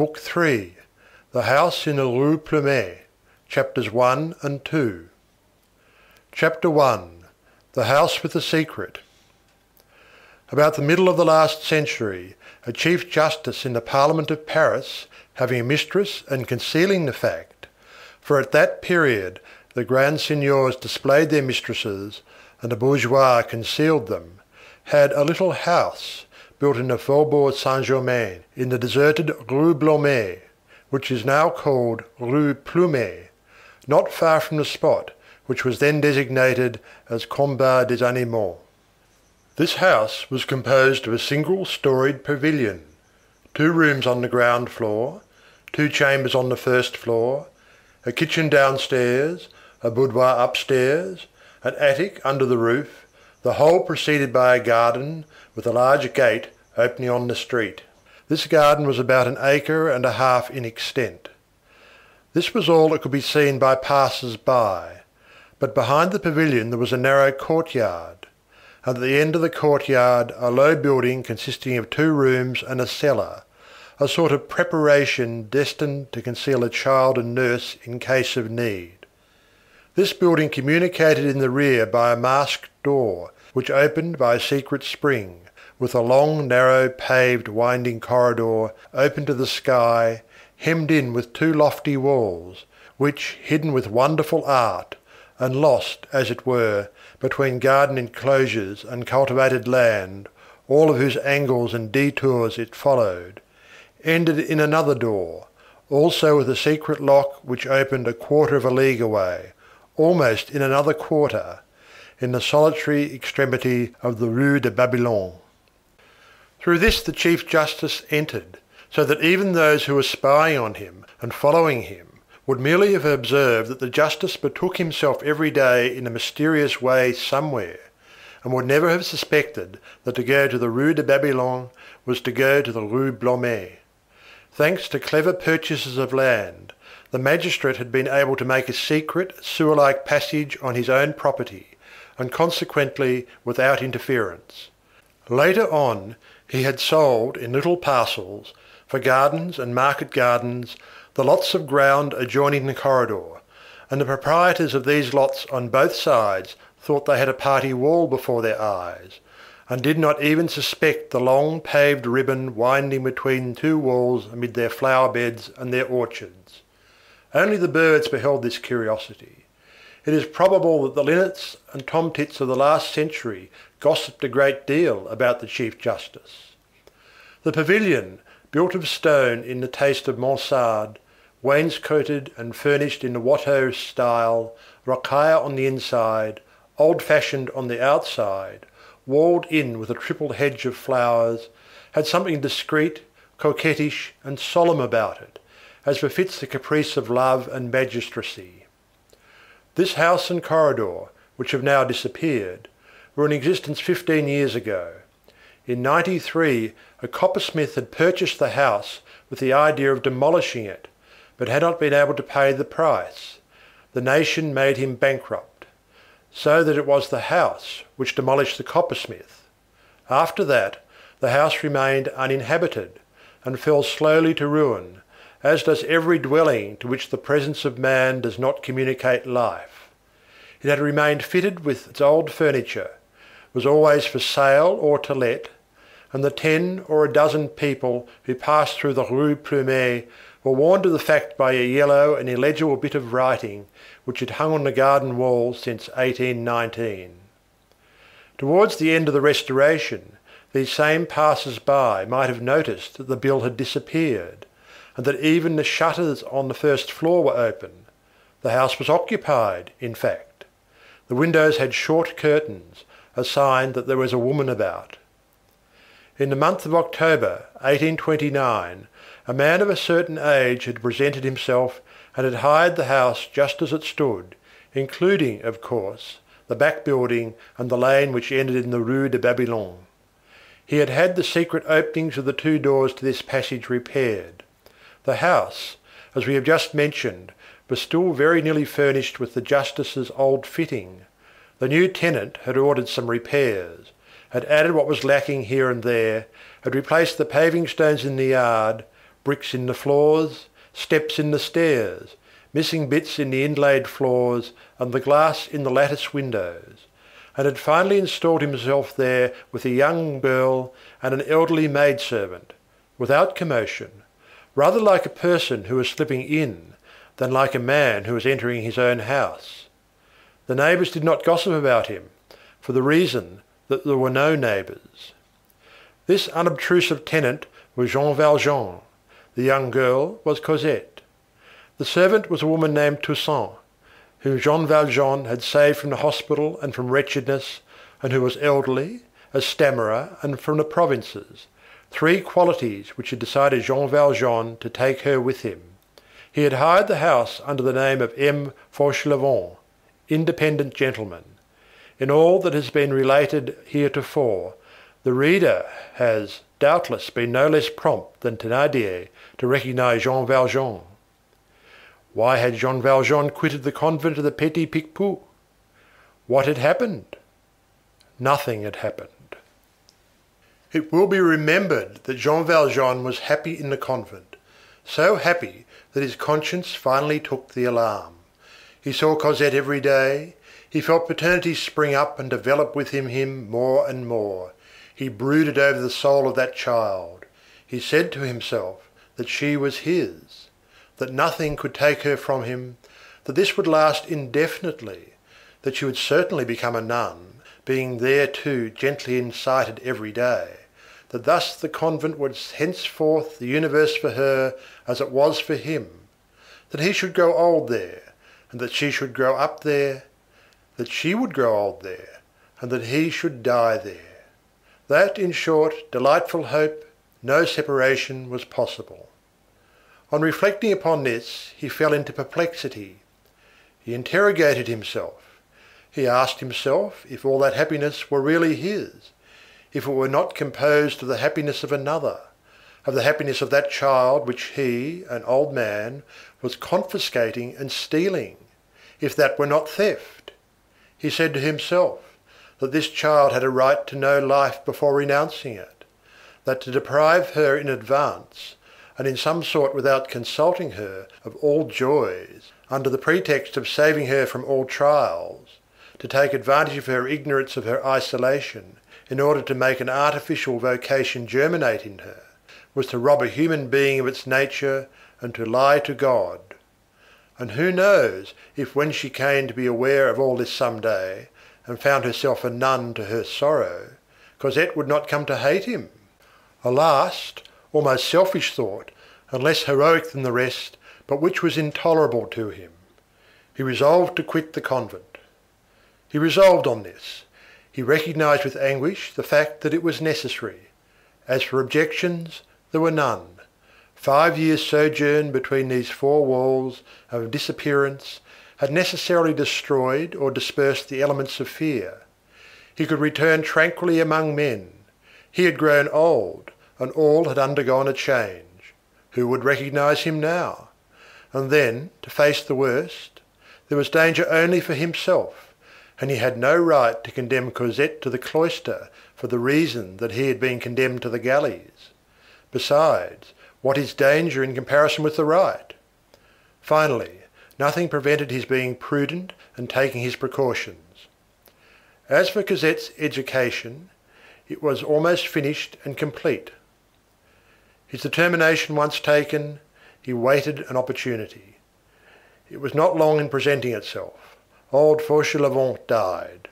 Book 3. The House in the Rue Plumet. Chapters 1 and 2. Chapter 1. The House with the Secret. About the middle of the last century, a Chief Justice in the Parliament of Paris, having a mistress and concealing the fact, for at that period the grand seigneurs displayed their mistresses and the bourgeois concealed them, had a little house built in the Faubourg Saint-Germain, in the deserted Rue Blomet, which is now called Rue Plumet, not far from the spot which was then designated as Combat des Animaux. This house was composed of a single-storied pavilion, 2 rooms on the ground floor, 2 chambers on the first floor, a kitchen downstairs, a boudoir upstairs, an attic under the roof, the whole preceded by a garden with a large gate opening on the street. This garden was about 1.5 acres in extent. This was all that could be seen by passers-by, but behind the pavilion there was a narrow courtyard, and at the end of the courtyard a low building consisting of 2 rooms and a cellar, a sort of preparation destined to conceal a child and nurse in case of need. This building communicated in the rear by a masked door, which opened by a secret spring, with a long, narrow, paved, winding corridor open to the sky, hemmed in with 2 lofty walls, which, hidden with wonderful art, and lost, as it were, between garden enclosures and cultivated land, all of whose angles and detours it followed, ended in another door, also with a secret lock which opened 1/4 of a league away, almost in another quarter, in the solitary extremity of the Rue de Babylone. Through this the Chief Justice entered, so that even those who were spying on him and following him would merely have observed that the Justice betook himself every day in a mysterious way somewhere, and would never have suspected that to go to the Rue de Babylone was to go to the Rue Blomet. Thanks to clever purchases of land, the magistrate had been able to make a secret, sewer-like passage on his own property, and consequently without interference. Later on, he had sold in little parcels, for gardens and market gardens, the lots of ground adjoining the corridor, and the proprietors of these lots on both sides thought they had a party wall before their eyes, and did not even suspect the long paved ribbon winding between 2 walls amid their flower beds and their orchards. Only the birds beheld this curiosity. It is probable that the linnets and tomtits of the last century gossiped a great deal about the Chief Justice. The pavilion, built of stone in the taste of Mansard, wainscoted and furnished in the Watteau style, rocaille on the inside, old-fashioned on the outside, walled in with a triple hedge of flowers, had something discreet, coquettish, and solemn about it, as befits the caprice of love and magistracy. This house and corridor, which have now disappeared, were in existence 15 years ago. In '93 a coppersmith had purchased the house with the idea of demolishing it, but had not been able to pay the price. The nation made him bankrupt, so that it was the house which demolished the coppersmith. After that, the house remained uninhabited, and fell slowly to ruin, as does every dwelling to which the presence of man does not communicate life. It had remained fitted with its old furniture, was always for sale or to let, and the 10 or a dozen people who passed through the Rue Plumet were warned of the fact by a yellow and illegible bit of writing which had hung on the garden wall since 1819. Towards the end of the Restoration, these same passers-by might have noticed that the bill had disappeared, and that even the shutters on the first floor were open. The house was occupied, in fact. The windows had short curtains, a sign that there was a woman about. In the month of October, 1829, a man of a certain age had presented himself and had hired the house just as it stood, including, of course, the back building and the lane which ended in the Rue de Babylone. He had had the secret openings of the 2 doors to this passage repaired. The house, as we have just mentioned, was still very nearly furnished with the Justice's old fitting. The new tenant had ordered some repairs, had added what was lacking here and there, had replaced the paving stones in the yard, bricks in the floors, steps in the stairs, missing bits in the inlaid floors and the glass in the lattice windows, and had finally installed himself there with a young girl and an elderly maidservant, without commotion, rather like a person who was slipping in than like a man who was entering his own house. The neighbours did not gossip about him, for the reason that there were no neighbours. This unobtrusive tenant was Jean Valjean. The young girl was Cosette. The servant was a woman named Toussaint, whom Jean Valjean had saved from the hospital and from wretchedness, and who was elderly, a stammerer, and from the provinces, three qualities which had decided Jean Valjean to take her with him. He had hired the house under the name of M. Fauchelevent, independent gentleman. In all that has been related heretofore, the reader has doubtless been no less prompt than Thénardier to recognize Jean Valjean. Why had Jean Valjean quitted the convent of the Petit Picpus? What had happened? Nothing had happened. It will be remembered that Jean Valjean was happy in the convent, so happy that his conscience finally took the alarm. He saw Cosette every day. He felt paternity spring up and develop within him more and more. He brooded over the soul of that child. He said to himself that she was his, that nothing could take her from him, that this would last indefinitely, that she would certainly become a nun, being thereto gently incited every day, that thus the convent was henceforth the universe for her as it was for him, that he should grow old there, and that she should grow up there, that she would grow old there, and that he should die there. That, in short, delightful hope, no separation was possible. On reflecting upon this, he fell into perplexity. He interrogated himself. He asked himself if all that happiness were really his, if it were not composed of the happiness of another, of the happiness of that child which he, an old man, was confiscating and stealing, if that were not theft. He said to himself that this child had a right to know life before renouncing it, that to deprive her in advance, and in some sort without consulting her, of all joys, under the pretext of saving her from all trials, to take advantage of her ignorance of her isolation, in order to make an artificial vocation germinate in her, was to rob a human being of its nature and to lie to God. And who knows if when she came to be aware of all this some day, and found herself a nun to her sorrow, Cosette would not come to hate him? A last, almost selfish thought, and less heroic than the rest, but which was intolerable to him. He resolved to quit the convent. He resolved on this. He recognized with anguish the fact that it was necessary. As for objections, there were none. 5 years' sojourn between these four walls of disappearance had necessarily destroyed or dispersed the elements of fear. He could return tranquilly among men. He had grown old, and all had undergone a change. Who would recognize him now? And then, to face the worst, there was danger only for himself, and he had no right to condemn Cosette to the cloister for the reason that he had been condemned to the galleys. Besides, what is danger in comparison with the right? Finally, nothing prevented his being prudent and taking his precautions. As for Cosette's education, it was almost finished and complete. His determination once taken, he waited an opportunity. It was not long in presenting itself. Old Fauchelevent died.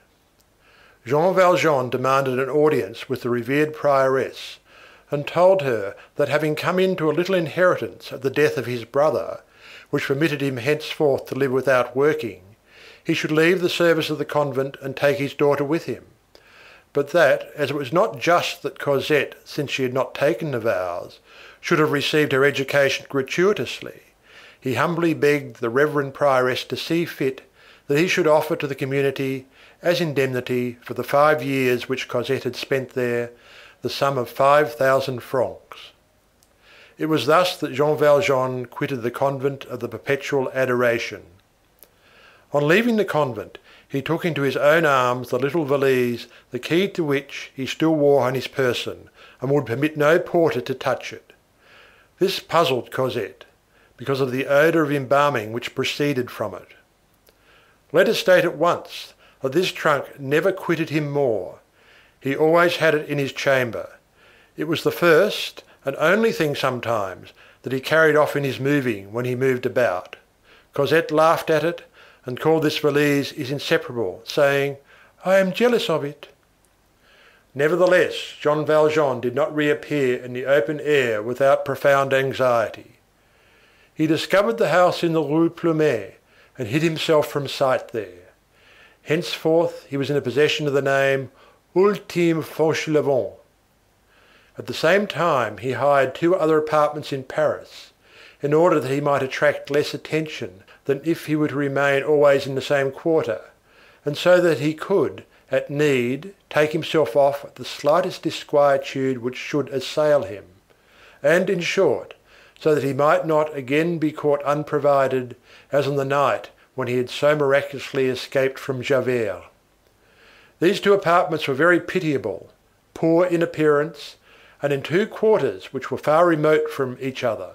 Jean Valjean demanded an audience with the revered prioress, and told her that having come into a little inheritance at the death of his brother, which permitted him henceforth to live without working, he should leave the service of the convent and take his daughter with him, but that, as it was not just that Cosette, since she had not taken the vows, should have received her education gratuitously, he humbly begged the reverend prioress to see fit that he should offer to the community, as indemnity for the 5 years which Cosette had spent there, the sum of 5,000 francs. It was thus that Jean Valjean quitted the convent of the Perpetual Adoration. On leaving the convent, he took into his own arms the little valise, the key to which he still wore on his person, and would permit no porter to touch it. This puzzled Cosette, because of the odour of embalming which proceeded from it. Let us state at once that this trunk never quitted him more. He always had it in his chamber. It was the first and only thing sometimes that he carried off in his moving when he moved about. Cosette laughed at it and called this valise his inseparable, saying, "I am jealous of it." Nevertheless, Jean Valjean did not reappear in the open air without profound anxiety. He discovered the house in the Rue Plumet and hid himself from sight there. Henceforth he was in the possession of the name Ultime Fauchelevent. At the same time he hired 2 other apartments in Paris, in order that he might attract less attention than if he were to remain always in the same quarter, and so that he could, at need, take himself off at the slightest disquietude which should assail him, and, in short, so that he might not again be caught unprovided, as on the night when he had so miraculously escaped from Javert. These 2 apartments were very pitiable, poor in appearance, and in 2 quarters which were far remote from each other,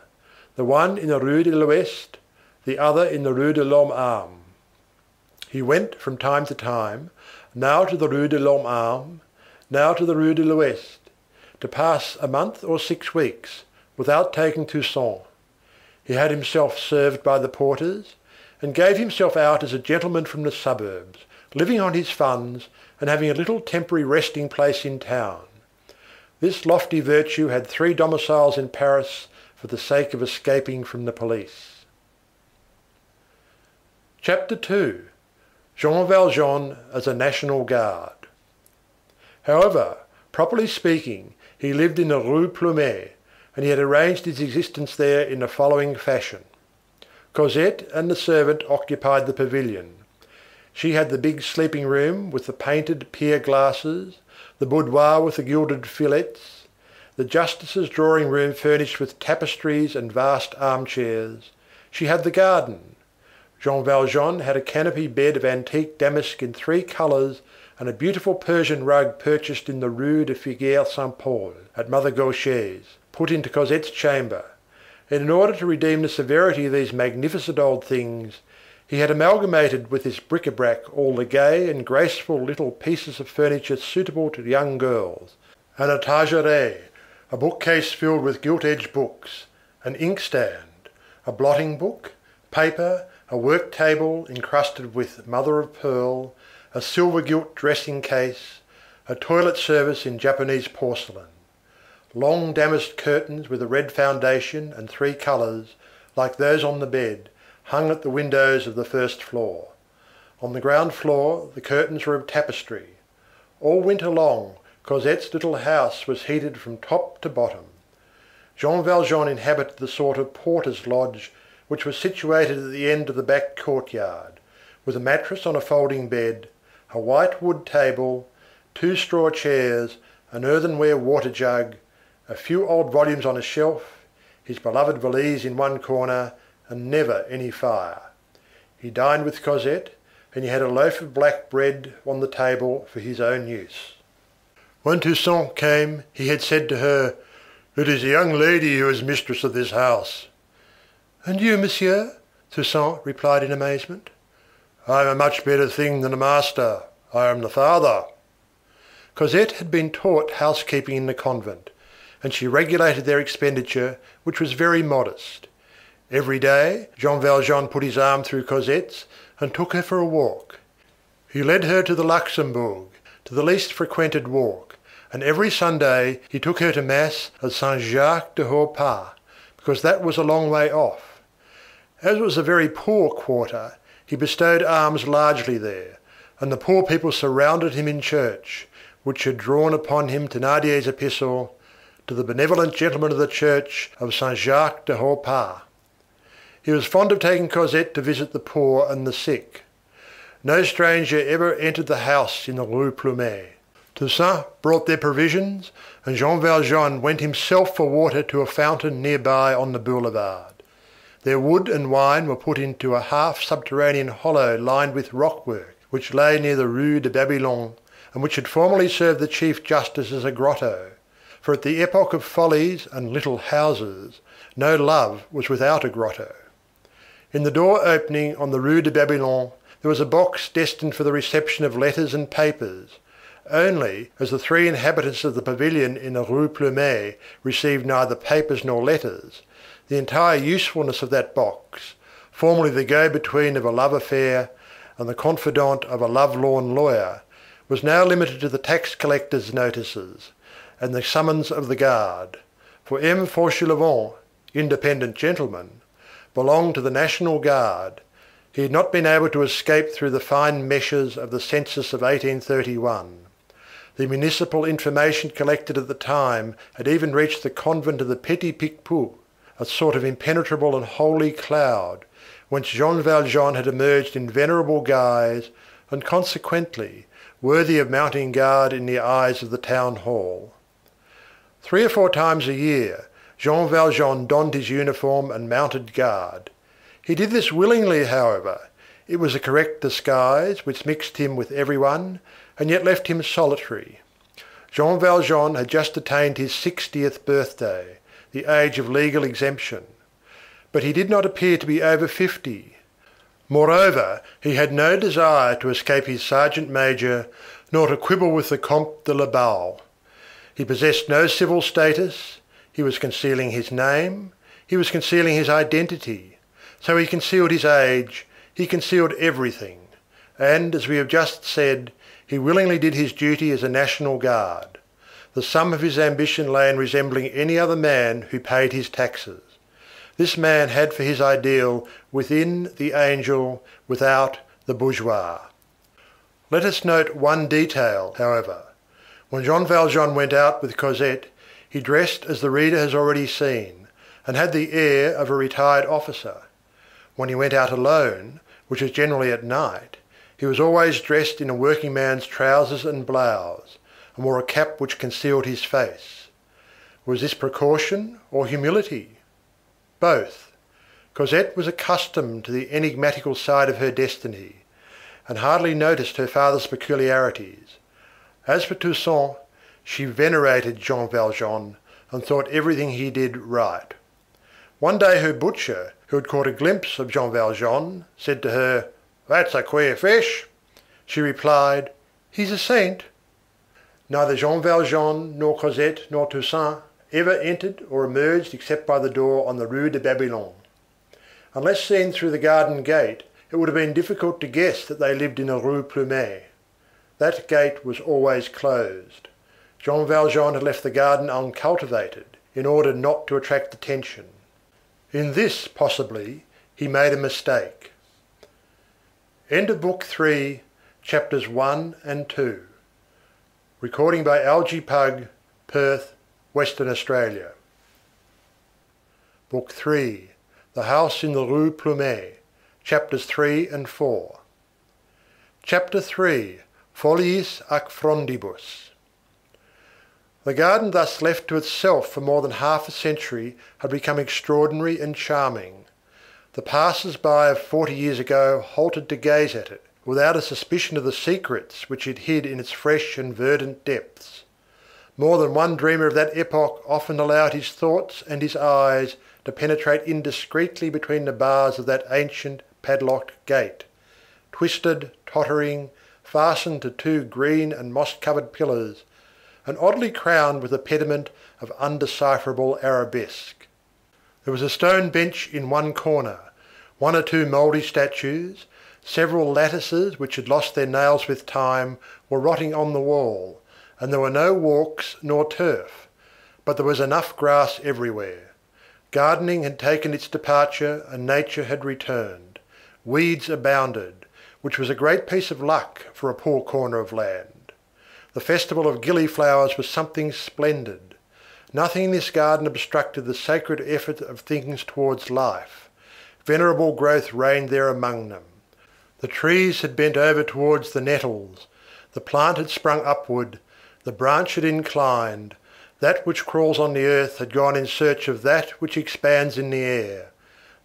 the one in the Rue de l'Ouest, the other in the Rue de l'Homme Armé. He went from time to time, now to the Rue de l'Homme Armé, now to the Rue de l'Ouest, to pass a month or 6 weeks without taking Toussaint. He had himself served by the porters, and gave himself out as a gentleman from the suburbs, living on his funds and having a little temporary resting place in town. This lofty virtue had 3 domiciles in Paris for the sake of escaping from the police. Chapter 2. Jean Valjean as a National Guard. However, properly speaking, he lived in the Rue Plumet, and he had arranged his existence there in the following fashion. Cosette and the servant occupied the pavilion. She had the big sleeping room with the painted pier glasses, the boudoir with the gilded fillets, the justice's drawing room furnished with tapestries and vast armchairs. She had the garden. Jean Valjean had a canopy bed of antique damask in 3 colours and a beautiful Persian rug purchased in the Rue de Figuier-Saint-Paul at Mother Gaucher's, put into Cosette's chamber, and in order to redeem the severity of these magnificent old things, he had amalgamated with this bric-a-brac all the gay and graceful little pieces of furniture suitable to young girls, an étagère, a bookcase filled with gilt-edged books, an inkstand, a blotting book, paper, a work table encrusted with mother of pearl, a silver gilt dressing case, a toilet service in Japanese porcelain. Long damask curtains with a red foundation and 3 colours, like those on the bed, hung at the windows of the first floor. On the ground floor the curtains were of tapestry. All winter long Cosette's little house was heated from top to bottom. Jean Valjean inhabited the sort of porter's lodge which was situated at the end of the back courtyard, with a mattress on a folding bed, a white wood table, 2 straw chairs, an earthenware water jug, a few old volumes on a shelf, his beloved valise in one corner, and never any fire. He dined with Cosette, and he had a loaf of black bread on the table for his own use. When Toussaint came, he had said to her, "It is a young lady who is mistress of this house." "And you, monsieur?" Toussaint replied in amazement. "I am a much better thing than a master. I am the father." Cosette had been taught housekeeping in the convent, and she regulated their expenditure, which was very modest. Every day Jean Valjean put his arm through Cosette's and took her for a walk. He led her to the Luxembourg, to the least frequented walk, and every Sunday he took her to mass at Saint-Jacques-de-Haut-Pas, because that was a long way off. As it was a very poor quarter, he bestowed alms largely there, and the poor people surrounded him in church, which had drawn upon him Thénardier's epistle, "To the benevolent gentleman of the church of Saint-Jacques-de-Haut-Pas." He was fond of taking Cosette to visit the poor and the sick. No stranger ever entered the house in the Rue Plumet. Toussaint brought their provisions, and Jean Valjean went himself for water to a fountain near by on the boulevard. Their wood and wine were put into a half-subterranean hollow lined with rockwork, which lay near the Rue de Babylone, and which had formerly served the Chief Justice as a grotto, for at the epoch of follies and little houses, no love was without a grotto. In the door opening on the Rue de Babylone there was a box destined for the reception of letters and papers, only, as the three inhabitants of the pavilion in the Rue Plumet received neither papers nor letters, the entire usefulness of that box, formerly the go-between of a love affair and the confidant of a love-lorn lawyer, was now limited to the tax collector's notices and the summons of the guard, for M. Fauchelevent, independent gentleman, belonged to the National Guard. He had not been able to escape through the fine meshes of the census of 1831. The municipal information collected at the time had even reached the convent of the Petit Picpus, a sort of impenetrable and holy cloud, whence Jean Valjean had emerged in venerable guise and consequently worthy of mounting guard in the eyes of the town hall. 3 or 4 times a year Jean Valjean donned his uniform and mounted guard. He did this willingly, however. It was a correct disguise which mixed him with everyone and yet left him solitary. Jean Valjean had just attained his 60th birthday, the age of legal exemption, but he did not appear to be over 50. Moreover, he had no desire to escape his sergeant major nor to quibble with the Comte de la Baume. He possessed no civil status, he was concealing his name, he was concealing his identity, so he concealed his age, he concealed everything, and, as we have just said, he willingly did his duty as a National Guard. The sum of his ambition lay in resembling any other man who paid his taxes. This man had for his ideal within the angel, without the bourgeois. Let us note one detail, however. When Jean Valjean went out with Cosette, he dressed as the reader has already seen, and had the air of a retired officer. When he went out alone, which was generally at night, he was always dressed in a working man's trousers and blouse, and wore a cap which concealed his face. Was this precaution or humility? Both. Cosette was accustomed to the enigmatical side of her destiny, and hardly noticed her father's peculiarities. As for Toussaint, she venerated Jean Valjean, and thought everything he did right. One day her butcher, who had caught a glimpse of Jean Valjean, said to her, "That's a queer fish." She replied, "He's a saint." Neither Jean Valjean, nor Cosette, nor Toussaint ever entered or emerged except by the door on the Rue de Babylone. Unless seen through the garden gate, it would have been difficult to guess that they lived in the Rue Plumet. That gate was always closed. Jean Valjean had left the garden uncultivated, in order not to attract attention. In this, possibly, he made a mistake. End of Book 3, Chapters 1 and 2. Recording by Algie Pug, Perth, Western Australia. Book 3, The House in the Rue Plumet, Chapters 3 and 4. Chapter 3, Foliis ac Frondibus. The garden thus left to itself for more than half a century had become extraordinary and charming. The passers-by of 40 years ago halted to gaze at it, without a suspicion of the secrets which it hid in its fresh and verdant depths. More than one dreamer of that epoch often allowed his thoughts and his eyes to penetrate indiscreetly between the bars of that ancient padlocked gate, twisted, tottering, fastened to 2 green and moss-covered pillars, and oddly crowned with a pediment of undecipherable arabesque. There was a stone bench in one corner, 1 or 2 mouldy statues, several lattices which had lost their nails with time were rotting on the wall, and there were no walks nor turf, but there was enough grass everywhere. Gardening had taken its departure and nature had returned. Weeds abounded, which was a great piece of luck for a poor corner of land. The festival of gillyflowers was something splendid. Nothing in this garden obstructed the sacred effort of things towards life. Venerable growth reigned there among them. The trees had bent over towards the nettles, the plant had sprung upward, the branch had inclined, that which crawls on the earth had gone in search of that which expands in the air,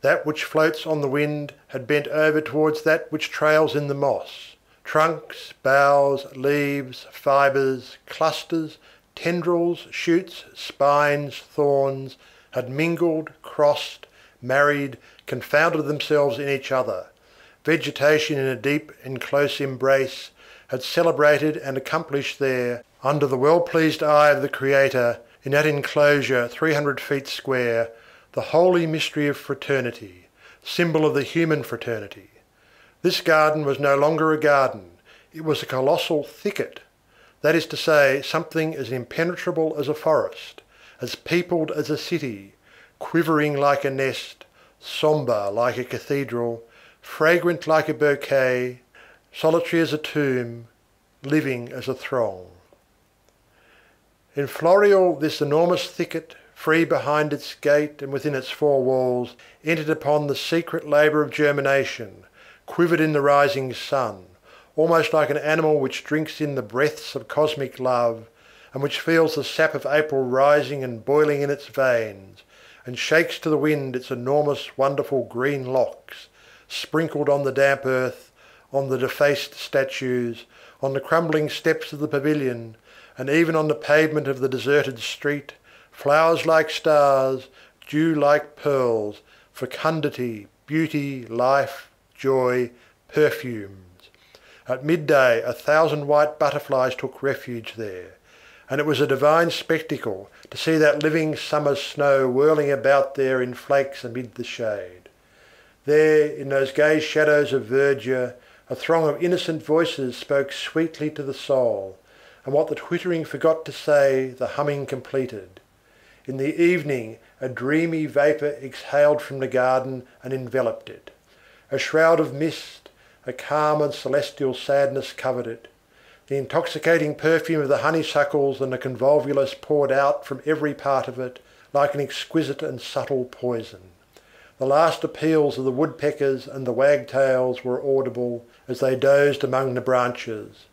that which floats on the wind had bent over towards that which trails in the moss. Trunks, boughs, leaves, fibres, clusters, tendrils, shoots, spines, thorns, had mingled, crossed, married, confounded themselves in each other. Vegetation in a deep and close embrace had celebrated and accomplished there, under the well-pleased eye of the Creator, in that enclosure 300 feet square, the holy mystery of fraternity, symbol of the human fraternity. This garden was no longer a garden, it was a colossal thicket, that is to say, something as impenetrable as a forest, as peopled as a city, quivering like a nest, sombre like a cathedral, fragrant like a bouquet, solitary as a tomb, living as a throng. In Floreal this enormous thicket, free behind its gate and within its four walls, entered upon the secret labour of germination, quivered in the rising sun, almost like an animal which drinks in the breaths of cosmic love, and which feels the sap of April rising and boiling in its veins, and shakes to the wind its enormous wonderful green locks, sprinkled on the damp earth, on the defaced statues, on the crumbling steps of the pavilion, and even on the pavement of the deserted street, flowers like stars, dew like pearls, fecundity, beauty, life, joy, perfumes. At midday 1,000 white butterflies took refuge there, and it was a divine spectacle to see that living summer snow whirling about there in flakes amid the shade. There, in those gay shadows of verdure, a throng of innocent voices spoke sweetly to the soul, and what the twittering forgot to say, the humming completed. In the evening a dreamy vapour exhaled from the garden and enveloped it. A shroud of mist, a calm and celestial sadness covered it. The intoxicating perfume of the honeysuckles and the convolvulus poured out from every part of it, like an exquisite and subtle poison. The last appeals of the woodpeckers and the wagtails were audible as they dozed among the branches.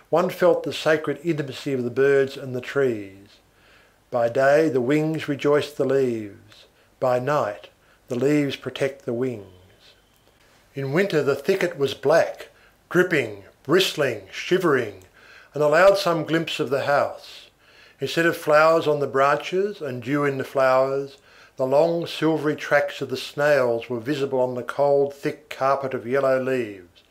One felt the sacred intimacy of the birds and the trees. By day the wings rejoice the leaves, by night the leaves protect the wings. In winter the thicket was black, dripping, bristling, shivering, and allowed some glimpse of the house. Instead of flowers on the branches and dew in the flowers, the long silvery tracks of the snails were visible on the cold thick carpet of yellow leaves,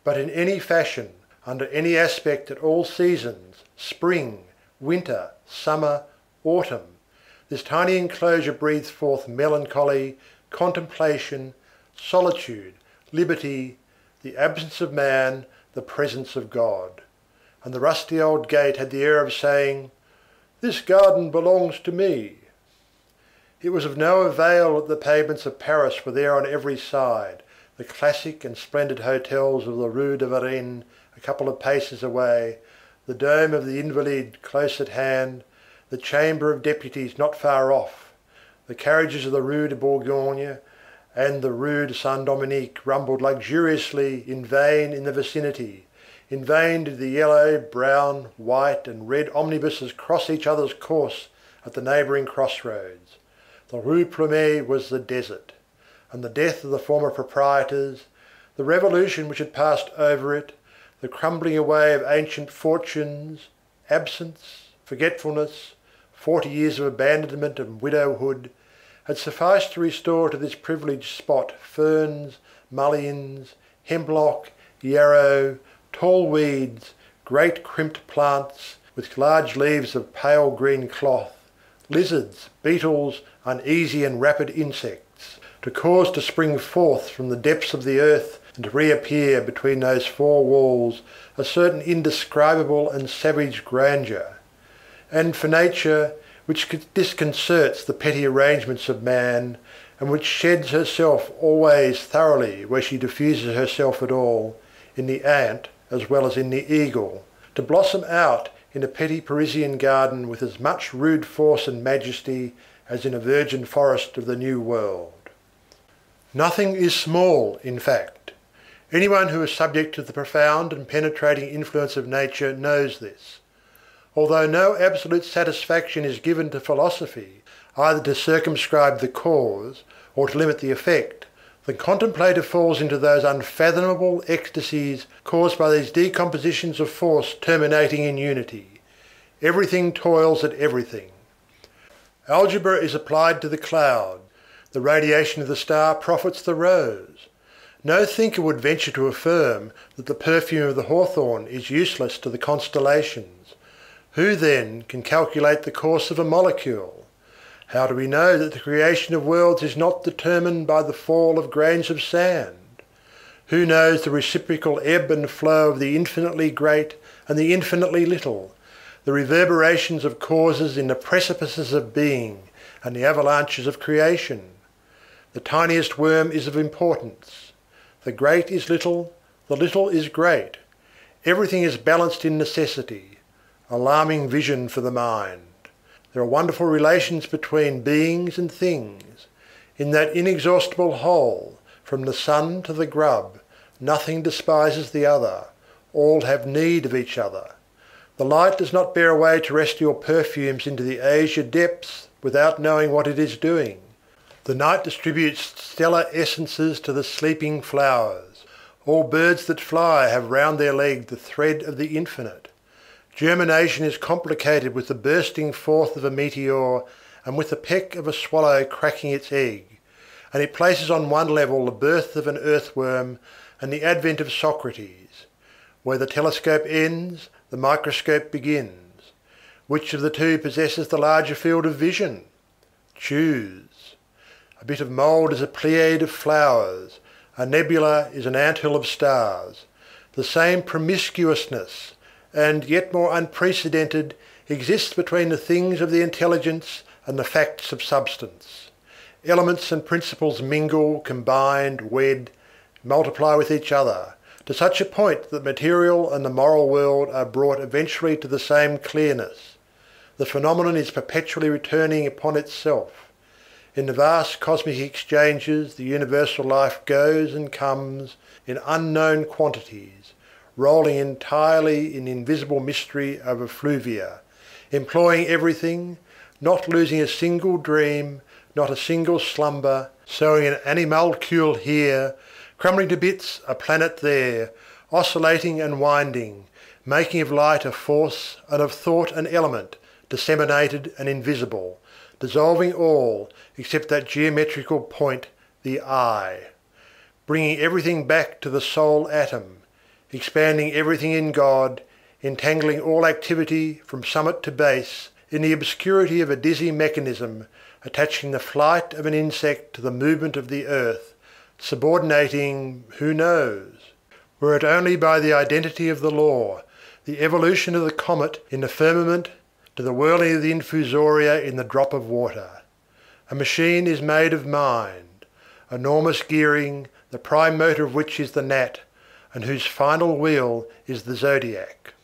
but in any fashion, under any aspect at all seasons, spring, winter, summer, autumn, this tiny enclosure breathed forth melancholy, contemplation, solitude, liberty, the absence of man, the presence of God. And the rusty old gate had the air of saying, "This garden belongs to me." It was of no avail that the pavements of Paris were there on every side, the classic and splendid hotels of the Rue de Varenne a couple of paces away, the dome of the Invalides close at hand, the Chamber of Deputies not far off. The carriages of the Rue de Bourgogne and the Rue de Saint-Dominique rumbled luxuriously in vain in the vicinity. In vain did the yellow, brown, white and red omnibuses cross each other's course at the neighbouring crossroads. The Rue Plumet was the desert, and the death of the former proprietors, the revolution which had passed over it, the crumbling away of ancient fortunes, absence, forgetfulness, 40 years of abandonment and widowhood, had sufficed to restore to this privileged spot ferns, mulleins, hemlock, yarrow, tall weeds, great crimped plants with large leaves of pale green cloth, lizards, beetles, uneasy and rapid insects, to cause to spring forth from the depths of the earth and to reappear between those four walls a certain indescribable and savage grandeur, and for nature, which disconcerts the petty arrangements of man, and which sheds herself always thoroughly where she diffuses herself at all, in the ant as well as in the eagle, to blossom out in a petty Parisian garden with as much rude force and majesty as in a virgin forest of the New World. Nothing is small, in fact. Anyone who is subject to the profound and penetrating influence of nature knows this. Although no absolute satisfaction is given to philosophy, either to circumscribe the cause or to limit the effect, the contemplator falls into those unfathomable ecstasies caused by these decompositions of force terminating in unity. Everything toils at everything. Algebra is applied to the cloud. The radiation of the star profits the rose. No thinker would venture to affirm that the perfume of the hawthorn is useless to the constellations. Who, then, can calculate the course of a molecule? How do we know that the creation of worlds is not determined by the fall of grains of sand? Who knows the reciprocal ebb and flow of the infinitely great and the infinitely little, the reverberations of causes in the precipices of being and the avalanches of creation? The tiniest worm is of importance. The great is little, the little is great. Everything is balanced in necessity. Alarming vision for the mind. There are wonderful relations between beings and things. In that inexhaustible whole, from the sun to the grub, nothing despises the other. All have need of each other. The light does not bear away terrestrial perfumes into the azure depths without knowing what it is doing. The night distributes stellar essences to the sleeping flowers. All birds that fly have round their leg the thread of the infinite. Germination is complicated with the bursting forth of a meteor and with the peck of a swallow cracking its egg, and it places on one level the birth of an earthworm and the advent of Socrates. Where the telescope ends, the microscope begins. Which of the two possesses the larger field of vision? Choose. A bit of mould is a pleiad of flowers, a nebula is an anthill of stars. The same promiscuousness, and yet more unprecedented, exists between the things of the intelligence and the facts of substance. Elements and principles mingle, combine, wed, multiply with each other, to such a point that the material and the moral world are brought eventually to the same clearness. The phenomenon is perpetually returning upon itself. In the vast cosmic exchanges the universal life goes and comes in unknown quantities, rolling entirely in invisible mystery over effluvia, employing everything, not losing a single dream, not a single slumber, sowing an animalcule here, crumbling to bits a planet there, oscillating and winding, making of light a force and of thought an element, disseminated and invisible, dissolving all except that geometrical point, the I, bringing everything back to the sole atom, expanding everything in God, entangling all activity from summit to base in the obscurity of a dizzy mechanism, attaching the flight of an insect to the movement of the earth, subordinating, who knows? Were it only by the identity of the law, the evolution of the comet in the firmament to the whirling of the infusoria in the drop of water. A machine is made of mind, enormous gearing, the prime motor of which is the gnat, and whose final wheel is the zodiac.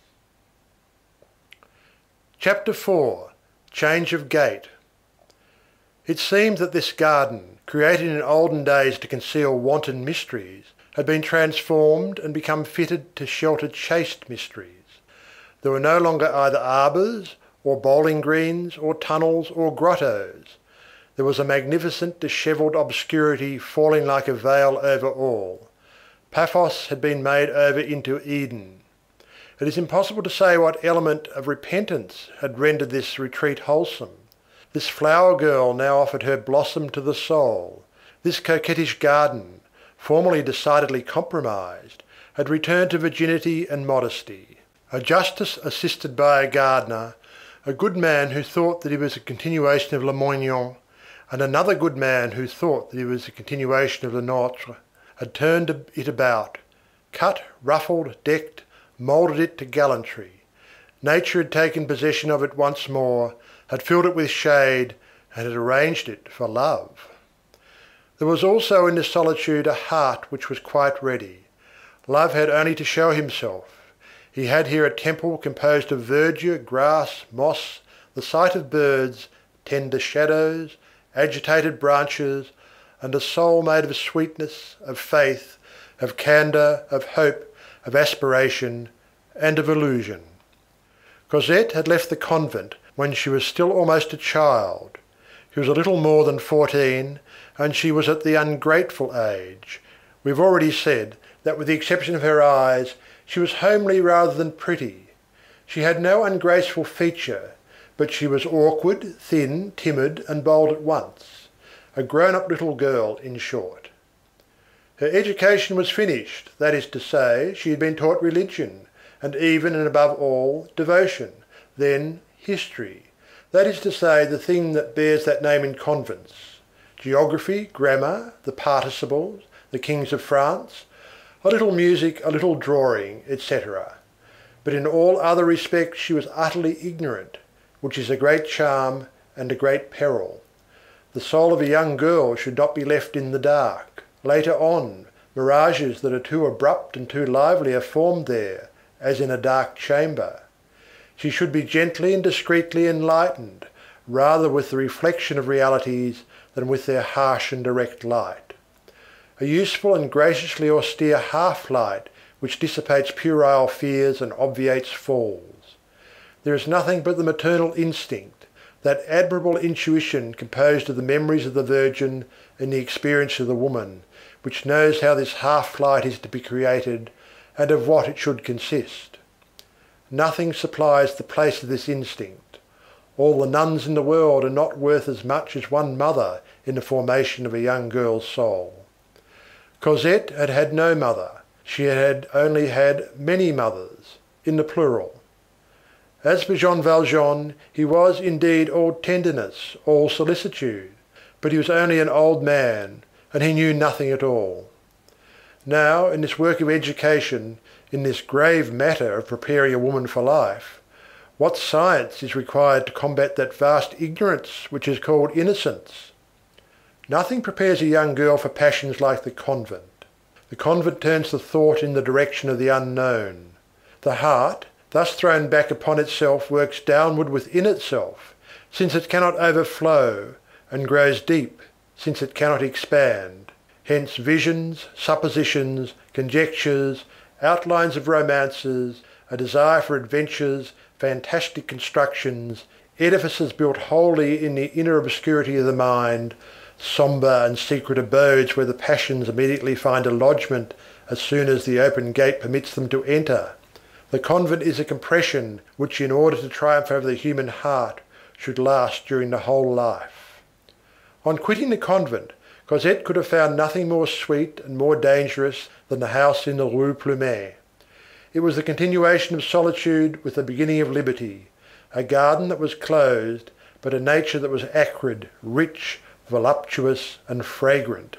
Chapter 4. Change of Gate. It seemed that this garden, created in olden days to conceal wanton mysteries, had been transformed and become fitted to shelter chaste mysteries. There were no longer either arbours, or bowling greens, or tunnels, or grottos. There was a magnificent dishevelled obscurity falling like a veil over all. Paphos had been made over into Eden. It is impossible to say what element of repentance had rendered this retreat wholesome. This flower girl now offered her blossom to the soul. This coquettish garden, formerly decidedly compromised, had returned to virginity and modesty. A justice assisted by a gardener, a good man who thought that he was a continuation of Lamoignon, and another good man who thought that he was a continuation of Le Nôtre, had turned it about, cut, ruffled, decked, moulded it to gallantry. Nature had taken possession of it once more, had filled it with shade, and had arranged it for love. There was also in this solitude a heart which was quite ready. Love had only to show himself. He had here a temple composed of verdure, grass, moss, the sight of birds, tender shadows, agitated branches, and a soul made of sweetness, of faith, of candour, of hope, of aspiration, and of illusion. Cosette had left the convent when she was still almost a child. She was a little more than 14, and she was at the ungrateful age. We have already said that with the exception of her eyes, she was homely rather than pretty. She had no ungraceful feature, but she was awkward, thin, timid, and bold at once. A grown-up little girl, in short. Her education was finished, that is to say, she had been taught religion, and even and above all, devotion, then history, that is to say, the thing that bears that name in convents, geography, grammar, the participles, the kings of France, a little music, a little drawing, etc. But in all other respects she was utterly ignorant, which is a great charm and a great peril. The soul of a young girl should not be left in the dark. Later on, mirages that are too abrupt and too lively are formed there, as in a dark chamber. She should be gently and discreetly enlightened, rather with the reflection of realities than with their harsh and direct light. A useful and graciously austere half-light which dissipates puerile fears and obviates falls. There is nothing but the maternal instinct, that admirable intuition composed of the memories of the Virgin and the experience of the woman, which knows how this half-light is to be created and of what it should consist. Nothing supplies the place of this instinct. All the nuns in the world are not worth as much as one mother in the formation of a young girl's soul. Cosette had had no mother. She had only had many mothers, in the plural. As for Jean Valjean, he was indeed all tenderness, all solicitude, but he was only an old man, and he knew nothing at all. Now, in this work of education, in this grave matter of preparing a woman for life, what science is required to combat that vast ignorance which is called innocence? Nothing prepares a young girl for passions like the convent. The convent turns the thought in the direction of the unknown. The heart, thus thrown back upon itself, works downward within itself, since it cannot overflow, and grows deep, since it cannot expand. Hence visions, suppositions, conjectures, outlines of romances, a desire for adventures, fantastic constructions, edifices built wholly in the inner obscurity of the mind, sombre and secret abodes where the passions immediately find a lodgment as soon as the open gate permits them to enter. The convent is a compression which, in order to triumph over the human heart, should last during the whole life. On quitting the convent, Cosette could have found nothing more sweet and more dangerous than the house in the Rue Plumet. It was the continuation of solitude with the beginning of liberty, a garden that was closed, but a nature that was acrid, rich, voluptuous, and fragrant.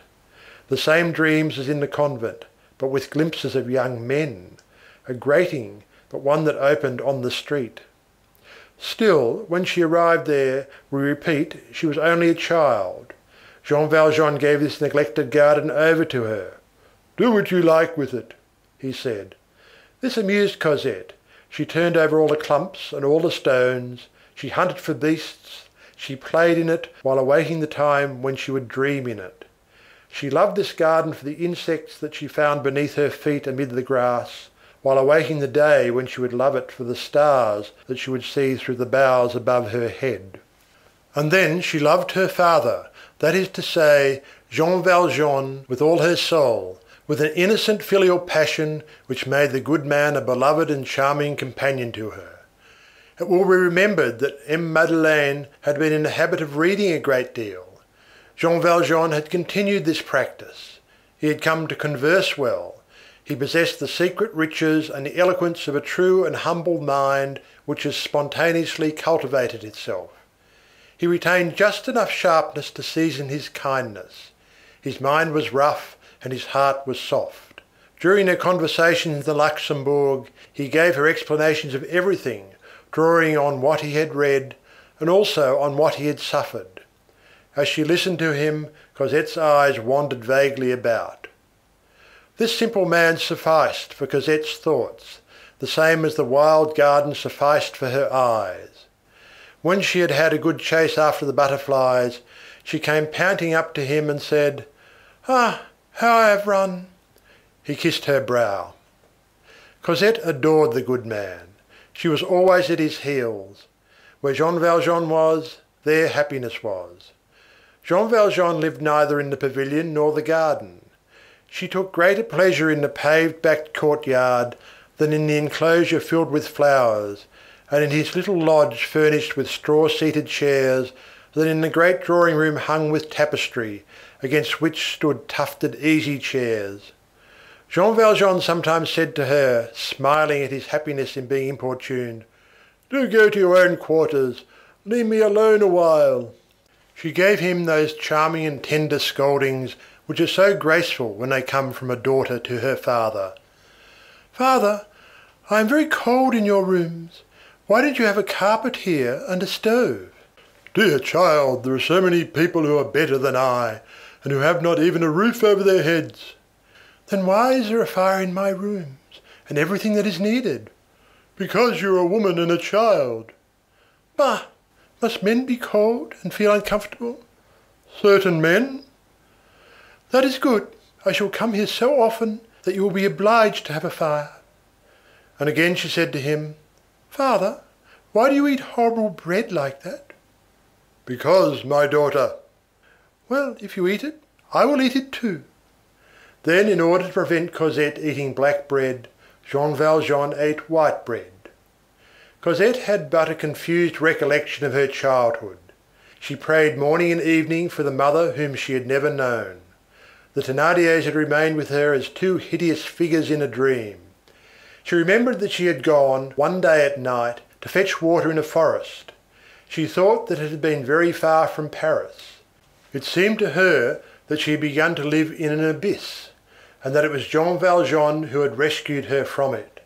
The same dreams as in the convent, but with glimpses of young men, a grating, but one that opened on the street. Still, when she arrived there, we repeat, she was only a child. Jean Valjean gave this neglected garden over to her. "Do what you like with it," he said. This amused Cosette. She turned over all the clumps and all the stones, she hunted for beasts, she played in it while awaiting the time when she would dream in it. She loved this garden for the insects that she found beneath her feet amid the grass, while awaiting the day when she would love it for the stars that she would see through the boughs above her head. And then she loved her father, that is to say, Jean Valjean, with all her soul, with an innocent filial passion which made the good man a beloved and charming companion to her. It will be remembered that M. Madeleine had been in the habit of reading a great deal. Jean Valjean had continued this practice. He had come to converse well. He possessed the secret riches and the eloquence of a true and humble mind which has spontaneously cultivated itself. He retained just enough sharpness to season his kindness. His mind was rough and his heart was soft. During their conversations in the Luxembourg, he gave her explanations of everything, drawing on what he had read, and also on what he had suffered. As she listened to him, Cosette's eyes wandered vaguely about. This simple man sufficed for Cosette's thoughts, the same as the wild garden sufficed for her eyes. When she had had a good chase after the butterflies, she came panting up to him and said, "Ah, how I have run!" He kissed her brow. Cosette adored the good man. She was always at his heels. Where Jean Valjean was, there happiness was. Jean Valjean lived neither in the pavilion nor the garden. She took greater pleasure in the paved back courtyard than in the enclosure filled with flowers, and in his little lodge furnished with straw-seated chairs, than in the great drawing-room hung with tapestry, against which stood tufted easy-chairs. Jean Valjean sometimes said to her, smiling at his happiness in being importuned, "Do go to your own quarters. Leave me alone a while." She gave him those charming and tender scoldings which are so graceful when they come from a daughter to her father. "Father, I am very cold in your rooms. Why don't you have a carpet here and a stove?" "Dear child, there are so many people who are better than I, and who have not even a roof over their heads." "Then why is there a fire in my rooms, and everything that is needed?" "Because you are a woman and a child." "Bah! Must men be cold and feel uncomfortable?" "Certain men." "That is good. I shall come here so often that you will be obliged to have a fire." And again she said to him, "Father, why do you eat horrible bread like that?" "Because, my daughter." "Well, if you eat it, I will eat it too." Then, in order to prevent Cosette eating black bread, Jean Valjean ate white bread. Cosette had but a confused recollection of her childhood. She prayed morning and evening for the mother whom she had never known. The Thénardiers had remained with her as two hideous figures in a dream. She remembered that she had gone, one day at night, to fetch water in a forest. She thought that it had been very far from Paris. It seemed to her that she had begun to live in an abyss, and that it was Jean Valjean who had rescued her from it.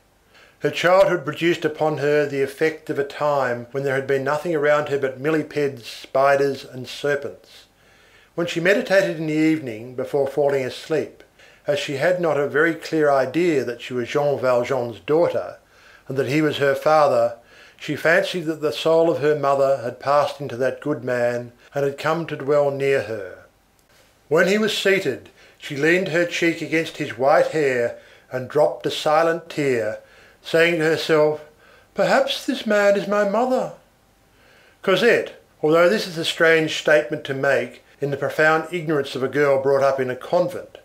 Her childhood produced upon her the effect of a time when there had been nothing around her but millipedes, spiders, and serpents. When she meditated in the evening before falling asleep, as she had not a very clear idea that she was Jean Valjean's daughter, and that he was her father, she fancied that the soul of her mother had passed into that good man and had come to dwell near her. When he was seated, she leaned her cheek against his white hair and dropped a silent tear, saying to herself, "Perhaps this man is my mother." Cosette, although this is a strange statement to make in the profound ignorance of a girl brought up in a convent,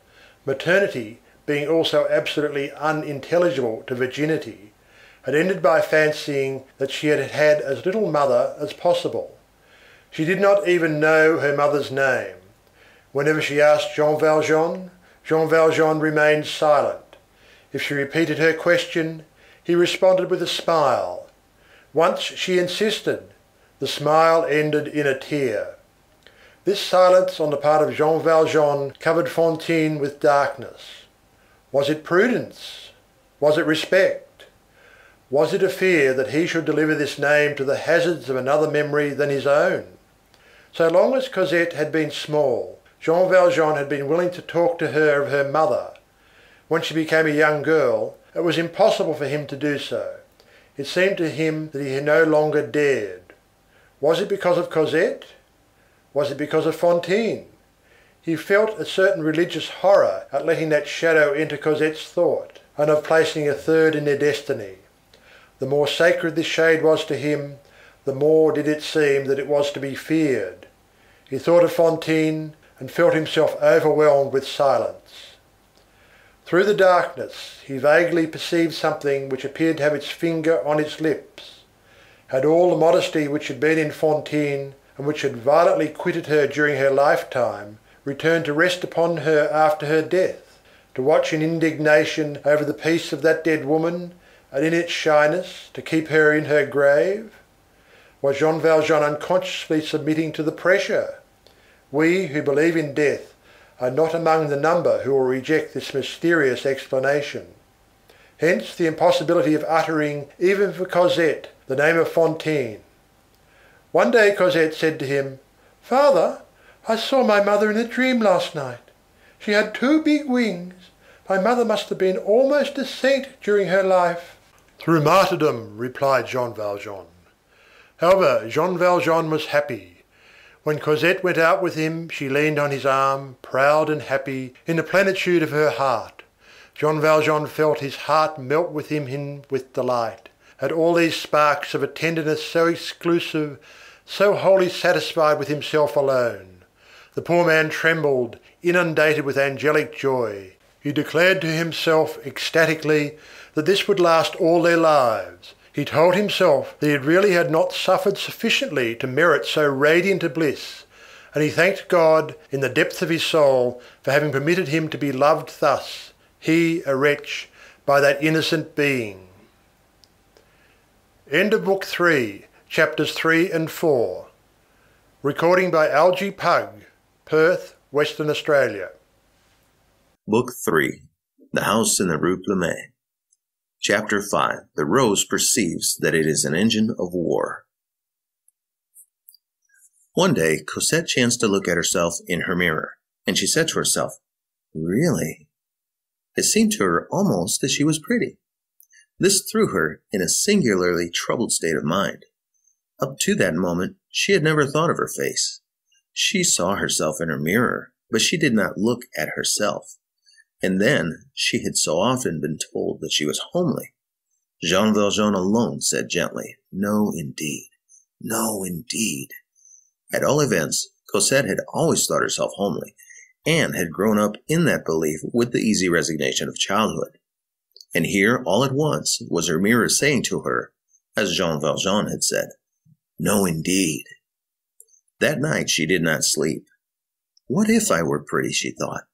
maternity being also absolutely unintelligible to virginity, had ended by fancying that she had had as little mother as possible. She did not even know her mother's name. Whenever she asked Jean Valjean remained silent. If she repeated her question, he responded with a smile. Once she insisted. The smile ended in a tear. This silence on the part of Jean Valjean covered Fantine with darkness. Was it prudence? Was it respect? Was it a fear that he should deliver this name to the hazards of another memory than his own? So long as Cosette had been small, Jean Valjean had been willing to talk to her of her mother. When she became a young girl, it was impossible for him to do so. It seemed to him that he no longer dared. Was it because of Cosette? Was it because of Fantine? He felt a certain religious horror at letting that shadow enter Cosette's thought, and of placing a third in their destiny. The more sacred this shade was to him, the more did it seem that it was to be feared. He thought of Fantine, and felt himself overwhelmed with silence. Through the darkness he vaguely perceived something which appeared to have its finger on its lips. Had all the modesty which had been in Fantine, and which had violently quitted her during her lifetime, returned to rest upon her after her death, to watch in indignation over the peace of that dead woman, and in its shyness to keep her in her grave? Was Jean Valjean unconsciously submitting to the pressure? We who believe in death are not among the number who will reject this mysterious explanation. Hence the impossibility of uttering, even for Cosette, the name of Fantine. One day Cosette said to him, "Father, I saw my mother in a dream last night. She had two big wings. My mother must have been almost a saint during her life." "Through martyrdom," replied Jean Valjean. However, Jean Valjean was happy. When Cosette went out with him, she leaned on his arm, proud and happy, in the plenitude of her heart. Jean Valjean felt his heart melt within him with delight, at all these sparks of a tenderness so exclusive, so wholly satisfied with himself alone. The poor man trembled, inundated with angelic joy. He declared to himself ecstatically that this would last all their lives. He told himself that he really had not suffered sufficiently to merit so radiant a bliss, and he thanked God in the depth of his soul for having permitted him to be loved thus, he a wretch, by that innocent being. End of Book 3, Chapters 3 and 4. Recording by Algie Pug, Perth, Western Australia. Book 3, The House in the Rue Plumet. Chapter 5, The Rose Perceives that it is an Engine of War. One day, Cosette chanced to look at herself in her mirror, and she said to herself, "Really?" It seemed to her almost that she was pretty. This threw her in a singularly troubled state of mind. Up to that moment, she had never thought of her face. She saw herself in her mirror, but she did not look at herself. And then she had so often been told that she was homely. Jean Valjean alone said gently, "No, indeed. No, indeed." At all events, Cosette had always thought herself homely, and had grown up in that belief with the easy resignation of childhood. And here, all at once, was her mirror saying to her, as Jean Valjean had said, "No, indeed." That night she did not sleep. What if I were pretty, she thought.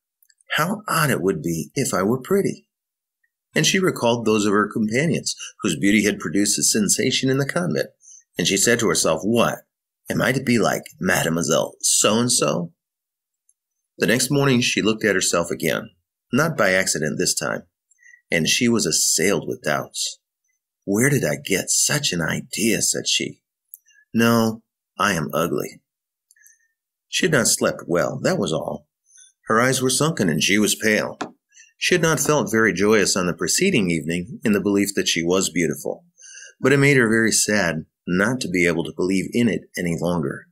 How odd it would be if I were pretty. And she recalled those of her companions whose beauty had produced a sensation in the convent, and she said to herself, "What? Am I to be like Mademoiselle so-and-so?" The next morning she looked at herself again, not by accident this time, and she was assailed with doubts. "Where did I get such an idea?" said she. "No, I am ugly." She had not slept well, that was all. Her eyes were sunken and she was pale. She had not felt very joyous on the preceding evening in the belief that she was beautiful, but it made her very sad not to be able to believe in it any longer.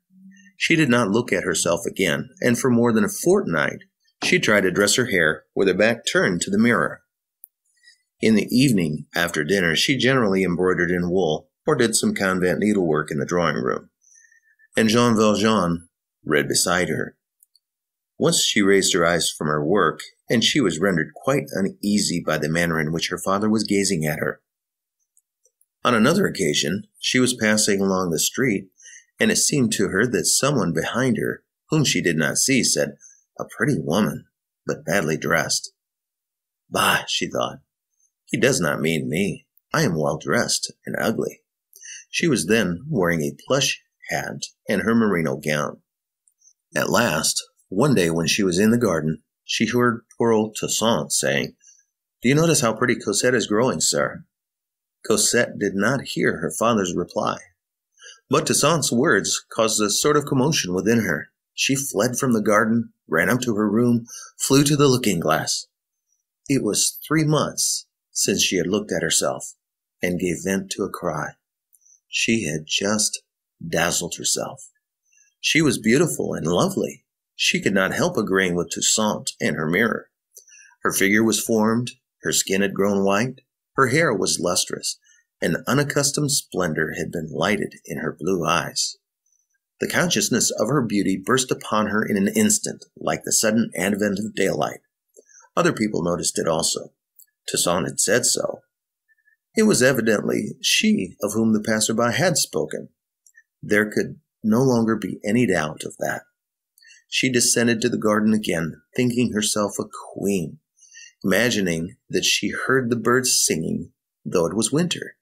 She did not look at herself again, and for more than a fortnight she tried to dress her hair with her back turned to the mirror. In the evening, after dinner, she generally embroidered in wool or did some convent needlework in the drawing-room, and Jean Valjean read beside her. Once she raised her eyes from her work, and she was rendered quite uneasy by the manner in which her father was gazing at her. On another occasion, she was passing along the street, and it seemed to her that someone behind her, whom she did not see, said, "A pretty woman, but badly dressed." "Bah," she thought, "he does not mean me. I am well dressed and ugly." She was then wearing a plush hat and her merino gown. At last, one day when she was in the garden, she heard poor old Toussaint saying, "Do you notice how pretty Cosette is growing, sir?" Cosette did not hear her father's reply, but Toussaint's words caused a sort of commotion within her. She fled from the garden, ran up to her room, flew to the looking-glass. It was 3 months since she had looked at herself, and gave vent to a cry. She had just dazzled herself. She was beautiful and lovely. She could not help agreeing with Toussaint and her mirror. Her figure was formed, her skin had grown white, her hair was lustrous, and unaccustomed splendor had been lighted in her blue eyes. The consciousness of her beauty burst upon her in an instant, like the sudden advent of daylight. Other people noticed it also. Toussaint had said so. It was evidently she of whom the passer-by had spoken. There could no longer be any doubt of that. She descended to the garden again, thinking herself a queen, imagining that she heard the birds singing, though it was winter,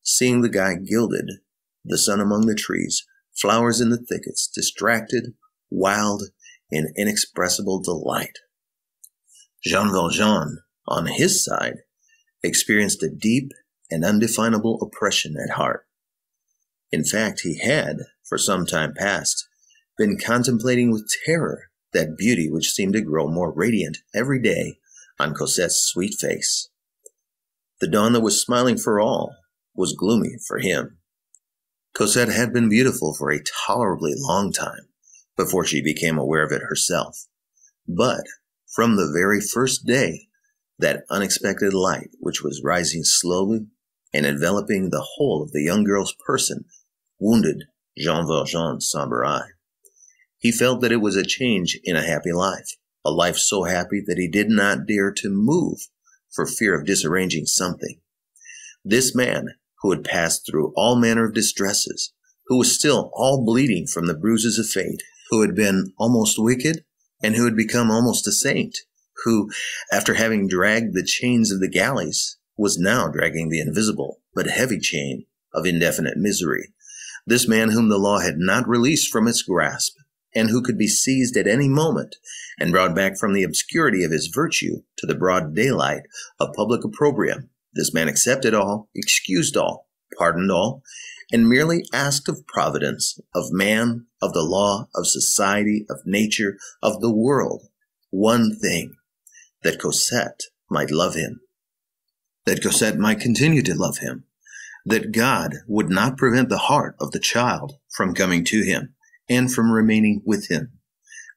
seeing the sky gilded, the sun among the trees, flowers in the thickets, distracted, wild, in inexpressible delight. Jean Valjean, on his side, experienced a deep and undefinable oppression at heart. In fact, he had, for some time past, been contemplating with terror that beauty which seemed to grow more radiant every day on Cosette's sweet face. The dawn that was smiling for all was gloomy for him. Cosette had been beautiful for a tolerably long time before she became aware of it herself. But from the very first day, that unexpected light which was rising slowly and enveloping the whole of the young girl's person wounded Jean Valjean's somber eye. He felt that it was a change in a happy life, a life so happy that he did not dare to move for fear of disarranging something. This man, who had passed through all manner of distresses, who was still all bleeding from the bruises of fate, who had been almost wicked, and who had become almost a saint, who, after having dragged the chains of the galleys, was now dragging the invisible but heavy chain of indefinite misery. This man whom the law had not released from its grasp, and who could be seized at any moment and brought back from the obscurity of his virtue to the broad daylight of public opprobrium. This man accepted all, excused all, pardoned all, and merely asked of Providence, of man, of the law, of society, of nature, of the world, one thing, that Cosette might love him, that Cosette might continue to love him, that God would not prevent the heart of the child from coming to him and from remaining with him.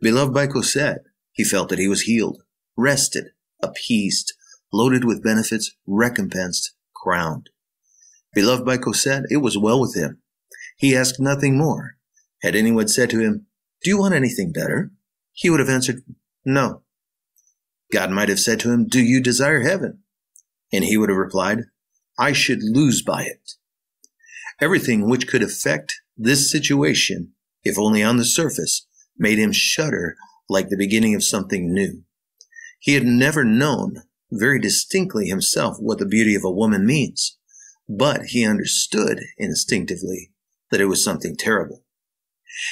Beloved by Cosette, he felt that he was healed, rested, appeased, loaded with benefits, recompensed, crowned. Beloved by Cosette, it was well with him. He asked nothing more. Had anyone said to him, "Do you want anything better?" he would have answered, "No." God might have said to him, "Do you desire heaven?" And he would have replied, "I should lose by it." Everything which could affect this situation, if only on the surface, made him shudder like the beginning of something new. He had never known very distinctly himself what the beauty of a woman means, but he understood instinctively that it was something terrible.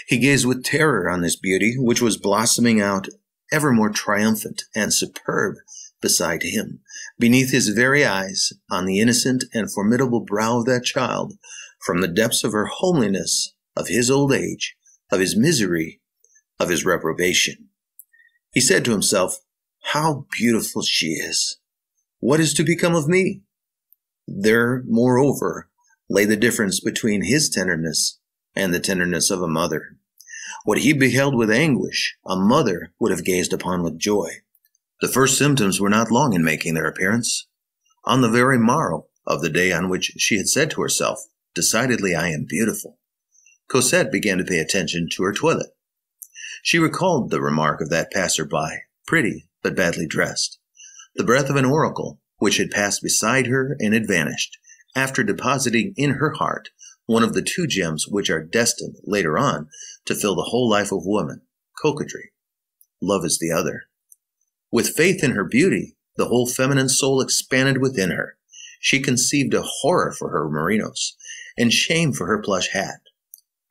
He gazed with terror on this beauty, which was blossoming out ever more triumphant and superb beside him, beneath his very eyes, on the innocent and formidable brow of that child, from the depths of her homeliness, of his old age, of his misery, of his reprobation. He said to himself, "How beautiful she is! What is to become of me?" There, moreover, lay the difference between his tenderness and the tenderness of a mother. What he beheld with anguish, a mother would have gazed upon with joy. The first symptoms were not long in making their appearance. On the very morrow of the day on which she had said to herself, "Decidedly I am beautiful," Cosette began to pay attention to her toilet. She recalled the remark of that passer-by, pretty but badly dressed. The breath of an oracle, which had passed beside her and had vanished, after depositing in her heart one of the two gems which are destined, later on, to fill the whole life of woman, coquetry. Love is the other. With faith in her beauty, the whole feminine soul expanded within her. She conceived a horror for her merinos, and shame for her plush hat.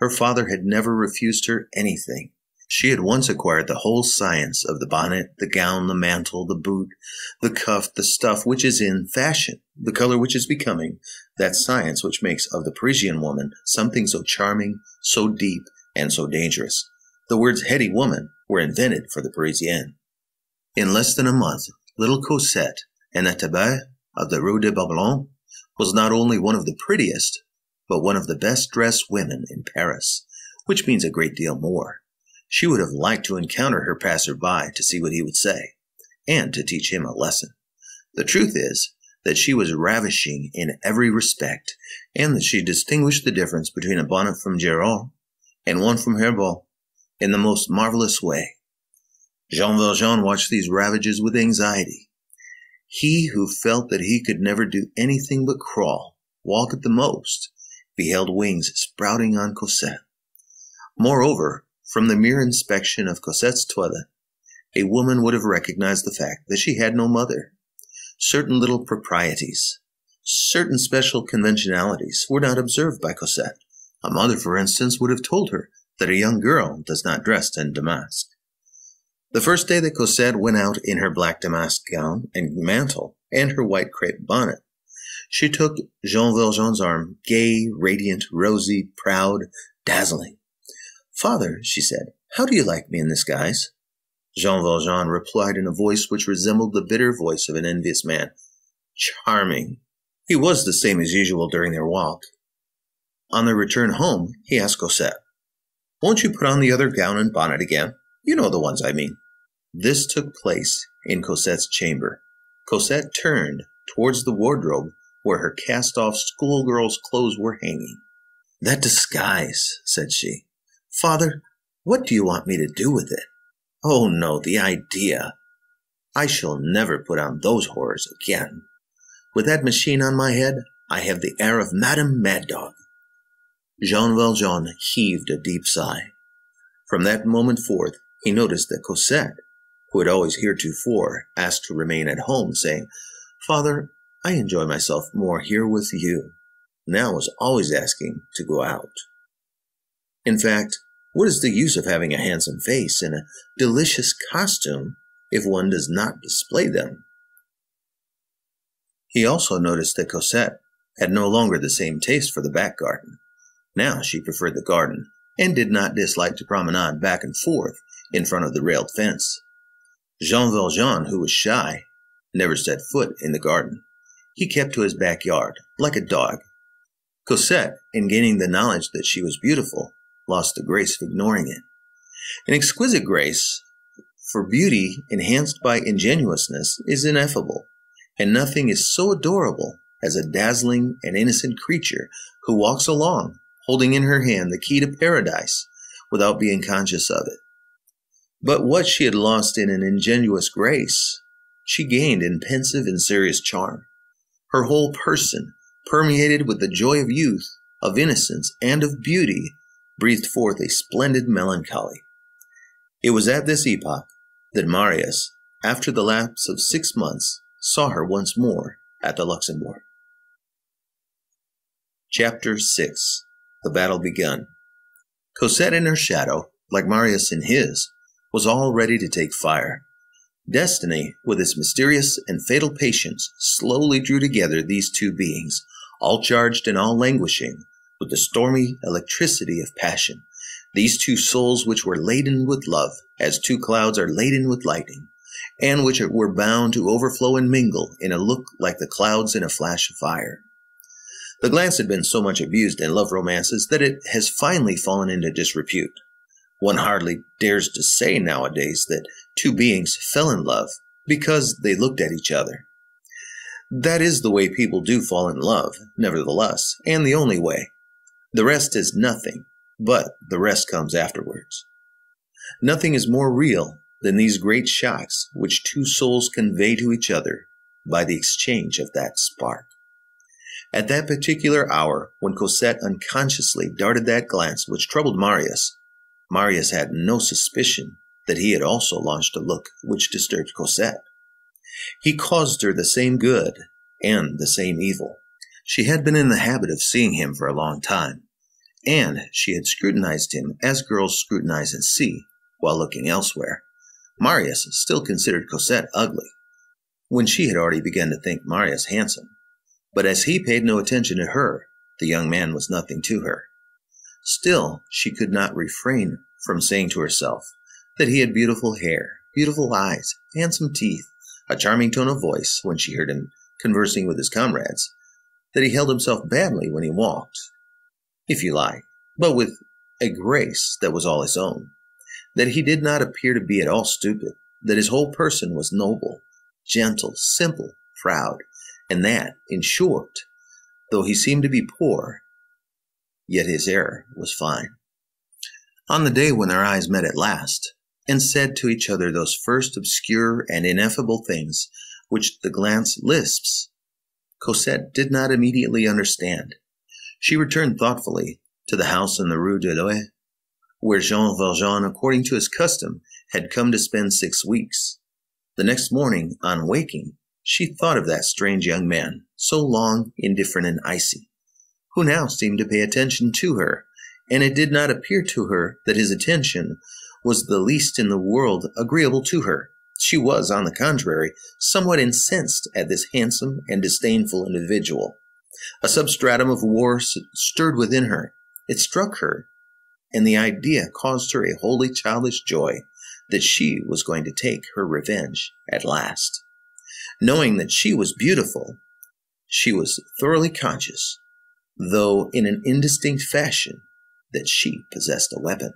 Her father had never refused her anything. She had once acquired the whole science of the bonnet, the gown, the mantle, the boot, the cuff, the stuff which is in fashion, the color which is becoming, that science which makes of the Parisian woman something so charming, so deep, and so dangerous. The words heady woman were invented for the Parisienne. In less than a month, little Cosette, an attaché of the Rue de Babylone, was not only one of the prettiest, but one of the best-dressed women in Paris, which means a great deal more. She would have liked to encounter her passer-by to see what he would say, and to teach him a lesson. The truth is that she was ravishing in every respect, and that she distinguished the difference between a bonnet from Giraud and one from Herbault in the most marvelous way. Jean Valjean watched these ravages with anxiety. He who felt that he could never do anything but crawl, walk at the most, beheld wings sprouting on Cosette. Moreover, from the mere inspection of Cosette's toilet, a woman would have recognized the fact that she had no mother. Certain little proprieties, certain special conventionalities were not observed by Cosette. A mother, for instance, would have told her that a young girl does not dress in damask. The first day that Cosette went out in her black damask gown and mantle and her white crepe bonnet, she took Jean Valjean's arm, gay, radiant, rosy, proud, dazzling. "Father," she said, "how do you like me in this guise?" Jean Valjean replied in a voice which resembled the bitter voice of an envious man, "Charming." He was the same as usual during their walk. On their return home, he asked Cosette, "Won't you put on the other gown and bonnet again? You know the ones I mean." This took place in Cosette's chamber. Cosette turned towards the wardrobe where her cast-off schoolgirl's clothes were hanging. "That disguise," said she. "Father, what do you want me to do with it? Oh, no, the idea! I shall never put on those horrors again. With that machine on my head, I have the air of Madame Mad Dog. Jean Valjean heaved a deep sigh. From that moment forth, he noticed that Cosette, who had always heretofore asked to remain at home, saying, "Father, I enjoy myself more here with you," now was always asking to go out. In fact, what is the use of having a handsome face and a delicious costume if one does not display them? He also noticed that Cosette had no longer the same taste for the back garden. Now she preferred the garden and did not dislike to promenade back and forth in front of the railed fence. Jean Valjean, who was shy, never set foot in the garden. He kept to his backyard, like a dog. Cosette, in gaining the knowledge that she was beautiful, lost the grace of ignoring it. An exquisite grace, for beauty enhanced by ingenuousness, is ineffable, and nothing is so adorable as a dazzling and innocent creature who walks along, holding in her hand the key to paradise without being conscious of it. But what she had lost in an ingenuous grace, she gained in pensive and serious charm. Her whole person, permeated with the joy of youth, of innocence, and of beauty, breathed forth a splendid melancholy. It was at this epoch that Marius, after the lapse of 6 months, saw her once more at the Luxembourg. Chapter 6. The battle begun. Cosette in her shadow, like Marius in his, was all ready to take fire. Destiny, with its mysterious and fatal patience, slowly drew together these two beings, all charged and all languishing with the stormy electricity of passion, these two souls which were laden with love, as two clouds are laden with lightning, and which were bound to overflow and mingle in a look like the clouds in a flash of fire. The glance had been so much abused in love romances that it has finally fallen into disrepute. One hardly dares to say nowadays that two beings fell in love because they looked at each other. That is the way people do fall in love, nevertheless, and the only way. The rest is nothing, but the rest comes afterwards. Nothing is more real than these great shocks which two souls convey to each other by the exchange of that spark. At that particular hour, when Cosette unconsciously darted that glance which troubled Marius, Marius had no suspicion that he had also launched a look which disturbed Cosette. He caused her the same good and the same evil. She had been in the habit of seeing him for a long time, and she had scrutinized him as girls scrutinize and see, while looking elsewhere. Marius still considered Cosette ugly, when she had already begun to think Marius handsome. But as he paid no attention to her, the young man was nothing to her. Still, she could not refrain from saying to herself that he had beautiful hair, beautiful eyes, handsome teeth, a charming tone of voice when she heard him conversing with his comrades, that he held himself badly when he walked, if you like, but with a grace that was all his own, that he did not appear to be at all stupid, that his whole person was noble, gentle, simple, proud, and that, in short, though he seemed to be poor, yet his air was fine. On the day when their eyes met at last, and said to each other those first obscure and ineffable things which the glance lisps, Cosette did not immediately understand. She returned thoughtfully to the house in the Rue de l'Ouest, where Jean Valjean, according to his custom, had come to spend 6 weeks. The next morning, on waking, she thought of that strange young man, so long indifferent and icy, who now seemed to pay attention to her, and it did not appear to her that his attention was the least in the world agreeable to her. She was, on the contrary, somewhat incensed at this handsome and disdainful individual. A substratum of war stirred within her. It struck her, and the idea caused her a wholly childish joy that she was going to take her revenge at last. Knowing that she was beautiful, she was thoroughly conscious, though in an indistinct fashion, that she possessed a weapon.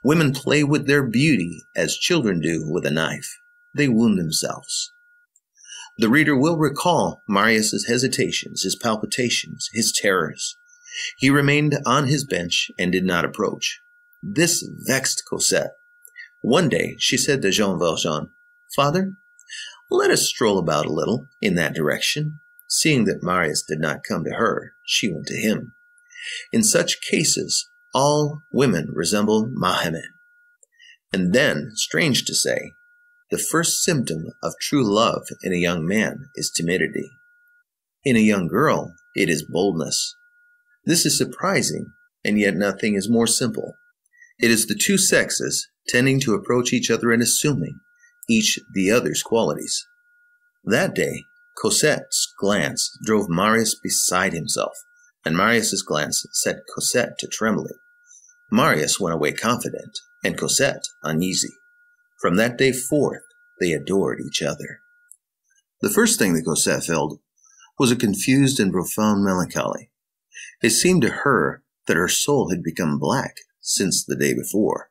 Women play with their beauty as children do with a knife. They wound themselves. The reader will recall Marius's hesitations, his palpitations, his terrors. He remained on his bench and did not approach. This vexed Cosette. One day she said to Jean Valjean, "Father, let us stroll about a little in that direction. Seeing that Marius did not come to her, she went to him. In such cases, all women resemble Mahomet. And then, strange to say, the first symptom of true love in a young man is timidity. In a young girl, it is boldness. This is surprising, and yet nothing is more simple. It is the two sexes tending to approach each other and assuming each the other's qualities. That day, Cosette's glance drove Marius beside himself, and Marius's glance set Cosette to trembling. Marius went away confident, and Cosette uneasy. From that day forth, they adored each other. The first thing that Cosette felt was a confused and profound melancholy. It seemed to her that her soul had become black since the day before.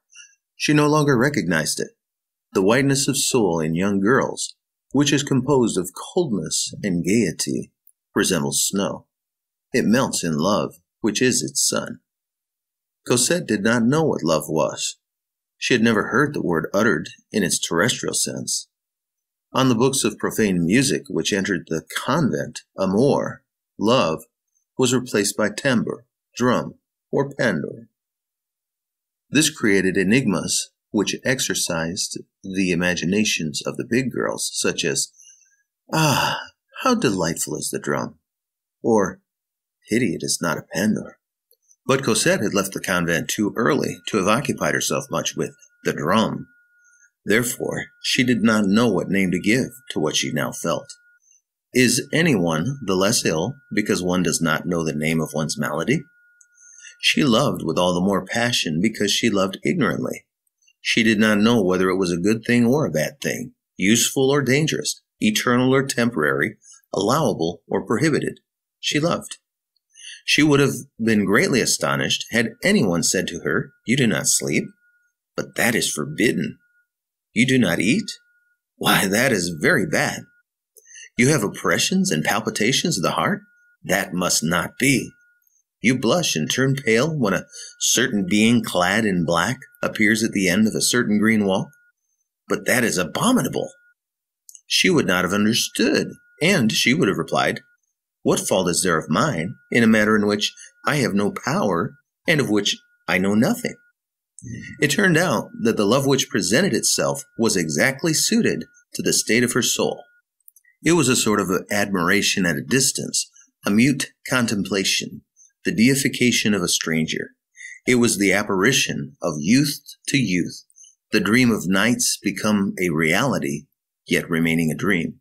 She no longer recognized it. The whiteness of soul in young girls, which is composed of coldness and gaiety, resembles snow. It melts in love, which is its sun. Cosette did not know what love was. She had never heard the word uttered in its terrestrial sense. On the books of profane music which entered the convent, amour, love, was replaced by tambour, drum, or pandor. This created enigmas which exercised the imaginations of the big girls, such as, "Ah, how delightful is the drum," or, "Pity it is not a pandor." But Cosette had left the convent too early to have occupied herself much with the drum. Therefore, she did not know what name to give to what she now felt. Is anyone the less ill because one does not know the name of one's malady? She loved with all the more passion because she loved ignorantly. She did not know whether it was a good thing or a bad thing, useful or dangerous, eternal or temporary, allowable or prohibited. She loved. She would have been greatly astonished had anyone said to her, "You do not sleep? But that is forbidden. You do not eat? Why, that is very bad. You have oppressions and palpitations of the heart? That must not be. You blush and turn pale when a certain being clad in black appears at the end of a certain green walk? But that is abominable." She would not have understood, and she would have replied, "What fault is there of mine in a matter in which I have no power and of which I know nothing?" It turned out that the love which presented itself was exactly suited to the state of her soul. It was a sort of admiration at a distance, a mute contemplation, the deification of a stranger. It was the apparition of youth to youth, the dream of nights become a reality, yet remaining a dream,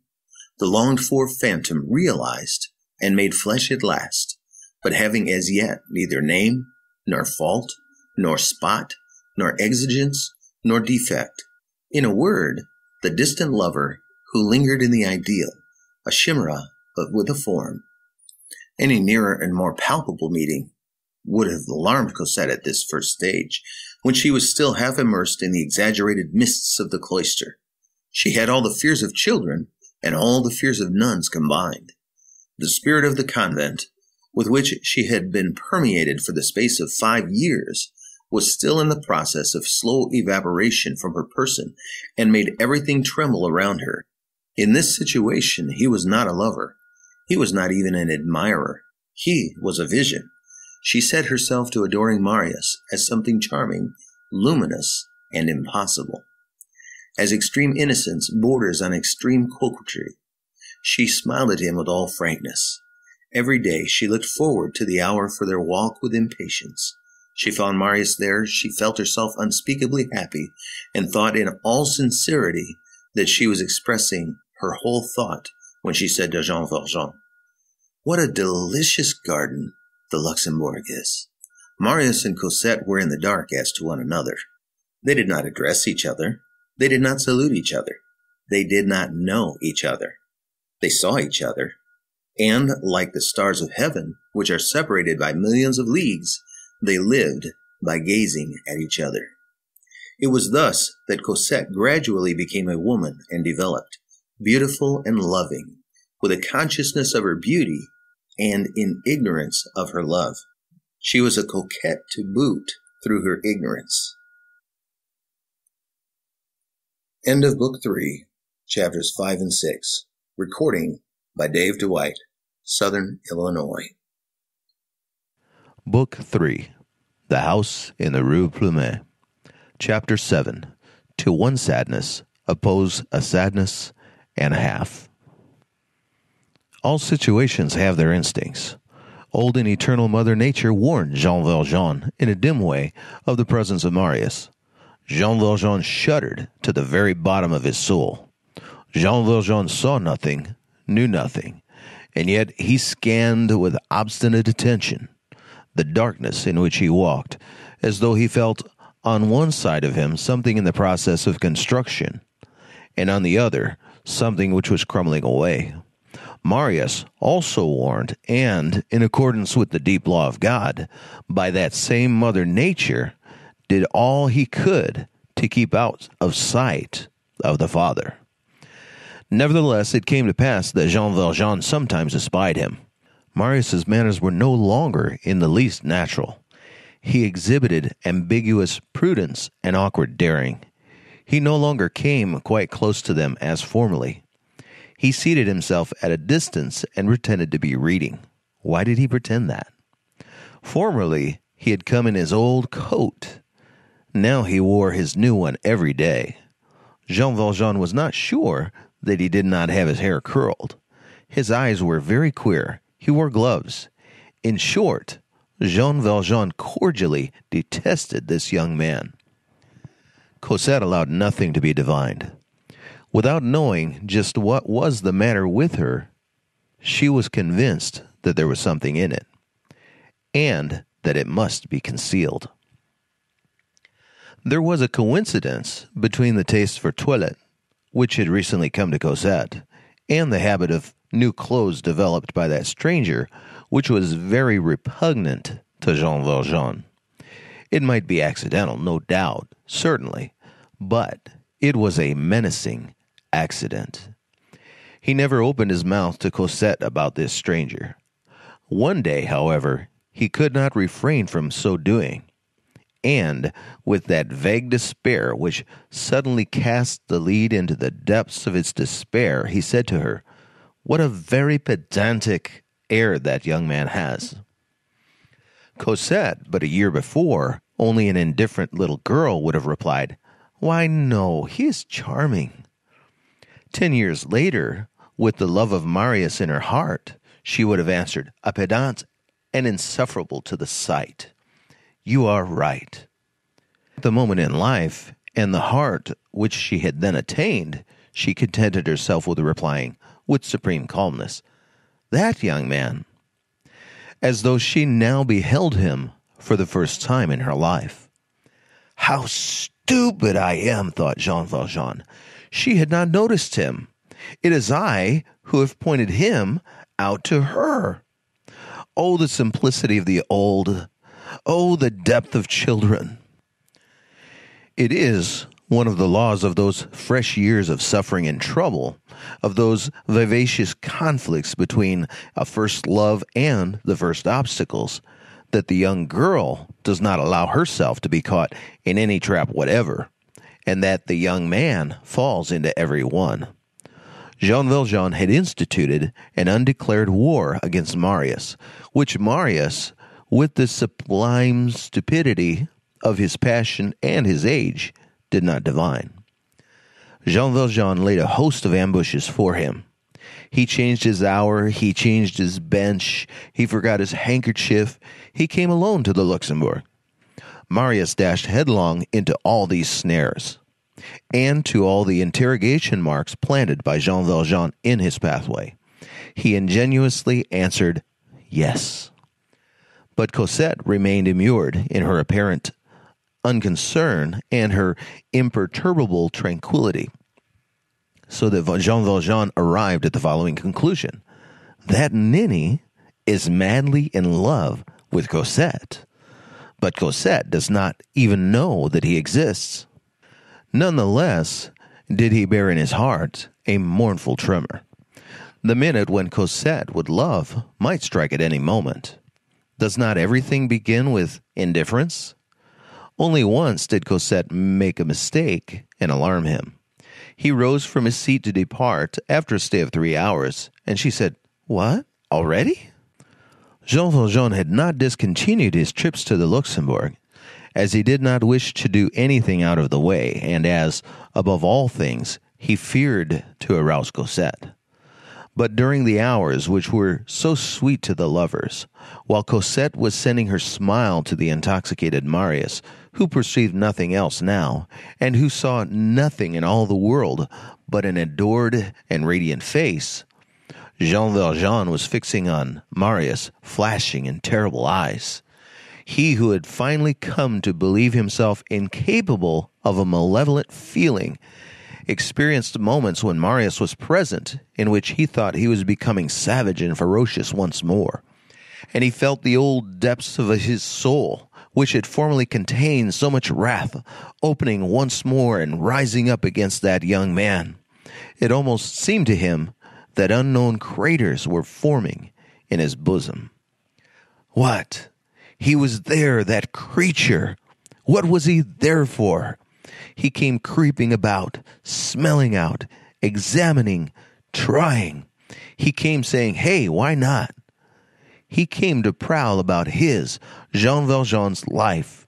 the longed-for phantom realized and made flesh at last, but having as yet neither name, nor fault, nor spot, nor exigence, nor defect. In a word, the distant lover who lingered in the ideal, a chimera but with a form. Any nearer and more palpable meeting would have alarmed Cosette at this first stage, when she was still half immersed in the exaggerated mists of the cloister. She had all the fears of children and all the fears of nuns combined. The spirit of the convent, with which she had been permeated for the space of 5 years, was still in the process of slow evaporation from her person and made everything tremble around her. In this situation, he was not a lover. He was not even an admirer. He was a vision. She set herself to adoring Marius as something charming, luminous, and impossible. As extreme innocence borders on extreme coquetry, she smiled at him with all frankness. Every day she looked forward to the hour for their walk with impatience. She found Marius there, she felt herself unspeakably happy, and thought in all sincerity that she was expressing her whole thought when she said to Jean Valjean, "What a delicious garden the Luxembourg is." Marius and Cosette were in the dark as to one another. They did not address each other. They did not salute each other. They did not know each other. They saw each other, and like the stars of heaven, which are separated by millions of leagues, they lived by gazing at each other. It was thus that Cosette gradually became a woman and developed, beautiful and loving, with a consciousness of her beauty and in ignorance of her love. She was a coquette to boot through her ignorance. End of Book 3, Chapters 5 and 6. Recording by Dave Dwight. Southern Illinois. Book 3, The House in the Rue Plumet. Chapter 7, To One Sadness, Oppose a Sadness and a Half. All situations have their instincts. Old and eternal Mother Nature warned Jean Valjean in a dim way of the presence of Marius. Jean Valjean shuddered to the very bottom of his soul. Jean Valjean saw nothing, knew nothing, and yet he scanned with obstinate attention the darkness in which he walked, as though he felt on one side of him something in the process of construction, and on the other something which was crumbling away. Marius, also warned, and, in accordance with the deep law of God, by that same Mother Nature, did all he could to keep out of sight of the Father. Nevertheless, it came to pass that Jean Valjean sometimes espied him. Marius's manners were no longer in the least natural. He exhibited ambiguous prudence and awkward daring. He no longer came quite close to them as formerly. He seated himself at a distance and pretended to be reading. Why did he pretend that? Formerly, he had come in his old coat. Now he wore his new one every day. Jean Valjean was not sure that he did not have his hair curled. His eyes were very queer. He wore gloves. In short, Jean Valjean cordially detested this young man. Cosette allowed nothing to be divined. Without knowing just what was the matter with her, she was convinced that there was something in it, and that it must be concealed. There was a coincidence between the taste for toilette, which had recently come to Cosette, and the habit of new clothes developed by that stranger, which was very repugnant to Jean Valjean. It might be accidental, no doubt, certainly, but it was a menacing accident. He never opened his mouth to Cosette about this stranger. One day, however, he could not refrain from so doing, and with that vague despair which suddenly cast the lead into the depths of its despair, he said to her, "What a very pedantic air that young man has." Cosette, but a year before, only an indifferent little girl, would have replied, "Why, no, he is charming." 10 years later, with the love of Marius in her heart, she would have answered, "A pedant and insufferable to the sight." You are right. At the moment in life, and the heart which she had then attained, she contented herself with replying, with supreme calmness, "That young man," as though she now beheld him for the first time in her life. How stupid I am, thought Jean Valjean. She had not noticed him. It is I who have pointed him out to her. Oh, the simplicity of the old. Oh, the depth of children. It is one of the laws of those fresh years of suffering and trouble, of those vivacious conflicts between a first love and the first obstacles, that the young girl does not allow herself to be caught in any trap whatever, and that the young man falls into every one. Jean Valjean had instituted an undeclared war against Marius, which Marius, with the sublime stupidity of his passion and his age, did not divine. Jean Valjean laid a host of ambushes for him. He changed his hour, he changed his bench, he forgot his handkerchief, he came alone to the Luxembourg. Marius dashed headlong into all these snares, and to all the interrogation marks planted by Jean Valjean in his pathway. He ingenuously answered, yes. But Cosette remained immured in her apparent unconcern and her imperturbable tranquillity, so that Jean Valjean arrived at the following conclusion: that ninny is madly in love with Cosette, but Cosette does not even know that he exists. Nonetheless, did he bear in his heart a mournful tremor. The minute when Cosette would love might strike at any moment. Does not everything begin with indifference? Only once did Cosette make a mistake and alarm him. He rose from his seat to depart after a stay of 3 hours, and she said, "What? Already? Jean Valjean had not discontinued his trips to the Luxembourg, as he did not wish to do anything out of the way, and as, above all things, he feared to arouse Cosette. But during the hours which were so sweet to the lovers, while Cosette was sending her smile to the intoxicated Marius, who perceived nothing else now, and who saw nothing in all the world but an adored and radiant face, Jean Valjean was fixing on Marius flashing and terrible eyes. He who had finally come to believe himself incapable of a malevolent feeling experienced moments when Marius was present in which he thought he was becoming savage and ferocious once more, and he felt the old depths of his soul, which had formerly contained so much wrath, opening once more and rising up against that young man. It almost seemed to him that unknown craters were forming in his bosom. What? He was there, that creature. What was he there for? He came creeping about, smelling out, examining, trying. He came saying, "Hey, why not?" He came to prowl about his, Jean Valjean's life,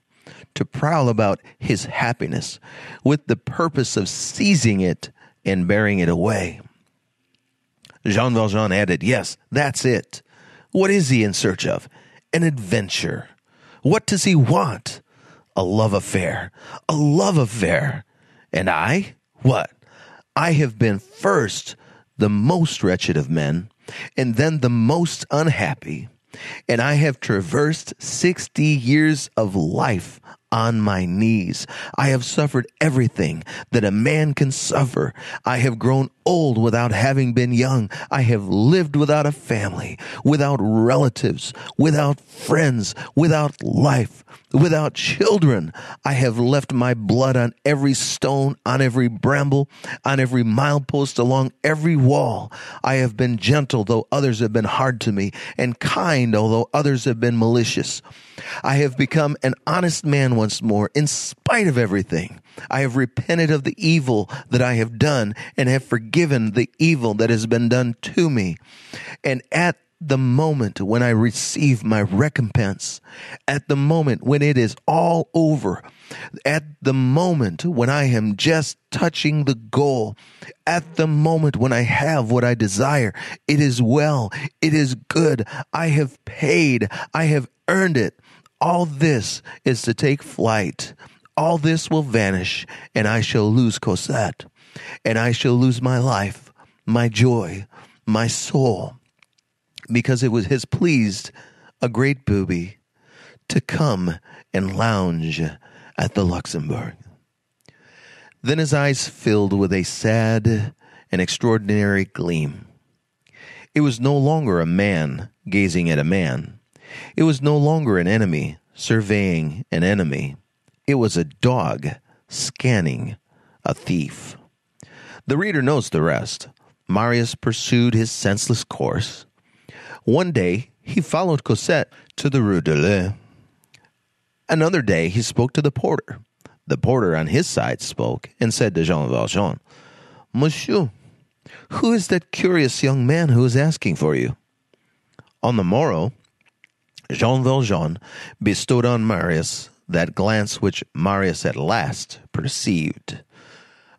to prowl about his happiness, with the purpose of seizing it and bearing it away. Jean Valjean added, "Yes, that's it. What is he in search of? An adventure. What does he want? A love affair. A love affair. And I? What? I have been first the most wretched of men, and then the most unhappy. And I have traversed 60 years of life on my knees. I have suffered everything that a man can suffer. I have grown old without having been young. I have lived without a family, without relatives, without friends, without life, without children. I have left my blood on every stone, on every bramble, on every milepost, along every wall. I have been gentle, though others have been hard to me, and kind, although others have been malicious. I have become an honest man once more, in spite of everything. I have repented of the evil that I have done, and have forgiven the evil that has been done to me. And at the moment when I receive my recompense, at the moment when it is all over, at the moment when I am just touching the goal, at the moment when I have what I desire, it is well, it is good, I have paid, I have earned it. All this is to take flight. All this will vanish, and I shall lose Cosette, and I shall lose my life, my joy, my soul, because it has pleased a great booby to come and lounge at the Luxembourg. Then his eyes filled with a sad and extraordinary gleam. It was no longer a man gazing at a man. It was no longer an enemy surveying an enemy. It was a dog scanning a thief. The reader knows the rest. Marius pursued his senseless course. One day, he followed Cosette to the Rue de l'E. Another day, he spoke to the porter. The porter on his side spoke and said to Jean Valjean, "Monsieur, who is that curious young man who is asking for you?" On the morrow, Jean Valjean bestowed on Marius that glance which Marius at last perceived.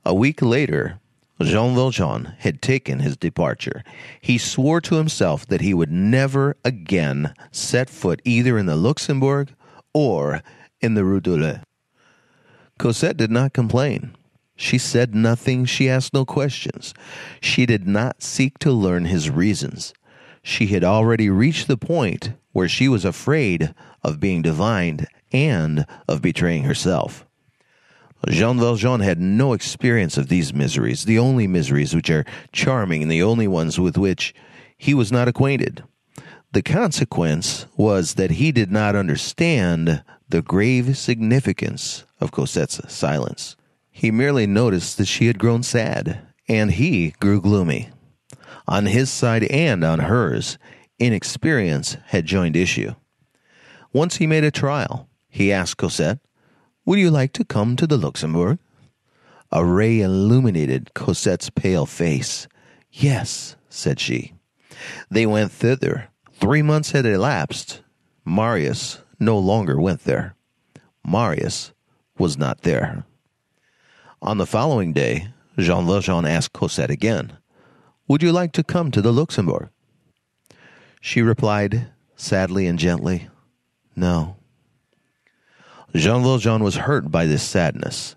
A week later, Jean Valjean had taken his departure. He swore to himself that he would never again set foot either in the Luxembourg or in the Rue de l'E. Cosette did not complain. She said nothing. She asked no questions. She did not seek to learn his reasons. She had already reached the point where she was afraid of being divined and of betraying herself. Jean Valjean had no experience of these miseries, the only miseries which are charming and the only ones with which he was not acquainted. The consequence was that he did not understand the grave significance of Cosette's silence. He merely noticed that she had grown sad, and he grew gloomy. On his side and on hers, inexperience had joined issue. Once he made a trial. He asked Cosette, "Would you like to come to the Luxembourg?" A ray illuminated Cosette's pale face. "Yes," said she. They went thither. 3 months had elapsed. Marius no longer went there. Marius was not there. On the following day, Jean Valjean asked Cosette again, "Would you like to come to the Luxembourg?" She replied, sadly and gently, "No." Jean Valjean was hurt by this sadness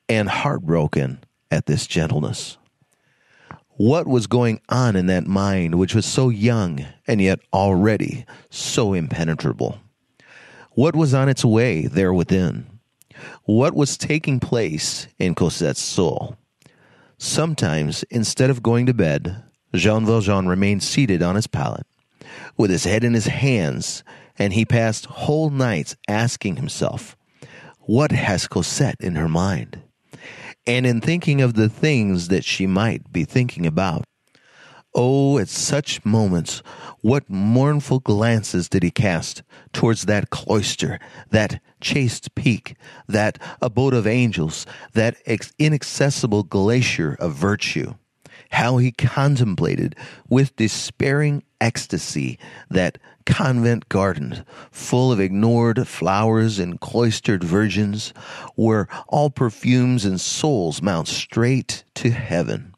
and heartbroken at this gentleness. What was going on in that mind which was so young and yet already so impenetrable? What was on its way there within? What was taking place in Cosette's soul? Sometimes, instead of going to bed, Jean Valjean remained seated on his pallet, with his head in his hands, and he passed whole nights asking himself, "What has Cosette in her mind?" and in thinking of the things that she might be thinking about. Oh, at such moments, what mournful glances did he cast towards that cloister, that chaste peak, that abode of angels, that inaccessible glacier of virtue. How he contemplated with despairing ecstasy that convent garden full of ignored flowers and cloistered virgins, where all perfumes and souls mount straight to heaven.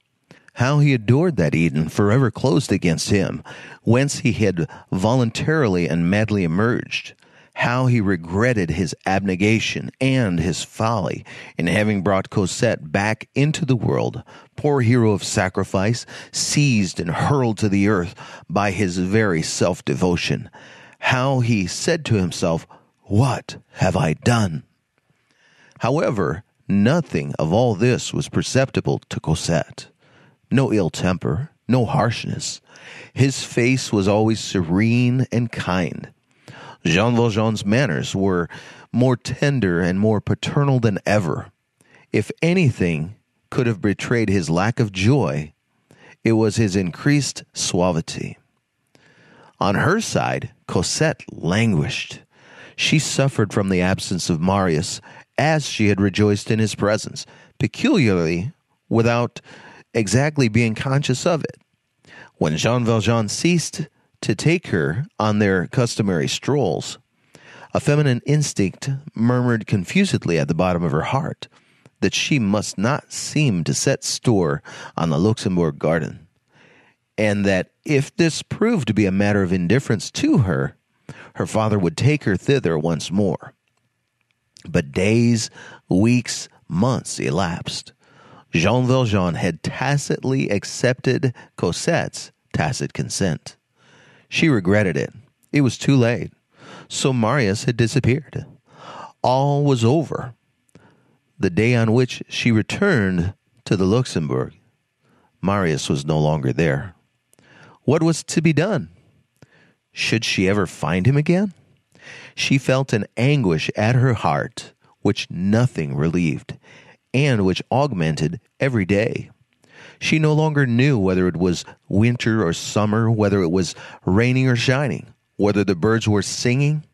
How he adored that Eden forever closed against him, whence he had voluntarily and madly emerged. How he regretted his abnegation and his folly in having brought Cosette back into the world, poor hero of sacrifice, seized and hurled to the earth by his very self-devotion. How he said to himself, "What have I done?" However, nothing of all this was perceptible to Cosette. No ill temper, no harshness. His face was always serene and kind. Jean Valjean's manners were more tender and more paternal than ever. If anything could have betrayed his lack of joy, it was his increased suavity. On her side, Cosette languished. She suffered from the absence of Marius, as she had rejoiced in his presence, peculiarly without exactly being conscious of it. When Jean Valjean ceased to take her on their customary strolls, a feminine instinct murmured confusedly at the bottom of her heart that she must not seem to set store on the Luxembourg garden, and that if this proved to be a matter of indifference to her, her father would take her thither once more. But days, weeks, months elapsed. Jean Valjean had tacitly accepted Cosette's tacit consent. She regretted it. It was too late. So Marius had disappeared. All was over. The day on which she returned to the Luxembourg, Marius was no longer there. What was to be done? Should she ever find him again? She felt an anguish at her heart which nothing relieved, and which augmented every day. She no longer knew whether it was winter or summer, whether it was raining or shining, whether the birds were singing,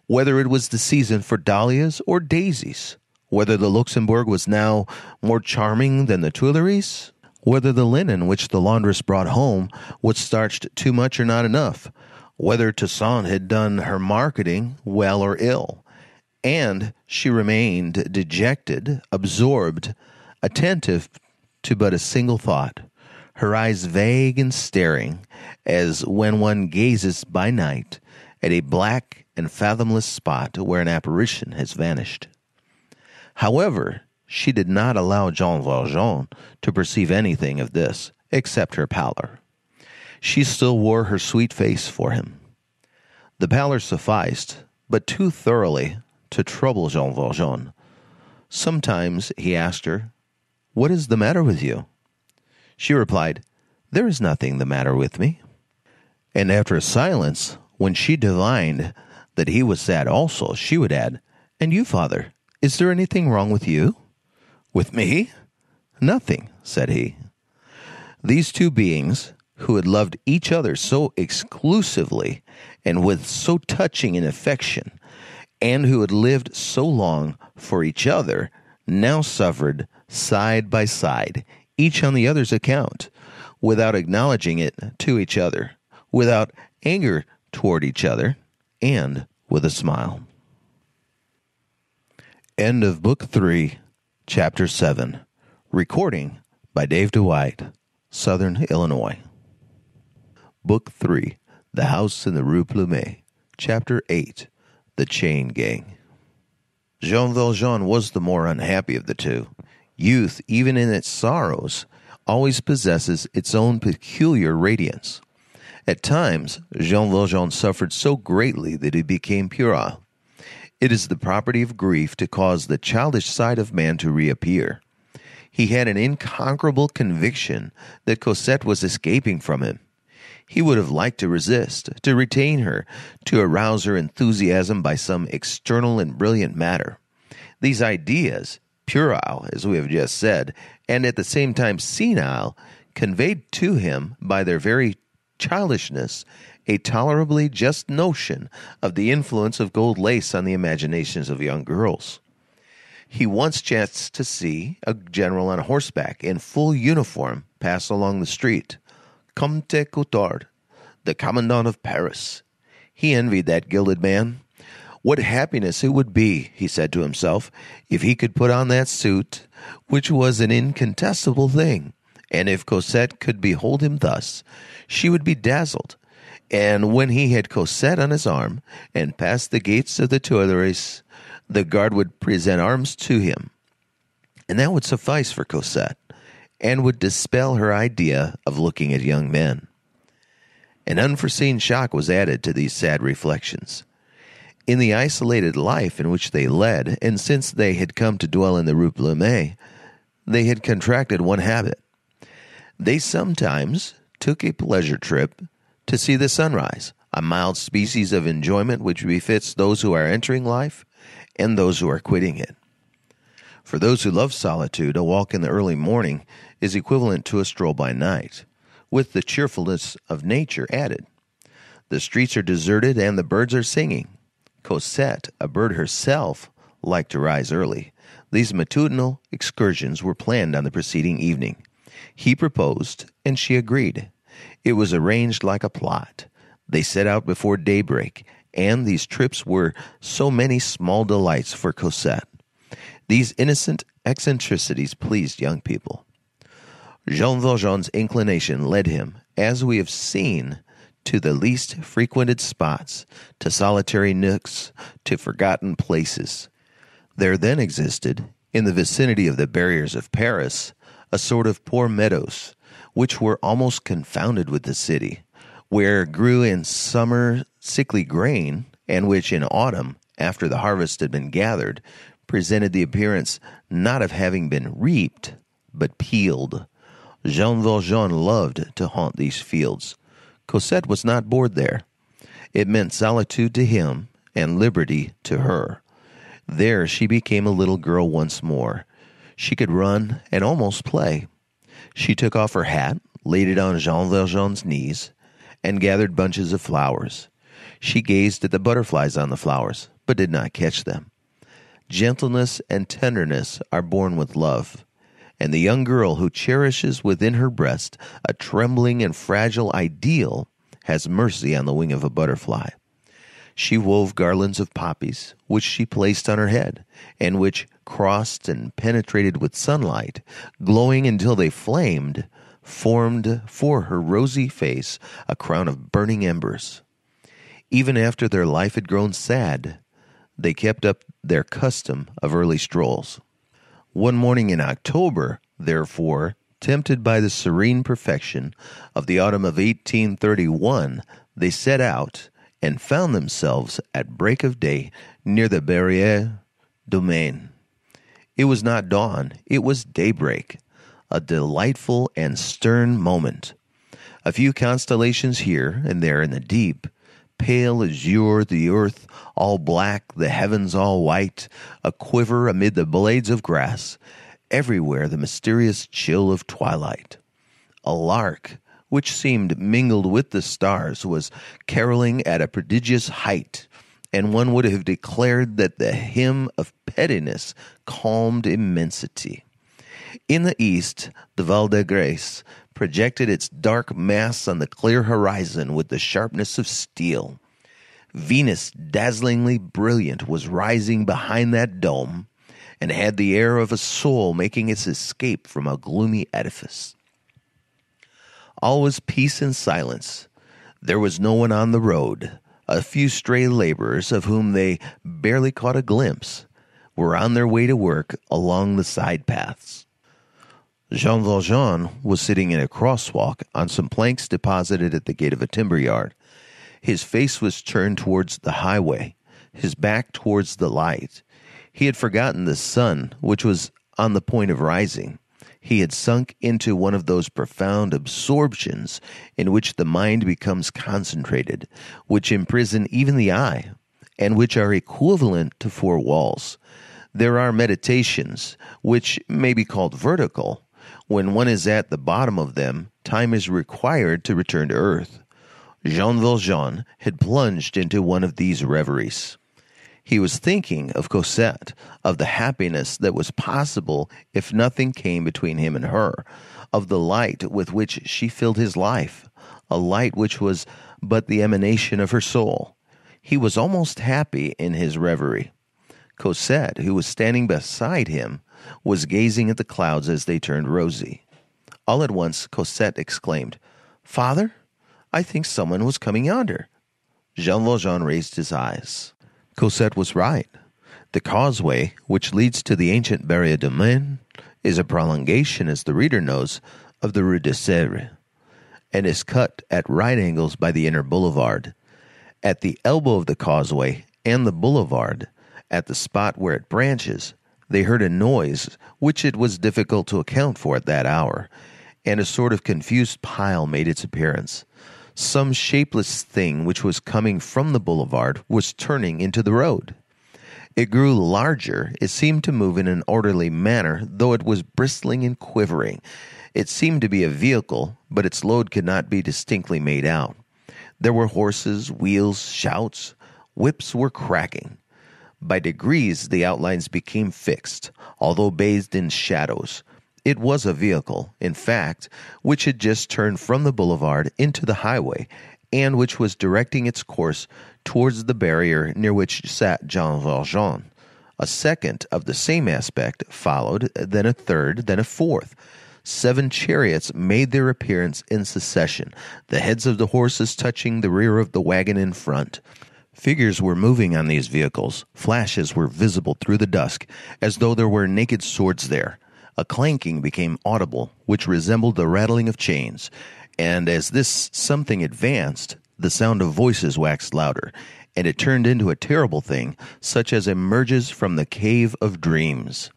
whether it was the season for dahlias or daisies, whether the Luxembourg was now more charming than the Tuileries, whether the linen which the laundress brought home was starched too much or not enough, whether Toussaint had done her marketing well or ill. And she remained dejected, absorbed, attentive to but a single thought, her eyes vague and staring, as when one gazes by night at a black and fathomless spot where an apparition has vanished. However, she did not allow Jean Valjean to perceive anything of this except her pallor. She still wore her sweet face for him. The pallor sufficed, but too thoroughly, to trouble Jean Valjean. Sometimes he asked her, "What is the matter with you?" She replied, "There is nothing the matter with me." And after a silence, when she divined that he was sad also, she would add, "And you, father, is there anything wrong with you?" "With me? Nothing," said he. These two beings, who had loved each other so exclusively and with so touching an affection, and who had lived so long for each other, now suffered side by side, each on the other's account, without acknowledging it to each other, without anger toward each other, and with a smile. End of Book 3, Chapter 7. Recording by Dave Dwight, Southern Illinois. Book 3, The House in the Rue Plumet, Chapter 8, The Chain Gang. Jean Valjean was the more unhappy of the two. Youth, even in its sorrows, always possesses its own peculiar radiance. At times, Jean Valjean suffered so greatly that he became puerile. It is the property of grief to cause the childish side of man to reappear. He had an inconquerable conviction that Cosette was escaping from him. He would have liked to resist, to retain her, to arouse her enthusiasm by some external and brilliant matter. These ideas, puerile, as we have just said, and at the same time senile, conveyed to him by their very childishness a tolerably just notion of the influence of gold lace on the imaginations of young girls. He once chanced to see a general on horseback in full uniform pass along the street. Comte Coutard, the commandant of Paris. He envied that gilded man. What happiness it would be, he said to himself, if he could put on that suit, which was an incontestable thing, and if Cosette could behold him thus, she would be dazzled. And when he had Cosette on his arm, and passed the gates of the Tuileries, the guard would present arms to him, and that would suffice for Cosette, and would dispel her idea of looking at young men. An unforeseen shock was added to these sad reflections. In the isolated life in which they led, and since they had come to dwell in the Rue Plumet, they had contracted one habit. They sometimes took a pleasure trip to see the sunrise, a mild species of enjoyment which befits those who are entering life and those who are quitting it. For those who love solitude, a walk in the early morning is equivalent to a stroll by night, with the cheerfulness of nature added. The streets are deserted and the birds are singing. Cosette, a bird herself, liked to rise early. These matutinal excursions were planned on the preceding evening. He proposed, and she agreed. It was arranged like a plot. They set out before daybreak, and these trips were so many small delights for Cosette. These innocent eccentricities pleased young people. Jean Valjean's inclination led him, as we have seen, to the least frequented spots, to solitary nooks, to forgotten places. There then existed, in the vicinity of the barriers of Paris, a sort of poor meadows, which were almost confounded with the city, where grew in summer sickly grain, and which in autumn, after the harvest had been gathered, presented the appearance not of having been reaped, but peeled. Jean Valjean loved to haunt these fields. Cosette was not bored there. It meant solitude to him and liberty to her. There she became a little girl once more. She could run and almost play. She took off her hat, laid it on Jean Valjean's knees, and gathered bunches of flowers. She gazed at the butterflies on the flowers, but did not catch them. Gentleness and tenderness are born with love, and the young girl who cherishes within her breast a trembling and fragile ideal has mercy on the wing of a butterfly. She wove garlands of poppies, which she placed on her head, and which, crossed and penetrated with sunlight, glowing until they flamed, formed for her rosy face a crown of burning embers. Even after their life had grown sad, they kept up their custom of early strolls. One morning in October, therefore, tempted by the serene perfection of the autumn of 1831, they set out and found themselves at break of day near the Barrière du Maine. It was not dawn, it was daybreak, a delightful and stern moment. A few constellations here and there in the deep, pale azure, the earth all black, the heavens all white, a quiver amid the blades of grass, everywhere the mysterious chill of twilight. A lark, which seemed mingled with the stars, was caroling at a prodigious height, and one would have declared that the hymn of pettiness calmed immensity. In the east, the Val de Grace projected its dark mass on the clear horizon with the sharpness of steel. Venus, dazzlingly brilliant, was rising behind that dome, and had the air of a soul making its escape from a gloomy edifice. All was peace and silence. There was no one on the road. A few stray laborers, of whom they barely caught a glimpse, were on their way to work along the side paths. Jean Valjean was sitting in a crosswalk on some planks deposited at the gate of a timber yard. His face was turned towards the highway, his back towards the light. He had forgotten the sun, which was on the point of rising. He had sunk into one of those profound absorptions in which the mind becomes concentrated, which imprison even the eye, and which are equivalent to four walls. There are meditations, which may be called vertical. When one is at the bottom of them, time is required to return to earth. Jean Valjean had plunged into one of these reveries. He was thinking of Cosette, of the happiness that was possible if nothing came between him and her, of the light with which she filled his life, a light which was but the emanation of her soul. He was almost happy in his reverie. Cosette, who was standing beside him, was gazing at the clouds as they turned rosy. All at once Cosette exclaimed, "Father, I think someone was coming yonder." Jean Valjean raised his eyes. Cosette was right. The causeway, which leads to the ancient Barrière de Maine, is a prolongation, as the reader knows, of the Rue de Sèvres, and is cut at right angles by the inner boulevard. At the elbow of the causeway and the boulevard, at the spot where it branches, they heard a noise which it was difficult to account for at that hour, and a sort of confused pile made its appearance. Some shapeless thing which was coming from the boulevard was turning into the road. It grew larger. It seemed to move in an orderly manner, though it was bristling and quivering. It seemed to be a vehicle, but its load could not be distinctly made out. There were horses, wheels, shouts. Whips were cracking. By degrees the outlines became fixed, although bathed in shadows. It was a vehicle, in fact, which had just turned from the boulevard into the highway, and which was directing its course towards the barrier near which sat Jean Valjean. A second of the same aspect followed, then a third, then a fourth. 7 chariots made their appearance in succession, the heads of the horses touching the rear of the wagon in front. Figures were moving on these vehicles. Flashes were visible through the dusk, as though there were naked swords there. A clanking became audible, which resembled the rattling of chains, and as this something advanced, the sound of voices waxed louder, and it turned into a terrible thing, such as emerges from the cave of dreams.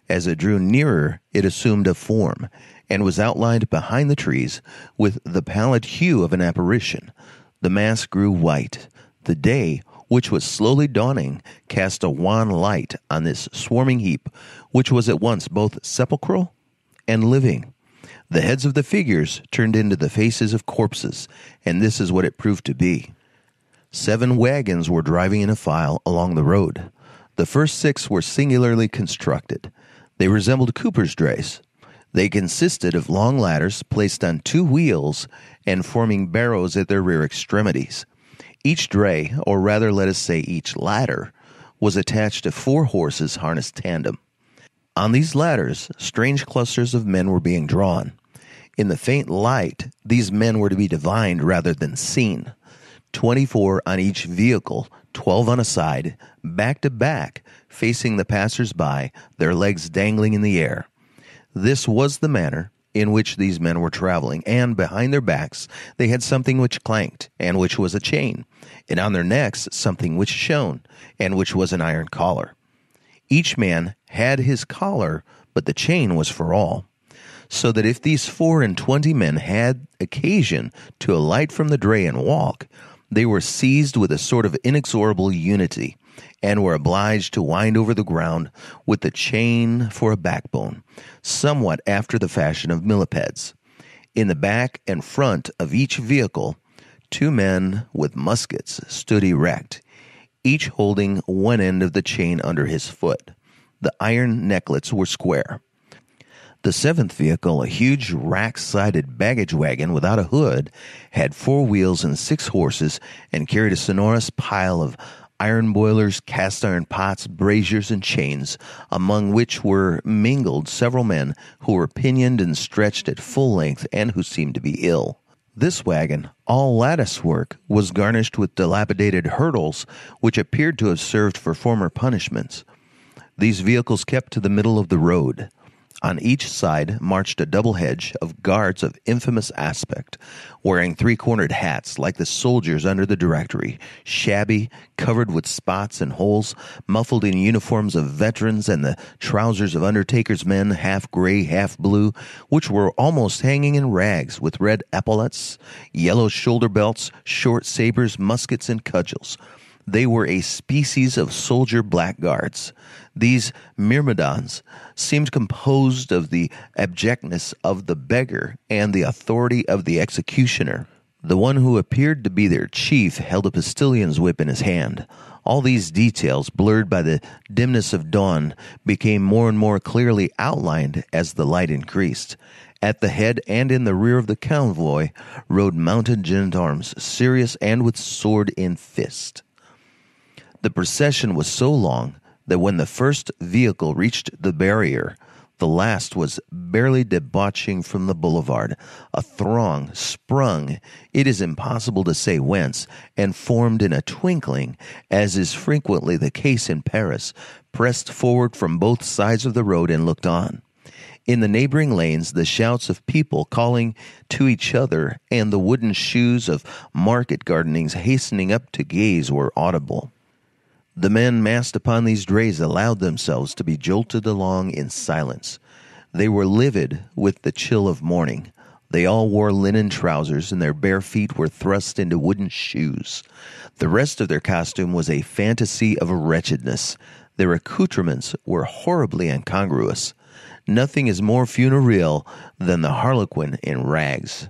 As it drew nearer, it assumed a form, and was outlined behind the trees with the pallid hue of an apparition. The mass grew white. The day, which was slowly dawning, cast a wan light on this swarming heap, which was at once both sepulchral and living. The heads of the figures turned into the faces of corpses, and this is what it proved to be. 7 wagons were driving in a file along the road. The first 6 were singularly constructed. They resembled cooper's drays. They consisted of long ladders placed on 2 wheels and forming barrows at their rear extremities. Each dray, or rather let us say each ladder, was attached to 4 horses harnessed tandem. On these ladders, strange clusters of men were being drawn. In the faint light, these men were to be divined rather than seen. 24 on each vehicle, 12 on a side, back to back, facing the passers-by, their legs dangling in the air. This was the manner in which these men were traveling, and behind their backs they had something which clanked, and which was a chain, and on their necks something which shone, and which was an iron collar. Each man had his collar, but the chain was for all, so that if these 24 men had occasion to alight from the dray and walk, they were seized with a sort of inexorable unity, and were obliged to wind over the ground with the chain for a backbone, somewhat after the fashion of millipeds. In the back and front of each vehicle, 2 men with muskets stood erect, each holding one end of the chain under his foot. The iron necklets were square. The seventh vehicle, a huge rack-sided baggage wagon without a hood, had 4 wheels and 6 horses and carried a sonorous pile of iron boilers, cast-iron pots, braziers, and chains, among which were mingled several men who were pinioned and stretched at full length and who seemed to be ill. This wagon, all lattice work, was garnished with dilapidated hurdles which appeared to have served for former punishments. These vehicles kept to the middle of the road. On each side marched a double hedge of guards of infamous aspect, wearing 3-cornered hats like the soldiers under the Directory, shabby, covered with spots and holes, muffled in uniforms of veterans and the trousers of undertakers' men, half gray, half blue, which were almost hanging in rags, with red epaulets, yellow shoulder belts, short sabers, muskets, and cudgels. They were a species of soldier blackguards. These myrmidons seemed composed of the abjectness of the beggar and the authority of the executioner. The one who appeared to be their chief held a postillion's whip in his hand. All these details, blurred by the dimness of dawn, became more and more clearly outlined as the light increased. At the head and in the rear of the convoy rode mounted gendarmes, serious and with sword in fist. The procession was so long that when the first vehicle reached the barrier, the last was barely debouching from the boulevard. A throng sprung, it is impossible to say whence, and formed in a twinkling, as is frequently the case in Paris, pressed forward from both sides of the road and looked on. In the neighboring lanes, the shouts of people calling to each other and the wooden shoes of market gardenings hastening up to gaze were audible. The men massed upon these drays allowed themselves to be jolted along in silence. They were livid with the chill of morning. They all wore linen trousers, and their bare feet were thrust into wooden shoes. The rest of their costume was a fantasy of wretchedness. Their accoutrements were horribly incongruous. Nothing is more funereal than the harlequin in rags.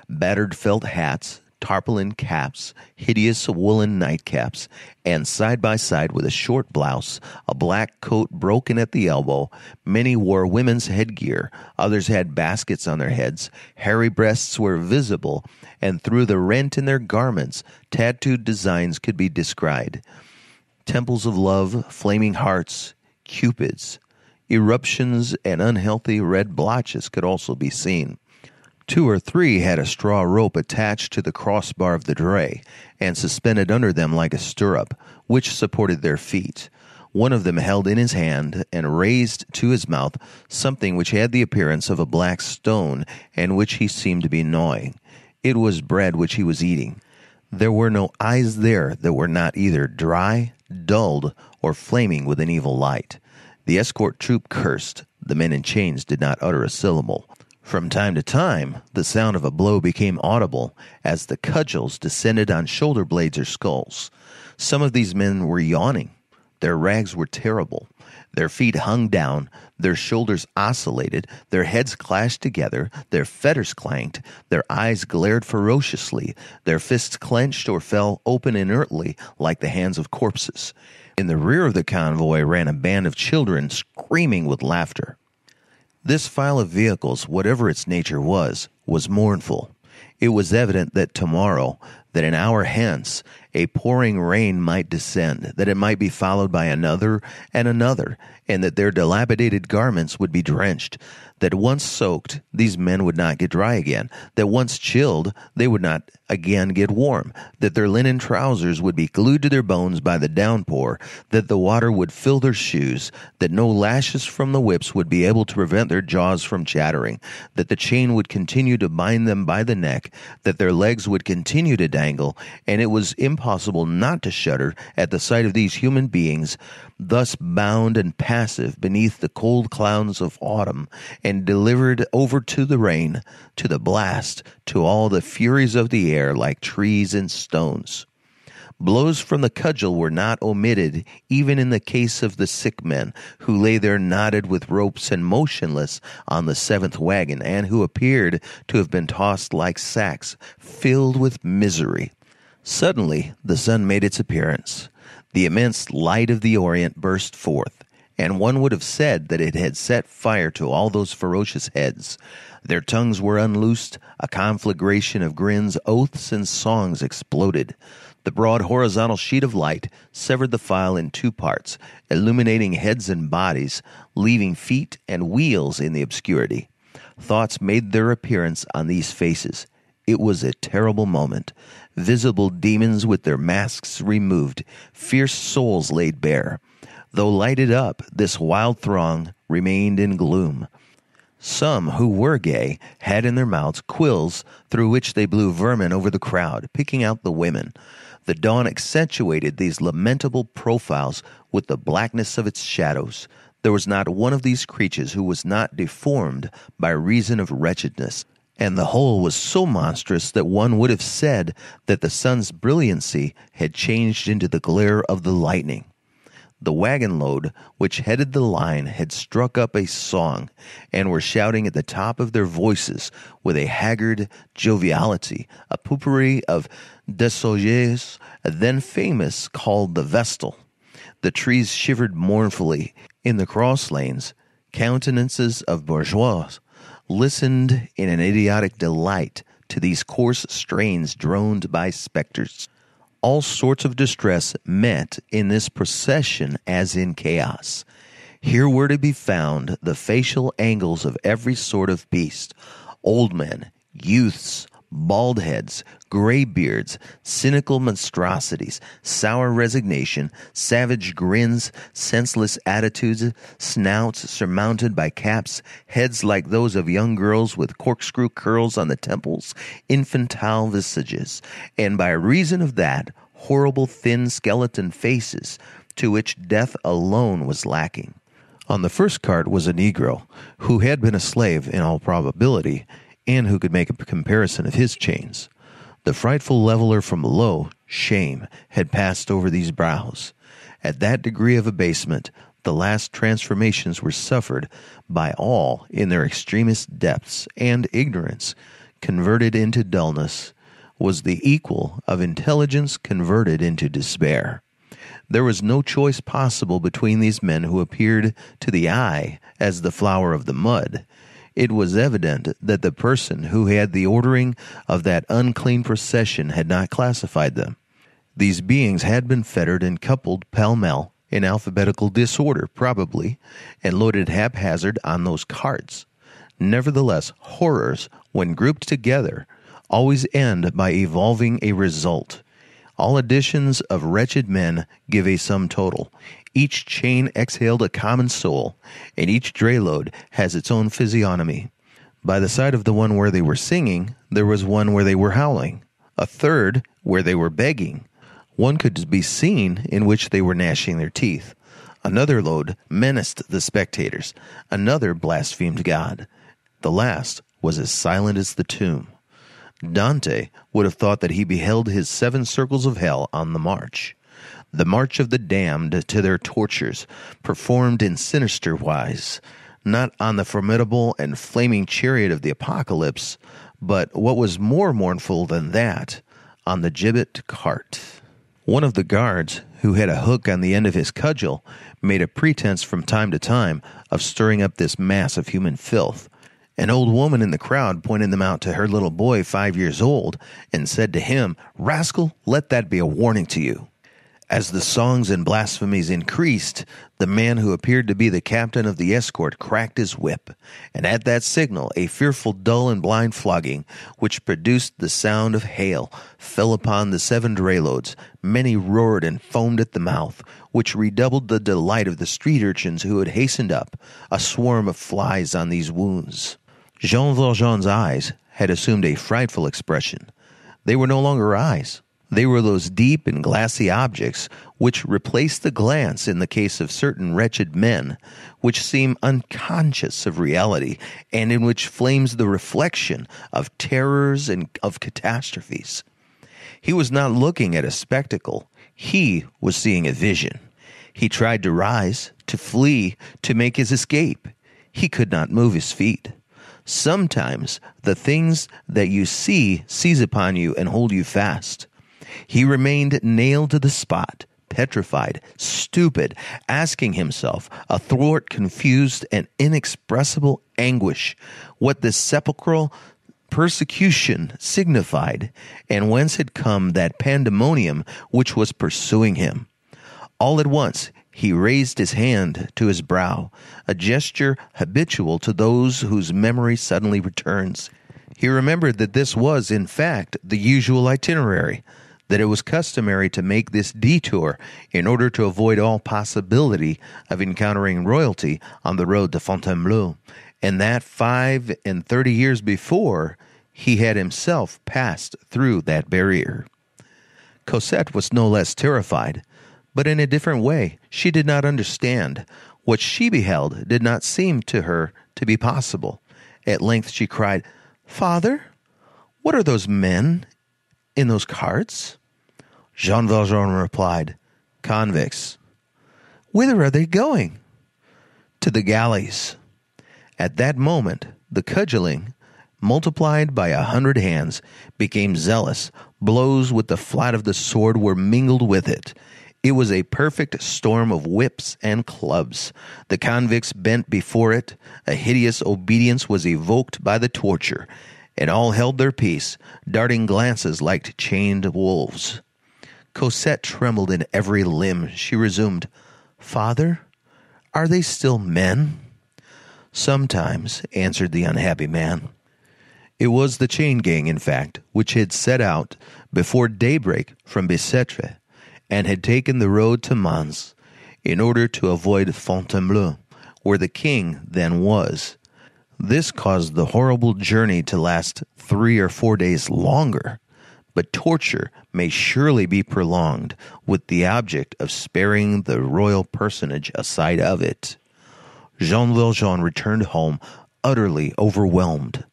Battered felt hats, tarpaulin caps, hideous woolen nightcaps, and side by side with a short blouse, a black coat broken at the elbow. Many wore women's headgear, others had baskets on their heads, hairy breasts were visible, and through the rent in their garments, tattooed designs could be descried. Temples of love, flaming hearts, cupids, eruptions, and unhealthy red blotches could also be seen. 2 or 3 had a straw rope attached to the crossbar of the dray and suspended under them like a stirrup, which supported their feet. One of them held in his hand and raised to his mouth something which had the appearance of a black stone and which he seemed to be gnawing. It was bread which he was eating. There were no eyes there that were not either dry, dulled, or flaming with an evil light. The escort troop cursed. The men in chains did not utter a syllable. From time to time, the sound of a blow became audible as the cudgels descended on shoulder blades or skulls. Some of these men were yawning. Their rags were terrible. Their feet hung down, their shoulders oscillated, their heads clashed together, their fetters clanked, their eyes glared ferociously, their fists clenched or fell open inertly like the hands of corpses. In the rear of the convoy ran a band of children screaming with laughter. This file of vehicles, whatever its nature was mournful. It was evident that tomorrow, that an hour hence, a pouring rain might descend, that it might be followed by another and another, and that their dilapidated garments would be drenched, that once soaked, these men would not get dry again, that once chilled, they would not again get warm, that their linen trousers would be glued to their bones by the downpour, that the water would fill their shoes, that no lashes from the whips would be able to prevent their jaws from chattering, that the chain would continue to bind them by the neck, that their legs would continue to dangle, and it was impossible not to shudder at the sight of these human beings, thus bound and passive beneath the cold clouds of autumn, and delivered over to the rain, to the blast, to all the furies of the air like trees and stones. Blows from the cudgel were not omitted even in the case of the sick men, who lay there knotted with ropes and motionless on the 7th wagon, and who appeared to have been tossed like sacks filled with misery. Suddenly the sun made its appearance. The immense light of the Orient burst forth, and one would have said that it had set fire to all those ferocious heads. Their tongues were unloosed, a conflagration of grins, oaths, and songs exploded. The broad horizontal sheet of light severed the file in two parts, illuminating heads and bodies, leaving feet and wheels in the obscurity. Thoughts made their appearance on these faces. It was a terrible moment. Visible demons with their masks removed, fierce souls laid bare. Though lighted up, this wild throng remained in gloom. Some who were gay had in their mouths quills through which they blew vermin over the crowd, picking out the women. The dawn accentuated these lamentable profiles with the blackness of its shadows. There was not one of these creatures who was not deformed by reason of wretchedness, and the whole was so monstrous that one would have said that the sun's brilliancy had changed into the glare of the lightning. The wagon load which headed the line had struck up a song, and were shouting at the top of their voices with a haggard joviality, a potpourri of Desaugiers, then famous, called the Vestal. The trees shivered mournfully in the cross lanes. Countenances of bourgeois listened in an idiotic delight to these coarse strains droned by spectres. All sorts of distress met in this procession as in chaos. Here were to be found the facial angles of every sort of beast: old men, youths, bald heads, gray beards, cynical monstrosities, sour resignation, savage grins, senseless attitudes, snouts surmounted by caps, heads like those of young girls with corkscrew curls on the temples, infantile visages, and by reason of that, horrible thin skeleton faces to which death alone was lacking. On the first cart was a Negro, who had been a slave in all probability, and who could make a comparison of his chains. The frightful leveler from below, shame, had passed over these brows. At that degree of abasement, the last transformations were suffered by all in their extremest depths, and ignorance, converted into dullness, was the equal of intelligence converted into despair. There was no choice possible between these men who appeared to the eye as the flower of the mud. It was evident that the person who had the ordering of that unclean procession had not classified them. These beings had been fettered and coupled pell-mell in alphabetical disorder, probably, and loaded haphazard on those carts. Nevertheless, horrors, when grouped together, always end by evolving a result. All additions of wretched men give a sum total. Each chain exhaled a common soul, and each dray load has its own physiognomy. By the side of the one where they were singing, there was one where they were howling, a third where they were begging. One could be seen in which they were gnashing their teeth. Another load menaced the spectators. Another blasphemed God. The last was as silent as the tomb. Dante would have thought that he beheld his 7 circles of hell on the march of the damned to their tortures, performed in sinister wise, not on the formidable and flaming chariot of the apocalypse, but what was more mournful than that, on the gibbet cart. One of the guards, who had a hook on the end of his cudgel, made a pretense from time to time of stirring up this mass of human filth. An old woman in the crowd pointed them out to her little boy 5 years old, and said to him, "Rascal, let that be a warning to you." As the songs and blasphemies increased, the man who appeared to be the captain of the escort cracked his whip, and at that signal a fearful dull and blind flogging, which produced the sound of hail, fell upon the 7 drayloads. Many roared and foamed at the mouth, which redoubled the delight of the street urchins who had hastened up, a swarm of flies on these wounds. Jean Valjean's eyes had assumed a frightful expression. They were no longer eyes. They were those deep and glassy objects which replace the glance in the case of certain wretched men, which seem unconscious of reality, and in which flames the reflection of terrors and of catastrophes. He was not looking at a spectacle. He was seeing a vision. He tried to rise, to flee, to make his escape. He could not move his feet. Sometimes the things that you see seize upon you and hold you fast. He remained nailed to the spot, petrified, stupid, asking himself, athwart confused and inexpressible anguish, what this sepulchral persecution signified, and whence had come that pandemonium which was pursuing him. All at once he raised his hand to his brow, a gesture habitual to those whose memory suddenly returns. He remembered that this was, in fact, the usual itinerary, that it was customary to make this detour in order to avoid all possibility of encountering royalty on the road to Fontainebleau, and that 35 years before he had himself passed through that barrier. Cosette was no less terrified, but in a different way. She did not understand. What she beheld did not seem to her to be possible. At length she cried, "Father, what are those men in those carts?" Jean Valjean replied, "Convicts." "Whither are they going?" "To the galleys." At that moment, the cudgeling, multiplied by 100 hands, became zealous. Blows with the flat of the sword were mingled with it. It was a perfect storm of whips and clubs. The convicts bent before it. A hideous obedience was evoked by the torture, and all held their peace, darting glances like chained wolves. Cosette trembled in every limb. She resumed, "Father, are they still men?" "Sometimes," answered the unhappy man. It was the chain gang, in fact, which had set out before daybreak from Bicêtre, and had taken the road to Mans, in order to avoid Fontainebleau, where the king then was. This caused the horrible journey to last 3 or 4 days longer, but torture may surely be prolonged with the object of sparing the royal personage a sight of it. Jean Valjean returned home utterly overwhelmed.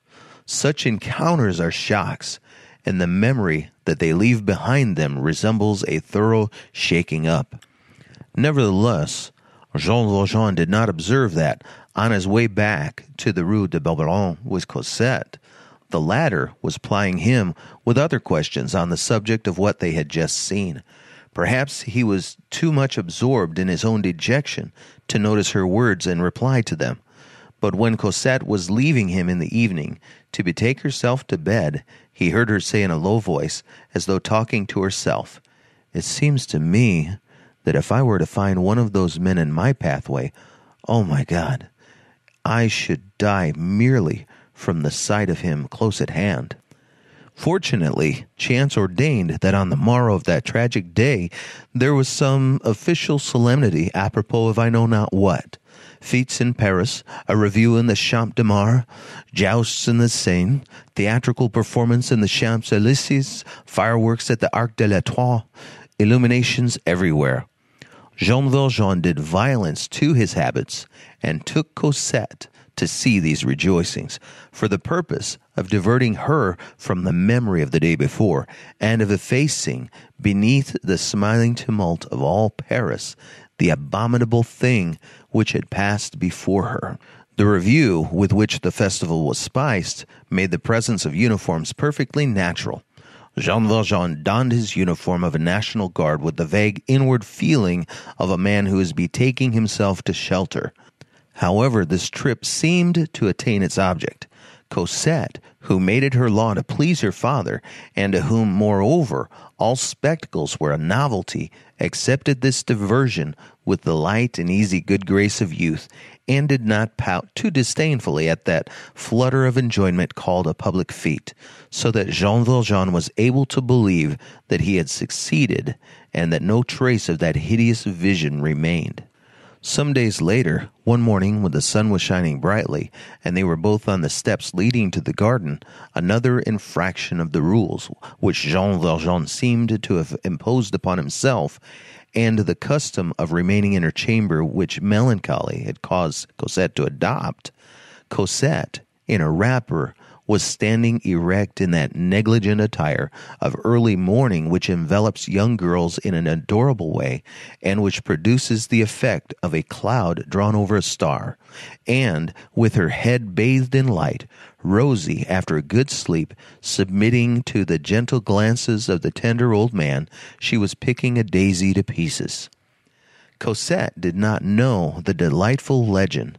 Such encounters are shocks, and the memory that they leave behind them resembles a thorough shaking up. Nevertheless, Jean Valjean did not observe that, on his way back to the Rue de Babylone with Cosette, the latter was plying him with other questions on the subject of what they had just seen. Perhaps he was too much absorbed in his own dejection to notice her words and reply to them. But when Cosette was leaving him in the evening to betake herself to bed, he heard her say in a low voice, as though talking to herself, "It seems to me that if I were to find one of those men in my pathway, oh my God, I should die merely from the sight of him close at hand." Fortunately, chance ordained that on the morrow of that tragic day there was some official solemnity apropos of I know not what. Fetes in Paris, a review in the Champ de Mars, jousts in the Seine, theatrical performance in the Champs-Élysées, fireworks at the Arc de l'Étoile, illuminations everywhere. Jean Valjean did violence to his habits and took Cosette to see these rejoicings, for the purpose of diverting her from the memory of the day before, and of effacing, beneath the smiling tumult of all Paris, the abominable thing which had passed before her. The review with which the festival was spiced made the presence of uniforms perfectly natural. Jean Valjean donned his uniform of a National Guard with the vague inward feeling of a man who is betaking himself to shelter. However, this trip seemed to attain its object. Cosette, who made it her law to please her father, and to whom, moreover, all spectacles were a novelty, accepted this diversion with the light and easy good grace of youth, and did not pout too disdainfully at that flutter of enjoyment called a public fete, so that Jean Valjean was able to believe that he had succeeded, and that no trace of that hideous vision remained. Some days later, one morning when the sun was shining brightly, and they were both on the steps leading to the garden, another infraction of the rules which Jean Valjean seemed to have imposed upon himself, and the custom of remaining in her chamber which melancholy had caused Cosette to adopt, Cosette, in a wrapper was standing erect in that negligent attire of early morning which envelops young girls in an adorable way, and which produces the effect of a cloud drawn over a star, and, with her head bathed in light, rosy after a good sleep, submitting to the gentle glances of the tender old man, she was picking a daisy to pieces. Cosette did not know the delightful legend,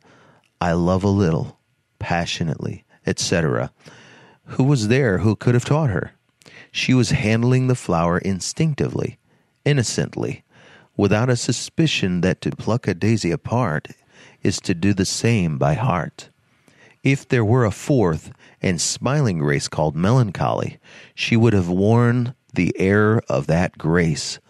"I love a little, passionately," etc. Who was there who could have taught her? She was handling the flower instinctively, innocently, without a suspicion that to pluck a daisy apart is to do the same by heart. If there were a fourth and smiling grace called melancholy, she would have worn the air of that grace.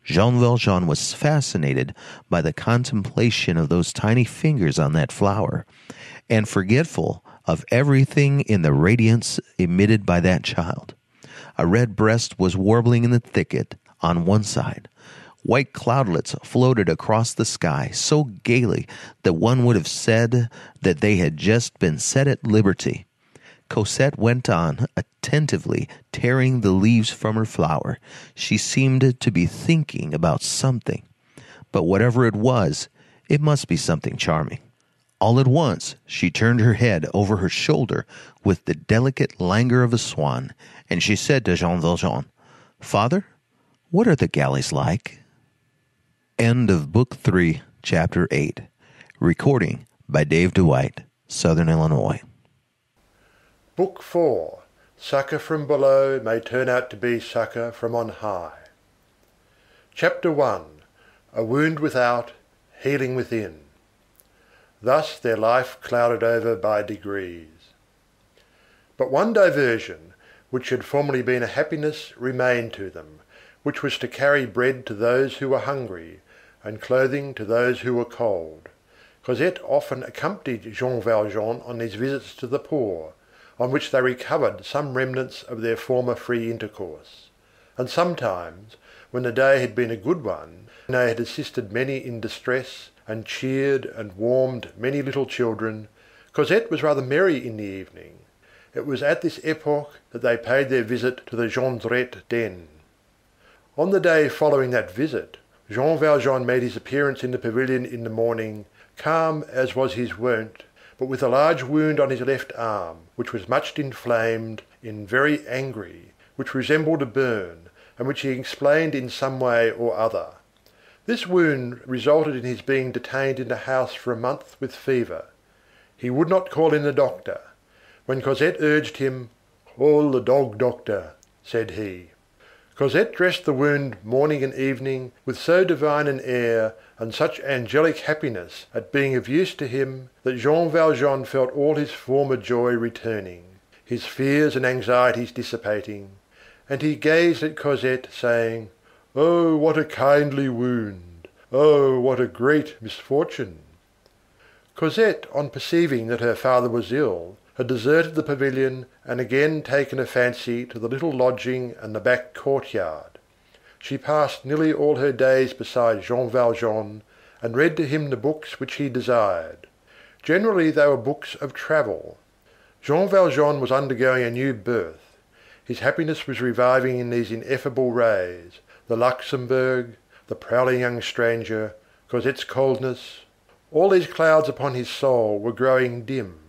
Jean Valjean was fascinated by the contemplation of those tiny fingers on that flower, and forgetful of everything in the radiance emitted by that child. A red breast was warbling in the thicket on one side. White cloudlets floated across the sky so gaily that one would have said that they had just been set at liberty. Cosette went on, attentively tearing the leaves from her flower. She seemed to be thinking about something, but whatever it was, it must be something charming. All at once, she turned her head over her shoulder with the delicate languor of a swan, and she said to Jean Valjean, "Father, what are the galleys like?" End of Book 3, Chapter 8. Recording by Dave Dwight, Southern Illinois. Book 4. Succor from below may turn out to be succor from on high. Chapter 1. A wound without, healing within. Thus their life clouded over by degrees. But one diversion, which had formerly been a happiness, remained to them, which was to carry bread to those who were hungry, and clothing to those who were cold. Cosette often accompanied Jean Valjean on these visits to the poor, on which they recovered some remnants of their former free intercourse. And sometimes, when the day had been a good one, and they had assisted many in distress, and cheered and warmed many little children, Cosette was rather merry in the evening. It was at this epoch that they paid their visit to the Jondrette den. On the day following that visit, Jean Valjean made his appearance in the pavilion in the morning, calm as was his wont, but with a large wound on his left arm, which was much inflamed, and very angry, which resembled a burn, and which he explained in some way or other. This wound resulted in his being detained in the house for a month with fever. He would not call in the doctor. When Cosette urged him, "Call the dog doctor," said he. Cosette dressed the wound morning and evening with so divine an air and such angelic happiness at being of use to him that Jean Valjean felt all his former joy returning, his fears and anxieties dissipating, and he gazed at Cosette, saying, "Oh, what a kindly wound! Oh, what a great misfortune!" Cosette, on perceiving that her father was ill, had deserted the pavilion and again taken a fancy to the little lodging and the back courtyard. She passed nearly all her days beside Jean Valjean, and read to him the books which he desired. Generally they were books of travel. Jean Valjean was undergoing a new birth. His happiness was reviving in these ineffable rays, the Luxembourg, the prowling young stranger, Cosette's coldness. All these clouds upon his soul were growing dim.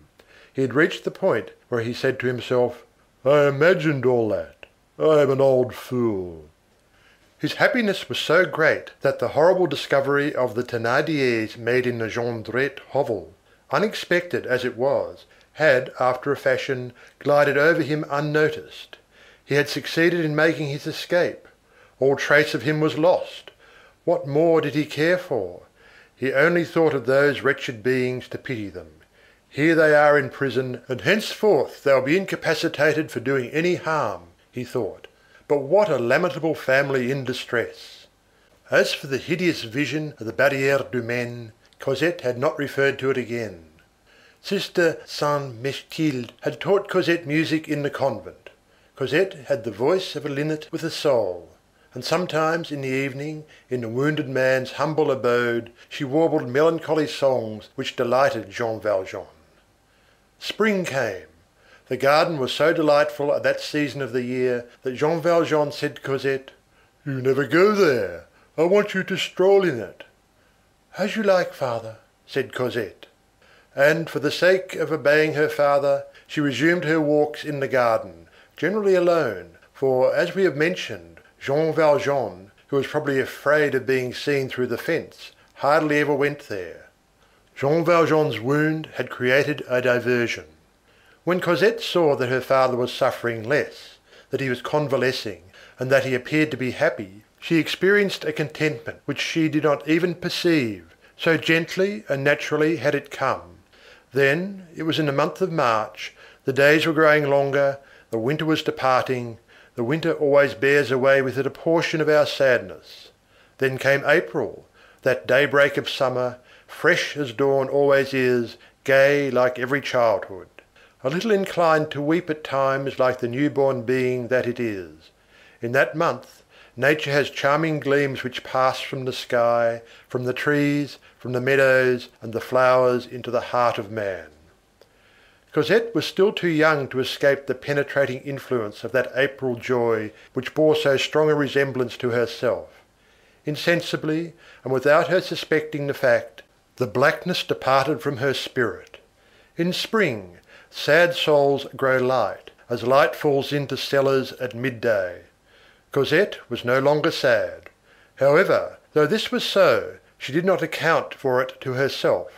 He had reached the point where he said to himself, "I imagined all that. I am an old fool." His happiness was so great that the horrible discovery of the Thénardiers made in the Jondrette hovel, unexpected as it was, had, after a fashion, glided over him unnoticed. He had succeeded in making his escape. All trace of him was lost. What more did he care for? He only thought of those wretched beings to pity them. Here they are in prison, and henceforth they will be incapacitated for doing any harm, he thought. But what a lamentable family in distress! As for the hideous vision of the Barrière du Maine, Cosette had not referred to it again. Sister Sainte Mechtilde had taught Cosette music in the convent. Cosette had the voice of a linnet with a soul, and sometimes in the evening, in the wounded man's humble abode, she warbled melancholy songs which delighted Jean Valjean. Spring came. The garden was so delightful at that season of the year that Jean Valjean said to Cosette, "You never go there. I want you to stroll in it." "As you like, father," said Cosette. And for the sake of obeying her father, she resumed her walks in the garden, generally alone, for, as we have mentioned, Jean Valjean, who was probably afraid of being seen through the fence, hardly ever went there. Jean Valjean's wound had created a diversion. When Cosette saw that her father was suffering less, that he was convalescing, and that he appeared to be happy, she experienced a contentment which she did not even perceive, so gently and naturally had it come. Then, it was in the month of March, the days were growing longer, the winter was departing, the winter always bears away with it a portion of our sadness. Then came April, that daybreak of summer, fresh as dawn always is, gay like every childhood. A little inclined to weep at times like the new-born being that it is. In that month, nature has charming gleams which pass from the sky, from the trees, from the meadows and the flowers into the heart of man. Cosette was still too young to escape the penetrating influence of that April joy which bore so strong a resemblance to herself. Insensibly, and without her suspecting the fact, the blackness departed from her spirit. In spring, sad souls grow light, as light falls into cellars at midday. Cosette was no longer sad. However, though this was so, she did not account for it to herself.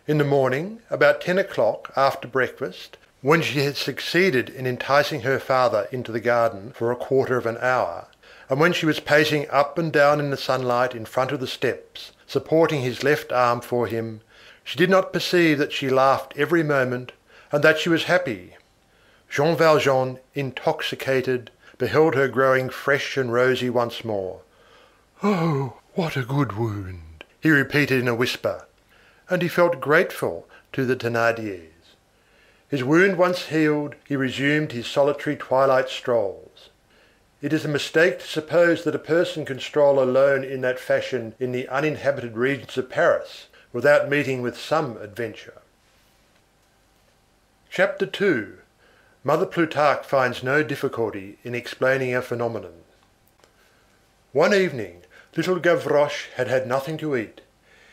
In the morning, about 10 o'clock after breakfast, when she had succeeded in enticing her father into the garden for a quarter of an hour, and when she was pacing up and down in the sunlight in front of the steps, supporting his left arm for him, she did not perceive that she laughed every moment, and that she was happy. Jean Valjean, intoxicated, beheld her growing fresh and rosy once more. "Oh, what a good wound!" he repeated in a whisper, and he felt grateful to the Thénardiers. His wound once healed, he resumed his solitary twilight strolls. It is a mistake to suppose that a person can stroll alone in that fashion in the uninhabited regions of Paris without meeting with some adventure. Chapter 2. Mother Plutarque finds no difficulty in explaining a phenomenon. One evening, little Gavroche had had nothing to eat.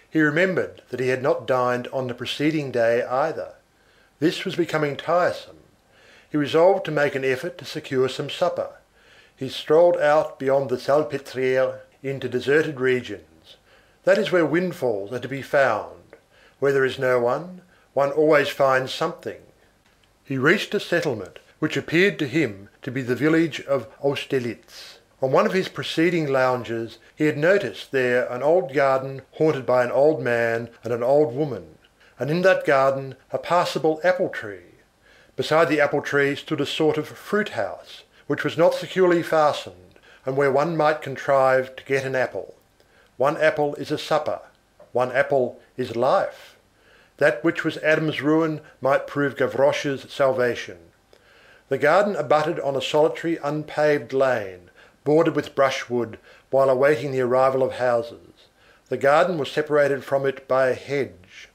He remembered that he had not dined on the preceding day either. This was becoming tiresome. He resolved to make an effort to secure some supper. He strolled out beyond the Salpêtrière into deserted regions. That is where windfalls are to be found. Where there is no one always finds something. He reached a settlement which appeared to him to be the village of Austerlitz. On one of his preceding lounges he had noticed there an old garden haunted by an old man and an old woman, and in that garden a passable apple tree. Beside the apple tree stood a sort of fruit house, which was not securely fastened, and where one might contrive to get an apple. One apple is a supper. One apple is life. That which was Adam's ruin might prove Gavroche's salvation. The garden abutted on a solitary unpaved lane, bordered with brushwood, while awaiting the arrival of houses. The garden was separated from it by a hedge.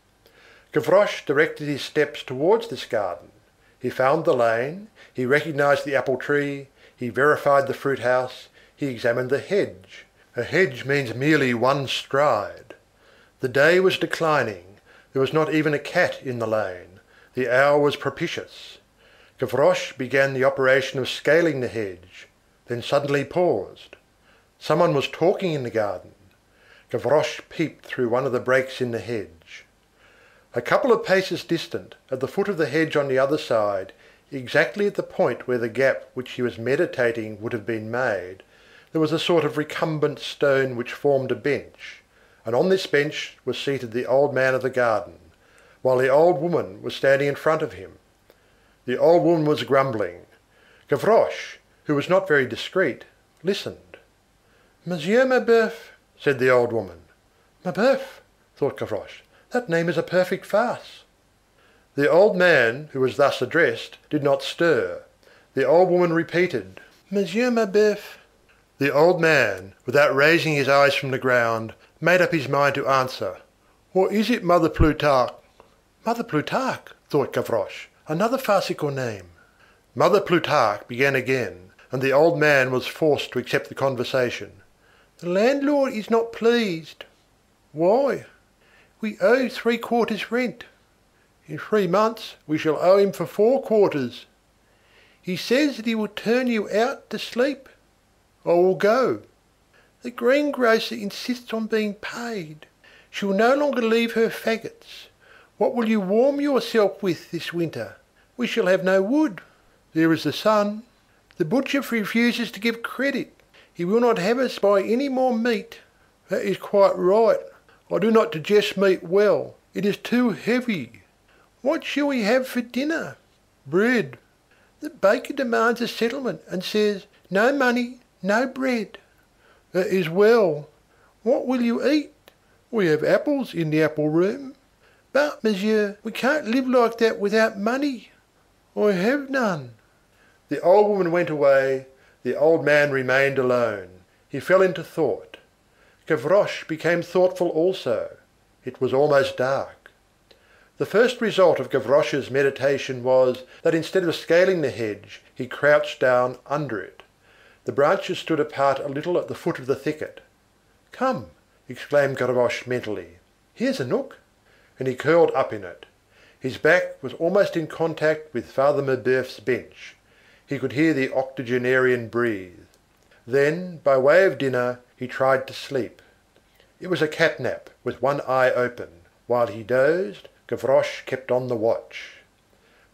Gavroche directed his steps towards this garden. He found the lane, he recognized the apple tree, he verified the fruit house, he examined the hedge. A hedge means merely one stride. The day was declining. There was not even a cat in the lane. The hour was propitious. Gavroche began the operation of scaling the hedge, then suddenly paused. Someone was talking in the garden. Gavroche peeped through one of the breaks in the hedge. A couple of paces distant, at the foot of the hedge on the other side, exactly at the point where the gap which he was meditating would have been made, there was a sort of recumbent stone which formed a bench, and on this bench was seated the old man of the garden, while the old woman was standing in front of him. The old woman was grumbling. Gavroche, who was not very discreet, listened. "Monsieur Mabeuf," said the old woman. "Mabeuf," thought Gavroche, "that name is a perfect farce." The old man, who was thus addressed, did not stir. The old woman repeated, "Monsieur Mabeuf." The old man, without raising his eyes from the ground, made up his mind to answer, "What is it, Mother Plutarque?" "Mother Plutarque," thought Gavroche, "another farcical name." Mother Plutarque began again, and the old man was forced to accept the conversation. "The landlord is not pleased." "Why?" "We owe 3/4 rent. In 3 months we shall owe him for 4/4. He says that he will turn you out to sleep." "I will go." "The greengrocer insists on being paid. She will no longer leave her faggots. What will you warm yourself with this winter? We shall have no wood." "There is the sun." "The butcher refuses to give credit. He will not have us buy any more meat." "That is quite right. I do not digest meat well. It is too heavy." "What shall we have for dinner?" "Bread." "The baker demands a settlement and says, 'No money, no bread.'" "That is well." "What will you eat?" "We have apples in the apple room." "But, monsieur, we can't live like that without money." "I have none." The old woman went away. The old man remained alone. He fell into thought. Gavroche became thoughtful also. It was almost dark. The first result of Gavroche's meditation was that instead of scaling the hedge, he crouched down under it. The branches stood apart a little at the foot of the thicket. "Come," exclaimed Gavroche mentally, "here's a nook." And he curled up in it. His back was almost in contact with Father Mabeuf's bench. He could hear the octogenarian breathe. Then, by way of dinner, he tried to sleep. It was a cat-nap, with one eye open. While he dozed, Gavroche kept on the watch.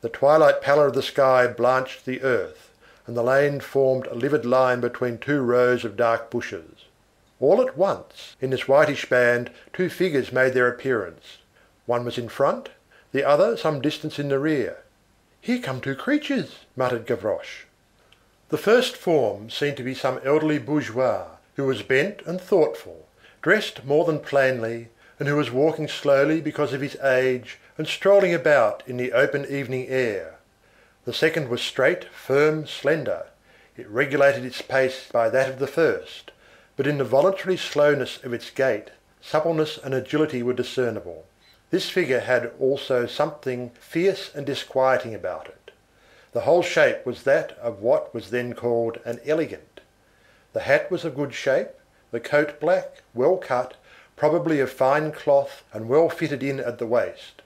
The twilight pallor of the sky blanched the earth, and the lane formed a livid line between 2 rows of dark bushes. All at once, in this whitish band, 2 figures made their appearance. One was in front, the other some distance in the rear. "Here come 2 creatures," muttered Gavroche. The first form seemed to be some elderly bourgeois, who was bent and thoughtful, dressed more than plainly, and who was walking slowly because of his age, and strolling about in the open evening air. The second was straight, firm, slender. It regulated its pace by that of the first, but in the voluntary slowness of its gait, suppleness and agility were discernible. This figure had also something fierce and disquieting about it. The whole shape was that of what was then called an elegant. The hat was of good shape, the coat black, well cut, probably of fine cloth and well fitted in at the waist.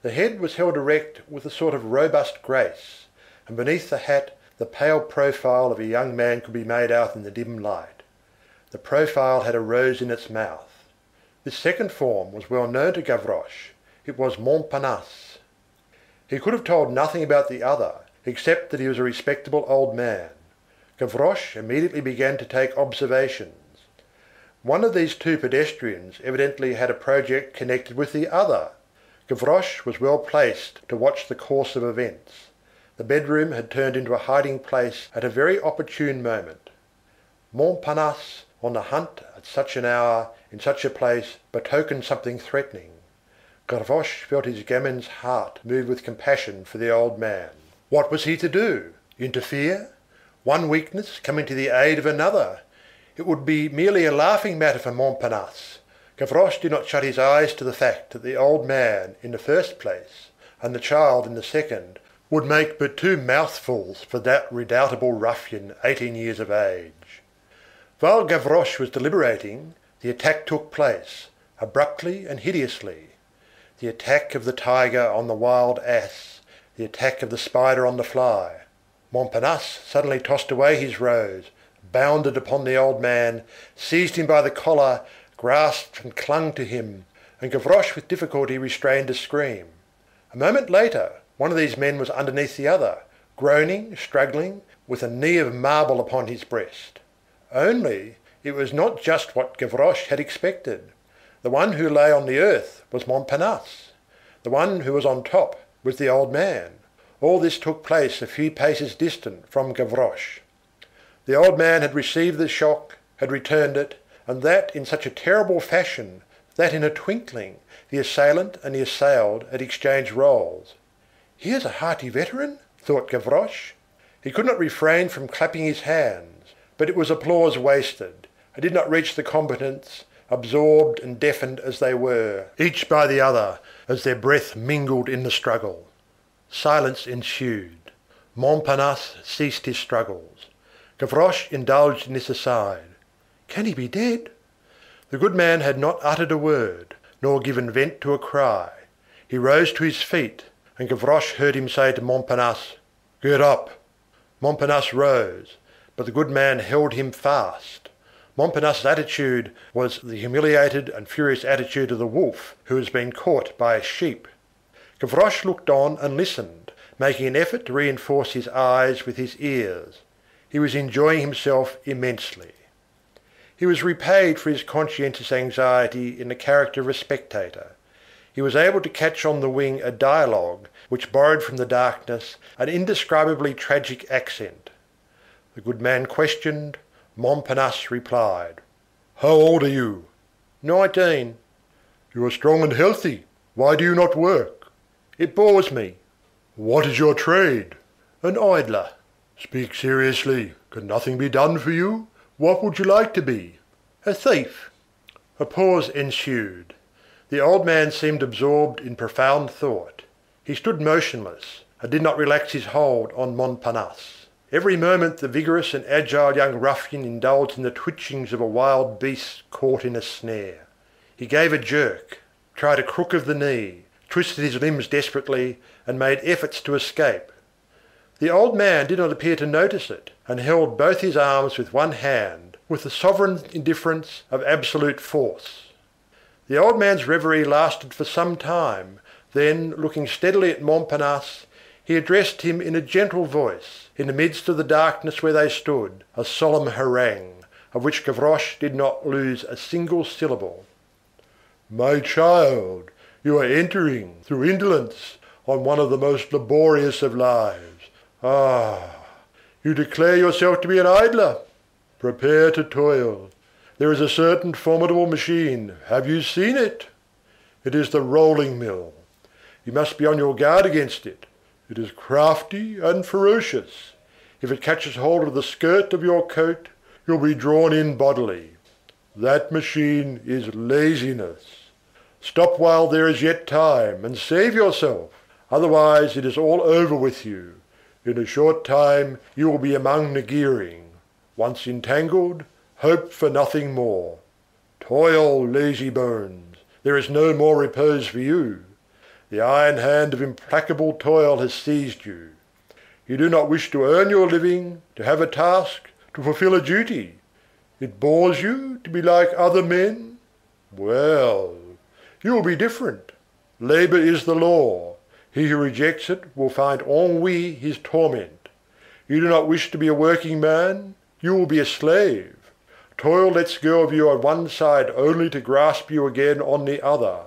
The head was held erect with a sort of robust grace, and beneath the hat the pale profile of a young man could be made out in the dim light. The profile had a rose in its mouth. This second form was well known to Gavroche. It was Montparnasse. He could have told nothing about the other, except that he was a respectable old man. Gavroche immediately began to take observations. One of these 2 pedestrians evidently had a project connected with the other. Gavroche was well placed to watch the course of events. The bedroom had turned into a hiding place at a very opportune moment. Montparnasse, on the hunt at such an hour, in such a place, betokened something threatening. Gavroche felt his gamin's heart move with compassion for the old man. What was he to do? Interfere? One weakness coming to the aid of another. It would be merely a laughing matter for Montparnasse. Gavroche did not shut his eyes to the fact that the old man, in the first place, and the child in the second, would make but 2 mouthfuls for that redoubtable ruffian 18 years of age. While Gavroche was deliberating, the attack took place, abruptly and hideously. The attack of the tiger on the wild ass, the attack of the spider on the fly. Montparnasse suddenly tossed away his rose, bounded upon the old man, seized him by the collar, grasped and clung to him, and Gavroche with difficulty restrained a scream. A moment later, one of these men was underneath the other, groaning, struggling, with a knee of marble upon his breast. Only, it was not just what Gavroche had expected. The one who lay on the earth was Montparnasse. The one who was on top was the old man. All this took place a few paces distant from Gavroche. The old man had received the shock, had returned it, and that in such a terrible fashion that in a twinkling the assailant and the assailed had exchanged roles. "Here's a hearty veteran," thought Gavroche. He could not refrain from clapping his hands, but it was applause wasted. It did not reach the combatants, absorbed and deafened as they were, each by the other, as their breath mingled in the struggle. Silence ensued. Montparnasse ceased his struggles. Gavroche indulged in this aside. Can he be dead? The good man had not uttered a word, nor given vent to a cry. He rose to his feet, and Gavroche heard him say to Montparnasse, "Get up." Montparnasse rose, but the good man held him fast. Montparnasse's attitude was the humiliated and furious attitude of the wolf who has been caught by a sheep. Gavroche looked on and listened, making an effort to reinforce his eyes with his ears. He was enjoying himself immensely. He was repaid for his conscientious anxiety in the character of a spectator. He was able to catch on the wing a dialogue which borrowed from the darkness an indescribably tragic accent. The good man questioned. Montparnasse replied. "How old are you?" "19." "You are strong and healthy. Why do you not work?" "It bores me." "What is your trade?" "An idler." "Speak seriously. Can nothing be done for you? What would you like to be?" "A thief." A pause ensued. The old man seemed absorbed in profound thought. He stood motionless, and did not relax his hold on Montparnasse. Every moment the vigorous and agile young ruffian indulged in the twitchings of a wild beast caught in a snare. He gave a jerk, tried a crook of the knee, twisted his limbs desperately, and made efforts to escape. The old man did not appear to notice it, and held both his arms with one hand, with the sovereign indifference of absolute force. The old man's reverie lasted for some time, then, looking steadily at Montparnasse, he addressed him in a gentle voice, in the midst of the darkness where they stood, a solemn harangue, of which Gavroche did not lose a single syllable. "My child, you are entering, through indolence, on one of the most laborious of lives. Ah! You declare yourself to be an idler. Prepare to toil. There is a certain formidable machine. Have you seen it? It is the rolling mill. You must be on your guard against it. It is crafty and ferocious. If it catches hold of the skirt of your coat, you'll be drawn in bodily. That machine is laziness. Stop while there is yet time, and save yourself. Otherwise it is all over with you. In a short time you will be among the gearing. Once entangled, hope for nothing more. Toil, lazy bones. There is no more repose for you. The iron hand of implacable toil has seized you. You do not wish to earn your living, to have a task, to fulfill a duty. It bores you to be like other men? Well, you will be different. Labour is the law. He who rejects it will find ennui his torment. You do not wish to be a working man? You will be a slave. Toil lets go of you on one side only to grasp you again on the other.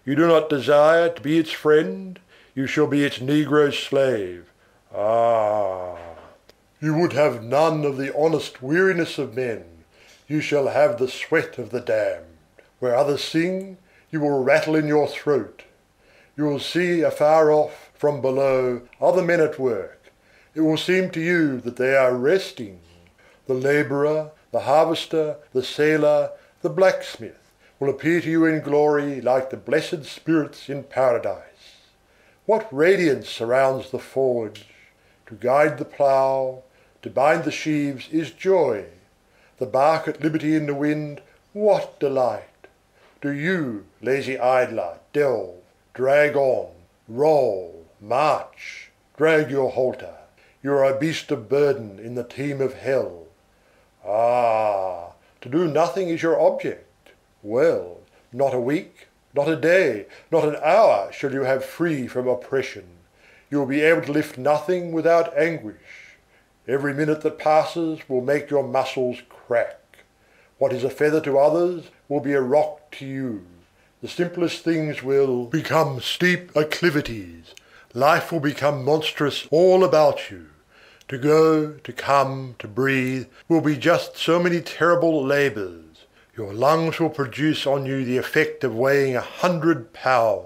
You do not desire to be its friend, you shall be its negro slave. Ah! You would have none of the honest weariness of men, you shall have the sweat of the damned. Where others sing, you will rattle in your throat. You will see afar off, from below, other men at work. It will seem to you that they are resting. The labourer, the harvester, the sailor, the blacksmith, will appear to you in glory like the blessed spirits in paradise. What radiance surrounds the forge! To guide the plough, to bind the sheaves is joy. The bark at liberty in the wind, what delight! Do you, lazy idler, delve, drag on, roll, march, drag your halter. You are a beast of burden in the team of hell. Ah! To do nothing is your object. Well, not a week, not a day, not an hour shall you have free from oppression. You will be able to lift nothing without anguish. Every minute that passes will make your muscles crack. What is a feather to others will be a rock to you. The simplest things will become steep acclivities. Life will become monstrous all about you. To go, to come, to breathe will be just so many terrible labours. Your lungs will produce on you the effect of weighing 100 pounds.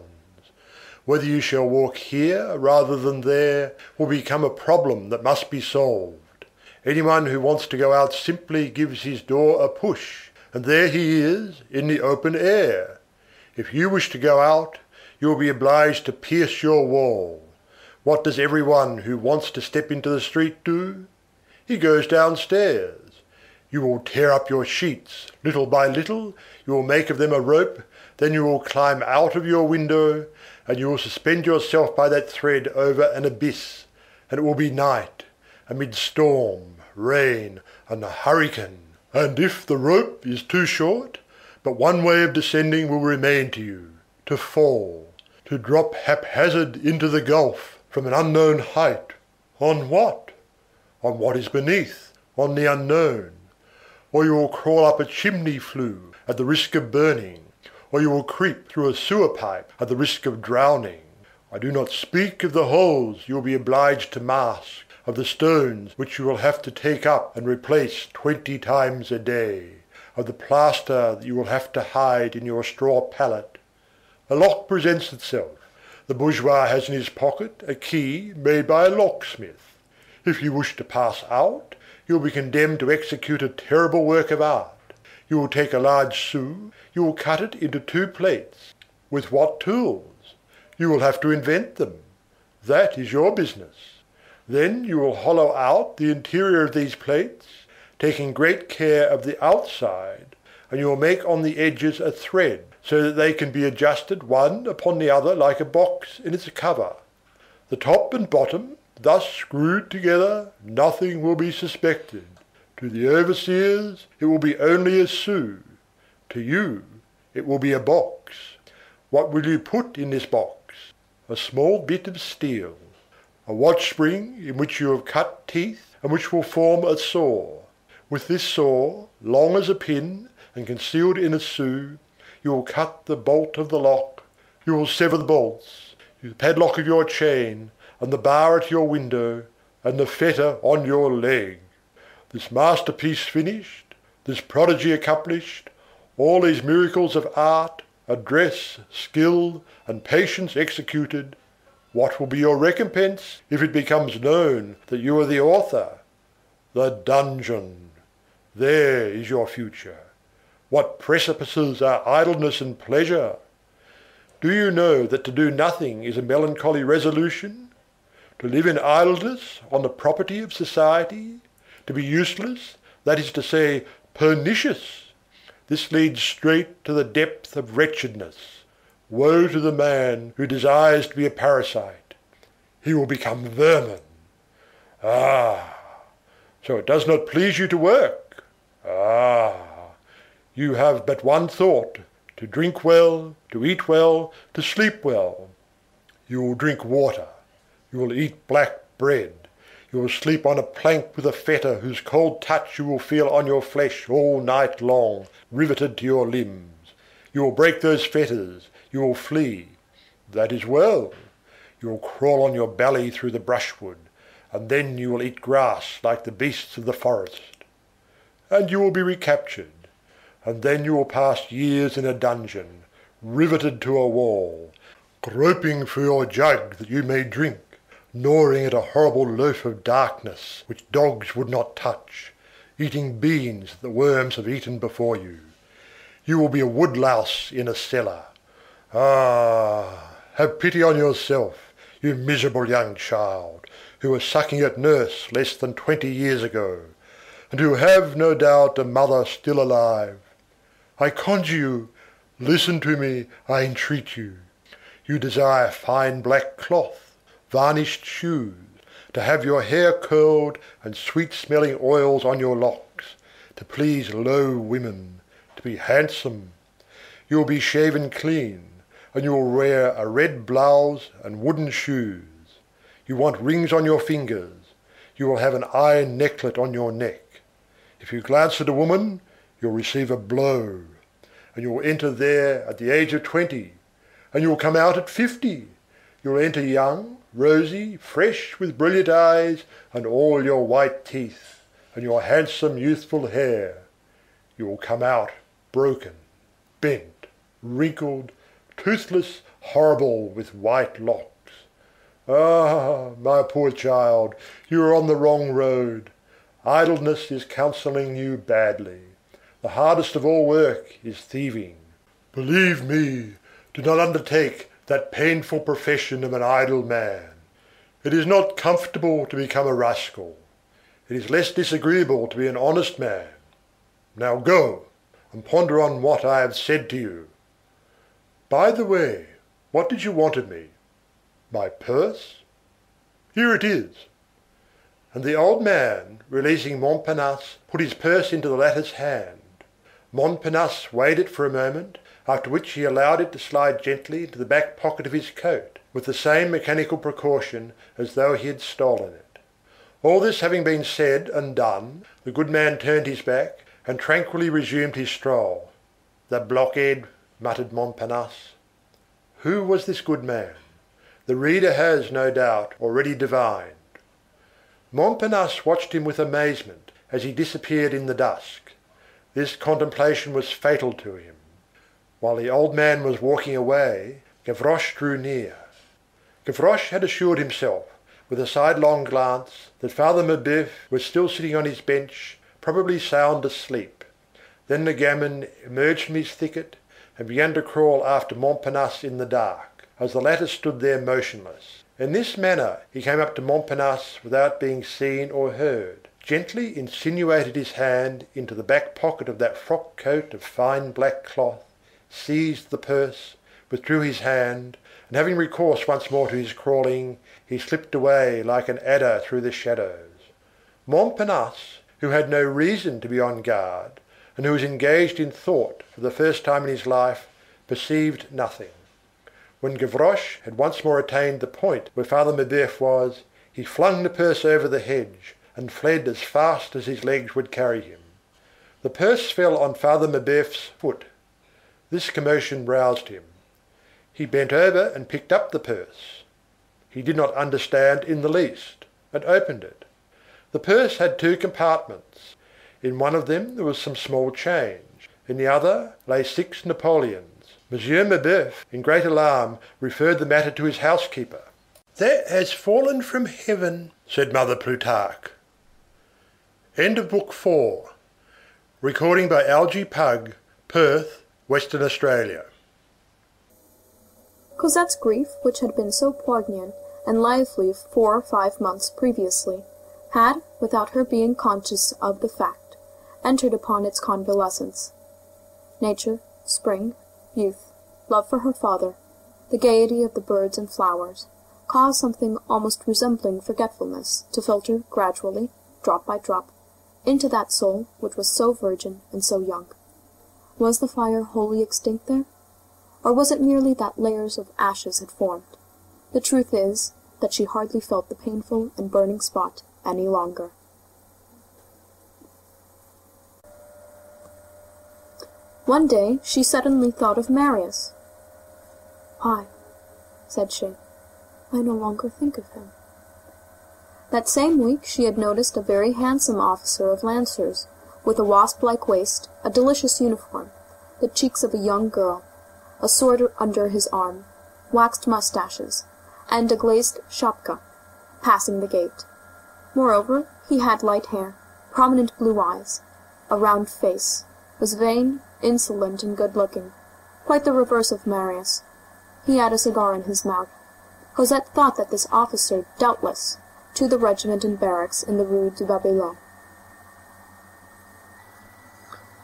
Whether you shall walk here rather than there will become a problem that must be solved. Anyone who wants to go out simply gives his door a push, and there he is in the open air. If you wish to go out, you will be obliged to pierce your wall. What does everyone who wants to step into the street do? He goes downstairs. You will tear up your sheets, little by little, you will make of them a rope, then you will climb out of your window, and you will suspend yourself by that thread over an abyss, and it will be night, amid storm, rain, and hurricane. And if the rope is too short, but one way of descending will remain to you, to fall, to drop haphazard into the gulf from an unknown height. On what? On what is beneath, on the unknown. Or you will crawl up a chimney flue at the risk of burning, or you will creep through a sewer pipe at the risk of drowning. I do not speak of the holes you will be obliged to mask, of the stones which you will have to take up and replace 20 times a day, of the plaster that you will have to hide in your straw pallet. A lock presents itself. The bourgeois has in his pocket a key made by a locksmith. If you wish to pass out, you will be condemned to execute a terrible work of art. You will take a large sou, you will cut it into 2 plates. With what tools? You will have to invent them. That is your business. Then you will hollow out the interior of these plates, taking great care of the outside, and you will make on the edges a thread, so that they can be adjusted one upon the other like a box in its cover. The top and bottom, thus screwed together, nothing will be suspected. To the overseers it will be only a sou. To you it will be a box. What will you put in this box? A small bit of steel. A watch spring in which you have cut teeth and which will form a saw. With this saw, long as a pin and concealed in a sou, you will cut the bolt of the lock, you will sever the bolts, the padlock of your chain, and the bar at your window, and the fetter on your leg. This masterpiece finished, this prodigy accomplished, all these miracles of art, address, skill, and patience executed, what will be your recompense if it becomes known that you are the author? The dungeon. There is your future. What precipices are idleness and pleasure? Do you know that to do nothing is a melancholy resolution? To live in idleness on the property of society? To be useless, that is to say, pernicious? This leads straight to the depth of wretchedness. Woe to the man who desires to be a parasite. He will become vermin. Ah, so it does not please you to work. Ah, you have but one thought, to drink well, to eat well, to sleep well. You will drink water. You will eat black bread. You will sleep on a plank with a fetter whose cold touch you will feel on your flesh all night long, riveted to your limbs. You will break those fetters. You will flee. That is well. You will crawl on your belly through the brushwood, and then you will eat grass like the beasts of the forest. And you will be recaptured, and then you will pass years in a dungeon, riveted to a wall, groping for your jug that you may drink, gnawing at a horrible loaf of darkness which dogs would not touch, eating beans that the worms have eaten before you. You will be a woodlouse in a cellar. Ah, have pity on yourself, you miserable young child, who was sucking at nurse less than 20 years ago, and who have, no doubt, a mother still alive. I conjure you, listen to me, I entreat you. You desire fine black cloth, varnished shoes, to have your hair curled and sweet-smelling oils on your locks, to please low women, to be handsome. You will be shaven clean, and you will wear a red blouse and wooden shoes. You want rings on your fingers. You will have an iron necklet on your neck. If you glance at a woman, you'll receive a blow, and you will enter there at the age of 20, and you will come out at 50. You will enter young, rosy, fresh, with brilliant eyes, and all your white teeth, and your handsome youthful hair. You will come out broken, bent, wrinkled, toothless, horrible, with white locks. Ah, my poor child, you are on the wrong road. Idleness is counselling you badly. The hardest of all work is thieving. Believe me, do not undertake that painful profession of an idle man. It is not comfortable to become a rascal. It is less disagreeable to be an honest man. Now go, and ponder on what I have said to you. By the way, what did you want of me? My purse? Here it is." And the old man, releasing Montparnasse, put his purse into the latter's hand. Montparnasse weighed it for a moment, after which he allowed it to slide gently into the back pocket of his coat, with the same mechanical precaution as though he had stolen it. All this having been said and done, the good man turned his back and tranquilly resumed his stroll. "The blockhead," muttered Montparnasse. Who was this good man? The reader has, no doubt, already divined. Montparnasse watched him with amazement as he disappeared in the dusk. This contemplation was fatal to him. While the old man was walking away, Gavroche drew near. Gavroche had assured himself, with a sidelong glance, that Father Mabeuf was still sitting on his bench, probably sound asleep. Then the gamin emerged from his thicket and began to crawl after Montparnasse in the dark, as the latter stood there motionless. In this manner he came up to Montparnasse without being seen or heard, gently insinuated his hand into the back pocket of that frock coat of fine black cloth, seized the purse, withdrew his hand, and having recourse once more to his crawling, he slipped away like an adder through the shadows. Montparnasse, who had no reason to be on guard, and who was engaged in thought for the first time in his life, perceived nothing. When Gavroche had once more attained the point where Father Mabeuf was, he flung the purse over the hedge, and fled as fast as his legs would carry him. The purse fell on Father Mabeuf's foot. This commotion roused him. He bent over and picked up the purse. He did not understand in the least, and opened it. The purse had two compartments. In one of them there was some small change. In the other lay 6 Napoleons. Monsieur Mabeuf, in great alarm, referred the matter to his housekeeper. "That has fallen from heaven," said Mother Plutarque. End of Book 4. Recording by Algie Pugg, Perth, Western Australia. Cosette's grief, which had been so poignant and lively 4 or 5 months previously, had, without her being conscious of the fact, entered upon its convalescence. Nature, spring, youth, love for her father, the gaiety of the birds and flowers, caused something almost resembling forgetfulness to filter gradually, drop by drop, into that soul which was so virgin and so young. Was the fire wholly extinct there? Or was it merely that layers of ashes had formed? The truth is that she hardly felt the painful and burning spot any longer. One day she suddenly thought of Marius. "Why," said she, "I no longer think of him." That same week she had noticed a very handsome officer of lancers, with a wasp-like waist, a delicious uniform, the cheeks of a young girl, a sword under his arm, waxed moustaches, and a glazed shapka, passing the gate. Moreover, he had light hair, prominent blue eyes, a round face, was vain, insolent, and good-looking, quite the reverse of Marius. He had a cigar in his mouth. Cosette thought that this officer, doubtless, to the regiment in barracks in the Rue du Babylon.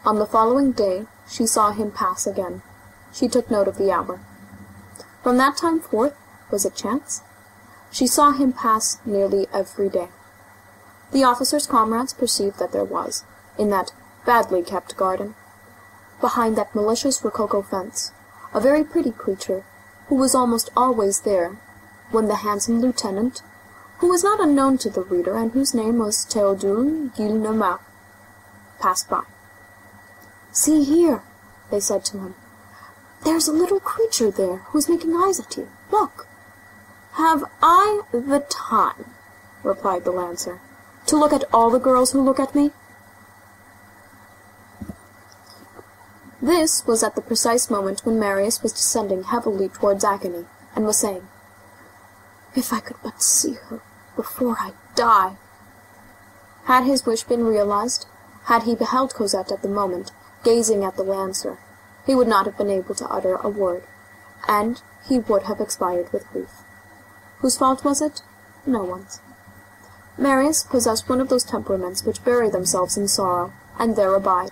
On the following day she saw him pass again. She took note of the hour. From that time forth, was it chance? She saw him pass nearly every day. The officer's comrades perceived that there was, in that badly kept garden, behind that malicious rococo fence, a very pretty creature, who was almost always there, when the handsome lieutenant, who was not unknown to the reader, and whose name was Théodule Gillenormand, passed by. "See here," they said to him. "There's a little creature there who is making eyes at you. Look." "Have I the time," replied the lancer, "to look at all the girls who look at me?" This was at the precise moment when Marius was descending heavily towards agony, and was saying, "If I could but see her before I die." Had his wish been realized, had he beheld Cosette at the moment, gazing at the lancer, he would not have been able to utter a word, and he would have expired with grief. Whose fault was it? No one's. Marius possessed one of those temperaments which bury themselves in sorrow, and there abide.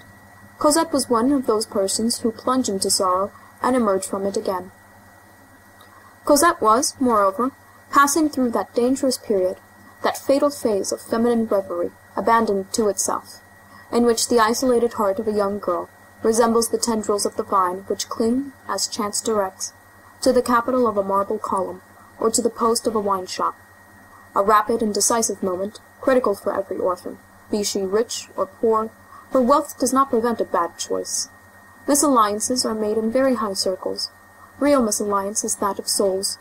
Cosette was one of those persons who plunge into sorrow and emerge from it again. Cosette was, moreover, passing through that dangerous period, that fatal phase of feminine reverie, abandoned to itself, in which the isolated heart of a young girl resembles the tendrils of the vine which cling, as chance directs, to the capital of a marble column, or to the post of a wine-shop. A rapid and decisive moment, critical for every orphan, be she rich or poor, for wealth does not prevent a bad choice. Misalliances are made in very high circles. Real misalliance is that of souls,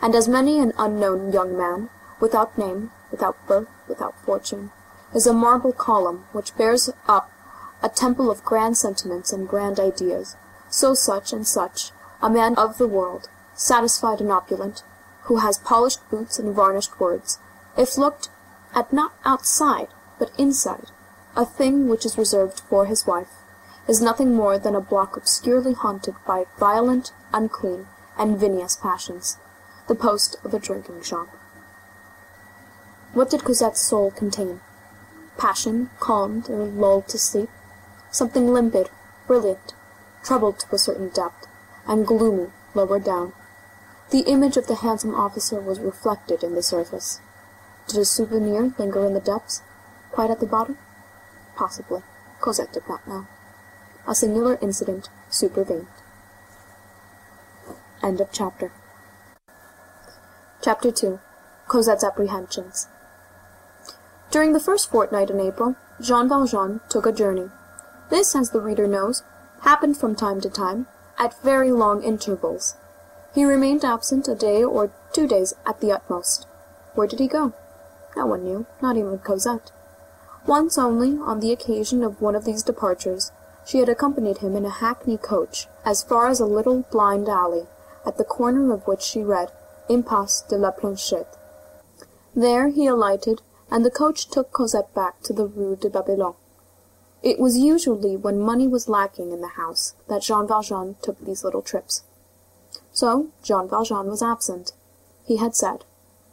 and as many an unknown young man, without name, without birth, without fortune, is a marble column which bears up a temple of grand sentiments and grand ideas, so such and such, a man of the world, satisfied and opulent, who has polished boots and varnished words, if looked at not outside, but inside, a thing which is reserved for his wife, is nothing more than a block obscurely haunted by violent, unclean, and vinous passions, the post of a drinking shop. What did Cosette's soul contain? Passion, calmed or lulled to sleep? Something limpid, brilliant, troubled to a certain depth, and gloomy lower down. The image of the handsome officer was reflected in the surface. Did a souvenir linger in the depths, quite at the bottom? Possibly. Cosette did not know. A singular incident supervened. End of chapter. Chapter 2. Cosette's Apprehensions. During the first fortnight in April, Jean Valjean took a journey. This, as the reader knows, happened from time to time, at very long intervals. He remained absent a day or 2 days at the utmost. Where did he go? No one knew, not even Cosette. Once only, on the occasion of one of these departures, she had accompanied him in a hackney coach as far as a little blind alley, at the corner of which she read, Impasse de la Planchette. There he alighted, and the coach took Cosette back to the Rue de Babylone. It was usually when money was lacking in the house that Jean Valjean took these little trips. So Jean Valjean was absent. He had said,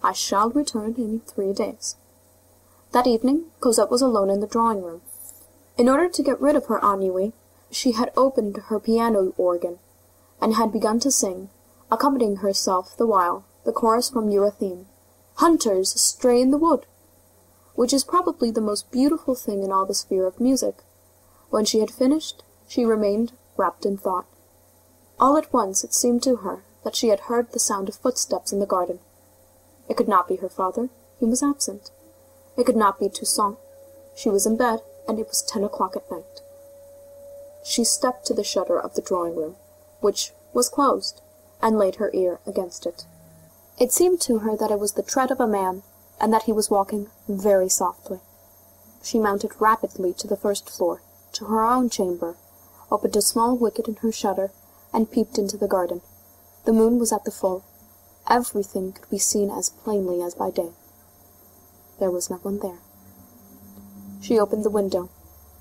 "I shall return in 3 days." That evening Cosette was alone in the drawing-room. In order to get rid of her ennui, she had opened her piano organ, and had begun to sing, accompanying herself the while, the chorus from Eurytheme, "Hunters, stray in the wood," which is probably the most beautiful thing in all the sphere of music. When she had finished, she remained wrapped in thought. All at once it seemed to her that she had heard the sound of footsteps in the garden. It could not be her father, he was absent. It could not be Toussaint. She was in bed, and it was 10 o'clock at night. She stepped to the shutter of the drawing-room, which was closed, and laid her ear against it. It seemed to her that it was the tread of a man, and that he was walking very softly. She mounted rapidly to the first floor, to her own chamber, opened a small wicket in her shutter, and peeped into the garden. The moon was at the full. Everything could be seen as plainly as by day. There was no one there. She opened the window.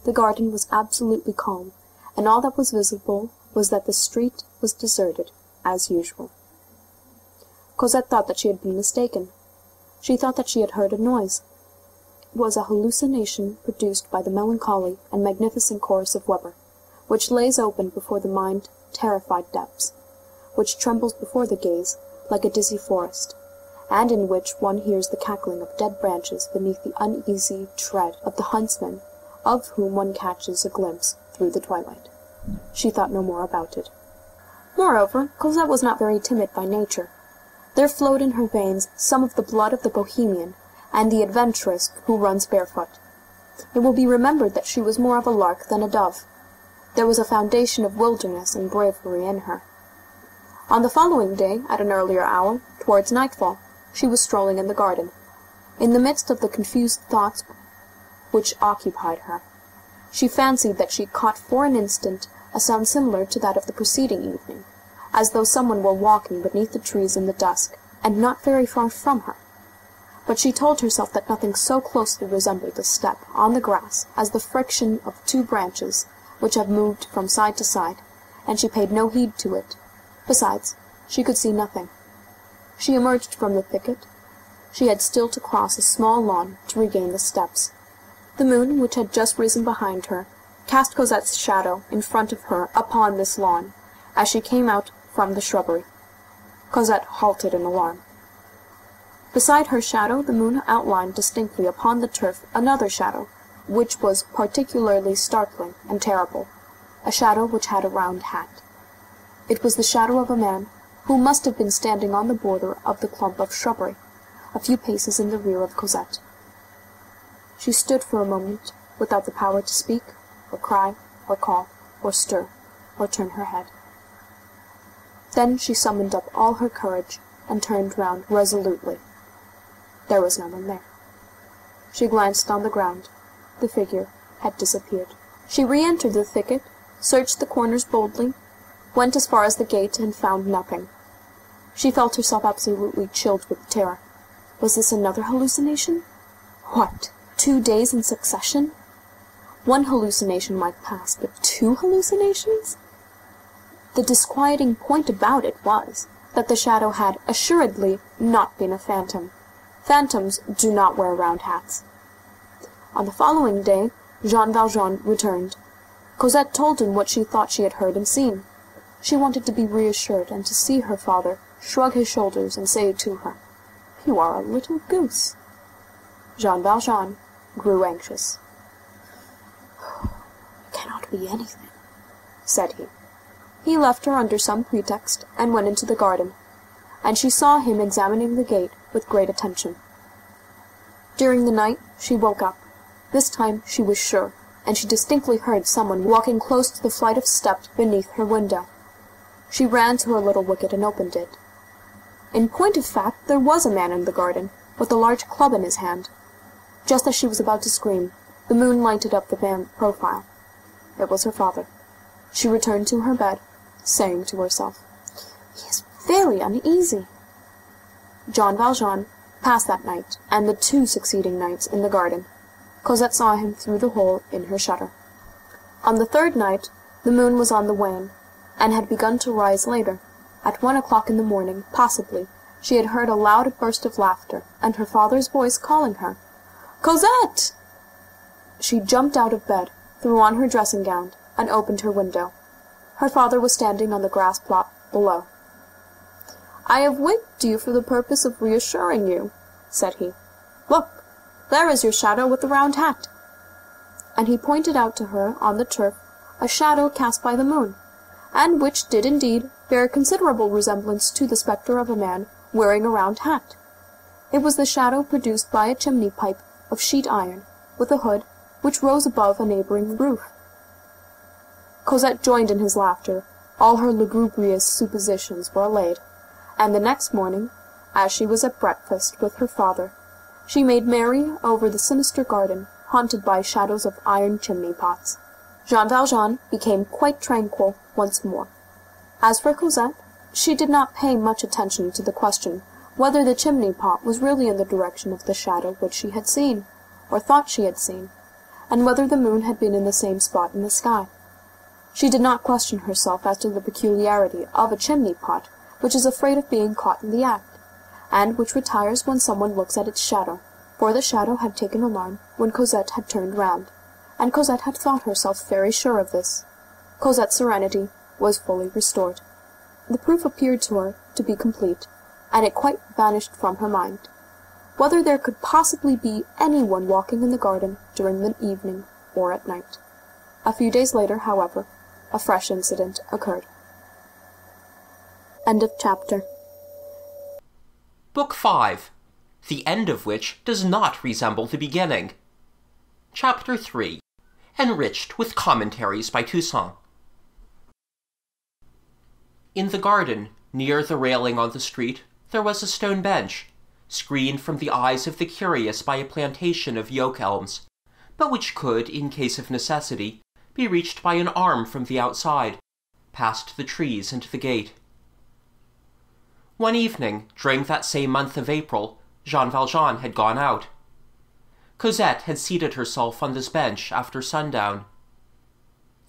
The garden was absolutely calm, and all that was visible was that the street was deserted, as usual. Cosette thought that she had been mistaken. She thought that she had heard a noise. It was a hallucination produced by the melancholy and magnificent chorus of Weber, which lays open before the mind terrified depths, which trembles before the gaze like a dizzy forest, and in which one hears the cackling of dead branches beneath the uneasy tread of the huntsman, of whom one catches a glimpse through the twilight. She thought no more about it. Moreover, Cosette was not very timid by nature. There flowed in her veins some of the blood of the bohemian and the adventuress who runs barefoot. It will be remembered that she was more of a lark than a dove. There was a foundation of wilderness and bravery in her. On the following day, at an earlier hour, towards nightfall, she was strolling in the garden. In the midst of the confused thoughts which occupied her, she fancied that she caught for an instant a sound similar to that of the preceding evening, as though someone were walking beneath the trees in the dusk, and not very far from her. But she told herself that nothing so closely resembled a step on the grass as the friction of 2 branches which have moved from side to side, and she paid no heed to it. Besides, she could see nothing. She emerged from the thicket, she had still to cross a small lawn to regain the steps. The moon, which had just risen behind her, cast Cosette's shadow in front of her upon this lawn, as she came out from the shrubbery. Cosette halted in alarm. Beside her shadow the moon outlined distinctly upon the turf another shadow, which was particularly startling and terrible, a shadow which had a round hat. It was the shadow of a man who must have been standing on the border of the clump of shrubbery, a few paces in the rear of Cosette. She stood for a moment without the power to speak, or cry, or call, or stir, or turn her head. Then she summoned up all her courage and turned round resolutely. There was no one there. She glanced on the ground. The figure had disappeared. She re-entered the thicket, searched the corners boldly, went as far as the gate, and found nothing. She felt herself absolutely chilled with terror. Was this another hallucination? What, 2 days in succession? One hallucination might pass, but 2 hallucinations? The disquieting point about it was that the shadow had assuredly not been a phantom. Phantoms do not wear round hats. On the following day, Jean Valjean returned. Cosette told him what she thought she had heard and seen. She wanted to be reassured and to see her father shrug his shoulders and say to her, "You are a little goose." Jean Valjean grew anxious. "It cannot be anything," said he. He left her under some pretext and went into the garden, and she saw him examining the gate with great attention. During the night she woke up. This time she was sure, and she distinctly heard someone walking close to the flight of steps beneath her window. She ran to her little wicket and opened it. In point of fact, there was a man in the garden, with a large club in his hand. Just as she was about to scream, the moon lighted up the man's profile. It was her father. She returned to her bed, saying to herself, "He is very uneasy." Jean Valjean passed that night, and the 2 succeeding nights in the garden. Cosette saw him through the hole in her shutter. On the 3rd night, the moon was on the wane, and had begun to rise later. At 1 o'clock in the morning, possibly, she had heard a loud burst of laughter, and her father's voice calling her, "Cosette!" She jumped out of bed, threw on her dressing-gown, and opened her window. Her father was standing on the grass plot below. "I have waked you for the purpose of reassuring you," said he. "Look, there is your shadow with the round hat." And he pointed out to her on the turf a shadow cast by the moon, and which did indeed bear a considerable resemblance to the spectre of a man wearing a round hat. It was the shadow produced by a chimney-pipe of sheet iron, with a hood, which rose above a neighboring roof. Cosette joined in his laughter. All her lugubrious suppositions were allayed, and the next morning, as she was at breakfast with her father, she made merry over the sinister garden, haunted by shadows of iron chimney-pots. Jean Valjean became quite tranquil once more. As for Cosette, she did not pay much attention to the question whether the chimney-pot was really in the direction of the shadow which she had seen, or thought she had seen, and whether the moon had been in the same spot in the sky. She did not question herself as to the peculiarity of a chimney-pot which is afraid of being caught in the act, and which retires when someone looks at its shadow, for the shadow had taken alarm when Cosette had turned round, and Cosette had thought herself very sure of this. Cosette's serenity was fully restored. The proof appeared to her to be complete, and it quite vanished from her mind. Whether there could possibly be anyone walking in the garden during the evening or at night. A few days later, however, a fresh incident occurred. End of chapter. Book 5, the end of which does not resemble the beginning. Chapter 3, enriched with commentaries by Toussaint. In the garden, near the railing on the street, there was a stone bench, screened from the eyes of the curious by a plantation of yoke elms, but which could, in case of necessity, be reached by an arm from the outside, past the trees and the gate. One evening, during that same month of April, Jean Valjean had gone out. Cosette had seated herself on this bench after sundown.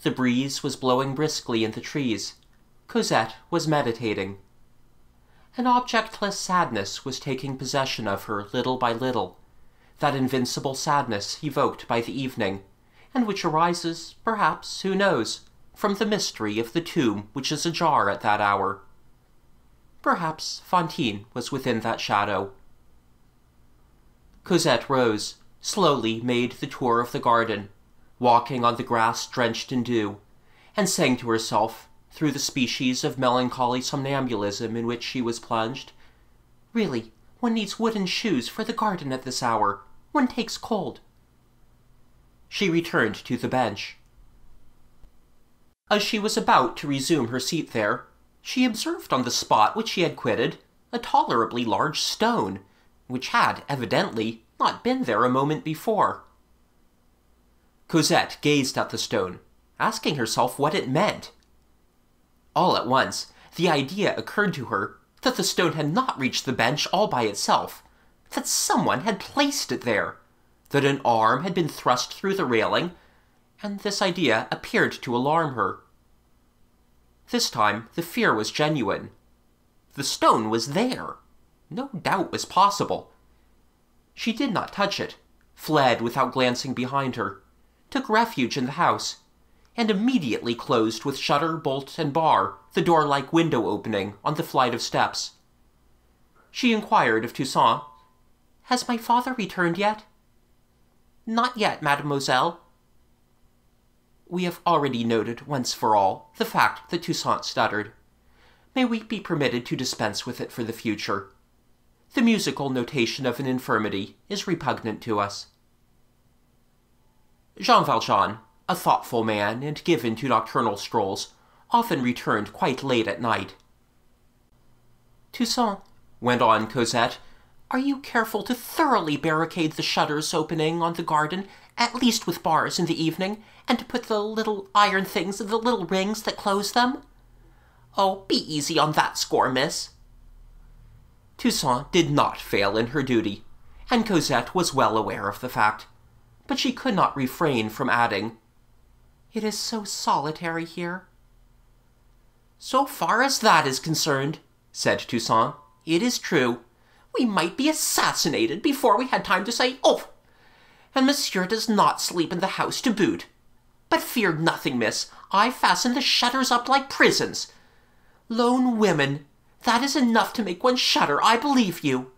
The breeze was blowing briskly in the trees. Cosette was meditating. An objectless sadness was taking possession of her little by little, that invincible sadness evoked by the evening, and which arises, perhaps, who knows, from the mystery of the tomb which is ajar at that hour. Perhaps Fantine was within that shadow. Cosette rose, slowly made the tour of the garden, walking on the grass drenched in dew, and saying to herself, through the species of melancholy somnambulism in which she was plunged, "Really, one needs wooden shoes for the garden at this hour. One takes cold." She returned to the bench. As she was about to resume her seat there, she observed on the spot which she had quitted a tolerably large stone, which had, evidently, not been there a moment before. Cosette gazed at the stone, asking herself what it meant. All at once, the idea occurred to her that the stone had not reached the bench all by itself, that someone had placed it there, that an arm had been thrust through the railing, and this idea appeared to alarm her. This time the fear was genuine. The stone was there. No doubt was possible. She did not touch it, fled without glancing behind her, took refuge in the house, and immediately closed with shutter, bolt, and bar the door-like window opening on the flight of steps. She inquired of Toussaint, "Has my father returned yet?" "Not yet, mademoiselle." We have already noted once for all the fact that Toussaint stuttered. May we be permitted to dispense with it for the future? The musical notation of an infirmity is repugnant to us. Jean Valjean, a thoughtful man and given to nocturnal strolls, often returned quite late at night. "Toussaint," went on Cosette, "are you careful to thoroughly barricade the shutters opening on the garden, at least with bars in the evening, and to put the little iron things in the little rings that close them?" "Oh, be easy on that score, miss." Toussaint did not fail in her duty, and Cosette was well aware of the fact, but she could not refrain from adding, "It is so solitary here." "So far as that is concerned," said Toussaint, "it is true. We might be assassinated before we had time to say, 'Oh!' And monsieur does not sleep in the house to boot. But fear nothing, miss. I fasten the shutters up like prisons. Lone women, that is enough to make one shudder, I believe you.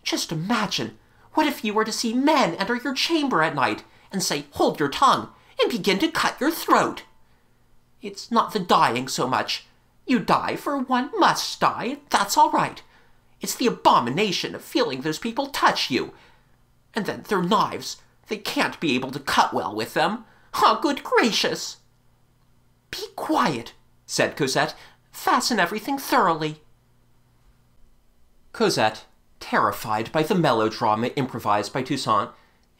Just imagine, what if you were to see men enter your chamber at night, and say, 'Hold your tongue,' and begin to cut your throat? It's not the dying so much. You die, for one must die, that's all right. It's the abomination of feeling those people touch you. And then their knives, they can't be able to cut well with them. Ah, good gracious!" "Be quiet," said Cosette. "Fasten everything thoroughly." Cosette, terrified by the melodrama improvised by Toussaint,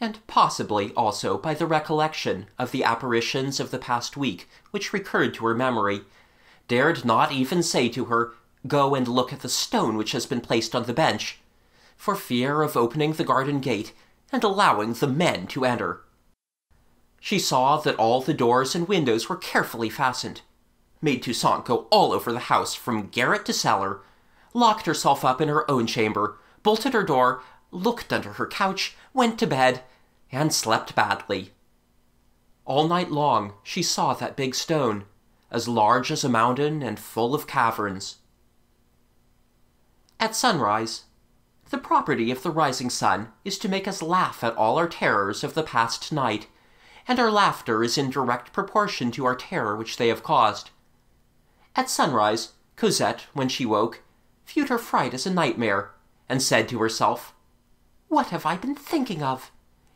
and possibly also by the recollection of the apparitions of the past week which recurred to her memory, dared not even say to her, "Go and look at the stone which has been placed on the bench," for fear of opening the garden gate and allowing the men to enter. She saw that all the doors and windows were carefully fastened, made Toussaint go all over the house from garret to cellar, locked herself up in her own chamber, bolted her door, looked under her couch, went to bed, and slept badly. All night long she saw that big stone, as large as a mountain and full of caverns. At sunrise, the property of the rising sun is to make us laugh at all our terrors of the past night, and our laughter is in direct proportion to our terror which they have caused. At sunrise, Cosette, when she woke, viewed her fright as a nightmare, and said to herself, "What have I been thinking of?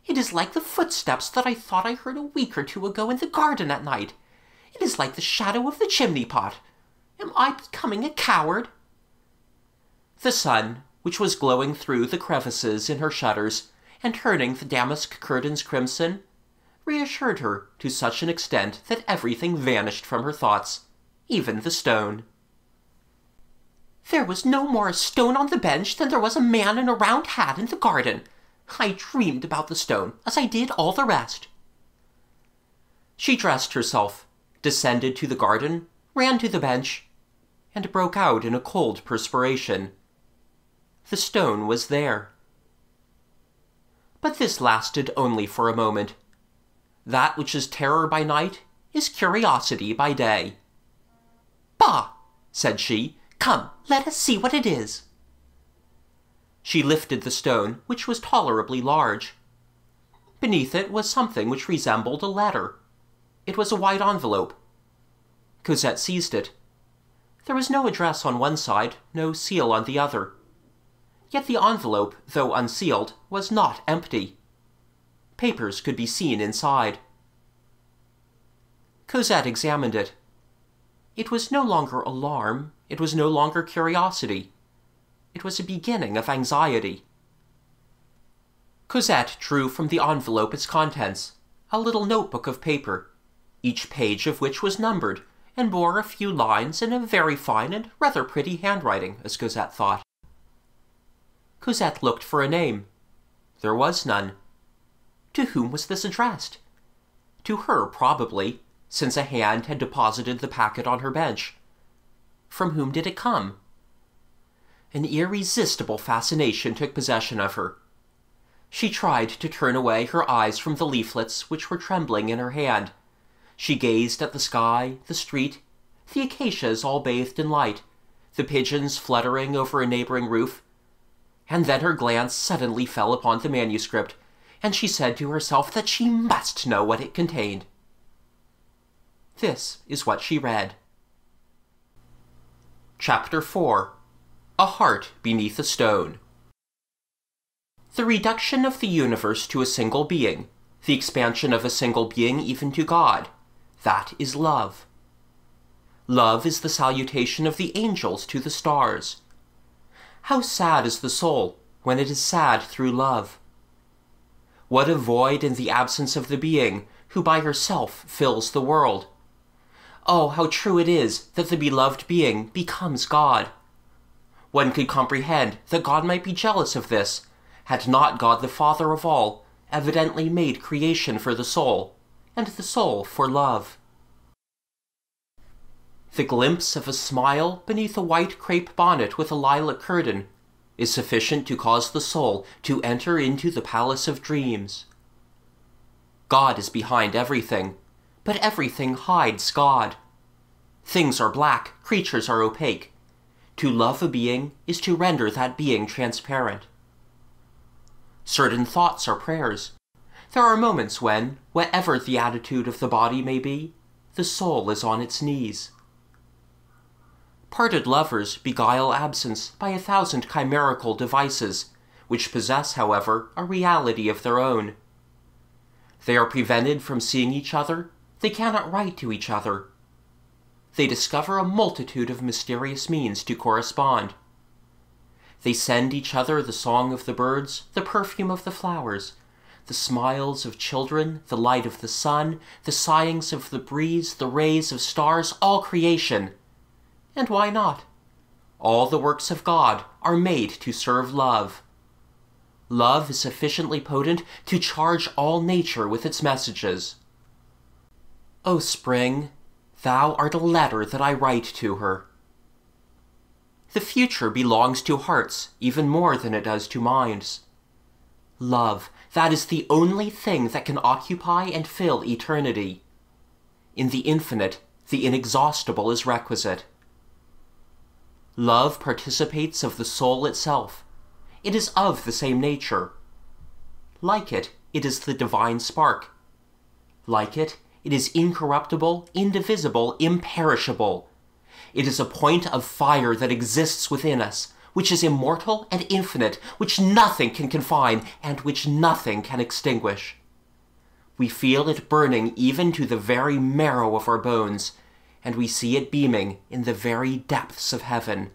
It is like the footsteps that I thought I heard a week or two ago in the garden at night. It is like the shadow of the chimney-pot. Am I becoming a coward?" The sun, which was glowing through the crevices in her shutters, and turning the damask curtains crimson, reassured her to such an extent that everything vanished from her thoughts, even the stone. "There was no more a stone on the bench than there was a man in a round hat in the garden. I dreamed about the stone, as I did all the rest." She dressed herself, descended to the garden, ran to the bench, and broke out in a cold perspiration. The stone was there. But this lasted only for a moment. That which is terror by night is curiosity by day. "Bah!" said she. "Come, let us see what it is." She lifted the stone, which was tolerably large. Beneath it was something which resembled a letter. It was a white envelope. Cosette seized it. There was no address on one side, no seal on the other. Yet the envelope, though unsealed, was not empty. Papers could be seen inside. Cosette examined it. It was no longer alarm, it was no longer curiosity. It was a beginning of anxiety. Cosette drew from the envelope its contents, a little notebook of paper, each page of which was numbered, and bore a few lines in a very fine and rather pretty handwriting, as Cosette thought. Cosette looked for a name. There was none. To whom was this addressed? To her, probably, since a hand had deposited the packet on her bench. From whom did it come? An irresistible fascination took possession of her. She tried to turn away her eyes from the leaflets which were trembling in her hand. She gazed at the sky, the street, the acacias all bathed in light, the pigeons fluttering over a neighboring roof, and then her glance suddenly fell upon the manuscript, and she said to herself that she must know what it contained. This is what she read. Chapter 4. A Heart Beneath a Stone. The reduction of the universe to a single being, the expansion of a single being even to God, that is love. Love is the salutation of the angels to the stars. How sad is the soul when it is sad through love! What a void in the absence of the being who by herself fills the world! Oh, how true it is that the beloved being becomes God! One could comprehend that God might be jealous of this, had not God the Father of all evidently made creation for the soul, and the soul for love. The glimpse of a smile beneath a white crepe bonnet with a lilac curtain is sufficient to cause the soul to enter into the palace of dreams. God is behind everything, but everything hides God. Things are black, creatures are opaque. To love a being is to render that being transparent. Certain thoughts are prayers. There are moments when, whatever the attitude of the body may be, the soul is on its knees. Parted lovers beguile absence by 1,000 chimerical devices, which possess, however, a reality of their own. They are prevented from seeing each other, they cannot write to each other. They discover a multitude of mysterious means to correspond. They send each other the song of the birds, the perfume of the flowers, the smiles of children, the light of the sun, the sighings of the breeze, the rays of stars, all creation. And why not? All the works of God are made to serve love. Love is sufficiently potent to charge all nature with its messages. O Spring, thou art a letter that I write to her. The future belongs to hearts even more than it does to minds. Love, that is the only thing that can occupy and fill eternity. In the infinite, the inexhaustible is requisite. Love participates of the soul itself. It is of the same nature. Like it, it is the divine spark. Like it, it is incorruptible, indivisible, imperishable. It is a point of fire that exists within us, which is immortal and infinite, which nothing can confine, and which nothing can extinguish. We feel it burning even to the very marrow of our bones, and we see it beaming in the very depths of heaven.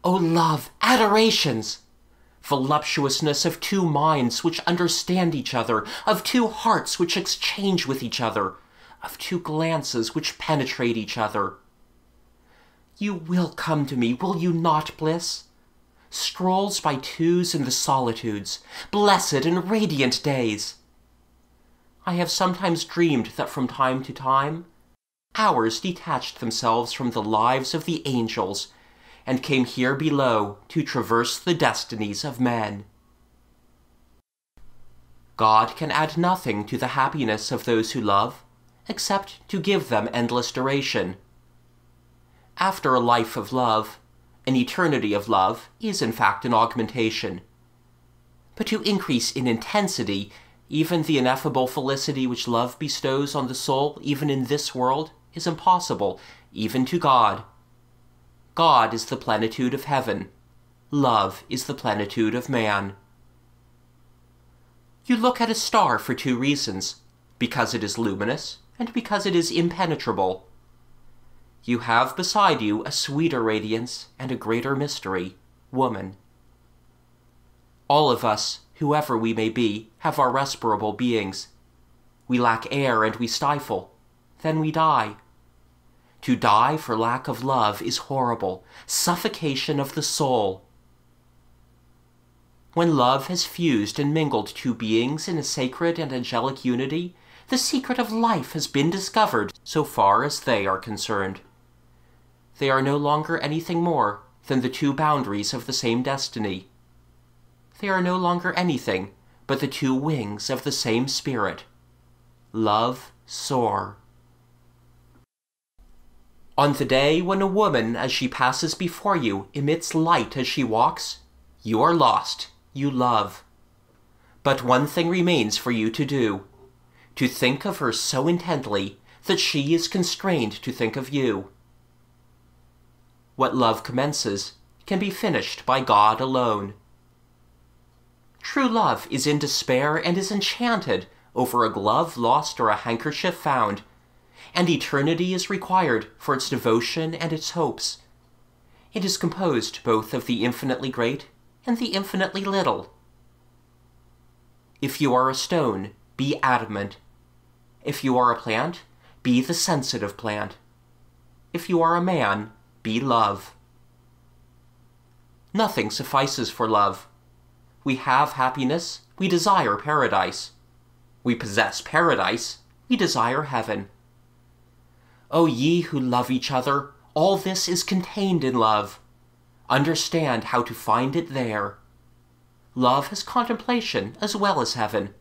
O love, adorations! Voluptuousness of two minds which understand each other, of two hearts which exchange with each other, of two glances which penetrate each other. You will come to me, will you not, bliss? Strolls by twos in the solitudes, blessed and radiant days. I have sometimes dreamed that from time to time Ours detached themselves from the lives of the angels and came here below to traverse the destinies of men. God can add nothing to the happiness of those who love, except to give them endless duration. After a life of love, an eternity of love is in fact an augmentation. But to increase in intensity even the ineffable felicity which love bestows on the soul even in this world is impossible, even to God. God is the plenitude of heaven. Love is the plenitude of man. You look at a star for two reasons, because it is luminous and because it is impenetrable. You have beside you a sweeter radiance and a greater mystery, woman. All of us, whoever we may be, have our respirable beings. We lack air and we stifle. Then we die. To die for lack of love is horrible, suffocation of the soul. When love has fused and mingled two beings in a sacred and angelic unity, the secret of life has been discovered so far as they are concerned. They are no longer anything more than the two boundaries of the same destiny. They are no longer anything but the two wings of the same spirit. Love soar. On the day when a woman, as she passes before you, emits light as she walks, you are lost, you love. But one thing remains for you to do, to think of her so intently that she is constrained to think of you. What love commences can be finished by God alone. True love is in despair and is enchanted over a glove lost or a handkerchief found, and eternity is required for its devotion and its hopes. It is composed both of the infinitely great and the infinitely little. If you are a stone, be adamant. If you are a plant, be the sensitive plant. If you are a man, be love. Nothing suffices for love. We have happiness, we desire paradise. We possess paradise, we desire heaven. O ye who love each other, all this is contained in love. Understand how to find it there. Love has contemplation as well as heaven,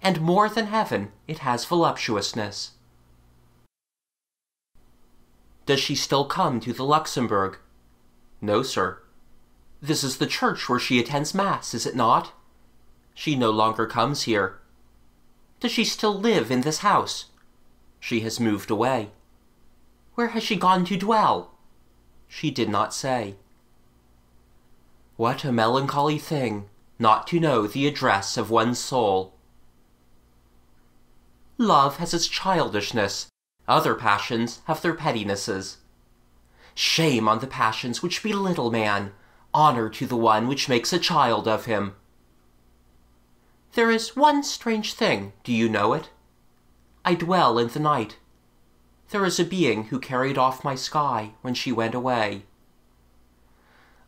and more than heaven, it has voluptuousness. Does she still come to the Luxembourg? No, sir. This is the church where she attends Mass, is it not? She no longer comes here. Does she still live in this house? She has moved away. Where has she gone to dwell? She did not say. What a melancholy thing, not to know the address of one's soul. Love has its childishness. Other passions have their pettinesses. Shame on the passions which belittle man, honor to the one which makes a child of him. There is one strange thing, do you know it? I dwell in the night. There is a being who carried off my sky when she went away.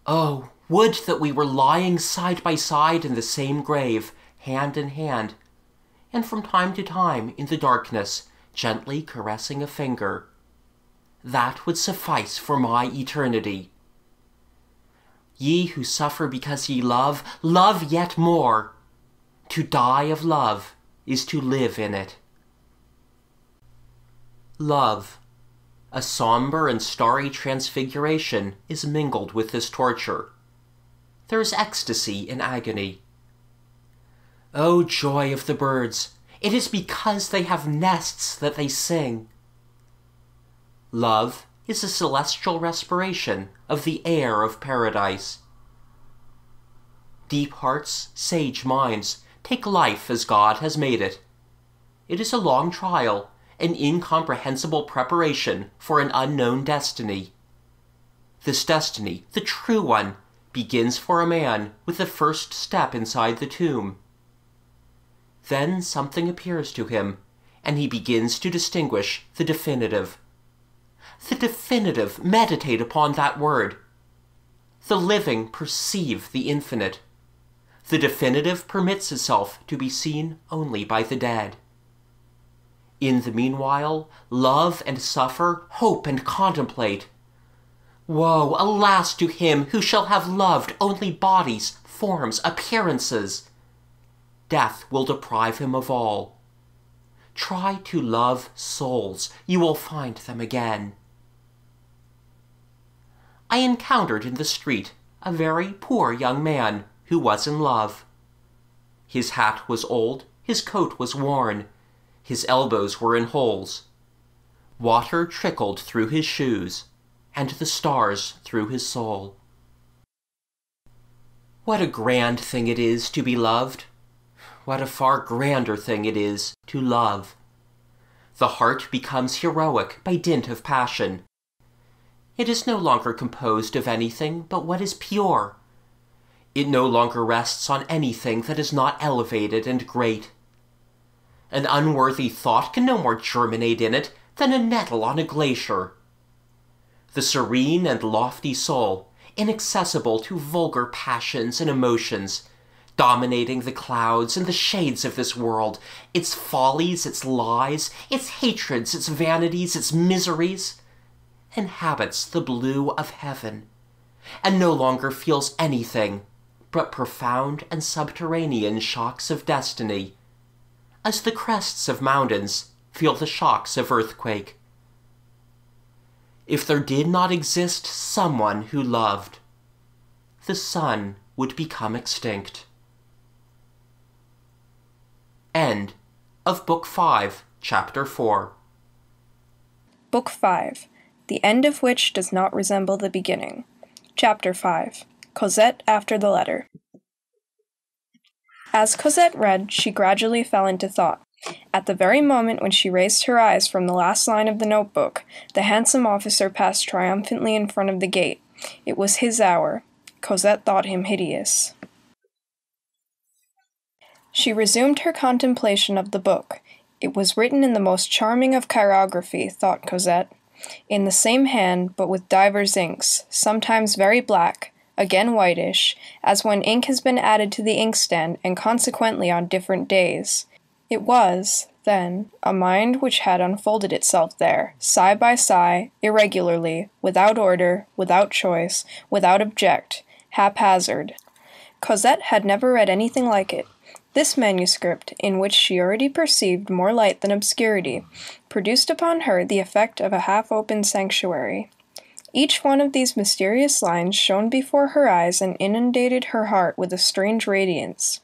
Oh, would that we were lying side by side in the same grave, hand in hand, and from time to time in the darkness, gently caressing a finger. That would suffice for my eternity. Ye who suffer because ye love, love yet more. To die of love is to live in it. Love, a somber and starry transfiguration, is mingled with this torture. There is ecstasy in agony. O joy of the birds! It is because they have nests that they sing. Love is a celestial respiration of the air of paradise. Deep hearts, sage minds, take life as God has made it. It is a long trial, an incomprehensible preparation for an unknown destiny. This destiny, the true one, begins for a man with the first step inside the tomb. Then something appears to him, and he begins to distinguish the definitive. The definitive, meditate upon that word. The living perceive the infinite. The definitive permits itself to be seen only by the dead. In the meanwhile, love and suffer, hope and contemplate. Woe, alas, to him who shall have loved only bodies, forms, appearances! Death will deprive him of all. Try to love souls, you will find them again. I encountered in the street a very poor young man who was in love. His hat was old, his coat was worn, his elbows were in holes. Water trickled through his shoes, and the stars through his soul. What a grand thing it is to be loved! What a far grander thing it is to love! The heart becomes heroic by dint of passion. It is no longer composed of anything but what is pure. It no longer rests on anything that is not elevated and great. An unworthy thought can no more germinate in it than a nettle on a glacier. The serene and lofty soul, inaccessible to vulgar passions and emotions, dominating the clouds and the shades of this world, its follies, its lies, its hatreds, its vanities, its miseries, inhabits the blue of heaven, and no longer feels anything but profound and subterranean shocks of destiny, as the crests of mountains feel the shocks of earthquake. If there did not exist someone who loved, the sun would become extinct. End of Book 5, Chapter 4. Book 5, the end of which does not resemble the beginning. Chapter 5, Cosette after the letter. As Cosette read, she gradually fell into thought. At the very moment when she raised her eyes from the last line of the notebook, the handsome officer passed triumphantly in front of the gate. It was his hour. Cosette thought him hideous. She resumed her contemplation of the book. It was written in the most charming of chirography, thought Cosette, in the same hand, but with divers inks, sometimes very black, again whitish, as when ink has been added to the inkstand, and consequently on different days. It was, then, a mind which had unfolded itself there, sigh by sigh, irregularly, without order, without choice, without object, haphazard. Cosette had never read anything like it. This manuscript, in which she already perceived more light than obscurity, produced upon her the effect of a half-opened sanctuary. Each one of these mysterious lines shone before her eyes and inundated her heart with a strange radiance.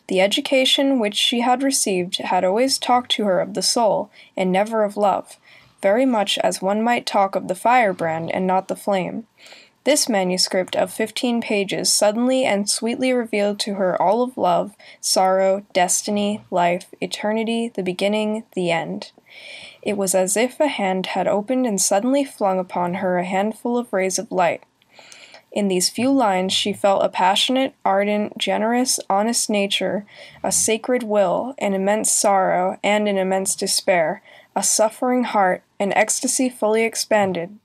The education which she had received had always talked to her of the soul, and never of love, very much as one might talk of the firebrand and not the flame. This manuscript of 15 pages suddenly and sweetly revealed to her all of love, sorrow, destiny, life, eternity, the beginning, the end. It was as if a hand had opened and suddenly flung upon her a handful of rays of light. In these few lines she felt a passionate, ardent, generous, honest nature, a sacred will, an immense sorrow, and an immense despair, a suffering heart, an ecstasy fully expanded.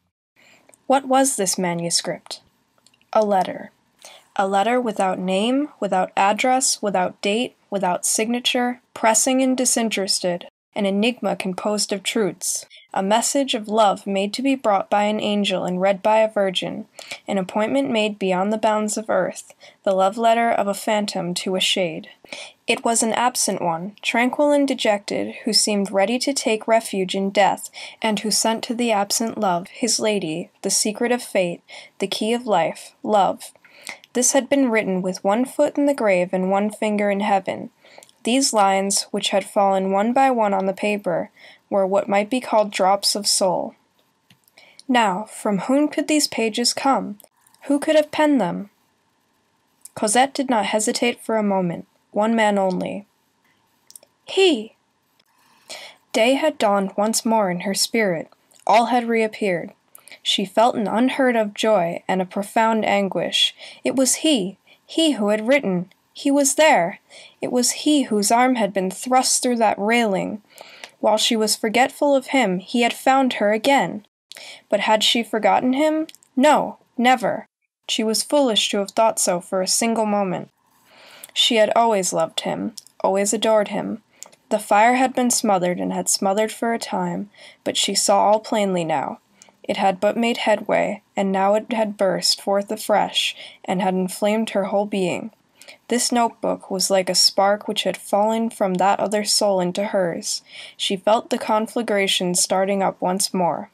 What was this manuscript? A letter. A letter without name, without address, without date, without signature, pressing and disinterested, an enigma composed of truths, a message of love made to be brought by an angel and read by a virgin, an appointment made beyond the bounds of earth, the love letter of a phantom to a shade. It was an absent one, tranquil and dejected, who seemed ready to take refuge in death, and who sent to the absent love, his lady, the secret of fate, the key of life, love. This had been written with one foot in the grave and one finger in heaven. These lines, which had fallen one by one on the paper, were what might be called drops of soul. Now, from whom could these pages come? Who could have penned them? Cosette did not hesitate for a moment. One man only. He! Day had dawned once more in her spirit. All had reappeared. She felt an unheard-of joy and a profound anguish. It was he who had written. He was there. It was he whose arm had been thrust through that railing. While she was forgetful of him, he had found her again. But had she forgotten him? No, never. She was foolish to have thought so for a single moment. She had always loved him, always adored him. The fire had been smothered and had smothered for a time, but she saw all plainly now. It had but made headway, and now it had burst forth afresh, and had inflamed her whole being. This notebook was like a spark which had fallen from that other soul into hers. She felt the conflagration starting up once more.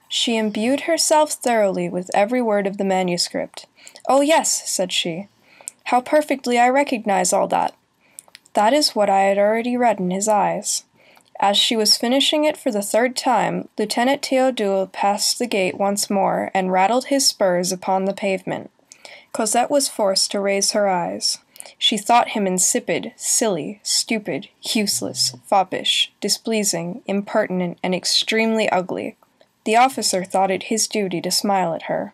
She imbued herself thoroughly with every word of the manuscript. "Oh, yes," said she. "How perfectly I recognize all that." That is what I had already read in his eyes. As she was finishing it for the third time, Lieutenant Théodule passed the gate once more, and rattled his spurs upon the pavement. Cosette was forced to raise her eyes. She thought him insipid, silly, stupid, useless, foppish, displeasing, impertinent, and extremely ugly. The officer thought it his duty to smile at her.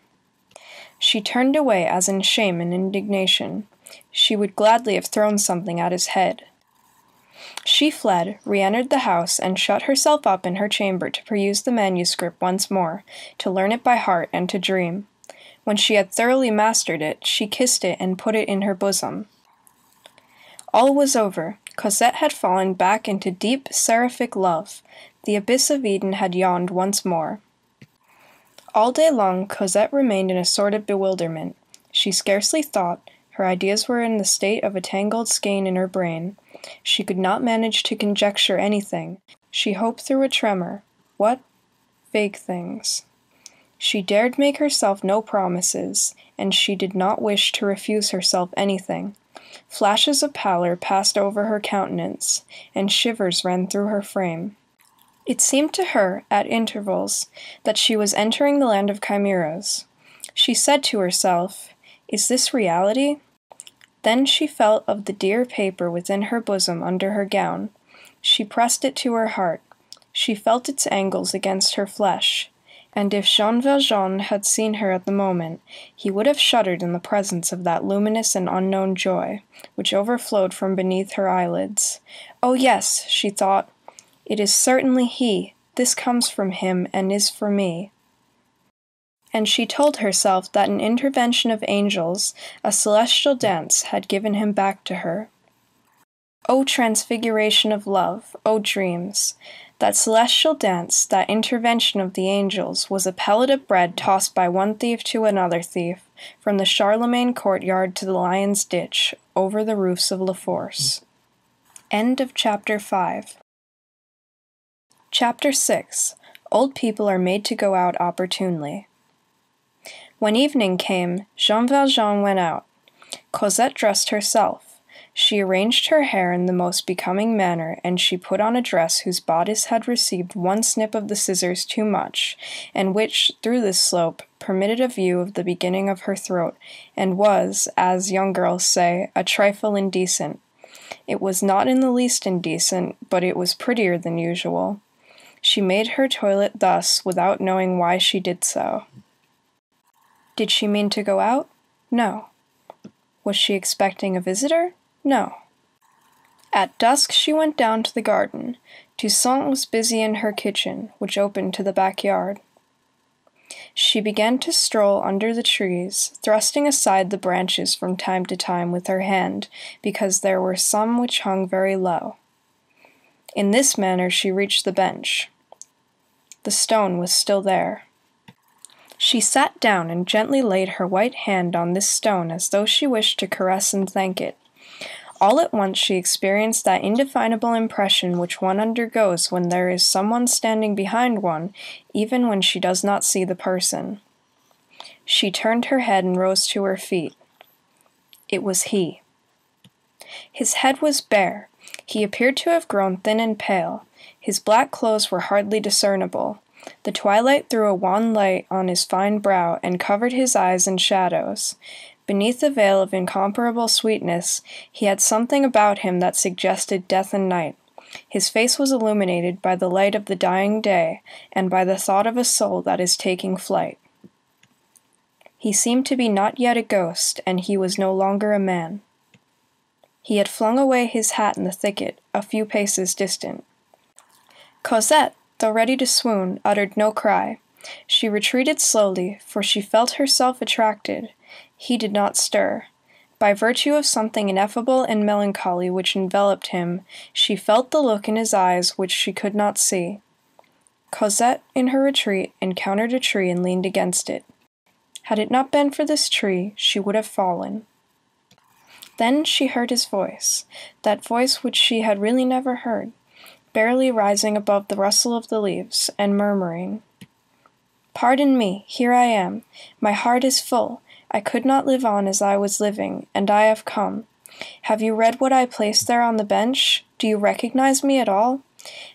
She turned away as in shame and indignation. She would gladly have thrown something at his head. She fled, re-entered the house, and shut herself up in her chamber to peruse the manuscript once more, to learn it by heart and to dream. When she had thoroughly mastered it, she kissed it and put it in her bosom. All was over. Cosette had fallen back into deep, seraphic love. The abyss of Eden had yawned once more. All day long Cosette remained in a sort of bewilderment. She scarcely thought. Her ideas were in the state of a tangled skein in her brain. She could not manage to conjecture anything. She hoped through a tremor. What? Vague things. She dared make herself no promises, and she did not wish to refuse herself anything. Flashes of pallor passed over her countenance, and shivers ran through her frame. It seemed to her, at intervals, that she was entering the land of chimeras. She said to herself, "Is this reality?" Then she felt of the dear paper within her bosom under her gown. She pressed it to her heart. She felt its angles against her flesh. And if Jean Valjean had seen her at the moment, he would have shuddered in the presence of that luminous and unknown joy, which overflowed from beneath her eyelids. "Oh, yes," she thought, "it is certainly he. This comes from him and is for me." And she told herself that an intervention of angels, a celestial dance, had given him back to her. O transfiguration of love, O dreams! That celestial dance, that intervention of the angels, was a pellet of bread tossed by one thief to another thief, from the Charlemagne courtyard to the Lion's Ditch, over the roofs of La Force. End of Chapter 5. Chapter 6. Old people are made to go out opportunely. When evening came, Jean Valjean went out. Cosette dressed herself. She arranged her hair in the most becoming manner, and she put on a dress whose bodice had received one snip of the scissors too much, and which, through this slope, permitted a view of the beginning of her throat, and was, as young girls say, a trifle indecent. It was not in the least indecent, but it was prettier than usual. She made her toilet thus without knowing why she did so. Did she mean to go out? No. Was she expecting a visitor? No. At dusk she went down to the garden. Toussaint was busy in her kitchen, which opened to the backyard. She began to stroll under the trees, thrusting aside the branches from time to time with her hand, because there were some which hung very low. In this manner she reached the bench. The stone was still there. She sat down and gently laid her white hand on this stone as though she wished to caress and thank it. All at once she experienced that indefinable impression which one undergoes when there is someone standing behind one, even when she does not see the person. She turned her head and rose to her feet. It was he. His head was bare. He appeared to have grown thin and pale. His black clothes were hardly discernible. The twilight threw a wan light on his fine brow and covered his eyes in shadows. Beneath a veil of incomparable sweetness, he had something about him that suggested death and night. His face was illuminated by the light of the dying day, and by the thought of a soul that is taking flight. He seemed to be not yet a ghost, and he was no longer a man. He had flung away his hat in the thicket, a few paces distant. Cosette, though ready to swoon, uttered no cry. She retreated slowly, for she felt herself attracted. He did not stir. By virtue of something ineffable and melancholy which enveloped him, she felt the look in his eyes which she could not see. Cosette, in her retreat, encountered a tree and leaned against it. Had it not been for this tree, she would have fallen. Then she heard his voice, that voice which she had really never heard, barely rising above the rustle of the leaves, and murmuring, "Pardon me, here I am. My heart is full. I could not live on as I was living, and I have come. Have you read what I placed there on the bench? Do you recognize me at all?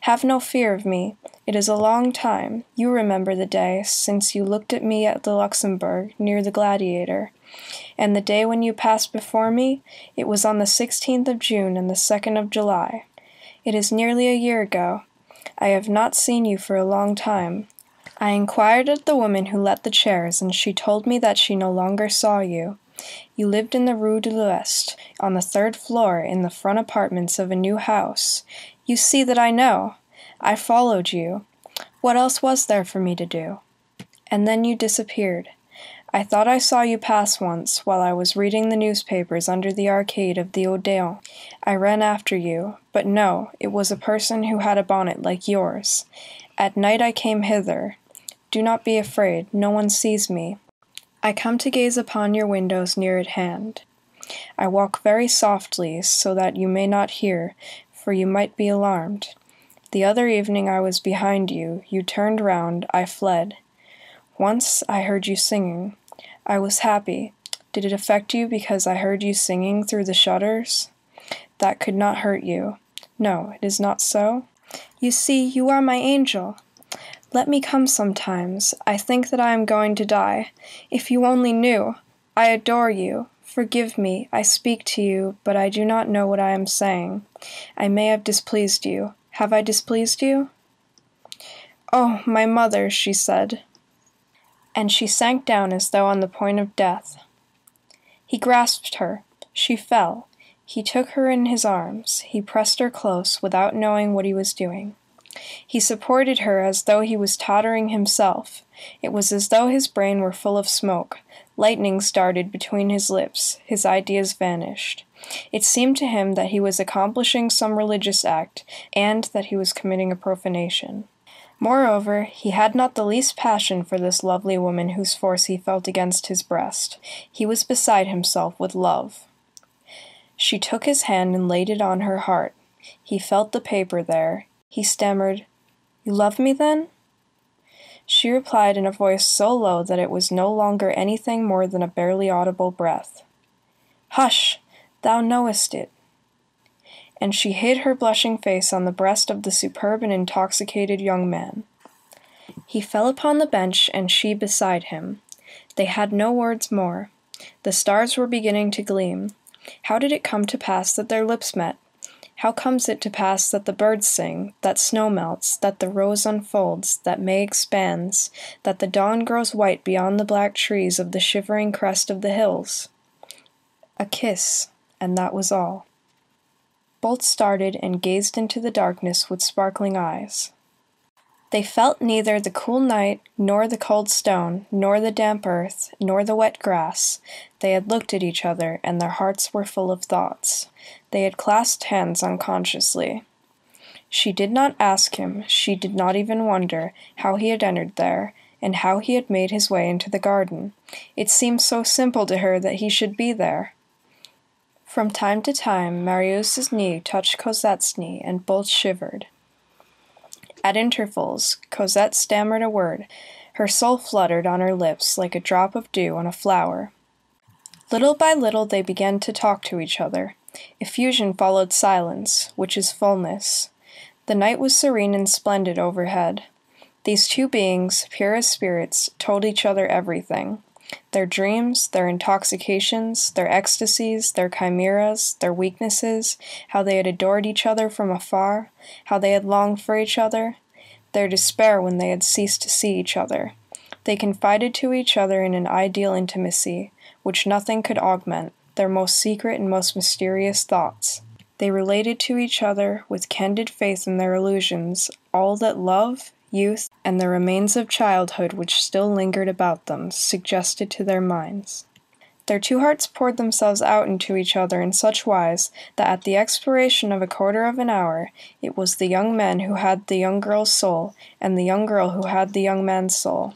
Have no fear of me. It is a long time, you remember the day, since you looked at me at the Luxembourg, near the Gladiator. And the day when you passed before me, it was on the 16th of June and the 2nd of July. It is nearly a year ago. I have not seen you for a long time. I inquired at the woman who let the chairs, and she told me that she no longer saw you. You lived in the Rue de l'Ouest, on the 3rd floor, in the front apartments of a new house. You see that I know. I followed you. What else was there for me to do? And then you disappeared. I thought I saw you pass once, while I was reading the newspapers under the arcade of the Odéon. I ran after you, but no, it was a person who had a bonnet like yours. At night I came hither. Do not be afraid, no one sees me. I come to gaze upon your windows near at hand. I walk very softly, so that you may not hear, for you might be alarmed. The other evening I was behind you, you turned round, I fled. Once I heard you singing. I was happy. Did it affect you because I heard you singing through the shutters? That could not hurt you. No, it is not so? You see, you are my angel. Let me come sometimes. I think that I am going to die. If you only knew. I adore you. Forgive me. I speak to you, but I do not know what I am saying. I may have displeased you. Have I displeased you? Oh, my mother, she said. And she sank down as though on the point of death. He grasped her. She fell. He took her in his arms. He pressed her close, without knowing what he was doing. He supported her as though he was tottering himself. It was as though his brain were full of smoke. Lightnings darted between his lips. His ideas vanished. It seemed to him that he was accomplishing some religious act, and that he was committing a profanation. Moreover, he had not the least passion for this lovely woman whose force he felt against his breast. He was beside himself with love. She took his hand and laid it on her heart. He felt the paper there. He stammered, "You love me, then?" She replied in a voice so low that it was no longer anything more than a barely audible breath. "Hush! Thou knowest it." And she hid her blushing face on the breast of the superb and intoxicated young man. He fell upon the bench, and she beside him. They had no words more. The stars were beginning to gleam. How did it come to pass that their lips met? How comes it to pass that the birds sing, that snow melts, that the rose unfolds, that May expands, that the dawn grows white beyond the black trees of the shivering crest of the hills? A kiss, and that was all. Both started and gazed into the darkness with sparkling eyes. They felt neither the cool night, nor the cold stone, nor the damp earth, nor the wet grass. They had looked at each other, and their hearts were full of thoughts. They had clasped hands unconsciously. She did not ask him, she did not even wonder, how he had entered there, and how he had made his way into the garden. It seemed so simple to her that he should be there. From time to time, Marius' knee touched Cosette's knee, and both shivered. At intervals, Cosette stammered a word. Her soul fluttered on her lips like a drop of dew on a flower. Little by little they began to talk to each other. Effusion followed silence, which is fullness. The night was serene and splendid overhead. These two beings, pure as spirits, told each other everything. Their dreams, their intoxications, their ecstasies, their chimeras, their weaknesses, how they had adored each other from afar, how they had longed for each other, their despair when they had ceased to see each other. They confided to each other in an ideal intimacy, which nothing could augment, their most secret and most mysterious thoughts. They related to each other, with candid faith in their illusions, all that love, youth, and the remains of childhood which still lingered about them, suggested to their minds. Their two hearts poured themselves out into each other in such wise that at the expiration of a quarter of an hour, it was the young man who had the young girl's soul, and the young girl who had the young man's soul.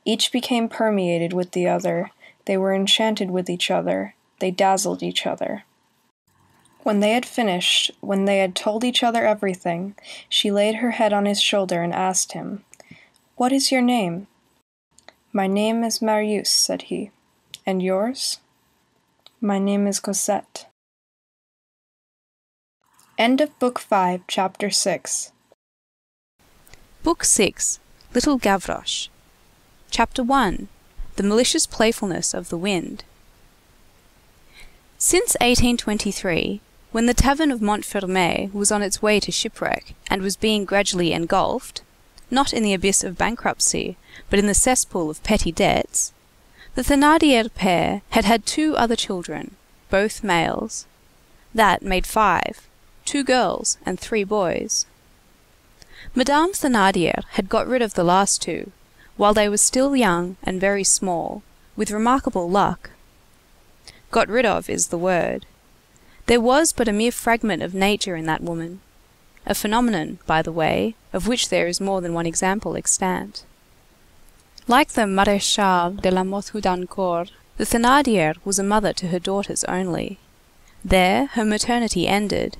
Each became permeated with the other. They were enchanted with each other. They dazzled each other. When they had finished, when they had told each other everything, she laid her head on his shoulder and asked him, "What is your name?" "My name is Marius," said he. "And yours?" "My name is Cosette." End of Book 5, Chapter 6. Book 6, Little Gavroche. Chapter 1, The Malicious Playfulness of the Wind. Since 1823, when the tavern of Montfermeil was on its way to shipwreck and was being gradually engulfed, not in the abyss of bankruptcy, but in the cesspool of petty debts, the Thénardier pair had had 2 other children, both males. That made 5, 2 girls and 3 boys. Madame Thénardier had got rid of the last 2, while they were still young and very small, with remarkable luck. Got rid of is the word. There was but a mere fragment of nature in that woman, a phenomenon, by the way, of which there is more than one example extant. Like the Maréchale de la Mothe Houdancourt, the Thénardier was a mother to her daughters only. There her maternity ended.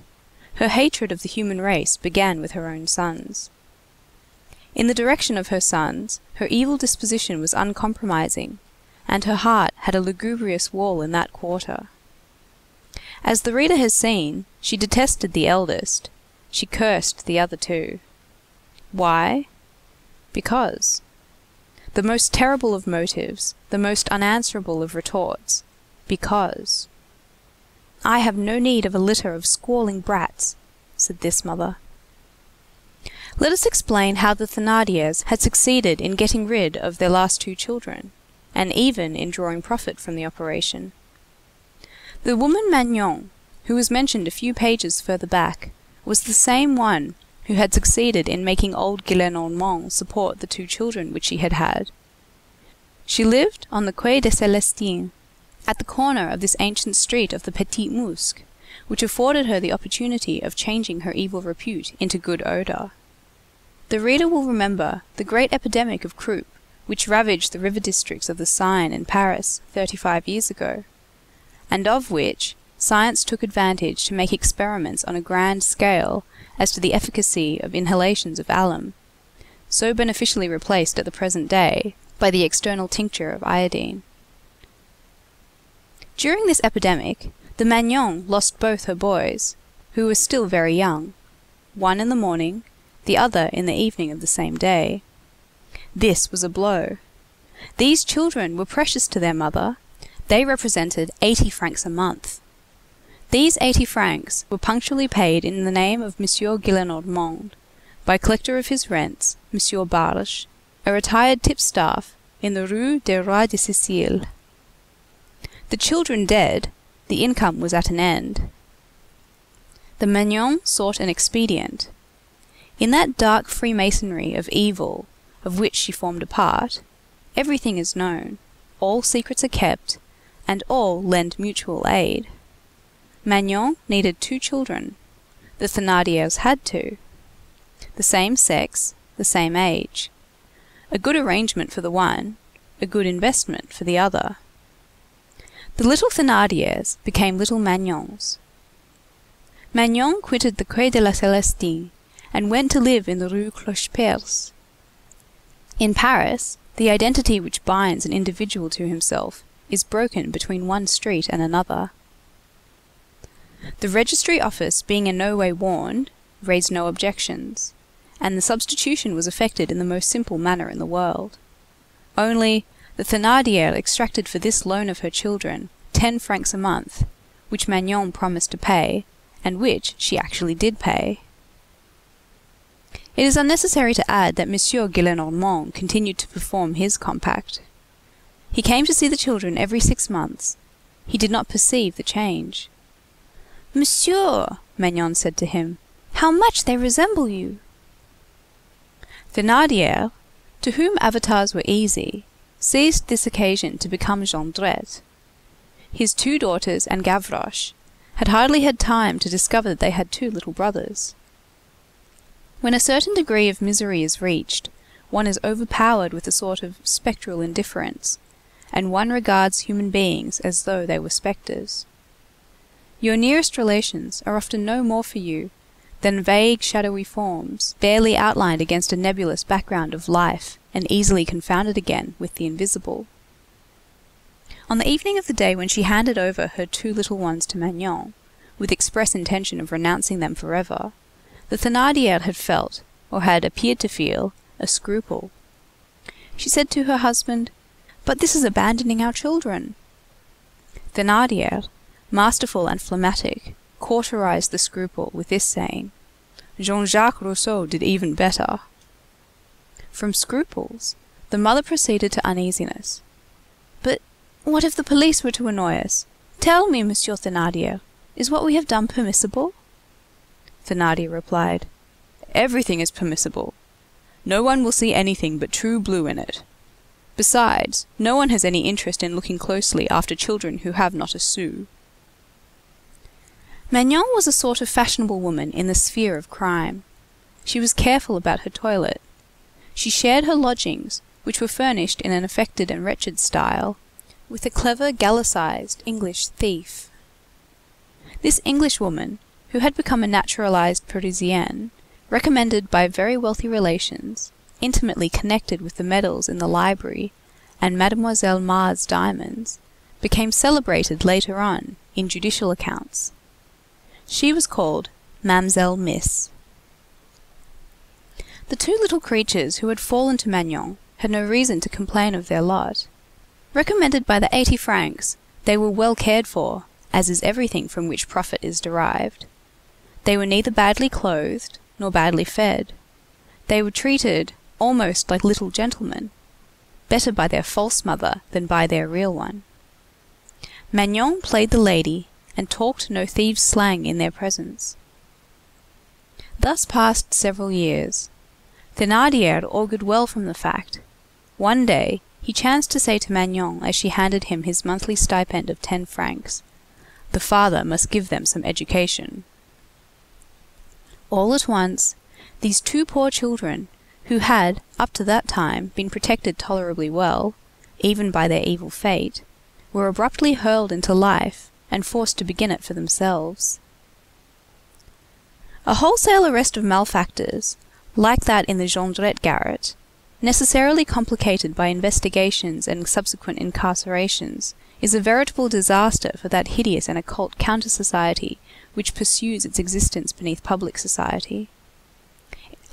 Her hatred of the human race began with her own sons. In the direction of her sons, her evil disposition was uncompromising, and her heart had a lugubrious wall in that quarter. As the reader has seen, she detested the eldest. She cursed the other 2. Why? Because. The most terrible of motives, the most unanswerable of retorts. Because. "I have no need of a litter of squalling brats," said this mother. Let us explain how the Thénardiers had succeeded in getting rid of their last 2 children, and even in drawing profit from the operation. The woman Magnon, who was mentioned a few pages further back, was the same one who had succeeded in making old Gillenormand support the 2 children which she had had. She lived on the Quai des Célestins, at the corner of this ancient street of the Petit Musc, which afforded her the opportunity of changing her evil repute into good odour. The reader will remember the great epidemic of croup which ravaged the river districts of the Seine in Paris 35 years ago, and of which science took advantage to make experiments on a grand scale as to the efficacy of inhalations of alum, so beneficially replaced at the present day by the external tincture of iodine. During this epidemic, the Magnon lost both her boys, who were still very young, one in the morning, the other in the evening of the same day. This was a blow. These children were precious to their mother. They represented 80 francs a month. These 80 francs were punctually paid in the name of Monsieur Gillenormand, by collector of his rents, Monsieur Barge, a retired tipstaff in the Rue des Rois de Sicile. The children dead, the income was at an end. The Magnon sought an expedient. In that dark freemasonry of evil, of which she formed a part, everything is known, all secrets are kept, and all lend mutual aid. Magnon needed 2 children. The Thénardiers had 2. The same sex, the same age. A good arrangement for the one, a good investment for the other. The little Thénardiers became little Magnons. Magnon quitted the Quai de la Célestine and went to live in the Rue Clocheperce. In Paris, the identity which binds an individual to himself is broken between one street and another. The registry office, being in no way warned, raised no objections, and the substitution was effected in the most simple manner in the world. Only, the Thénardier extracted for this loan of her children 10 francs a month, which Magnon promised to pay, and which she actually did pay. It is unnecessary to add that Monsieur Gillenormand continued to perform his compact. He came to see the children every 6 months. He did not perceive the change. "Monsieur," Magnon said to him, "how much they resemble you!" Thénardier, to whom avatars were easy, seized this occasion to become Jondrette. his 2 daughters and Gavroche, had hardly had time to discover that they had 2 little brothers. When a certain degree of misery is reached, one is overpowered with a sort of spectral indifference, and one regards human beings as though they were spectres. Your nearest relations are often no more for you than vague shadowy forms, barely outlined against a nebulous background of life, and easily confounded again with the invisible. On the evening of the day when she handed over her 2 little ones to Magnon, with express intention of renouncing them forever, the Thénardier had felt, or had appeared to feel, a scruple. She said to her husband, "But this is abandoning our children." Thénardier, masterful and phlegmatic, cauterized the scruple with this saying, "Jean-Jacques Rousseau did even better." From scruples, the mother proceeded to uneasiness. "But what if the police were to annoy us? Tell me, Monsieur Thénardier, is what we have done permissible?" Thénardier replied, "Everything is permissible. No one will see anything but true blue in it. Besides, no one has any interest in looking closely after children who have not a sou." Magnon was a sort of fashionable woman in the sphere of crime. She was careful about her toilet. She shared her lodgings, which were furnished in an affected and wretched style, with a clever Gallicized English thief. This Englishwoman, who had become a naturalized Parisienne, recommended by very wealthy relations, intimately connected with the medals in the library and Mademoiselle Mar's diamonds, became celebrated later on in judicial accounts. She was called Mamselle Miss. The 2 little creatures who had fallen to Magnon had no reason to complain of their lot. Recommended by the 80 francs, they were well cared for, as is everything from which profit is derived. They were neither badly clothed nor badly fed. They were treated almost like little gentlemen, better by their false mother than by their real one. Magnon played the lady and talked no thieves' slang in their presence. Thus passed several years. Thénardier augured well from the fact. One day he chanced to say to Magnon as she handed him his monthly stipend of 10 francs, "The father must give them some education." All at once, these 2 poor children, who had, up to that time, been protected tolerably well, even by their evil fate, were abruptly hurled into life and forced to begin it for themselves. A wholesale arrest of malefactors, like that in the Jondrette garret, necessarily complicated by investigations and subsequent incarcerations, is a veritable disaster for that hideous and occult counter-society which pursues its existence beneath public society.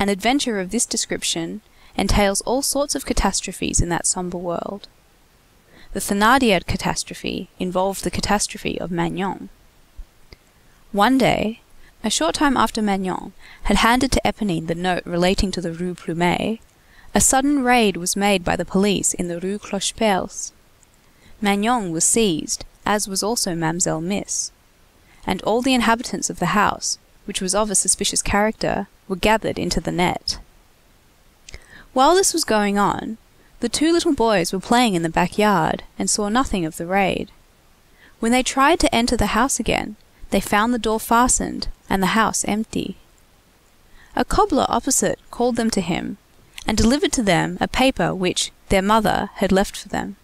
An adventure of this description entails all sorts of catastrophes in that sombre world. The Thénardier catastrophe involved the catastrophe of Magnon. One day, a short time after Magnon had handed to Éponine the note relating to the Rue Plumet, a sudden raid was made by the police in the Rue Clocheperce. Magnon was seized, as was also Mamselle Miss, and all the inhabitants of the house, which was of a suspicious character, were gathered into the net. While this was going on, the 2 little boys were playing in the backyard and saw nothing of the raid. When they tried to enter the house again, they found the door fastened and the house empty. A cobbler opposite called them to him, and delivered to them a paper which their mother had left for them.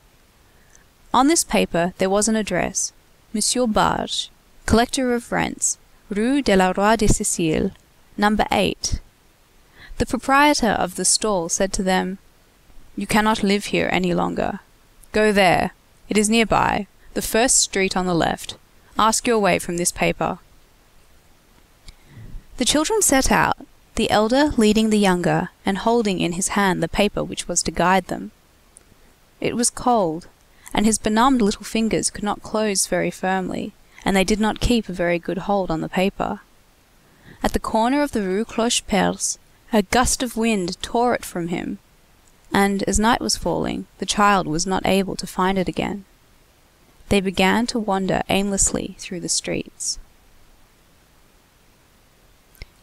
On this paper there was an address, Monsieur Barge, collector of rents, Rue de la Roi de Sicile, number 8. The proprietor of the stall said to them, "You cannot live here any longer. Go there. It is nearby, the first street on the left. Ask your way from this paper." The children set out, the elder leading the younger and holding in his hand the paper which was to guide them. It was cold, and his benumbed little fingers could not close very firmly, and they did not keep a very good hold on the paper. At the corner of the Rue Clocheperce, a gust of wind tore it from him, and as night was falling, the child was not able to find it again. They began to wander aimlessly through the streets.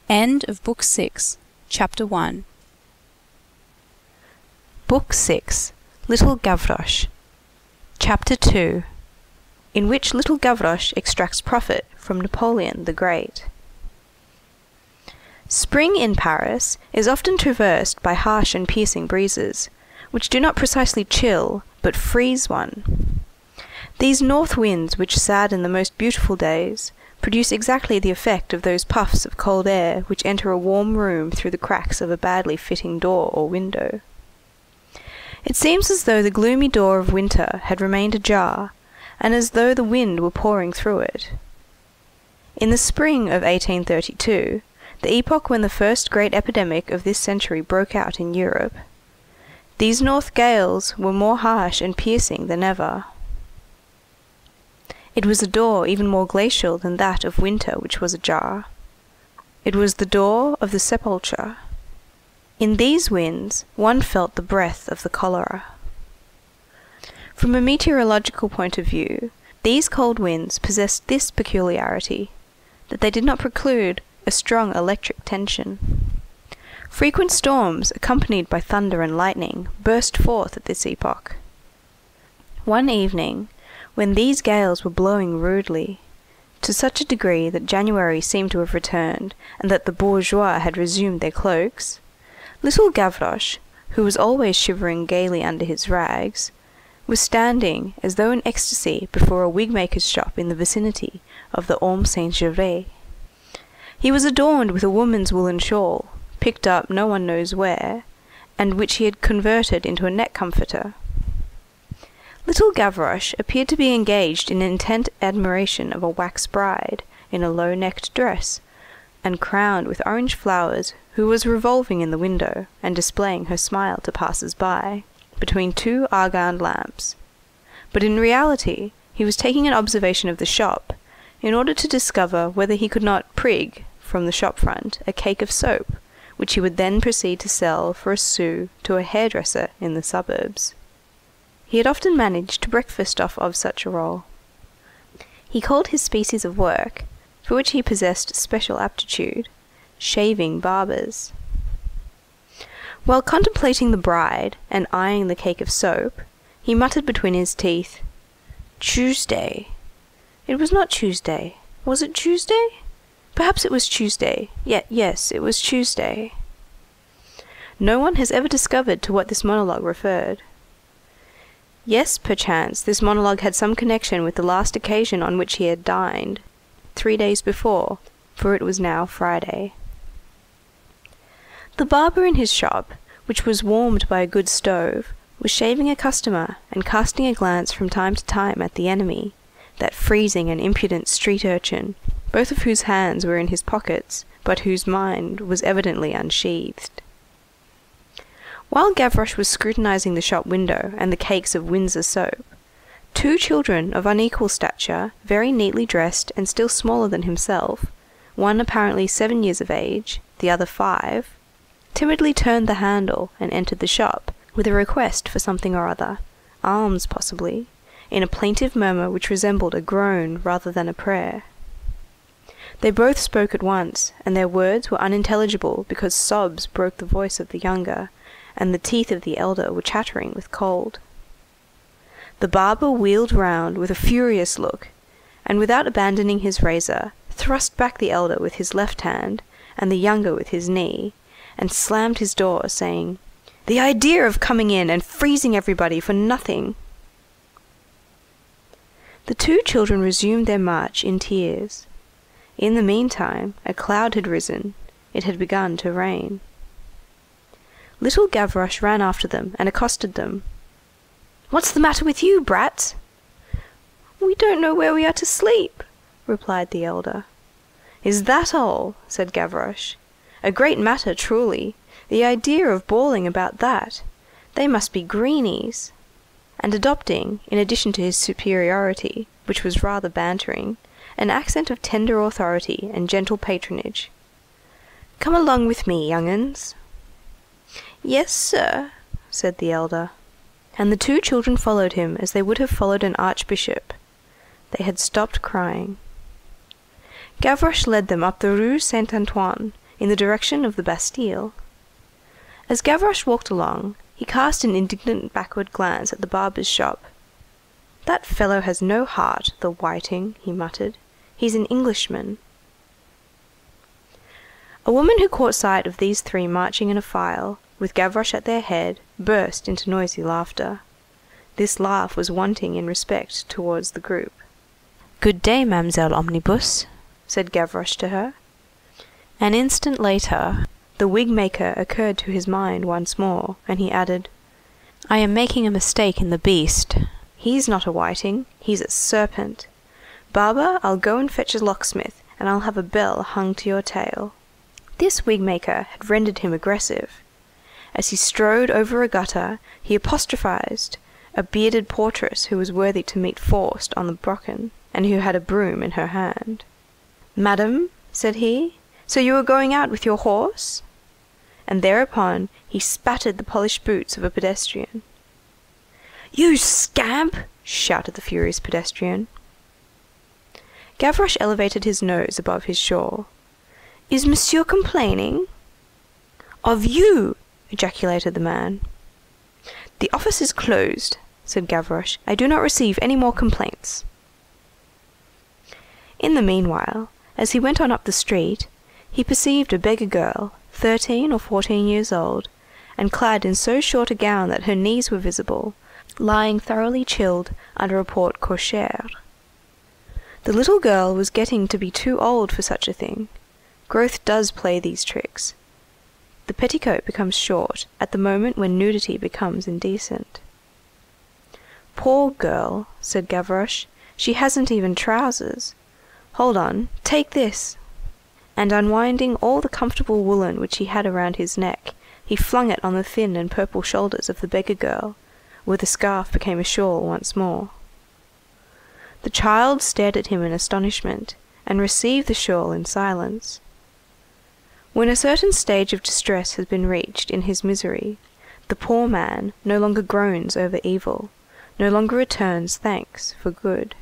End of Book 6, Chapter 1. Book 6, Little Gavroche. Chapter 2. in which little Gavroche extracts profit from Napoleon the Great. Spring in Paris is often traversed by harsh and piercing breezes, which do not precisely chill, but freeze one. These north winds, which sadden the most beautiful days, produce exactly the effect of those puffs of cold air which enter a warm room through the cracks of a badly fitting door or window. It seems as though the gloomy door of winter had remained ajar, and as though the wind were pouring through it. In the spring of 1832, the epoch when the first great epidemic of this century broke out in Europe, these north gales were more harsh and piercing than ever. It was a door even more glacial than that of winter which was ajar. It was the door of the sepulchre. In these winds one felt the breath of the cholera. From a meteorological point of view, these cold winds possessed this peculiarity, that they did not preclude a strong electric tension. Frequent storms, accompanied by thunder and lightning, burst forth at this epoch. One evening, when these gales were blowing rudely, to such a degree that January seemed to have returned, and that the bourgeois had resumed their cloaks, little Gavroche, who was always shivering gaily under his rags, was standing as though in ecstasy before a wig-maker's shop in the vicinity of the Orme Saint-Gervais. He was adorned with a woman's woolen shawl, picked up no one knows where, and which he had converted into a neck comforter. Little Gavroche appeared to be engaged in intent admiration of a wax bride in a low-necked dress, and crowned with orange flowers, who was revolving in the window and displaying her smile to passers-by, between two argand lamps. But in reality he was taking an observation of the shop, in order to discover whether he could not prig from the shop front a cake of soap, which he would then proceed to sell for a sou to a hairdresser in the suburbs. He had often managed to breakfast off of such a roll. He called his species of work, for which he possessed special aptitude, shaving barbers. While contemplating the bride and eyeing the cake of soap, he muttered between his teeth, "Tuesday. It was not Tuesday. Was it Tuesday? Perhaps it was Tuesday. Yes, it was Tuesday." No one has ever discovered to what this monologue referred. Yes, perchance, this monologue had some connection with the last occasion on which he had dined, 3 days before, for it was now Friday. The barber in his shop, which was warmed by a good stove, was shaving a customer and casting a glance from time to time at the enemy, that freezing and impudent street urchin, both of whose hands were in his pockets, but whose mind was evidently unsheathed. While Gavroche was scrutinizing the shop window and the cakes of Windsor soap, 2 children of unequal stature, very neatly dressed and still smaller than himself, one apparently 7 years of age, the other 5, timidly turned the handle and entered the shop, with a request for something or other, alms possibly, in a plaintive murmur which resembled a groan rather than a prayer. They both spoke at once, and their words were unintelligible because sobs broke the voice of the younger, and the teeth of the elder were chattering with cold. The barber wheeled round with a furious look, and without abandoning his razor, thrust back the elder with his left hand, and the younger with his knee, and slammed his door, saying, "The idea of coming in and freezing everybody for nothing!" The 2 children resumed their march in tears. In the meantime, a cloud had risen. It had begun to rain. Little Gavroche ran after them and accosted them. "What's the matter with you, brats?" "We don't know where we are to sleep," replied the elder. "Is that all?" said Gavroche. "A great matter, truly. The idea of bawling about that. They must be greenies." And adopting, in addition to his superiority, which was rather bantering, an accent of tender authority and gentle patronage, "Come along with me, young uns." "Yes, sir," said the elder. And the 2 children followed him as they would have followed an archbishop. They had stopped crying. Gavroche led them up the Rue Saint-Antoine in the direction of the Bastille. As Gavroche walked along, he cast an indignant backward glance at the barber's shop. "That fellow has no heart, the whiting," he muttered. "He's an Englishman." A woman who caught sight of these three marching in a file, with Gavroche at their head, burst into noisy laughter. This laugh was wanting in respect towards the group. "Good day, Mademoiselle Omnibus," said Gavroche to her. An instant later, the wig-maker occurred to his mind once more, and he added, "I am making a mistake in the beast. He's not a whiting, he's a serpent. Barber, I'll go and fetch a locksmith, and I'll have a bell hung to your tail." This wig-maker had rendered him aggressive. As he strode over a gutter, he apostrophized a bearded portress who was worthy to meet Faust on the Brocken, and who had a broom in her hand. "Madam," said he, "so you are going out with your horse?" And thereupon he spattered the polished boots of a pedestrian. "You scamp!" shouted the furious pedestrian. Gavroche elevated his nose above his shawl. "Is monsieur complaining?" "Of you!" ejaculated the man. "The office is closed," said Gavroche. "I do not receive any more complaints." In the meanwhile, as he went on up the street, he perceived a beggar girl, 13 or 14 years old, and clad in so short a gown that her knees were visible, lying thoroughly chilled under a porte cochere. The little girl was getting to be too old for such a thing. Growth does play these tricks. The petticoat becomes short at the moment when nudity becomes indecent. "Poor girl," said Gavroche, "she hasn't even trousers. Hold on, take this." And unwinding all the comfortable woolen which he had around his neck, he flung it on the thin and purple shoulders of the beggar girl, where the scarf became a shawl once more. The child stared at him in astonishment, and received the shawl in silence. When a certain stage of distress has been reached in his misery, the poor man no longer groans over evil, no longer returns thanks for good.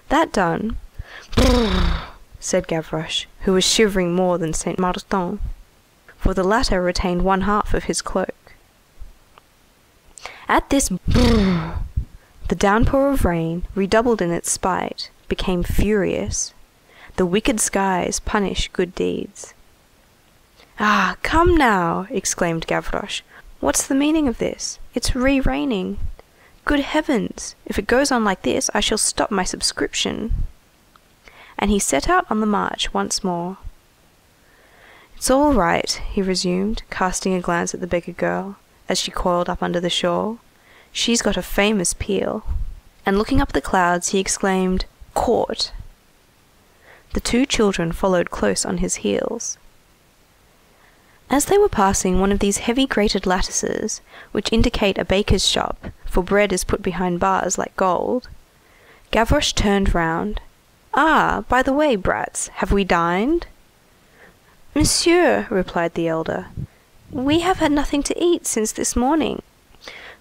That done, "Brrr," said Gavroche, who was shivering more than Saint Martin, for the latter retained one half of his cloak. At this "brrr," the downpour of rain, redoubled in its spite, became furious. The wicked skies punish good deeds. "Ah, come now!" exclaimed Gavroche. "What's the meaning of this? It's re-raining. Good heavens! If it goes on like this, I shall stop my subscription." And he set out on the march once more. "It's all right," he resumed, casting a glance at the beggar girl, as she coiled up under the shawl. "She's got a famous peel." And looking up at the clouds, he exclaimed, "Caught!" The two children followed close on his heels. As they were passing one of these heavy grated lattices, which indicate a baker's shop, for bread is put behind bars like gold, Gavroche turned round. "Ah, by the way, brats, have we dined?" "Monsieur," replied the elder, "we have had nothing to eat since this morning."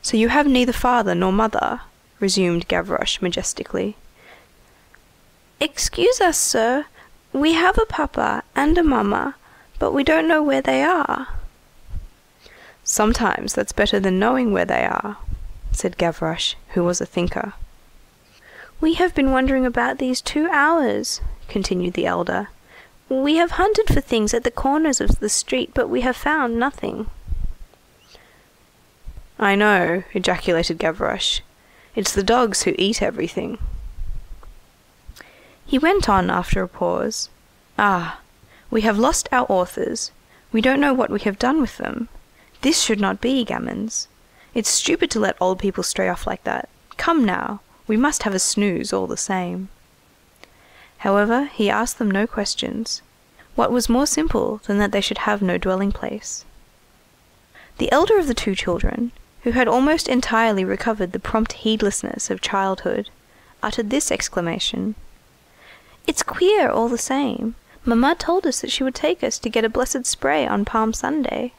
"So you have neither father nor mother?" resumed Gavroche majestically. "Excuse us, sir, we have a papa and a mamma, but we don't know where they are." "Sometimes that's better than knowing where they are," said Gavroche, who was a thinker. "We have been wandering about these 2 hours," continued the elder. "We have hunted for things at the corners of the street, but we have found nothing." "I know," ejaculated Gavroche. "It's the dogs who eat everything." He went on after a pause. "Ah, we have lost our authors. We don't know what we have done with them. This should not be, gamins. It's stupid to let old people stray off like that. Come now, we must have a snooze all the same." However, he asked them no questions. What was more simple than that they should have no dwelling place? The elder of the two children, who had almost entirely recovered the prompt heedlessness of childhood, uttered this exclamation: "It's queer all the same. Mamma told us that she would take us to get a blessed spray on Palm Sunday."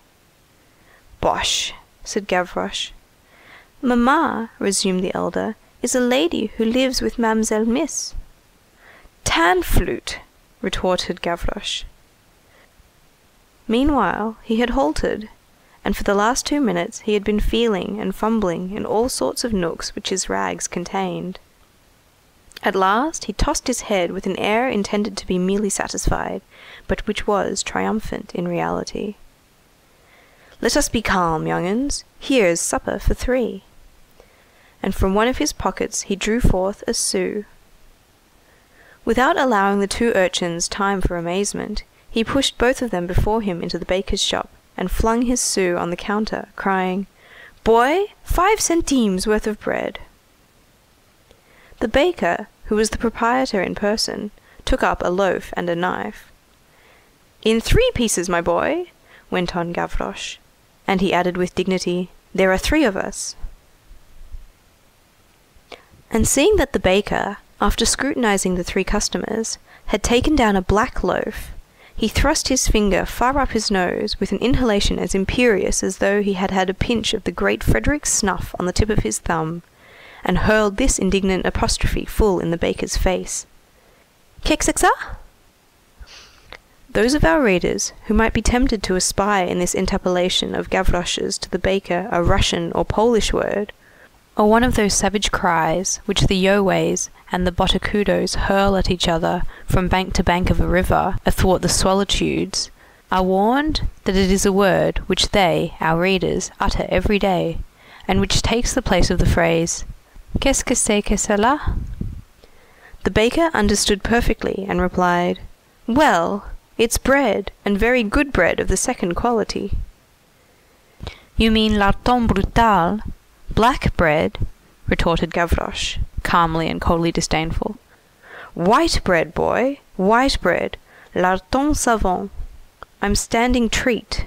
"Bosh!" said Gavroche. "Mamma," resumed the elder, "is a lady who lives with Mademoiselle Miss." "Tan-flute!" retorted Gavroche. Meanwhile he had halted, and for the last 2 minutes he had been feeling and fumbling in all sorts of nooks which his rags contained. At last he tossed his head with an air intended to be merely satisfied, but which was triumphant in reality. "Let us be calm, young uns. Here's supper for 3." And from one of his pockets he drew forth a sou. Without allowing the 2 urchins time for amazement, he pushed both of them before him into the baker's shop, and flung his sou on the counter, crying, "Boy, 5 centimes worth of bread." The baker, who was the proprietor in person, took up a loaf and a knife. "In 3 pieces, my boy," went on Gavroche, and he added with dignity, "There are 3 of us." And seeing that the baker, after scrutinizing the 3 customers, had taken down a black loaf, he thrust his finger far up his nose with an inhalation as imperious as though he had had a pinch of the great Frederick's snuff on the tip of his thumb, and hurled this indignant apostrophe full in the baker's face. "Qu'est-ce que ça?" Those of our readers who might be tempted to espy in this interpolation of Gavroche's to the baker a Russian or Polish word, or one of those savage cries which the Yoways and the Botocudos hurl at each other from bank to bank of a river athwart the solitudes, are warned that it is a word which they, our readers, utter every day, and which takes the place of the phrase, "Qu'est-ce que c'est que cela?" The baker understood perfectly and replied, "Well, it's bread, and very good bread of the 2nd quality." "You mean larton brutal, black bread?" retorted Gavroche, calmly and coldly disdainful. "White bread, boy, white bread, larton savant. I'm standing treat."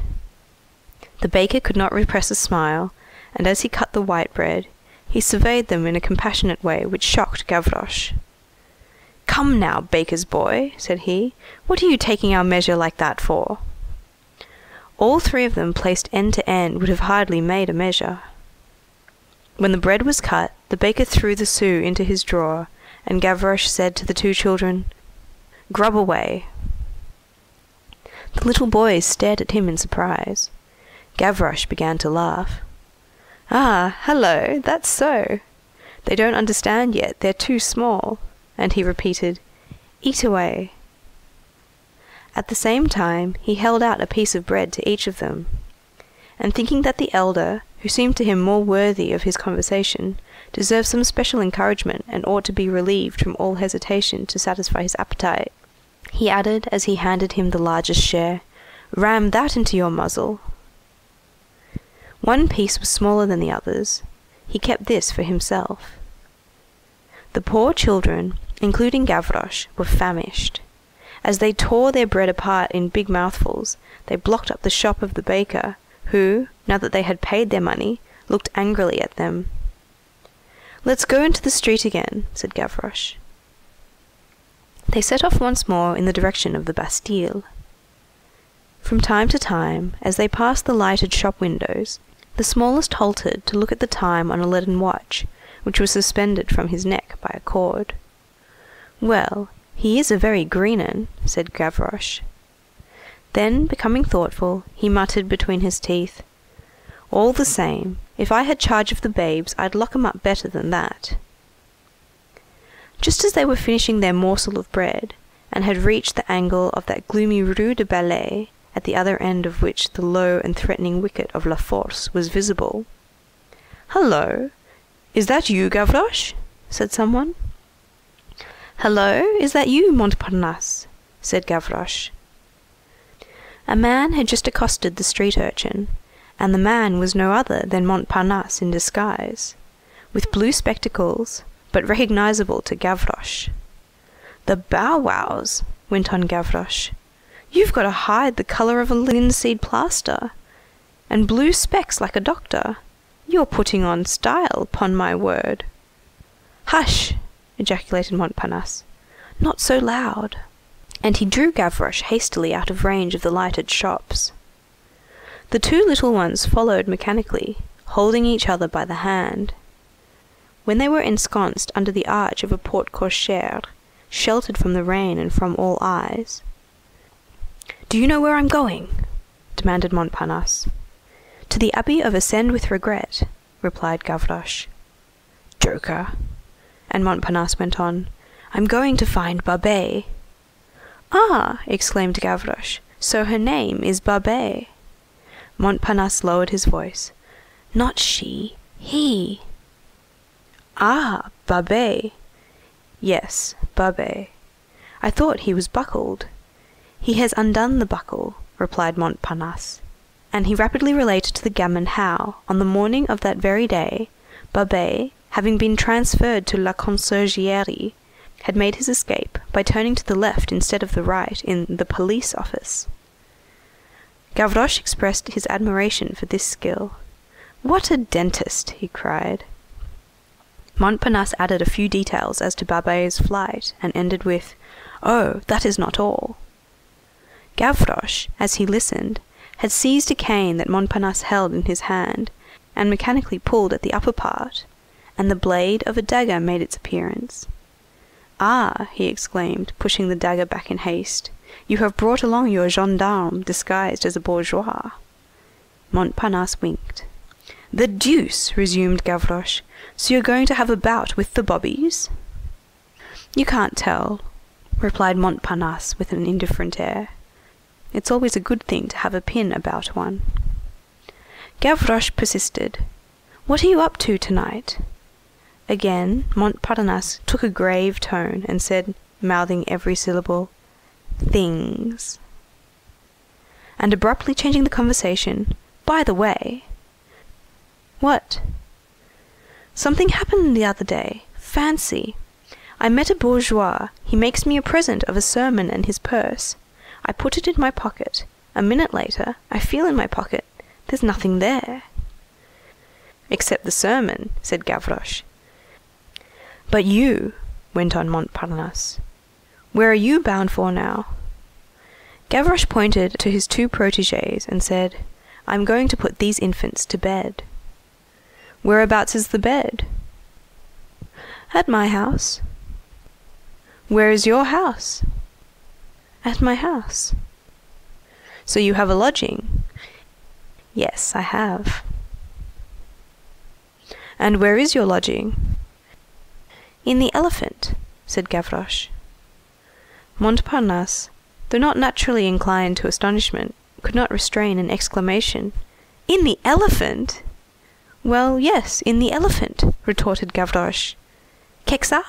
The baker could not repress a smile, and as he cut the white bread, he surveyed them in a compassionate way which shocked Gavroche. "Come now, baker's boy," said he, "what are you taking our measure like that for?" All 3 of them placed end to end would have hardly made a measure. When the bread was cut, the baker threw the sou into his drawer, and Gavroche said to the 2 children, "Grub away." The little boys stared at him in surprise. Gavroche began to laugh. "Ah, hello, that's so. They don't understand yet, they're too small." And he repeated, "Eat away." At the same time, he held out a piece of bread to each of them. And thinking that the elder, who seemed to him more worthy of his conversation, deserved some special encouragement and ought to be relieved from all hesitation to satisfy his appetite, he added, as he handed him the largest share, "Ram that into your muzzle." One piece was smaller than the others. He kept this for himself. The poor children, including Gavroche, were famished. As they tore their bread apart in big mouthfuls, they blocked up the shop of the baker, who, now that they had paid their money, looked angrily at them. "Let's go into the street again," said Gavroche. They set off once more in the direction of the Bastille. From time to time, as they passed the lighted shop windows, the smallest halted to look at the time on a leaden watch, which was suspended from his neck by a cord. "Well, he is a very green 'un," said Gavroche. Then, becoming thoughtful, he muttered between his teeth, "All the same, if I had charge of the babes, I'd lock 'em up better than that." Just as they were finishing their morsel of bread, and had reached the angle of that gloomy Rue de Ballet, at the other end of which the low and threatening wicket of La Force was visible. "Hullo! Is that you, Gavroche?" said someone. "Hullo! Is that you, Montparnasse?" said Gavroche. A man had just accosted the street urchin, and the man was no other than Montparnasse in disguise, with blue spectacles, but recognizable to Gavroche. "The bow-wows!" went on Gavroche. "You've got a hide the colour of a linseed plaster, and blue specs like a doctor. You're putting on style, 'pon my word." "Hush!" ejaculated Montparnasse. "Not so loud." And he drew Gavroche hastily out of range of the lighted shops. The 2 little ones followed mechanically, holding each other by the hand. When they were ensconced under the arch of a porte cochère, sheltered from the rain and from all eyes. "Do you know where I'm going?" demanded Montparnasse. To the Abbey of Ascend with Regret, replied Gavroche. Joker. And Montparnasse went on, I'm going to find Babet. Ah, exclaimed Gavroche, so her name is Babet. Montparnasse lowered his voice. Not she, he. Ah, Babet. Yes, Babet. I thought he was buckled. He has undone the buckle, replied Montparnasse, and he rapidly related to the gamin how, on the morning of that very day, Babet, having been transferred to La Conciergerie, had made his escape by turning to the left instead of the right in the police office. Gavroche expressed his admiration for this skill. What a dentist, he cried. Montparnasse added a few details as to Babet's flight, and ended with, Oh, that is not all. Gavroche, as he listened, had seized a cane that Montparnasse held in his hand, and mechanically pulled at the upper part, and the blade of a dagger made its appearance. Ah, he exclaimed, pushing the dagger back in haste, you have brought along your gendarme disguised as a bourgeois. Montparnasse winked. The deuce, resumed Gavroche, so you're going to have a bout with the bobbies? You can't tell, replied Montparnasse with an indifferent air. It's always a good thing to have a pin about one. Gavroche persisted. What are you up to tonight? Again, Montparnasse took a grave tone and said, mouthing every syllable, Things. And abruptly changing the conversation, By the way. What? Something happened the other day. Fancy. I met a bourgeois. He makes me a present of a sermon and his purse. I put it in my pocket. A minute later, I feel in my pocket. There's nothing there. Except the sermon, said Gavroche. But you, went on Montparnasse, where are you bound for now? Gavroche pointed to his two protégés and said, I'm going to put these infants to bed. Whereabouts is the bed? At my house. Where is your house? At my house. So you have a lodging? Yes, I have. And where is your lodging? In the Elephant, said Gavroche. Montparnasse, though not naturally inclined to astonishment, could not restrain an exclamation. In the Elephant? Well, yes, in the Elephant, retorted Gavroche. Qu'est-ce ça?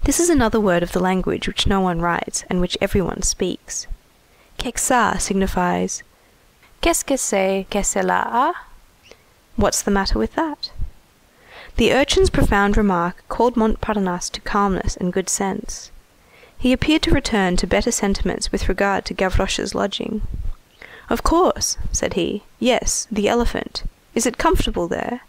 This is another word of the language which no one writes and which everyone speaks. Qu'est-ce ça signifies, Qu'est-ce que c'est que cela? What's the matter with that? The urchin's profound remark called Montparnasse to calmness and good sense. He appeared to return to better sentiments with regard to Gavroche's lodging. Of course, said he. Yes, the Elephant. Is it comfortable there?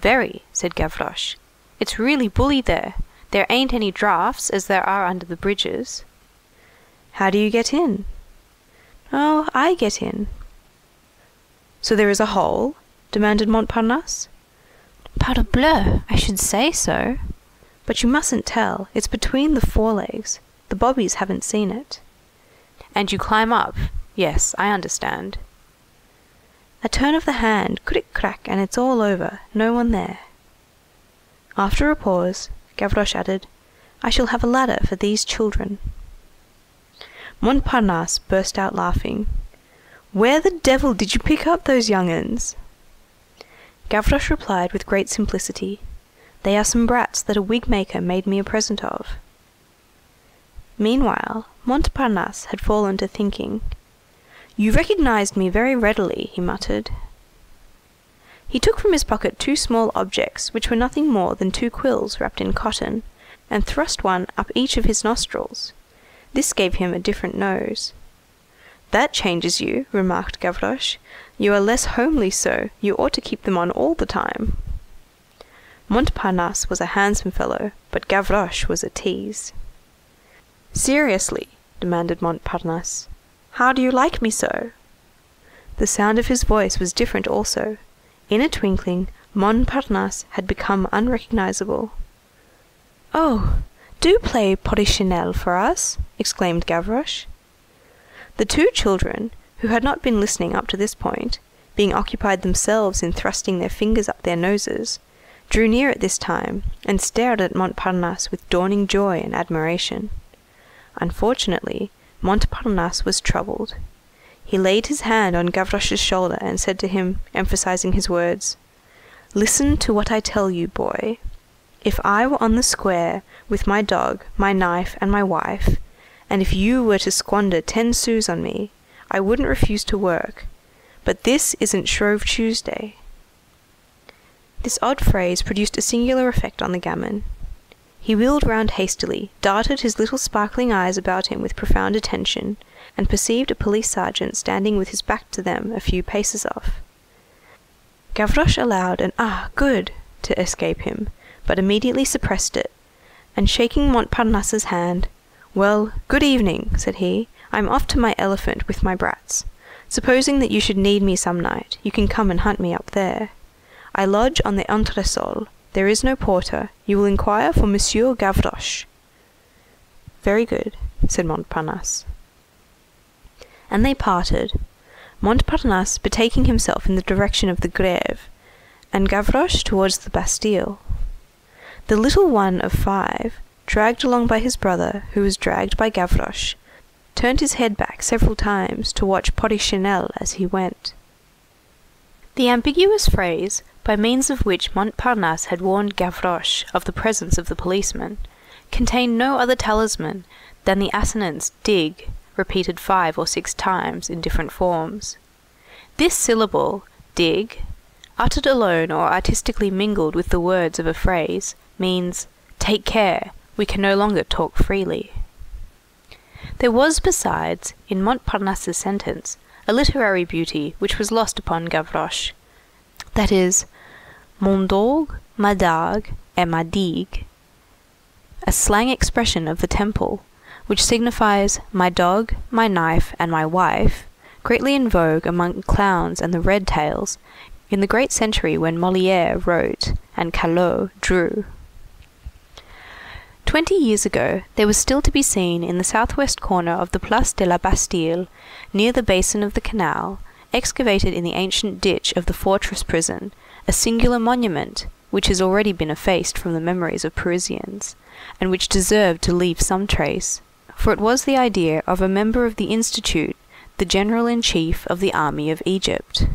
Very, said Gavroche. It's really bully there. There ain't any draughts as there are under the bridges. How do you get in? Oh, I get in. So there is a hole? Demanded Montparnasse. Parbleu, I should say so. But you mustn't tell. It's between the forelegs. The bobbies haven't seen it. And you climb up? Yes, I understand. A turn of the hand, crick-crack, and it's all over. No one there. After a pause, Gavroche added, I shall have a ladder for these children. Montparnasse burst out laughing. Where the devil did you pick up those young uns? Gavroche replied with great simplicity, They are some brats that a wig-maker made me a present of. Meanwhile, Montparnasse had fallen to thinking. You recognized me very readily, he muttered. He took from his pocket two small objects which were nothing more than two quills wrapped in cotton, and thrust one up each of his nostrils. This gave him a different nose. That changes you, remarked Gavroche. You are less homely so. You ought to keep them on all the time. Montparnasse was a handsome fellow, but Gavroche was a tease. Seriously, demanded Montparnasse, how do you like me so? The sound of his voice was different also. In a twinkling, Montparnasse had become unrecognizable. Oh, do play Polichinelle for us, exclaimed Gavroche. The two children, who had not been listening up to this point, being occupied themselves in thrusting their fingers up their noses, drew near at this time and stared at Montparnasse with dawning joy and admiration. Unfortunately, Montparnasse was troubled. He laid his hand on Gavroche's shoulder and said to him, emphasizing his words, "Listen to what I tell you, boy. If I were on the square with my dog, my knife, and my wife, and if you were to squander 10 sous on me, I wouldn't refuse to work. But this isn't Shrove Tuesday." This odd phrase produced a singular effect on the gamin. He wheeled round hastily, darted his little sparkling eyes about him with profound attention, and perceived a police sergeant standing with his back to them a few paces off. Gavroche allowed an "Ah, good!" to escape him, but immediately suppressed it, and shaking Montparnasse's hand, "Well, good evening," said he. "I'm off to my elephant with my brats. Supposing that you should need me some night, you can come and hunt me up there. I lodge on the entresol. There is no porter. You will inquire for Monsieur Gavroche." "Very good," said Montparnasse. And they parted, Montparnasse betaking himself in the direction of the Grève, and Gavroche towards the Bastille. The little one of 5, dragged along by his brother, who was dragged by Gavroche, turned his head back several times to watch Porrichinelle as he went. The ambiguous phrase, by means of which Montparnasse had warned Gavroche of the presence of the policeman, contained no other talisman than the assonance dig, repeated 5 or 6 times in different forms. This syllable, dig, uttered alone or artistically mingled with the words of a phrase, means, "Take care, we can no longer talk freely." There was, besides, in Montparnasse's sentence, a literary beauty which was lost upon Gavroche. That is, mon dog, ma dague, et ma digue, a slang expression of the Temple, which signifies my dog, my knife, and my wife, greatly in vogue among clowns and the red tails, in the great century when Molière wrote and Callot drew. 20 years ago, there was still to be seen in the southwest corner of the Place de la Bastille, near the basin of the canal, excavated in the ancient ditch of the fortress prison, a singular monument which has already been effaced from the memories of Parisians, and which deserved to leave some trace, for it was the idea of a member of the Institute, the General-in-Chief of the Army of Egypt.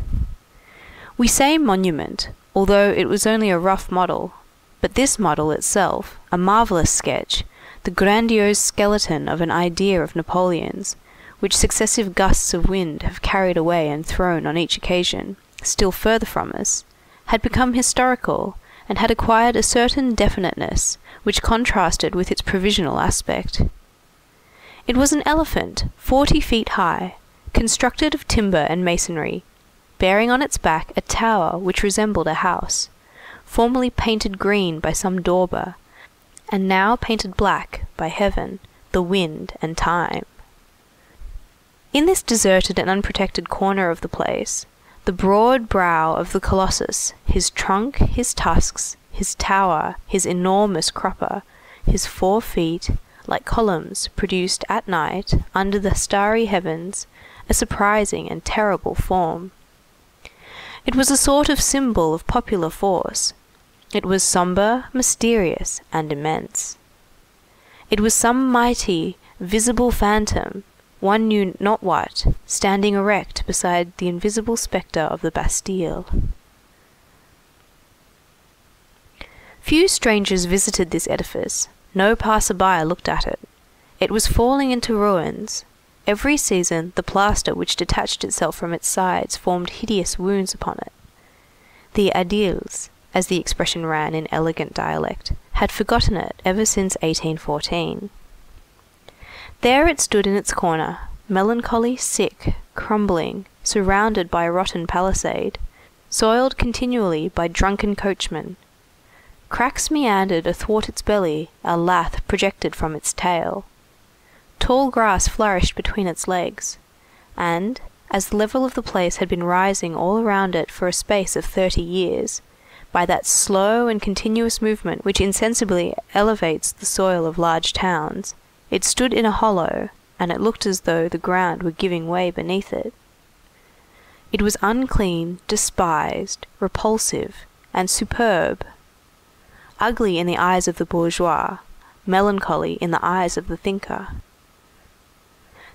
We say monument, although it was only a rough model, but this model itself, a marvellous sketch, the grandiose skeleton of an idea of Napoleon's, which successive gusts of wind have carried away and thrown on each occasion, still further from us, had become historical, and had acquired a certain definiteness which contrasted with its provisional aspect. It was an elephant 40 feet high, constructed of timber and masonry, bearing on its back a tower which resembled a house, formerly painted green by some dauber, and now painted black by heaven, the wind, and time. In this deserted and unprotected corner of the place, the broad brow of the colossus, his trunk, his tusks, his tower, his enormous crupper, his 4 feet, like columns, produced at night, under the starry heavens, a surprising and terrible form. It was a sort of symbol of popular force. It was sombre, mysterious, and immense. It was some mighty, visible phantom, one knew not what, standing erect beside the invisible spectre of the Bastille. Few strangers visited this edifice. No passer-by looked at it. It was falling into ruins. Every season the plaster which detached itself from its sides formed hideous wounds upon it. The Adiles, as the expression ran in elegant dialect, had forgotten it ever since 1814. There it stood in its corner, melancholy, sick, crumbling, surrounded by a rotten palisade, soiled continually by drunken coachmen. Cracks meandered athwart its belly, a lath projected from its tail. Tall grass flourished between its legs, and, as the level of the place had been rising all around it for a space of 30 years, by that slow and continuous movement which insensibly elevates the soil of large towns, it stood in a hollow, and it looked as though the ground were giving way beneath it. It was unclean, despised, repulsive, and superb. Ugly in the eyes of the bourgeois, melancholy in the eyes of the thinker.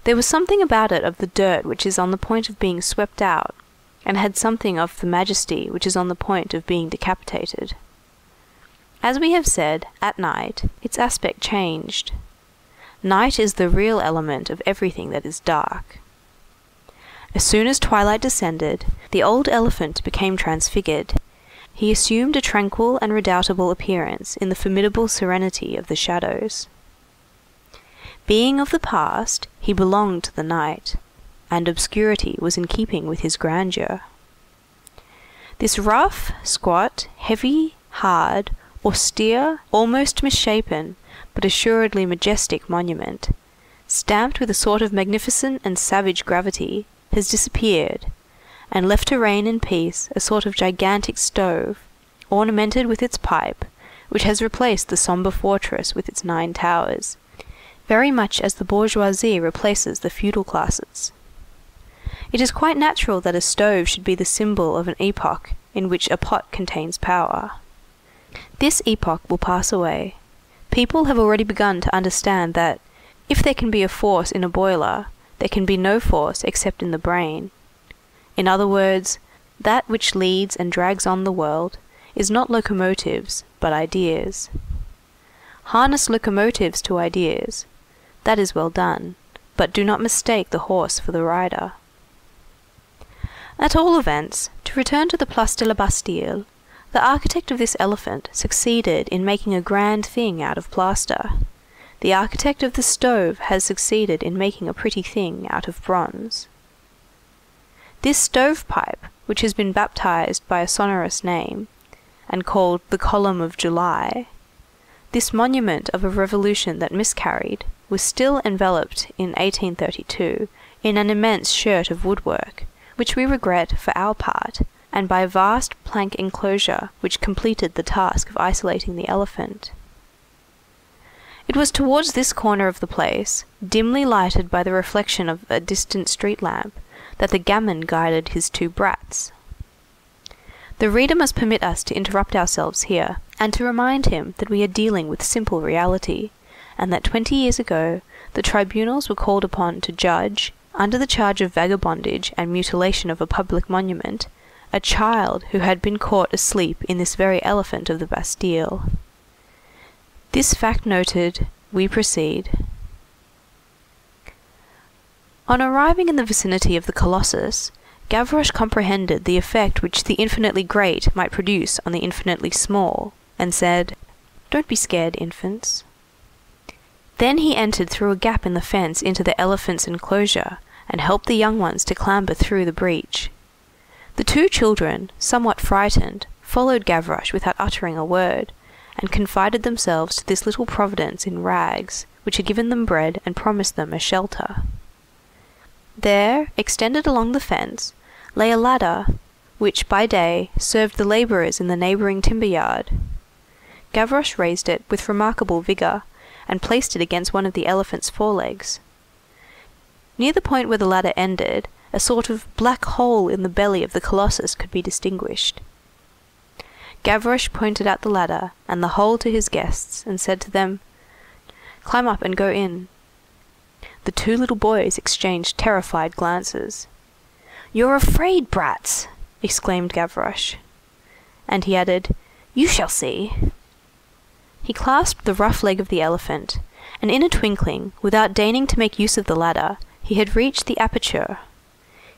There was something about it of the dirt which is on the point of being swept out, and had something of the majesty which is on the point of being decapitated. As we have said, at night, its aspect changed. Night is the real element of everything that is dark. As soon as twilight descended, the old elephant became transfigured. He assumed a tranquil and redoubtable appearance in the formidable serenity of the shadows. Being of the past, he belonged to the night, and obscurity was in keeping with his grandeur. This rough, squat, heavy, hard, austere, almost misshapen, but assuredly majestic monument, stamped with a sort of magnificent and savage gravity, has disappeared, and left to reign in peace a sort of gigantic stove, ornamented with its pipe, which has replaced the sombre fortress with its 9 towers, very much as the bourgeoisie replaces the feudal classes. It is quite natural that a stove should be the symbol of an epoch in which a pot contains power. This epoch will pass away. People have already begun to understand that, if there can be a force in a boiler, there can be no force except in the brain. In other words, that which leads and drags on the world is not locomotives, but ideas. Harness locomotives to ideas. That is well done, but do not mistake the horse for the rider. At all events, to return to the Place de la Bastille, the architect of this elephant succeeded in making a grand thing out of plaster. The architect of the stove has succeeded in making a pretty thing out of bronze. This stovepipe, which has been baptized by a sonorous name, and called the Column of July, this monument of a revolution that miscarried, was still enveloped in 1832 in an immense shirt of woodwork, which we regret for our part, and by a vast plank enclosure which completed the task of isolating the elephant. It was towards this corner of the place, dimly lighted by the reflection of a distant street lamp, that the gamin guided his 2 brats. The reader must permit us to interrupt ourselves here, and to remind him that we are dealing with simple reality, and that 20 years ago the tribunals were called upon to judge, under the charge of vagabondage and mutilation of a public monument, a child who had been caught asleep in this very elephant of the Bastille. This fact noted, we proceed. On arriving in the vicinity of the Colossus, Gavroche comprehended the effect which the infinitely great might produce on the infinitely small, and said, "Don't be scared, infants." Then he entered through a gap in the fence into the elephant's enclosure, and helped the young ones to clamber through the breach. The 2 children, somewhat frightened, followed Gavroche without uttering a word, and confided themselves to this little providence in rags, which had given them bread and promised them a shelter. There, extended along the fence, lay a ladder, which by day served the labourers in the neighbouring timber yard. Gavroche raised it with remarkable vigour, and placed it against one of the elephant's forelegs. Near the point where the ladder ended, a sort of black hole in the belly of the Colossus could be distinguished. Gavroche pointed out the ladder and the hole to his guests, and said to them, "Climb up and go in." The 2 little boys exchanged terrified glances. "You're afraid, brats!" exclaimed Gavroche. And he added, "You shall see." He clasped the rough leg of the elephant, and in a twinkling, without deigning to make use of the ladder, he had reached the aperture.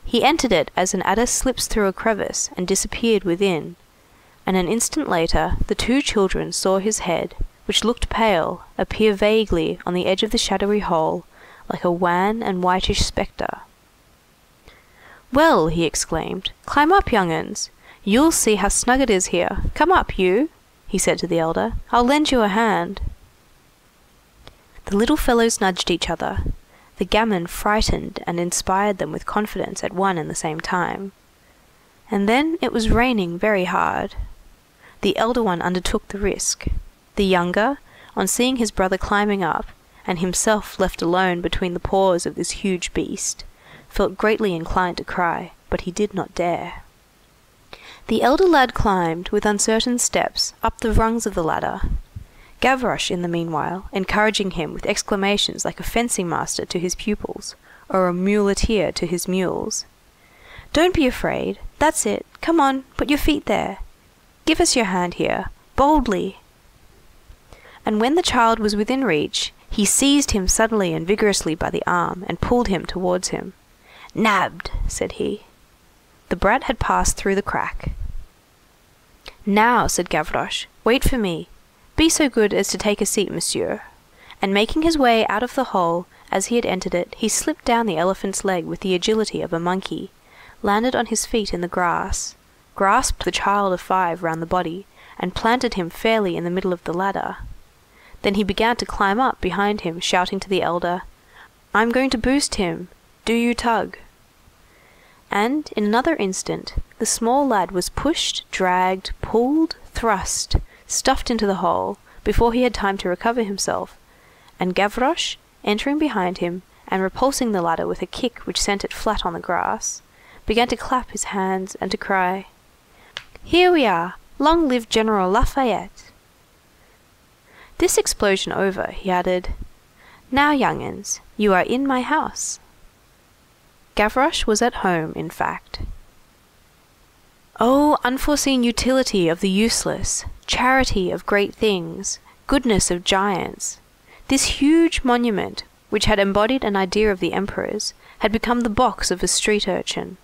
He entered it as an adder slips through a crevice and disappeared within, and an instant later the 2 children saw his head, which looked pale, appear vaguely on the edge of the shadowy hole, like a wan and whitish spectre. "Well," he exclaimed, "climb up, young uns. You'll see how snug it is here. Come up, you," he said to the elder. "I'll lend you a hand." The little fellows nudged each other. The gamin frightened and inspired them with confidence at one and the same time. And then it was raining very hard. The elder one undertook the risk. The younger, on seeing his brother climbing up, and himself left alone between the paws of this huge beast, felt greatly inclined to cry, but he did not dare. The elder lad climbed, with uncertain steps, up the rungs of the ladder, Gavroche, in the meanwhile, encouraging him with exclamations like a fencing master to his pupils, or a muleteer to his mules. "Don't be afraid. That's it. Come on, put your feet there. Give us your hand here. Boldly." And when the child was within reach, he seized him suddenly and vigorously by the arm and pulled him towards him. "Nabbed," said he. The brat had passed through the crack. "Now," said Gavroche, "wait for me. Be so good as to take a seat, monsieur." And making his way out of the hole, as he had entered it, he slipped down the elephant's leg with the agility of a monkey, landed on his feet in the grass, grasped the child of 5 round the body, and planted him fairly in the middle of the ladder. Then he began to climb up behind him, shouting to the elder, "I'm going to boost him. Do you tug." And in another instant the small lad was pushed, dragged, pulled, thrust, stuffed into the hole, before he had time to recover himself, and Gavroche, entering behind him, and repulsing the ladder with a kick which sent it flat on the grass, began to clap his hands and to cry, "Here we are! Long live General Lafayette!" This explosion over, he added, "Now, young'uns, you are in my house." Gavroche was at home, in fact. Oh, unforeseen utility of the useless, charity of great things, goodness of giants! This huge monument, which had embodied an idea of the emperor's, had become the box of a street urchin.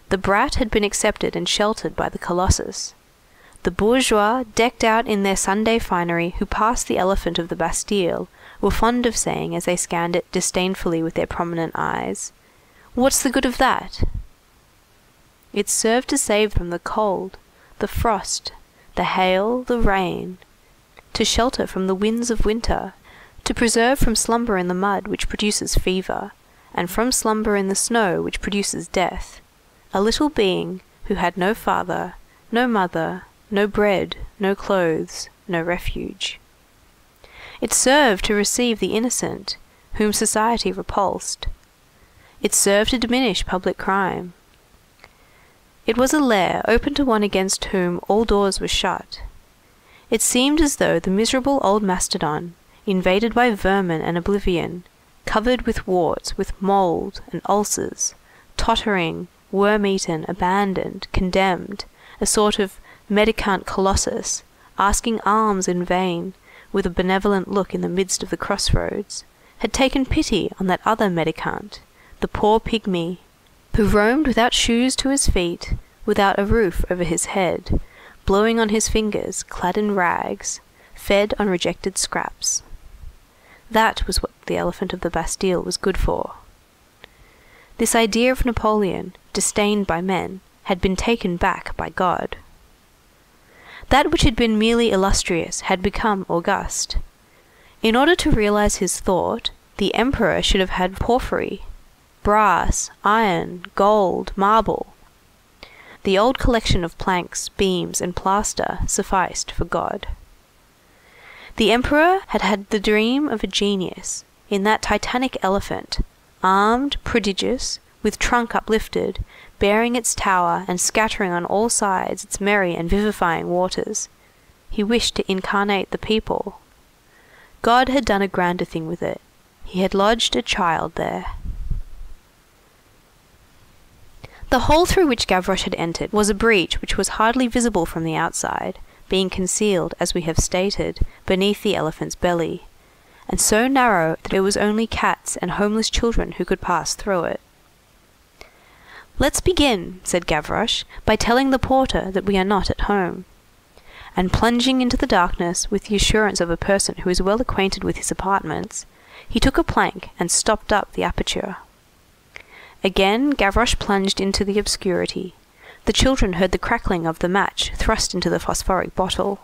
The brat had been accepted and sheltered by the colossus. The bourgeois, decked out in their Sunday finery, who passed the elephant of the Bastille, were fond of saying, as they scanned it disdainfully with their prominent eyes, "What's the good of that?" It served to save from the cold, the frost, the hail, the rain, to shelter from the winds of winter, to preserve from slumber in the mud which produces fever, and from slumber in the snow which produces death, a little being who had no father, no mother, no bread, no clothes, no refuge. It served to receive the innocent, whom society repulsed. It served to diminish public crime. It was a lair open to one against whom all doors were shut. It seemed as though the miserable old mastodon, invaded by vermin and oblivion, covered with warts, with mould and ulcers, tottering, worm-eaten, abandoned, condemned, a sort of mendicant colossus, asking alms in vain, with a benevolent look in the midst of the crossroads, had taken pity on that other mendicant, the poor pygmy, who roamed without shoes to his feet, without a roof over his head, blowing on his fingers, clad in rags, fed on rejected scraps. That was what the elephant of the Bastille was good for. This idea of Napoleon, disdained by men, had been taken back by God. That which had been merely illustrious had become august. In order to realize his thought, the emperor should have had porphyry, brass, iron, gold, marble. The old collection of planks, beams, and plaster sufficed for God. The emperor had had the dream of a genius in that titanic elephant, armed, prodigious, with trunk uplifted, bearing its tower and scattering on all sides its merry and vivifying waters. He wished to incarnate the people. God had done a grander thing with it. He had lodged a child there. The hole through which Gavroche had entered was a breach which was hardly visible from the outside, being concealed, as we have stated, beneath the elephant's belly, and so narrow that it was only cats and homeless children who could pass through it. "Let's begin," said Gavroche, "by telling the porter that we are not at home." And plunging into the darkness with the assurance of a person who is well acquainted with his apartments, he took a plank and stopped up the aperture. Again Gavroche plunged into the obscurity. The children heard the crackling of the match thrust into the phosphoric bottle.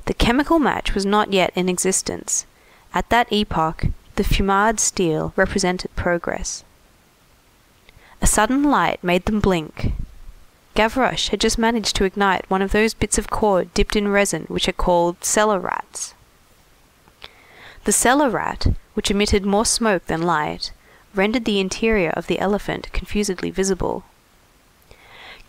The chemical match was not yet in existence. At that epoch, the fumade steel represented progress. A sudden light made them blink. Gavroche had just managed to ignite one of those bits of cord dipped in resin which are called cellar rats. The cellar rat, which emitted more smoke than light, rendered the interior of the elephant confusedly visible.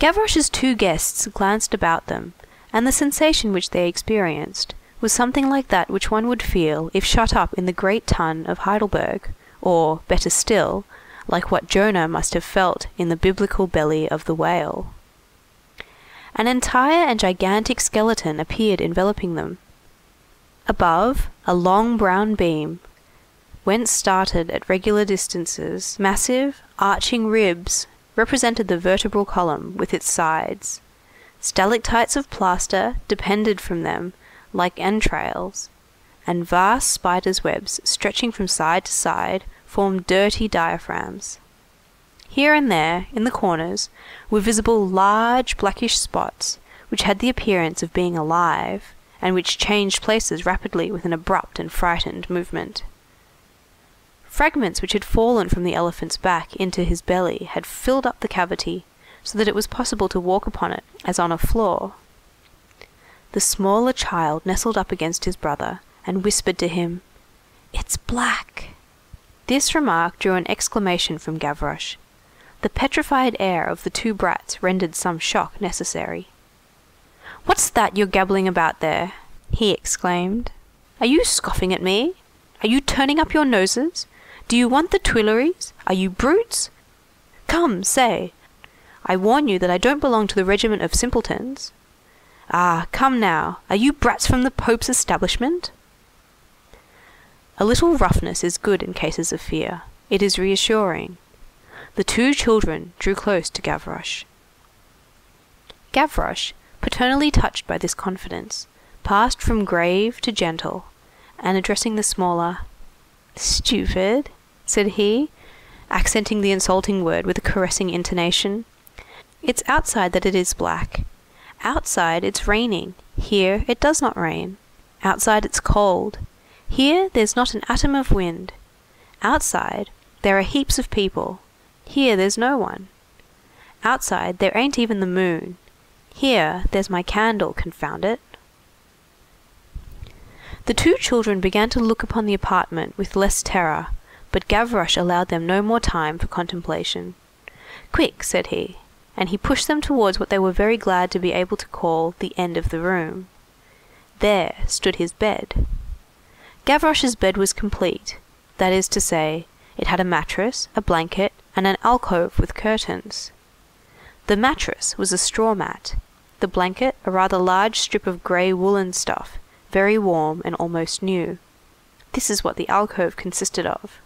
Gavroche's two guests glanced about them, and the sensation which they experienced was something like that which one would feel if shut up in the great tun of Heidelberg, or, better still, like what Jonah must have felt in the biblical belly of the whale. An entire and gigantic skeleton appeared enveloping them. Above, a long brown beam, whence started at regular distances massive, arching ribs, represented the vertebral column with its sides. Stalactites of plaster depended from them like entrails, and vast spiders' webs stretching from side to side formed dirty diaphragms. Here and there, in the corners, were visible large blackish spots, which had the appearance of being alive, and which changed places rapidly with an abrupt and frightened movement. Fragments which had fallen from the elephant's back into his belly had filled up the cavity, so that it was possible to walk upon it as on a floor. The smaller child nestled up against his brother, and whispered to him, "It's black." This remark drew an exclamation from Gavroche. The petrified air of the two brats rendered some shock necessary. "What's that you're gabbling about there?" he exclaimed. "Are you scoffing at me? Are you turning up your noses? Do you want the Tuileries? Are you brutes? Come, say. I warn you that I don't belong to the regiment of simpletons. Ah, come now, are you brats from the Pope's establishment?" A little roughness is good in cases of fear. It is reassuring. The two children drew close to Gavroche. Gavroche, paternally touched by this confidence, passed from grave to gentle, and addressing the smaller, "Stupid," said he, accenting the insulting word with a caressing intonation. "It's outside that it is black. Outside it's raining. Here it does not rain. Outside it's cold. Here there's not an atom of wind. Outside there are heaps of people. Here there's no one. Outside there ain't even the moon. Here there's my candle, confound it." The two children began to look upon the apartment with less terror, but Gavroche allowed them no more time for contemplation. "Quick," said he, and he pushed them towards what they were very glad to be able to call the end of the room. There stood his bed. Gavroche's bed was complete, that is to say, it had a mattress, a blanket, and an alcove with curtains. The mattress was a straw mat, the blanket a rather large strip of grey woolen stuff, very warm and almost new. This is what the alcove consisted of.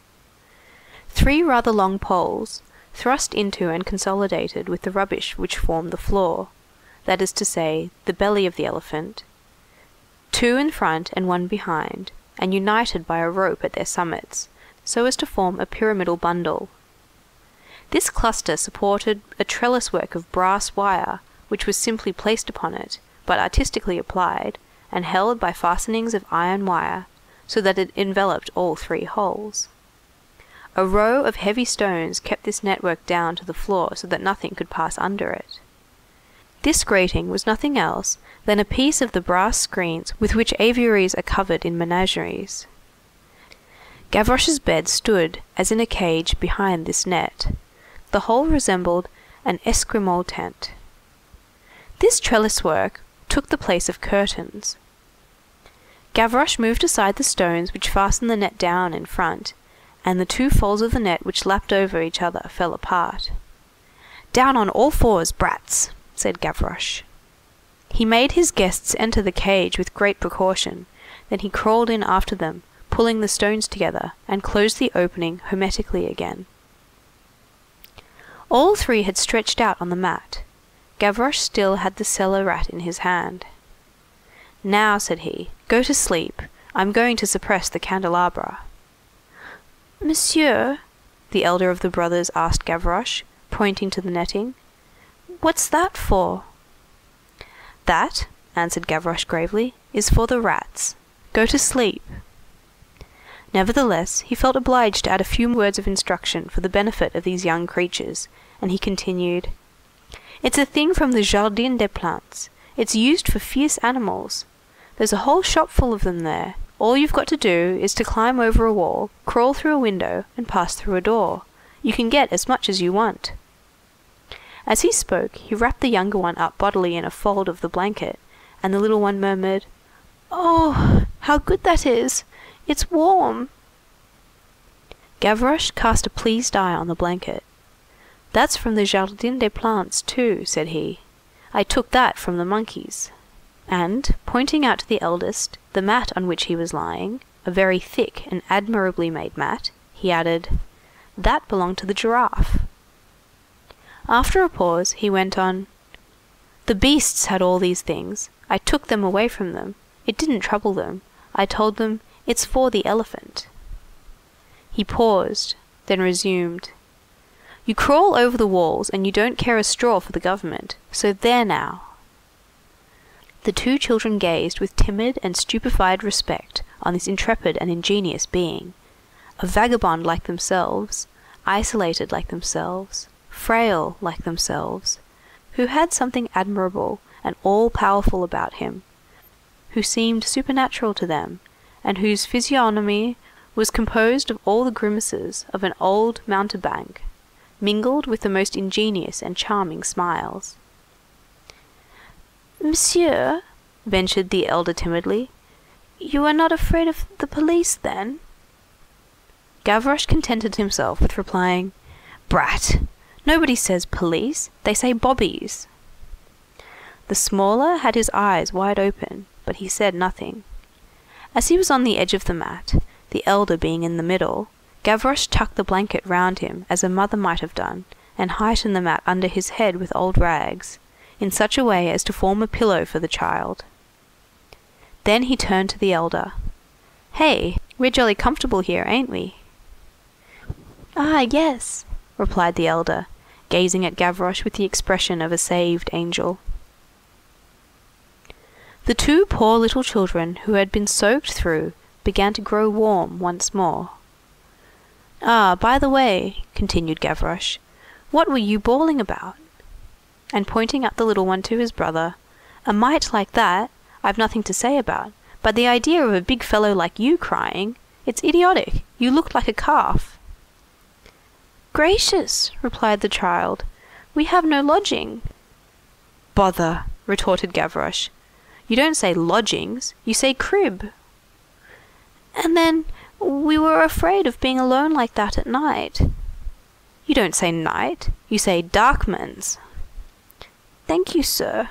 3 rather long poles, thrust into and consolidated with the rubbish which formed the floor, that is to say, the belly of the elephant, 2 in front and 1 behind, and united by a rope at their summits, so as to form a pyramidal bundle. This cluster supported a trellis work of brass wire, which was simply placed upon it, but artistically applied, and held by fastenings of iron wire, so that it enveloped all 3 holes. A row of heavy stones kept this network down to the floor so that nothing could pass under it. This grating was nothing else than a piece of the brass screens with which aviaries are covered in menageries. Gavroche's bed stood as in a cage behind this net. The whole resembled an Esquimaux tent. This trellis work took the place of curtains. Gavroche moved aside the stones which fastened the net down in front, and the 2 folds of the net which lapped over each other fell apart. "Down on all fours, brats," said Gavroche. He made his guests enter the cage with great precaution, then he crawled in after them, pulling the stones together, and closed the opening hermetically again. All 3 had stretched out on the mat. Gavroche still had the cellar rat in his hand. "Now," said he, "go to sleep. I'm going to suppress the candelabra." "Monsieur," the elder of the brothers asked Gavroche, pointing to the netting, "what's that for?" "That," answered Gavroche gravely, "is for the rats. Go to sleep." Nevertheless, he felt obliged to add a few words of instruction for the benefit of these young creatures, and he continued, "It's a thing from the Jardin des Plantes. It's used for fierce animals. There's a whole shop full of them there. All you've got to do is to climb over a wall, crawl through a window, and pass through a door. You can get as much as you want." As he spoke, he wrapped the younger one up bodily in a fold of the blanket, and the little one murmured, "Oh, how good that is! It's warm!" Gavroche cast a pleased eye on the blanket. "That's from the Jardin des Plantes, too," said he. "I took that from the monkeys." And, pointing out to the eldest the mat on which he was lying, a very thick and admirably made mat, he added, "That belonged to the giraffe." After a pause, he went on, "The beasts had all these things. I took them away from them. It didn't trouble them. I told them, 'It's for the elephant.'" He paused, then resumed, "You crawl over the walls, and you don't care a straw for the government. So there now." The two children gazed with timid and stupefied respect on this intrepid and ingenious being, a vagabond like themselves, isolated like themselves, frail like themselves, who had something admirable and all-powerful about him, who seemed supernatural to them, and whose physiognomy was composed of all the grimaces of an old mountebank, mingled with the most ingenious and charming smiles. "Monsieur," ventured the elder timidly, "you are not afraid of the police, then?" Gavroche contented himself with replying, "Brat! Nobody says police, they say bobbies." The smaller had his eyes wide open, but he said nothing. As he was on the edge of the mat, the elder being in the middle, Gavroche tucked the blanket round him as a mother might have done, and heightened the mat under his head with old rags, in such a way as to form a pillow for the child. Then he turned to the elder. "Hey, we're jolly comfortable here, ain't we?" "Ah, yes," replied the elder, gazing at Gavroche with the expression of a saved angel. The two poor little children who had been soaked through began to grow warm once more. "Ah, by the way," continued Gavroche, "what were you bawling about?" And pointing out the little one to his brother, "A mite like that, I've nothing to say about, but the idea of a big fellow like you crying, it's idiotic, you looked like a calf." "Gracious," replied the child, "we have no lodging." "Bother," retorted Gavroche, "you don't say lodgings, you say crib." "And then we were afraid of being alone like that at night." "You don't say night, you say darkmans." "Thank you, sir,"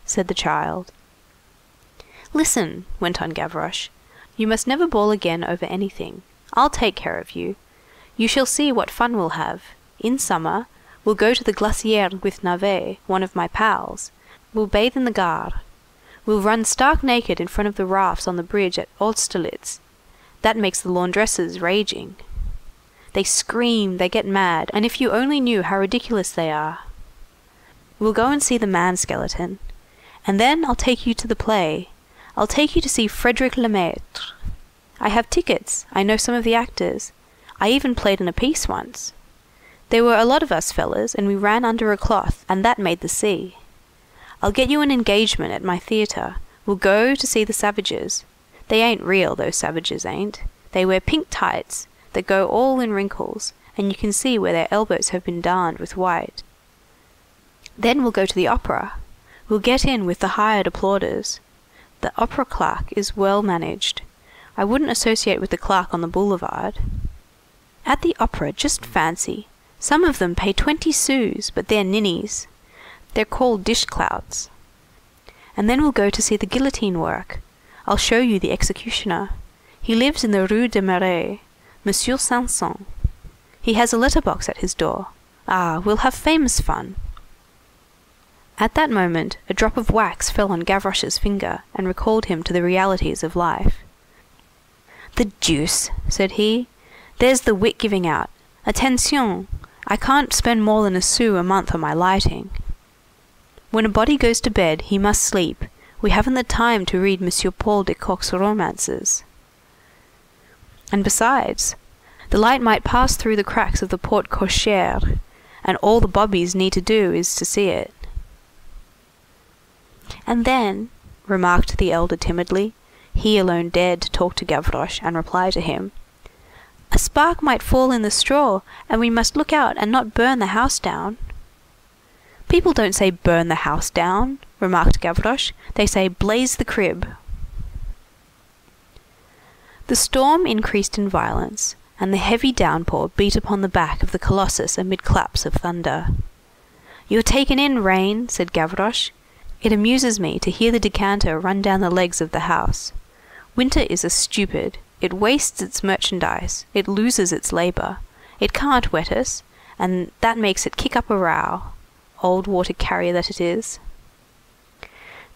said the child. "Listen," went on Gavroche, "you must never bawl again over anything. I'll take care of you. You shall see what fun we'll have. In summer, we'll go to the Glacière with Navet, one of my pals. We'll bathe in the Gare. We'll run stark naked in front of the rafts on the bridge at Austerlitz. That makes the laundresses raging. They scream, they get mad, and if you only knew how ridiculous they are. We'll go and see the man-skeleton. And then I'll take you to the play. I'll take you to see Frédéric Lemaitre. I have tickets, I know some of the actors. I even played in a piece once. There were a lot of us fellas, and we ran under a cloth, and that made the sea. I'll get you an engagement at my theatre. We'll go to see the savages. They ain't real, those savages ain't. They wear pink tights that go all in wrinkles, and you can see where their elbows have been darned with white. Then we'll go to the opera. We'll get in with the hired applauders. The opera clerk is well managed. I wouldn't associate with the clerk on the boulevard. At the opera, just fancy, some of them pay 20 sous, but they're ninnies. They're called dish-clouts. And then we'll go to see the guillotine work. I'll show you the executioner. He lives in the Rue des Marais, Monsieur Sanson. He has a letterbox at his door. Ah, we'll have famous fun. At that moment, a drop of wax fell on Gavroche's finger and recalled him to the realities of life. "The deuce," said he. "There's the wit giving out. Attention! I can't spend more than a sou a month on my lighting. When a body goes to bed, he must sleep. We haven't the time to read Monsieur Paul de Kock's romances. And besides, the light might pass through the cracks of the porte cochère, and all the bobbies need to do is to see it." "And then," remarked the elder timidly, he alone dared to talk to Gavroche and reply to him, "a spark might fall in the straw, and we must look out and not burn the house down." People don't say burn the house down, remarked Gavroche. They say blaze the crib. The storm increased in violence, and the heavy downpour beat upon the back of the Colossus amid claps of thunder. "You're taken in, rain," said Gavroche. "It amuses me to hear the decanter run down the legs of the house. Winter is a stupid. It wastes its merchandise. It loses its labour. It can't wet us, and that makes it kick up a row. Old water carrier that it is."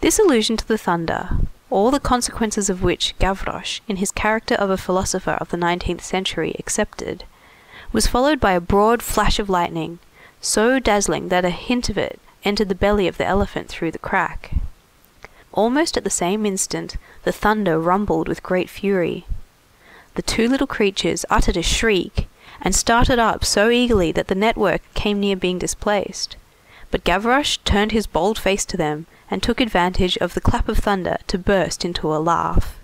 This allusion to the thunder, all the consequences of which Gavroche, in his character of a philosopher of the 19th century, accepted, was followed by a broad flash of lightning, so dazzling that a hint of it entered the belly of the elephant through the crack. Almost at the same instant, the thunder rumbled with great fury. The two little creatures uttered a shriek, and started up so eagerly that the network came near being displaced. But Gavroche turned his bold face to them, and took advantage of the clap of thunder to burst into a laugh.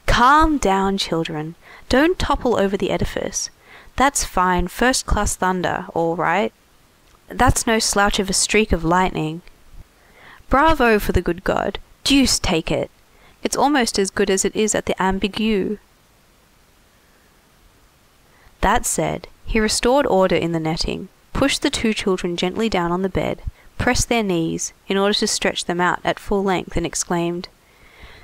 "Calm down, children. Don't topple over the edifice. That's fine, first-class thunder, all right. That's no slouch of a streak of lightning. Bravo for the good God. Deuce take it. It's almost as good as it is at the Ambigu." That said, he restored order in the netting, pushed the two children gently down on the bed, pressed their knees in order to stretch them out at full length, and exclaimed,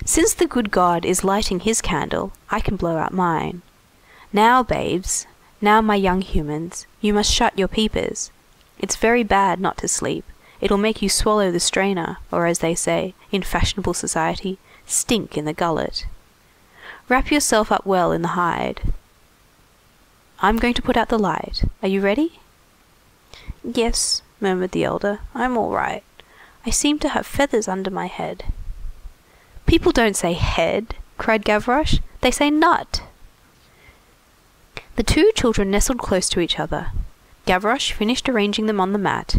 "Since the good God is lighting his candle, I can blow out mine. Now, babes, now, my young humans, you must shut your peepers. It's very bad not to sleep. It'll make you swallow the strainer, or as they say, in fashionable society, stink in the gullet. Wrap yourself up well in the hide. I'm going to put out the light. Are you ready?" "Yes," murmured the elder. "I'm all right. I seem to have feathers under my head." "People don't say head," cried Gavroche. "They say nut." The two children nestled close to each other. Gavroche finished arranging them on the mat,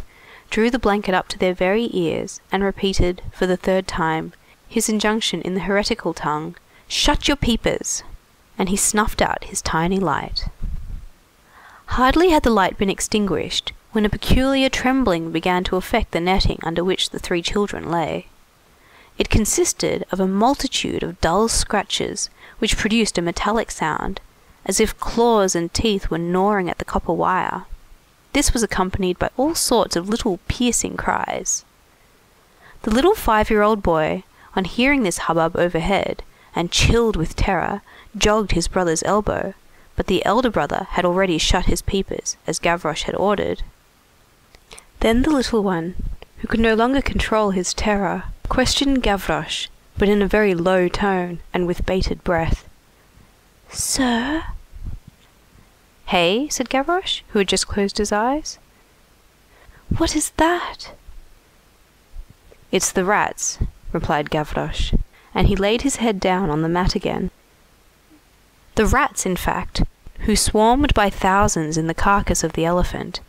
drew the blanket up to their very ears, and repeated, for the third time, his injunction in the heretical tongue, "Shut your peepers!" and he snuffed out his tiny light. Hardly had the light been extinguished when a peculiar trembling began to affect the netting under which the three children lay. It consisted of a multitude of dull scratches which produced a metallic sound, as if claws and teeth were gnawing at the copper wire. This was accompanied by all sorts of little piercing cries. The little 5-year-old boy, on hearing this hubbub overhead, and chilled with terror, jogged his brother's elbow, but the elder brother had already shut his peepers, as Gavroche had ordered. Then the little one, who could no longer control his terror, questioned Gavroche, but in a very low tone and with bated breath. "Sir?" "Hey?" said Gavroche, who had just closed his eyes. "What is that?" "It's the rats," replied Gavroche, and he laid his head down on the mat again. The rats, in fact, who swarmed by thousands in the carcass of the elephant,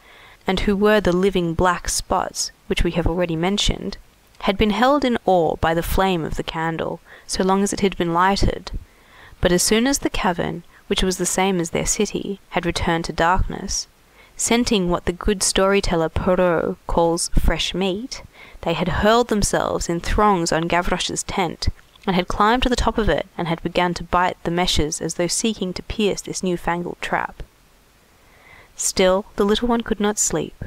and who were the living black spots which we have already mentioned, had been held in awe by the flame of the candle, so long as it had been lighted, but as soon as the cavern, which was the same as their city, had returned to darkness, scenting what the good storyteller Perrault calls fresh meat, they had hurled themselves in throngs on Gavroche's tent, and had climbed to the top of it and had begun to bite the meshes as though seeking to pierce this new-fangled trap. Still the little one could not sleep.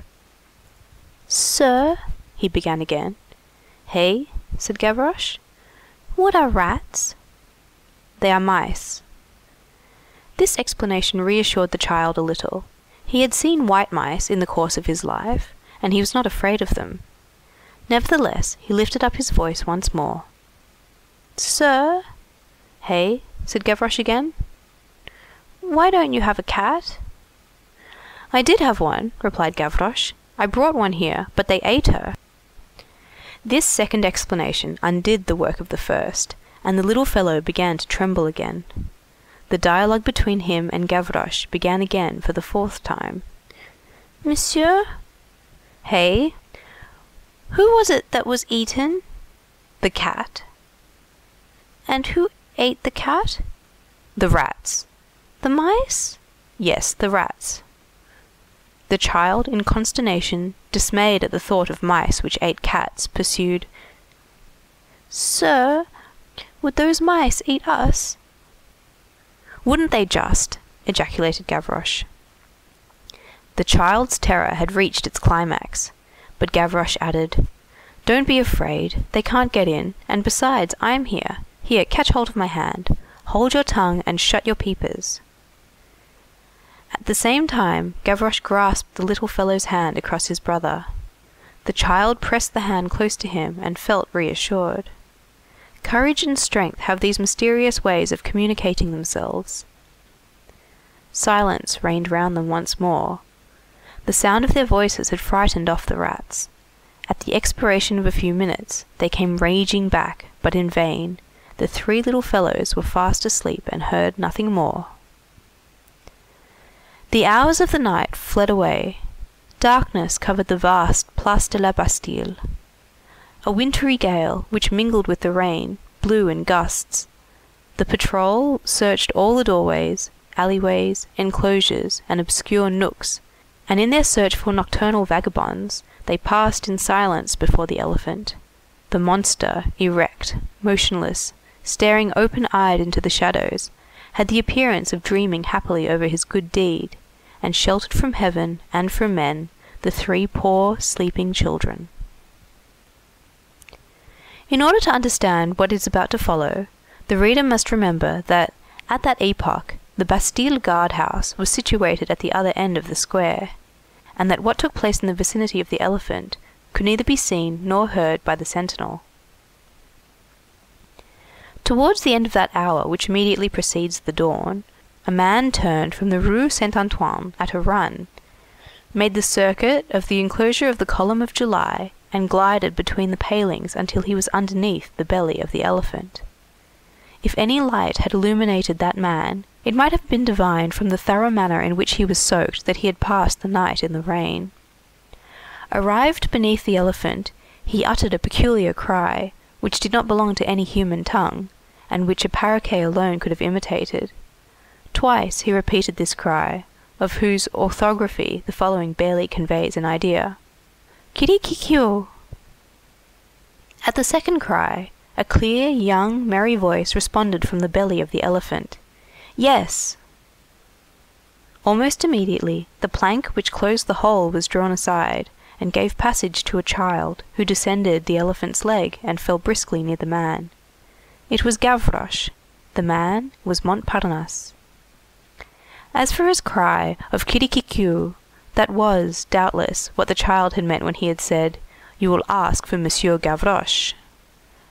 "Sir," he began again. "Hey?" said Gavroche. "What are rats?" "They are mice." This explanation reassured the child a little. He had seen white mice in the course of his life, and he was not afraid of them. Nevertheless, he lifted up his voice once more. "Sir?" "Hey?" said Gavroche again. "Why don't you have a cat?" "I did have one," replied Gavroche. "I brought one here, but they ate her." This second explanation undid the work of the first, and the little fellow began to tremble again. The dialogue between him and Gavroche began again for the fourth time. "Monsieur?" "Hey?" "Who was it that was eaten?" "The cat." "And who ate the cat?" "The rats." "The mice?" "Yes, the rats." The child, in consternation, dismayed at the thought of mice which ate cats, pursued, "Sir, would those mice eat us?" "Wouldn't they just!" ejaculated Gavroche. The child's terror had reached its climax, but Gavroche added, "Don't be afraid, they can't get in, and besides, I am here. Here, catch hold of my hand. Hold your tongue and shut your peepers." At the same time, Gavroche grasped the little fellow's hand across his brother. The child pressed the hand close to him and felt reassured. Courage and strength have these mysterious ways of communicating themselves. Silence reigned round them once more. The sound of their voices had frightened off the rats. At the expiration of a few minutes, they came raging back, but in vain. The three little fellows were fast asleep and heard nothing more. The hours of the night fled away. Darkness covered the vast Place de la Bastille. A wintry gale, which mingled with the rain, blew in gusts. The patrol searched all the doorways, alleyways, enclosures, and obscure nooks, and in their search for nocturnal vagabonds, they passed in silence before the elephant. The monster, erect, motionless, staring open-eyed into the shadows, had the appearance of dreaming happily over his good deed, and sheltered from heaven and from men the three poor sleeping children. In order to understand what is about to follow, the reader must remember that, at that epoch, the Bastille guard-house was situated at the other end of the square, and that what took place in the vicinity of the elephant could neither be seen nor heard by the sentinel. Towards the end of that hour which immediately precedes the dawn, a man turned from the Rue Saint-Antoine at a run, made the circuit of the enclosure of the Column of July, and glided between the palings until he was underneath the belly of the elephant. If any light had illuminated that man, it might have been divined from the thorough manner in which he was soaked that he had passed the night in the rain. Arrived beneath the elephant, he uttered a peculiar cry, which did not belong to any human tongue, and which a paroquet alone could have imitated. Twice he repeated this cry, of whose orthography the following barely conveys an idea. "Kirikikyo!" At the second cry, a clear, young, merry voice responded from the belly of the elephant. "Yes!" Almost immediately, the plank which closed the hole was drawn aside, and gave passage to a child, who descended the elephant's leg and fell briskly near the man. It was Gavroche. The man was Montparnasse. As for his cry of "Kirikikyo," that was, doubtless, what the child had meant when he had said, "You will ask for Monsieur Gavroche."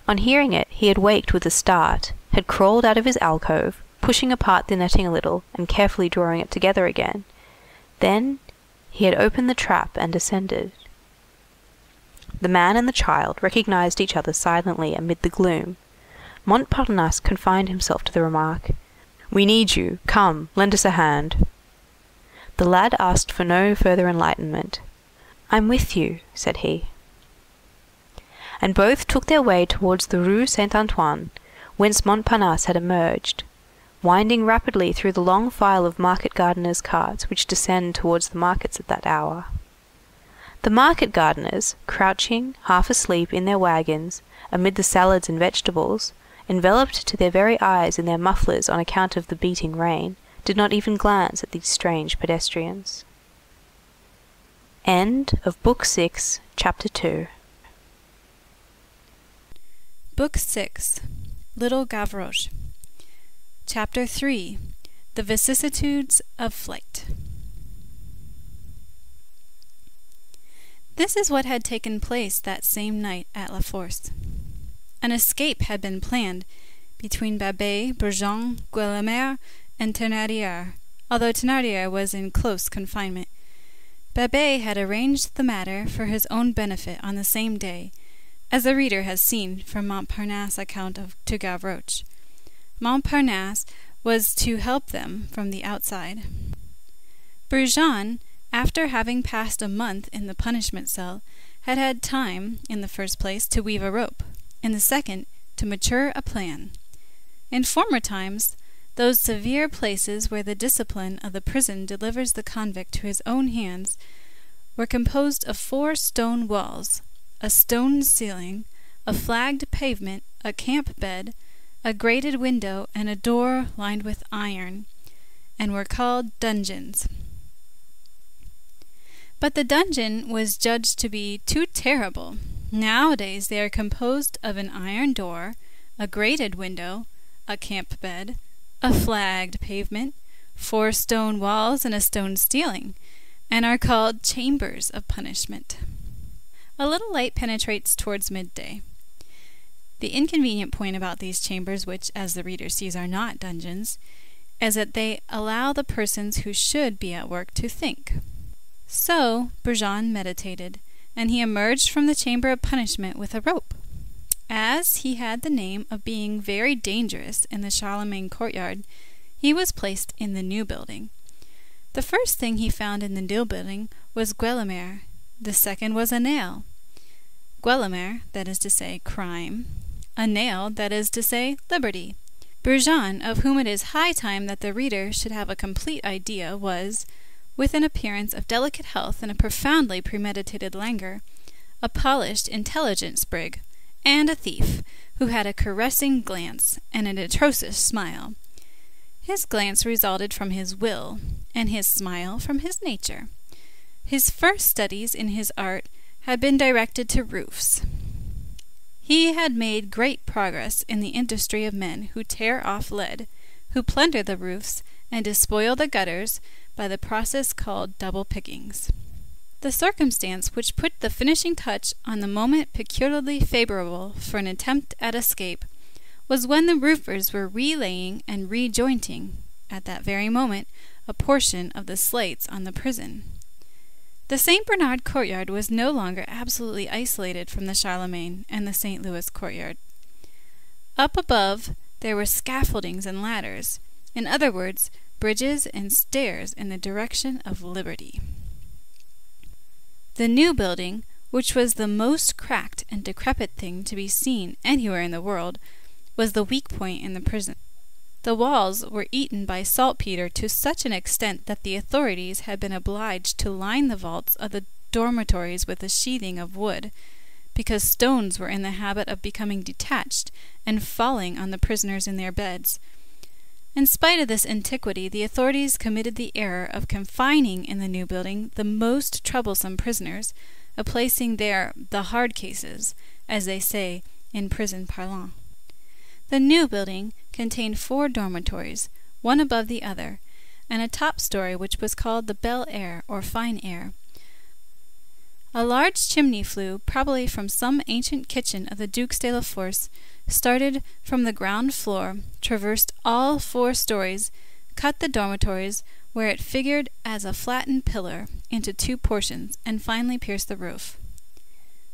On hearing it, he had waked with a start, had crawled out of his alcove, pushing apart the netting a little and carefully drawing it together again. Then he had opened the trap and descended. The man and the child recognized each other silently amid the gloom. Montparnasse confined himself to the remark, "We need you. Come, lend us a hand." The lad asked for no further enlightenment. "I'm with you," said he. And both took their way towards the Rue Saint-Antoine, whence Montparnasse had emerged, winding rapidly through the long file of market gardeners' carts which descend towards the markets at that hour. The market gardeners, crouching, half asleep, in their wagons, amid the salads and vegetables, enveloped to their very eyes in their mufflers on account of the beating rain, did not even glance at these strange pedestrians. End of Book 6, Chapter 2. Book 6, Little Gavroche. Chapter 3, The Vicissitudes of Flight. This is what had taken place that same night at La Force. An escape had been planned between Babet, Brujon, Guelemer, and Thénardier, although Thénardier was in close confinement. Babet had arranged the matter for his own benefit on the same day, as the reader has seen from Montparnasse's account to Gavroche. Montparnasse was to help them from the outside. Brujon, after having passed a month in the punishment cell, had had time, in the first place, to weave a rope, in the second, to mature a plan. In former times, those severe places where the discipline of the prison delivers the convict to his own hands, were composed of 4 stone walls, a stone ceiling, a flagged pavement, a camp bed, a grated window, and a door lined with iron, and were called dungeons. But the dungeon was judged to be too terrible. Nowadays they are composed of an iron door, a grated window, a camp bed, a flagged pavement, 4 stone walls, and a stone ceiling, and are called chambers of punishment. A little light penetrates towards midday. The inconvenient point about these chambers, which, as the reader sees, are not dungeons, is that they allow the persons who should be at work to think. So Brujon meditated, and he emerged from the chamber of punishment with a rope. As he had the name of being very dangerous in the Charlemagne courtyard, he was placed in the new building. The first thing he found in the new building was Guelemer. The second was a nail. Guelemer, that is to say, crime. A nail, that is to say, liberty. Brujon, of whom it is high time that the reader should have a complete idea, was, with an appearance of delicate health and a profoundly premeditated languor, a polished, intelligent sprig, and a thief, who had a caressing glance and an atrocious smile. His glance resulted from his will, and his smile from his nature. His first studies in his art had been directed to roofs. He had made great progress in the industry of men who tear off lead, who plunder the roofs, and despoil the gutters by the process called double pickings. The circumstance which put the finishing touch on the moment peculiarly favorable for an attempt at escape was when the roofers were relaying and rejointing, at that very moment, a portion of the slates on the prison. The St. Bernard courtyard was no longer absolutely isolated from the Charlemagne and the St. Louis courtyard. Up above there were scaffoldings and ladders, in other words, bridges and stairs in the direction of liberty. The new building, which was the most cracked and decrepit thing to be seen anywhere in the world, was the weak point in the prison. The walls were eaten by saltpeter to such an extent that the authorities had been obliged to line the vaults of the dormitories with a sheathing of wood, because stones were in the habit of becoming detached and falling on the prisoners in their beds. In spite of this antiquity, the authorities committed the error of confining in the new building the most troublesome prisoners, of placing there the hard cases, as they say in prison parlance. The new building contained 4 dormitories, one above the other, and a top story which was called the bel air, or fine air. A large chimney flue, probably from some ancient kitchen of the Duc de la Force, started from the ground floor, traversed all 4 stories, cut the dormitories, where it figured as a flattened pillar, into 2 portions, and finally pierced the roof.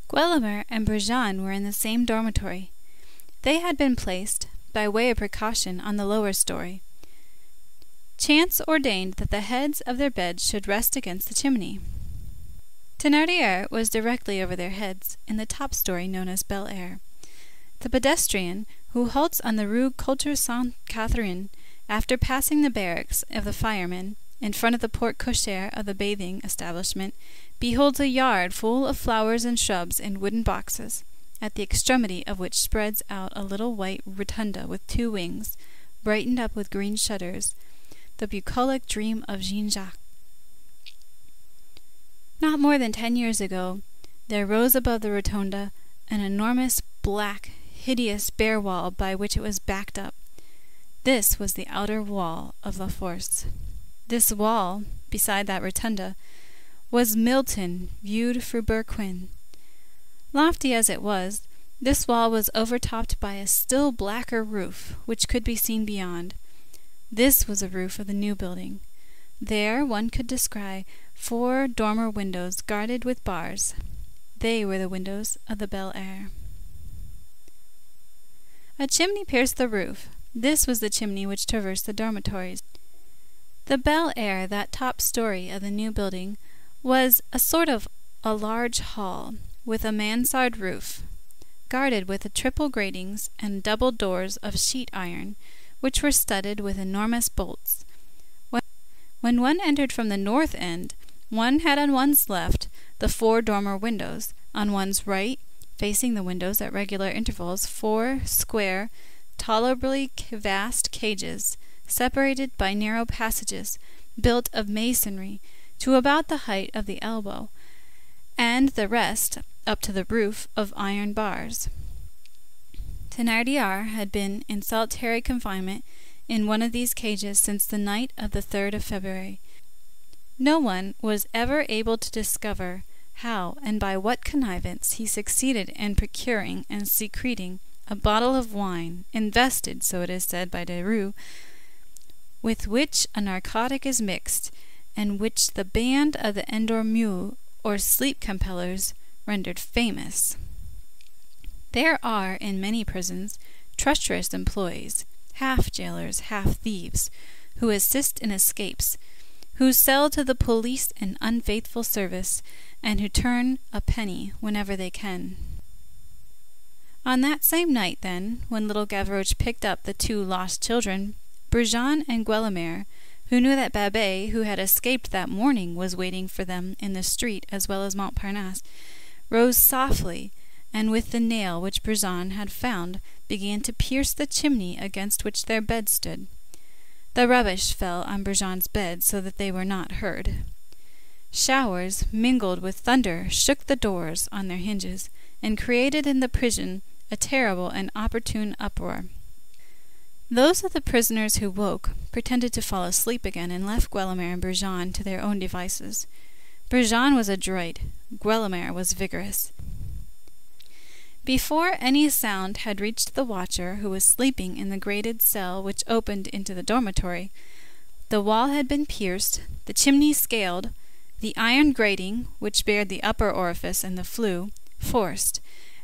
Guelemer and Brujon were in the same dormitory. They had been placed, by way of precaution, on the lower story. Chance ordained that the heads of their beds should rest against the chimney. Thénardier was directly over their heads, in the top story known as Bel Air. The pedestrian, who halts on the Rue Culture Sainte-Catherine, after passing the barracks of the firemen, in front of the porte cochere of the bathing establishment, beholds a yard full of flowers and shrubs in wooden boxes, at the extremity of which spreads out a little white rotunda with 2 wings, brightened up with green shutters, the bucolic dream of Jean-Jacques. Not more than 10 years ago, there rose above the rotunda an enormous, black, hideous, bare wall by which it was backed up. This was the outer wall of La Force. This wall, beside that rotunda, was Milton viewed through Berquin. Lofty as it was, this wall was overtopped by a still blacker roof, which could be seen beyond. This was the roof of the new building. There one could descry 4 dormer windows guarded with bars. They were the windows of the Bel Air. A chimney pierced the roof. This was the chimney which traversed the dormitories. The Bel Air, that top story of the new building, was a sort of a large hall, with a mansard roof, guarded with triple gratings and double doors of sheet iron, which were studded with enormous bolts. When one entered from the north end, one had on one's left the 4 dormer windows, on one's right, facing the windows at regular intervals, 4 square, tolerably vast cages, separated by narrow passages, built of masonry, to about the height of the elbow, and the rest, up to the roof, of iron bars. Thénardier had been in solitary confinement in one of these cages since the night of the 3rd of February. No one was ever able to discover how and by what connivance he succeeded in procuring and secreting a bottle of wine, invested, so it is said by Derues, with which a narcotic is mixed, and which the band of the endormeurs, or sleep-compellers, rendered famous. There are in many prisons treacherous employees, half jailers, half thieves, who assist in escapes, who sell to the police an unfaithful service, and who turn a penny whenever they can. On that same night, then, when little Gavroche picked up the 2 lost children, Brujon and Guelemer, who knew that Babet, who had escaped that morning, was waiting for them in the street as well as Montparnasse, rose softly, and with the nail which Brujon had found, began to pierce the chimney against which their bed stood. The rubbish fell on Brujon's bed so that they were not heard. Showers, mingled with thunder, shook the doors on their hinges, and created in the prison a terrible and opportune uproar. Those of the prisoners who woke pretended to fall asleep again, and left Guelemer and Brujon to their own devices. Brujon was adroit, Guelemer was vigorous. Before any sound had reached the watcher, who was sleeping in the grated cell which opened into the dormitory, the wall had been pierced, the chimney scaled, the iron grating, which bared the upper orifice and the flue, forced,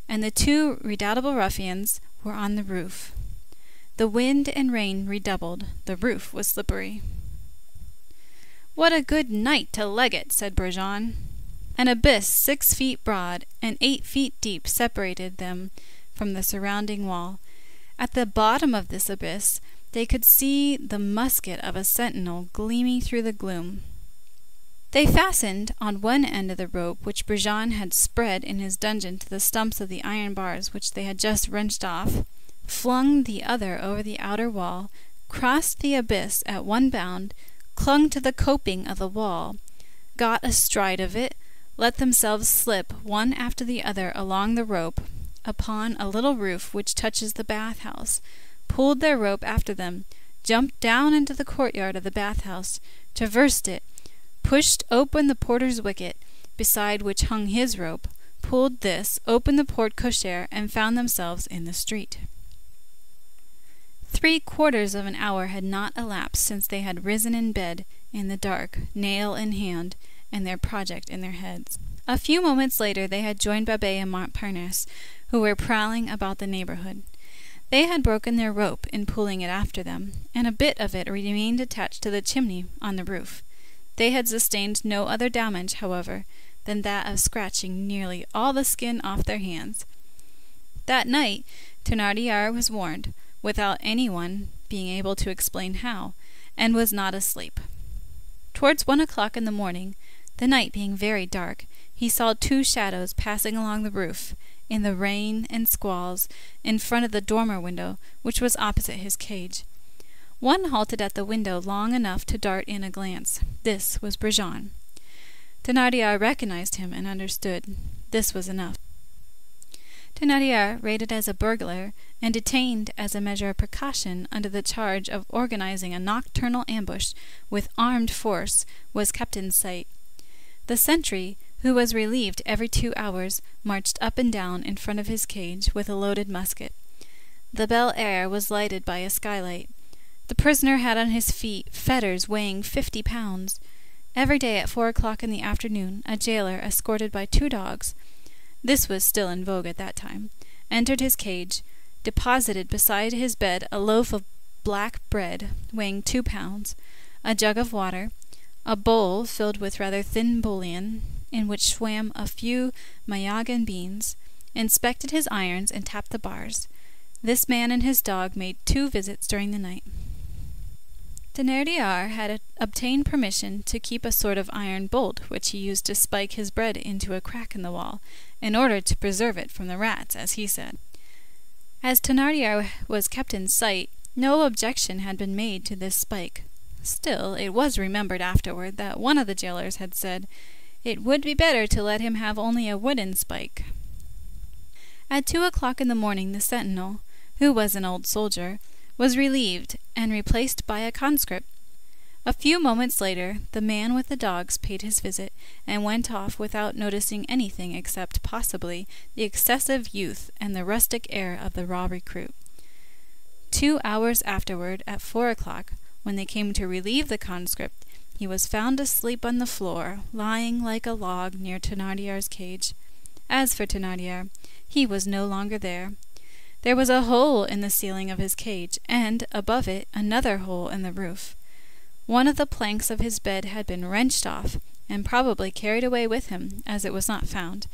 and the 2 redoubtable ruffians were on the roof. The wind and rain redoubled. The roof was slippery. "What a good night to leg it," said Brujon. An abyss 6 feet broad and 8 feet deep separated them from the surrounding wall. At the bottom of this abyss they could see the musket of a sentinel gleaming through the gloom. They fastened on one end of the rope which Brujon had spread in his dungeon to the stumps of the iron bars which they had just wrenched off, flung the other over the outer wall, crossed the abyss at one bound, clung to the coping of the wall, got astride of it, let themselves slip one after the other along the rope upon a little roof which touches the bath-house, pulled their rope after them, jumped down into the courtyard of the bath-house, traversed it, pushed open the porter's wicket, beside which hung his rope, pulled this, opened the porte-cochere, and found themselves in the street. 3/4 of an hour had not elapsed since they had risen in bed, in the dark, nail in hand, and their project in their heads. A few moments later they had joined Babet and Montparnasse, who were prowling about the neighborhood. They had broken their rope in pulling it after them, and a bit of it remained attached to the chimney on the roof. They had sustained no other damage, however, than that of scratching nearly all the skin off their hands. That night Thénardier was warned, without anyone being able to explain how, and was not asleep. Towards 1 o'clock in the morning, the night being very dark, he saw 2 shadows passing along the roof, in the rain and squalls, in front of the dormer window, which was opposite his cage. One halted at the window long enough to dart in a glance. This was Brujon. Thénardier recognized him and understood. This was enough. Thénardier, rated as a burglar, and detained as a measure of precaution under the charge of organizing a nocturnal ambush with armed force, was kept in sight. The sentry, who was relieved every 2 hours, marched up and down in front of his cage with a loaded musket. The Bel Air was lighted by a skylight. The prisoner had on his feet fetters weighing 50 pounds. Every day at 4 o'clock in the afternoon, a jailer, escorted by 2 dogs, this was still in vogue at that time, entered his cage, deposited beside his bed a loaf of black bread weighing 2 pounds, a jug of water, a bowl filled with rather thin bouillon, in which swam a few Mayagan beans, inspected his irons and tapped the bars, This man and his dog made 2 visits during the night. Thénardier had obtained permission to keep a sort of iron bolt which he used to spike his bread into a crack in the wall, in order to preserve it from the rats, as he said. As Thénardier was kept in sight, no objection had been made to this spike. Still, it was remembered afterward that one of the jailers had said, "It would be better to let him have only a wooden spike." At 2 o'clock in the morning the sentinel, who was an old soldier, was relieved and replaced by a conscript. A few moments later, the man with the dogs paid his visit and went off without noticing anything except, possibly, the excessive youth and the rustic air of the raw recruit. 2 hours afterward, at 4 o'clock, when they came to relieve the conscript, he was found asleep on the floor, lying like a log near Thénardier's cage. As for Thénardier, he was no longer there. There was a hole in the ceiling of his cage, and, above it, another hole in the roof. One of the planks of his bed had been wrenched off, and probably carried away with him, as it was not found.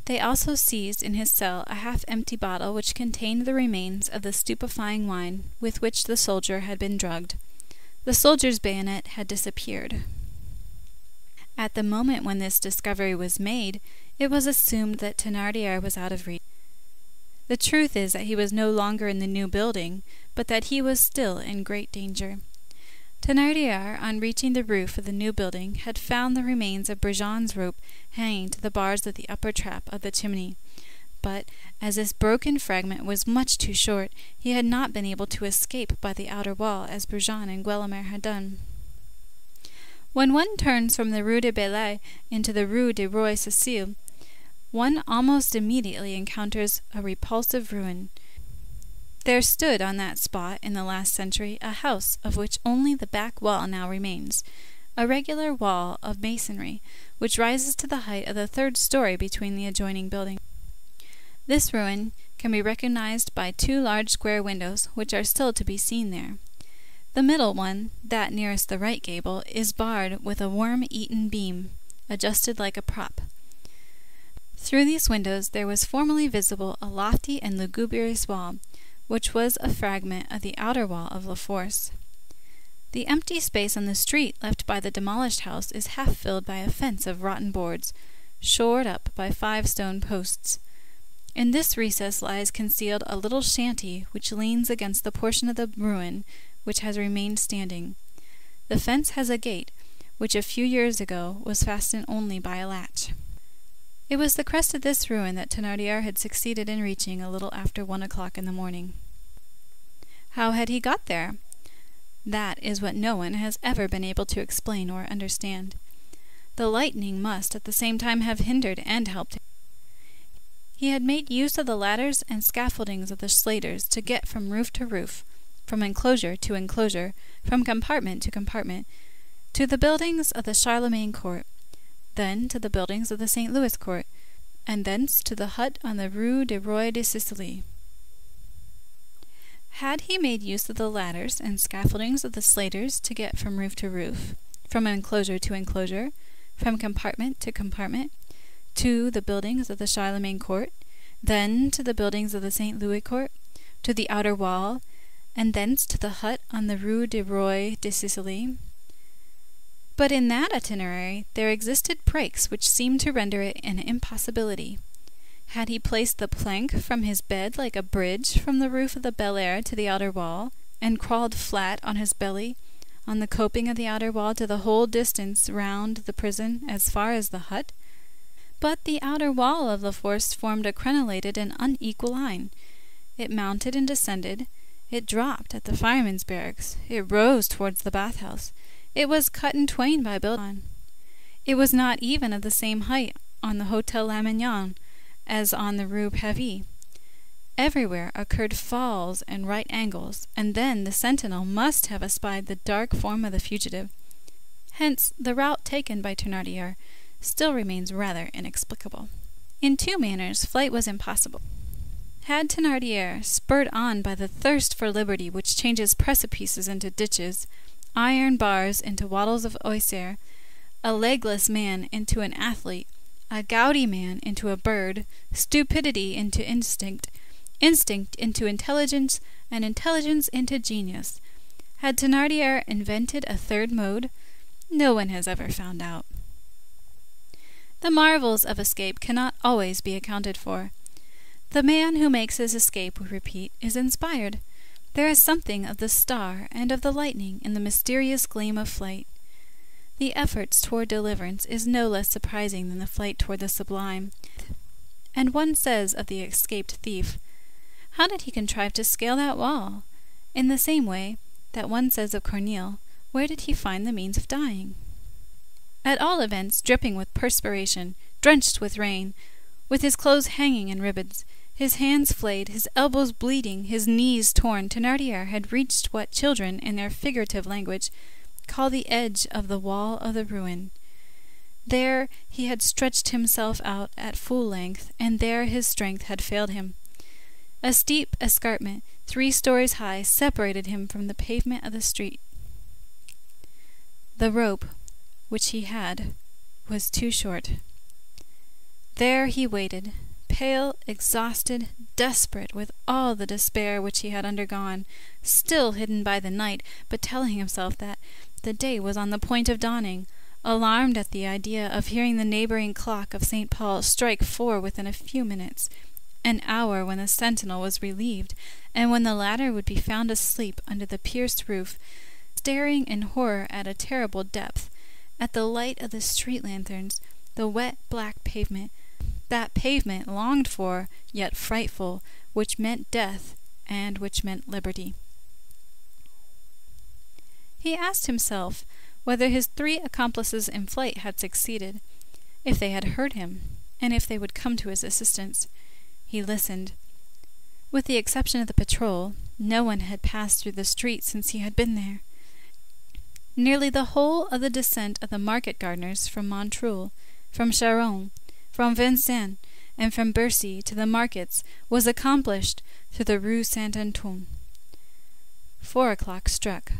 They also seized in his cell a half-empty bottle which contained the remains of the stupefying wine with which the soldier had been drugged. The soldier's bayonet had disappeared. At the moment when this discovery was made, it was assumed that Thénardier was out of reach. The truth is that he was no longer in the new building, but that he was still in great danger. Thénardier, on reaching the roof of the new building, had found the remains of Brujon's rope hanging to the bars of the upper trap of the chimney. But, as this broken fragment was much too short, he had not been able to escape by the outer wall, as Brujon and Guelemer had done. When one turns from the Rue de Bellay into the Rue de Roi Cecile, one almost immediately encounters a repulsive ruin. There stood on that spot in the last century a house of which only the back wall now remains, a regular wall of masonry, which rises to the height of the 3rd story between the adjoining buildings. This ruin can be recognized by 2 large square windows which are still to be seen there. The middle one, that nearest the right gable, is barred with a worm-eaten beam, adjusted like a prop. Through these windows there was formerly visible a lofty and lugubrious wall, which was a fragment of the outer wall of La Force. The empty space on the street left by the demolished house is half filled by a fence of rotten boards, shored up by 5 stone posts. In this recess lies concealed a little shanty which leans against the portion of the ruin which has remained standing. The fence has a gate, which a few years ago was fastened only by a latch. It was the crest of this ruin that Thénardier had succeeded in reaching a little after 1 o'clock in the morning. How had he got there? That is what no one has ever been able to explain or understand. The lightning must at the same time have hindered and helped him. He had made use of the ladders and scaffoldings of the slaters to get from roof to roof, from enclosure to enclosure, from compartment to compartment, to the buildings of the Charlemagne Court, then to the buildings of the St. Louis Court, and thence to the hut on the Rue de Roi de Sicily. Had he made use of the ladders and scaffoldings of the slaters to get from roof to roof, from enclosure to enclosure, from compartment to compartment, to the buildings of the Charlemagne Court, then to the buildings of the St. Louis Court, to the outer wall, and thence to the hut on the Rue de Roi de Sicily? But in that itinerary there existed breaks which seemed to render it an impossibility. Had he placed the plank from his bed like a bridge from the roof of the Bel Air to the outer wall, and crawled flat on his belly on the coping of the outer wall to the whole distance round the prison as far as the hut? But the outer wall of La Force formed a crenellated and unequal line. It mounted and descended. It dropped at the firemen's barracks. It rose towards the bathhouse. It was cut in twain by building. It was not even of the same height on the Hôtel La Mignon as on the Rue Pavie. Everywhere occurred falls and right angles, and then the sentinel must have espied the dark form of the fugitive. Hence, the route taken by Thénardier still remains rather inexplicable. In 2 manners, flight was impossible. Had Thénardier, spurred on by the thirst for liberty which changes precipices into ditches, iron bars into wattles of osier, a legless man into an athlete, a gouty man into a bird, stupidity into instinct, instinct into intelligence, and intelligence into genius. Had Thénardier invented a third mode? No one has ever found out. The marvels of escape cannot always be accounted for. The man who makes his escape, we repeat, is inspired. There is something of the star and of the lightning in the mysterious gleam of flight. The efforts toward deliverance is no less surprising than the flight toward the sublime. And one says of the escaped thief, "How did he contrive to scale that wall?" In the same way that one says of Corneille, "Where did he find the means of dying?" At all events, dripping with perspiration, drenched with rain, with his clothes hanging in ribbons, his hands flayed, his elbows bleeding, his knees torn, Thénardier had reached what children, in their figurative language, call the edge of the wall of the ruin. There he had stretched himself out at full length, and there his strength had failed him. A steep escarpment, 3 stories high, separated him from the pavement of the street. The rope, which he had, was too short. There he waited, pale, exhausted, desperate with all the despair which he had undergone, still hidden by the night, but telling himself that the day was on the point of dawning, alarmed at the idea of hearing the neighboring clock of St. Paul strike 4 within a few minutes, an hour when the sentinel was relieved, and when the latter would be found asleep under the pierced roof, staring in horror at a terrible depth, at the light of the street lanterns, the wet black pavement, that pavement longed for, yet frightful, which meant death, and which meant liberty. He asked himself whether his 3 accomplices in flight had succeeded, if they had heard him, and if they would come to his assistance. He listened. With the exception of the patrol, no one had passed through the street since he had been there. Nearly the whole of the descent of the market gardeners from Montreuil, from Charonne, from Vincennes, and from Bercy to the markets was accomplished through the Rue Saint-Antoine. 4 o'clock struck.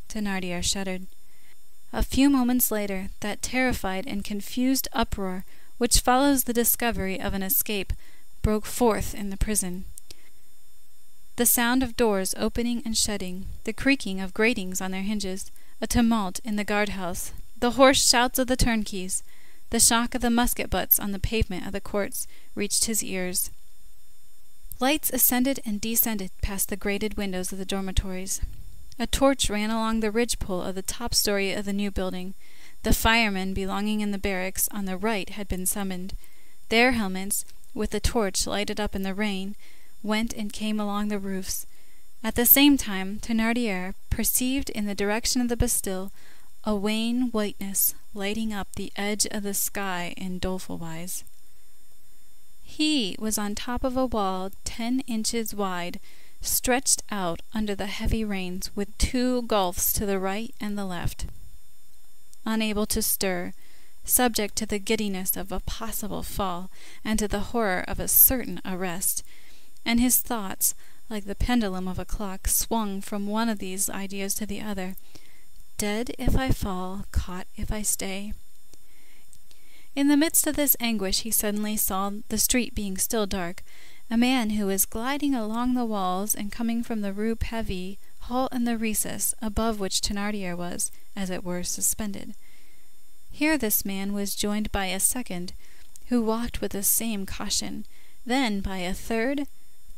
Thénardier shuddered. A few moments later, that terrified and confused uproar which follows the discovery of an escape broke forth in the prison. The sound of doors opening and shutting, the creaking of gratings on their hinges, a tumult in the guard-house, the hoarse shouts of the turnkeys, the shock of the musket butts on the pavement of the courts reached his ears. Lights ascended and descended past the grated windows of the dormitories. A torch ran along the ridgepole of the top story of the new building. The firemen belonging in the barracks on the right had been summoned. Their helmets, with the torch lighted up in the rain, went and came along the roofs. At the same time, Thénardier perceived in the direction of the Bastille a wan whiteness lighting up the edge of the sky in doleful wise. He was on top of a wall 10 inches wide, stretched out under the heavy rains, with 2 gulfs to the right and the left. Unable to stir, subject to the giddiness of a possible fall, and to the horror of a certain arrest, and his thoughts, like the pendulum of a clock, swung from one of these ideas to the other. Dead if I fall, caught if I stay. In the midst of this anguish he suddenly saw, the street being still dark, a man who was gliding along the walls and coming from the Rue Pavie halt in the recess above which Thénardier was, as it were, suspended. Here this man was joined by a second, who walked with the same caution, then by a third,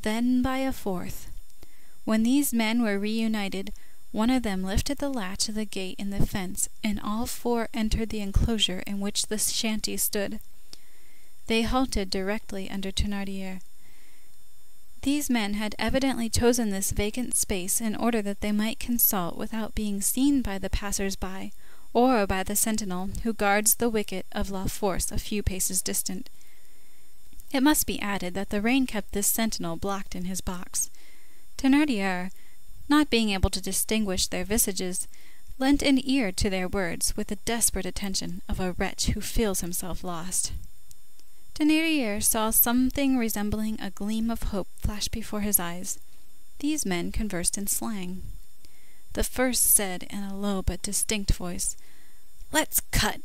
then by a fourth. When these men were reunited, one of them lifted the latch of the gate in the fence, and all 4 entered the enclosure in which the shanty stood. They halted directly under Thénardier. These men had evidently chosen this vacant space in order that they might consult without being seen by the passers-by, or by the sentinel who guards the wicket of La Force a few paces distant. It must be added that the rain kept this sentinel blocked in his box. Thénardier, not being able to distinguish their visages, lent an ear to their words with the desperate attention of a wretch who feels himself lost. Thénardier saw something resembling a gleam of hope flash before his eyes. These men conversed in slang. The first said in a low but distinct voice, "Let's cut.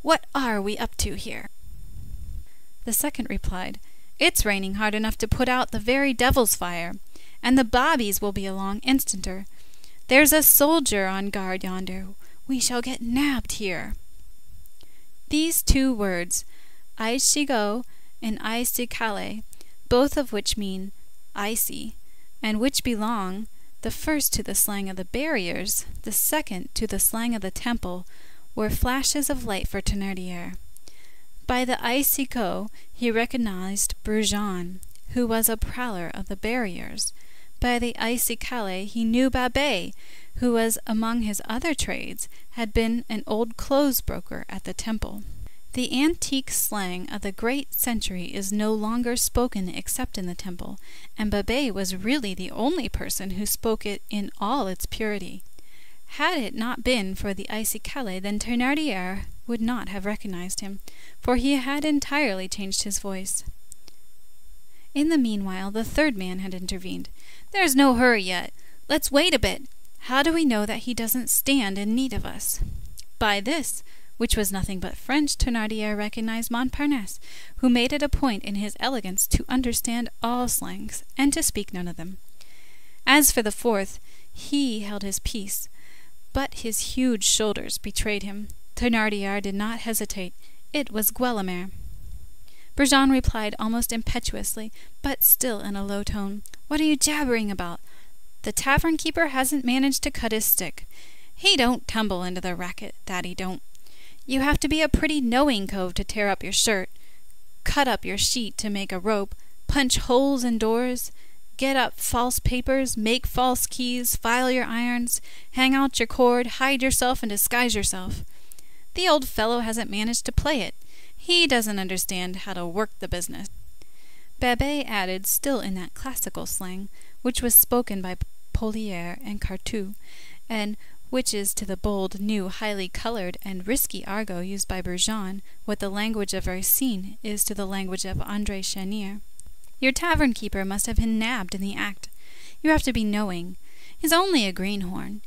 What are we up to here?" The second replied, It's raining hard enough to put out the very devil's fire, and the bobbies will be along instanter. There's a soldier on guard yonder. We shall get nabbed here." These two words, "Aishigo" and "Aisikale," both of which mean icy, and which belong, the first to the slang of the barriers, the second to the slang of the temple, were flashes of light for Thénardier. By the Aisiko he recognized Brujon, who was a prowler of the barriers. By the Aisikale he knew Babet, who was among his other trades, had been an old clothes broker at the temple. The antique slang of the great century is no longer spoken except in the temple, and Babet was really the only person who spoke it in all its purity. Had it not been for the Aisikale, then Thénardier would not have recognized him, for he had entirely changed his voice. In the meanwhile, the third man had intervened. "There's no hurry yet. Let's wait a bit. How do we know that he doesn't stand in need of us?" By this, which was nothing but French, Thénardier recognized Montparnasse, who made it a point in his elegance to understand all slangs, and to speak none of them. As for the fourth, he held his peace, but his huge shoulders betrayed him. Thénardier did not hesitate. It was Guelemer. Brujon replied almost impetuously, but still in a low tone. "What are you jabbering about? The tavern-keeper hasn't managed to cut his stick. He don't tumble into the racket, that he don't. You have to be a pretty knowing cove to tear up your shirt, cut up your sheet to make a rope, punch holes in doors, get up false papers, make false keys, file your irons, hang out your cord, hide yourself and disguise yourself. The old fellow hasn't managed to play it. He doesn't understand how to work the business." Babet added, still in that classical slang, which was spoken by Polière and Cartouche, and which is to the bold, new, highly colored, and risky argot used by Brujon, what the language of Racine is to the language of André Chenier. "Your tavern-keeper must have been nabbed in the act. You have to be knowing. He's only a greenhorn.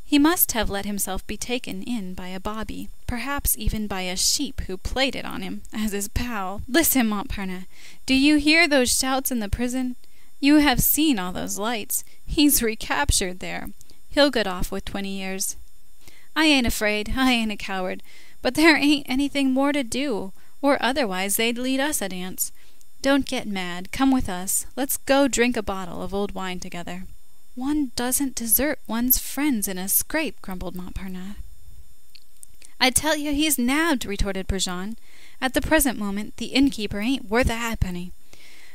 He must have let himself be taken in by a bobby, perhaps even by a sheep who played it on him as his pal. Listen, Montparnasse, do you hear those shouts in the prison? You have seen all those lights. He's recaptured there. He'll get off with 20 years. I ain't afraid. I ain't a coward. But there ain't anything more to do, or otherwise they'd lead us a dance. Don't get mad. Come with us. Let's go drink a bottle of old wine together." "One doesn't desert one's friends in a scrape," grumbled Montparnasse. "I tell you he's nabbed," retorted Brujon. "At the present moment the innkeeper ain't worth a halfpenny.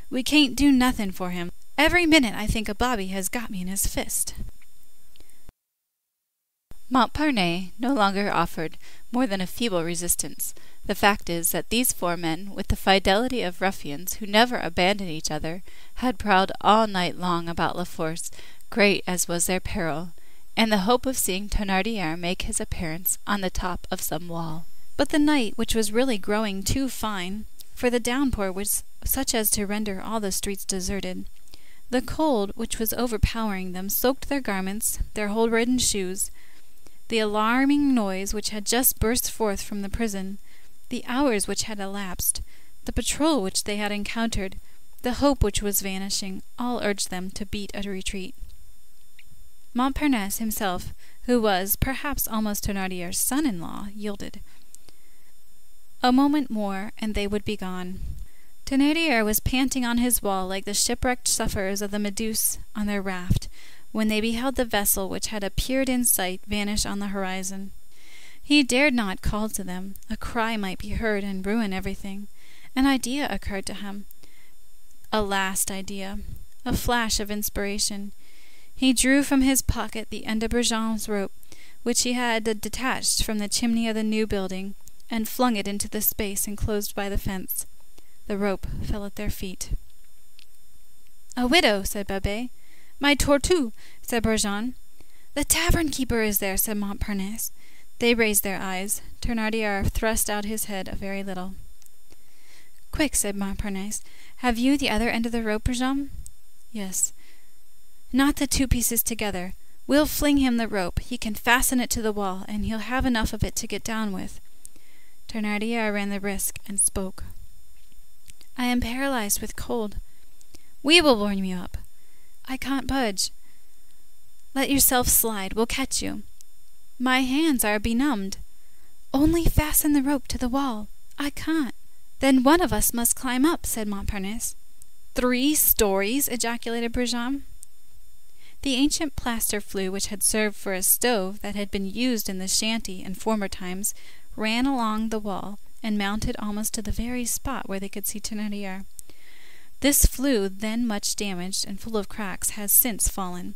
We can't do nothing for him. Every minute I think a bobby has got me in his fist." Montparnasse no longer offered more than a feeble resistance. The fact is that these four men, with the fidelity of ruffians who never abandon each other, had prowled all night long about La Force, great as was their peril, and the hope of seeing Thénardier make his appearance on the top of some wall. But the night, which was really growing too fine, for the downpour was such as to render all the streets deserted, the cold, which was overpowering them, soaked their garments, their hole-ridden shoes, the alarming noise which had just burst forth from the prison, the hours which had elapsed, the patrol which they had encountered, the hope which was vanishing, all urged them to beat a retreat. Montparnasse himself, who was perhaps almost Thénardier's son-in-law, yielded. A moment more, and they would be gone. Thénardier was panting on his wall like the shipwrecked sufferers of the Méduse on their raft, when they beheld the vessel which had appeared in sight vanish on the horizon. He dared not call to them. A cry might be heard and ruin everything. An idea occurred to him. A last idea. A flash of inspiration. He drew from his pocket the end of Brujon's rope, which he had detached from the chimney of the new building, and flung it into the space enclosed by the fence. The rope fell at their feet. "A widow," said Babet. "My tortouse," said Brujon. "The tavern-keeper is there," said Montparnasse. They raised their eyes. Thénardier thrust out his head a very little. "Quick," said Montparnasse. "Have you the other end of the rope, Brujon?" "Yes." "Knot the two pieces together. We'll fling him the rope. He can fasten it to the wall, and he'll have enough of it to get down with." Thénardier ran the risk and spoke. I am paralyzed with cold. We will warm you up. I can't budge. Let yourself slide. We'll catch you. My hands are benumbed. Only fasten the rope to the wall. I can't. Then one of us must climb up, said Montparnasse. 3 stories, ejaculated Brujon. The ancient plaster flue which had served for a stove that had been used in the shanty in former times ran along the wall and mounted almost to the very spot where they could see Thénardier. This flue, then much damaged and full of cracks, has since fallen,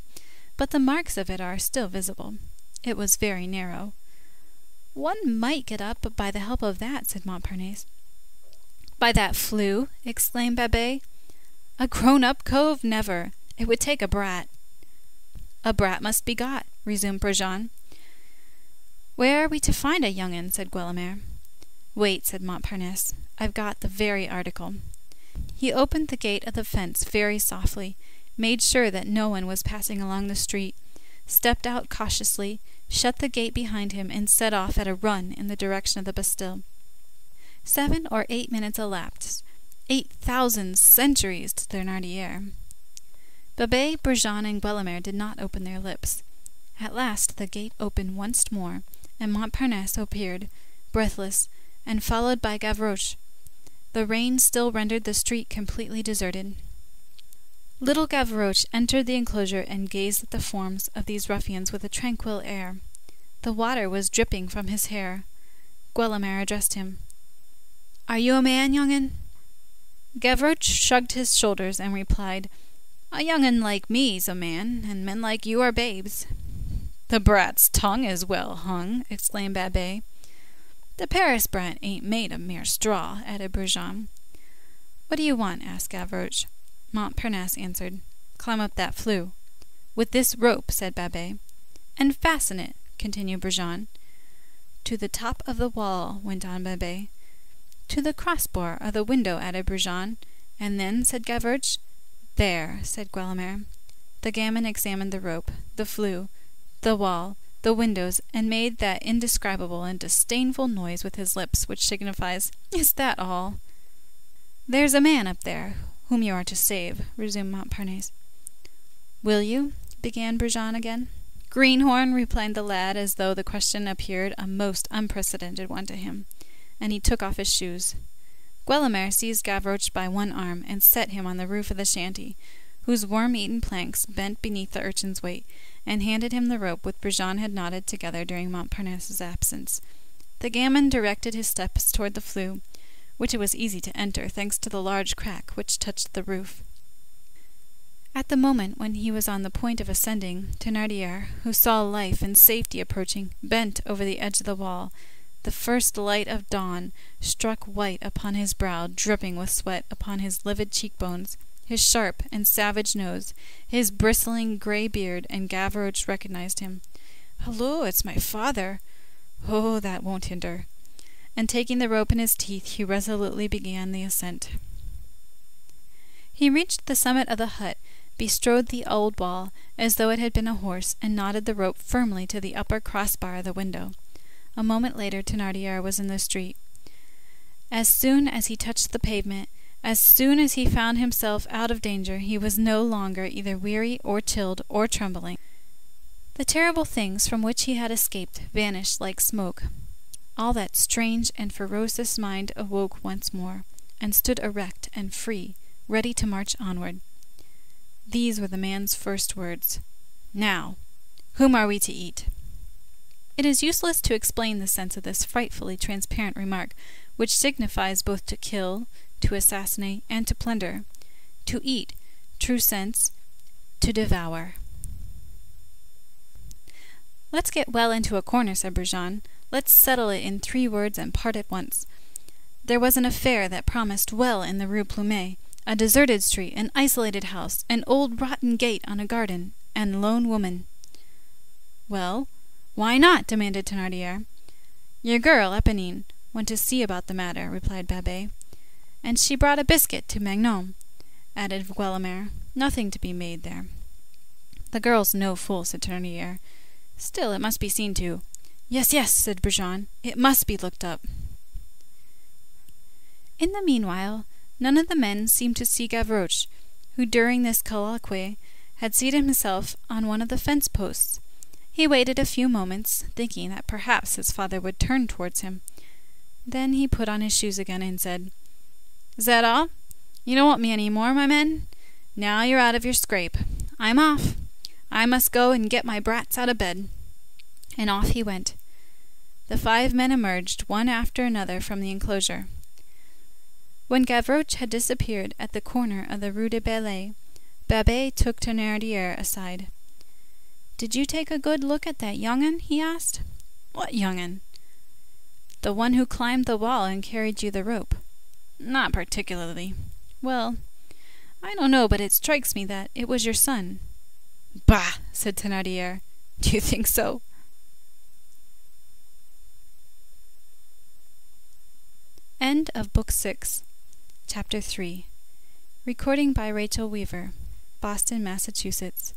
but the marks of it are still visible. It was very narrow. One might get up by the help of that, said Montparnasse. By that flue? Exclaimed Babet. A grown-up cove? Never. It would take a brat. A brat must be got, resumed Brujon. Where are we to find a young-un? Said Guelemer. Wait, said Montparnasse. I've got the very article. He opened the gate of the fence very softly, made sure that no one was passing along the street, stepped out cautiously, shut the gate behind him, and set off at a run in the direction of the Bastille. 7 or 8 minutes elapsed. 8,000 centuries to Thénardier. Babet, Brujon, and Guelemer did not open their lips. At last the gate opened once more, and Montparnasse appeared, breathless, and followed by Gavroche. The rain still rendered the street completely deserted. Little Gavroche entered the enclosure and gazed at the forms of these ruffians with a tranquil air. The water was dripping from his hair. Guelemer addressed him. Are you a man, young-un? Gavroche shrugged his shoulders and replied, A young-un like me's a man, and men like you are babes. The brat's tongue is well hung, exclaimed Babet. The Paris brat ain't made of mere straw, added Brujon. What do you want? Asked Gavroche. Montparnasse answered, Climb up that flue. With this rope, said Babet. And fasten it, continued Brujon. To the top of the wall, went on Babet. To the crossbar of the window, added Brujon. And then, said Gavroche. There, said Guelemer. The gamin examined the rope, the flue, the wall, the windows, and made that indescribable and disdainful noise with his lips which signifies, Is that all? There's a man up there, whom you are to save, resumed Montparnasse. Will you? Began Brujon again. Greenhorn, replied the lad, as though the question appeared a most unprecedented one to him, and he took off his shoes. Guelemer seized Gavroche by one arm and set him on the roof of the shanty, whose worm-eaten planks bent beneath the urchin's weight, and handed him the rope which Brujon had knotted together during Montparnasse's absence. The gamin directed his steps toward the flue, which it was easy to enter, thanks to the large crack which touched the roof. At the moment when he was on the point of ascending, Thénardier, who saw life and safety approaching, bent over the edge of the wall. The first light of dawn struck white upon his brow, dripping with sweat upon his livid cheekbones, his sharp and savage nose, his bristling gray beard, and Gavroche recognized him. Hullo, it's my father. Oh, that won't hinder. And taking the rope in his teeth, he resolutely began the ascent. He reached the summit of the hut, bestrode the old wall as though it had been a horse, and knotted the rope firmly to the upper crossbar of the window. A moment later Thénardier was in the street. As soon as he touched the pavement, as soon as he found himself out of danger, he was no longer either weary or chilled or trembling. The terrible things from which he had escaped vanished like smoke. All that strange and ferocious mind awoke once more, and stood erect and free, ready to march onward. These were the man's first words. Now, whom are we to eat? It is useless to explain the sense of this frightfully transparent remark, which signifies both to kill, to assassinate, and to plunder. To eat, true sense, to devour. Let's get well into a corner, said Brujon. Let's settle it in 3 words and part at once. There was an affair that promised well in the Rue Plumet, a deserted street, an isolated house, an old rotten gate on a garden, and lone woman. Well, why not? Demanded Thénardier. Your girl, Éponine, went to see about the matter, replied Babet. And she brought a biscuit to Magnon, added Guelemer. Nothing to be made there. The girl's no fool, said Thénardier. Still, it must be seen to. Yes, yes, said Brujon. It must be looked up. In the meanwhile, None of the men seemed to see Gavroche, who during this colloquy had seated himself on one of the fence posts. He waited a few moments, thinking that perhaps his father would turn towards him. Then he put on his shoes again and said, "Is that all? You don't want me any more, my men? Now you're out of your scrape. I'm off. I must go and get my brats out of bed." And off he went. The 5 men emerged one after another from the enclosure. When Gavroche had disappeared at the corner of the Rue de Bellay, Babet took Thénardier aside. "Did you take a good look at that young 'un?" he asked. "What young 'un?" "The one who climbed the wall and carried you the rope." "Not particularly." "Well, I don't know, but it strikes me that it was your son." "Bah!" said Thénardier. "Do you think so?" End of Book 6, Chapter 3. Recording by Rachel Weaver, Boston, Massachusetts.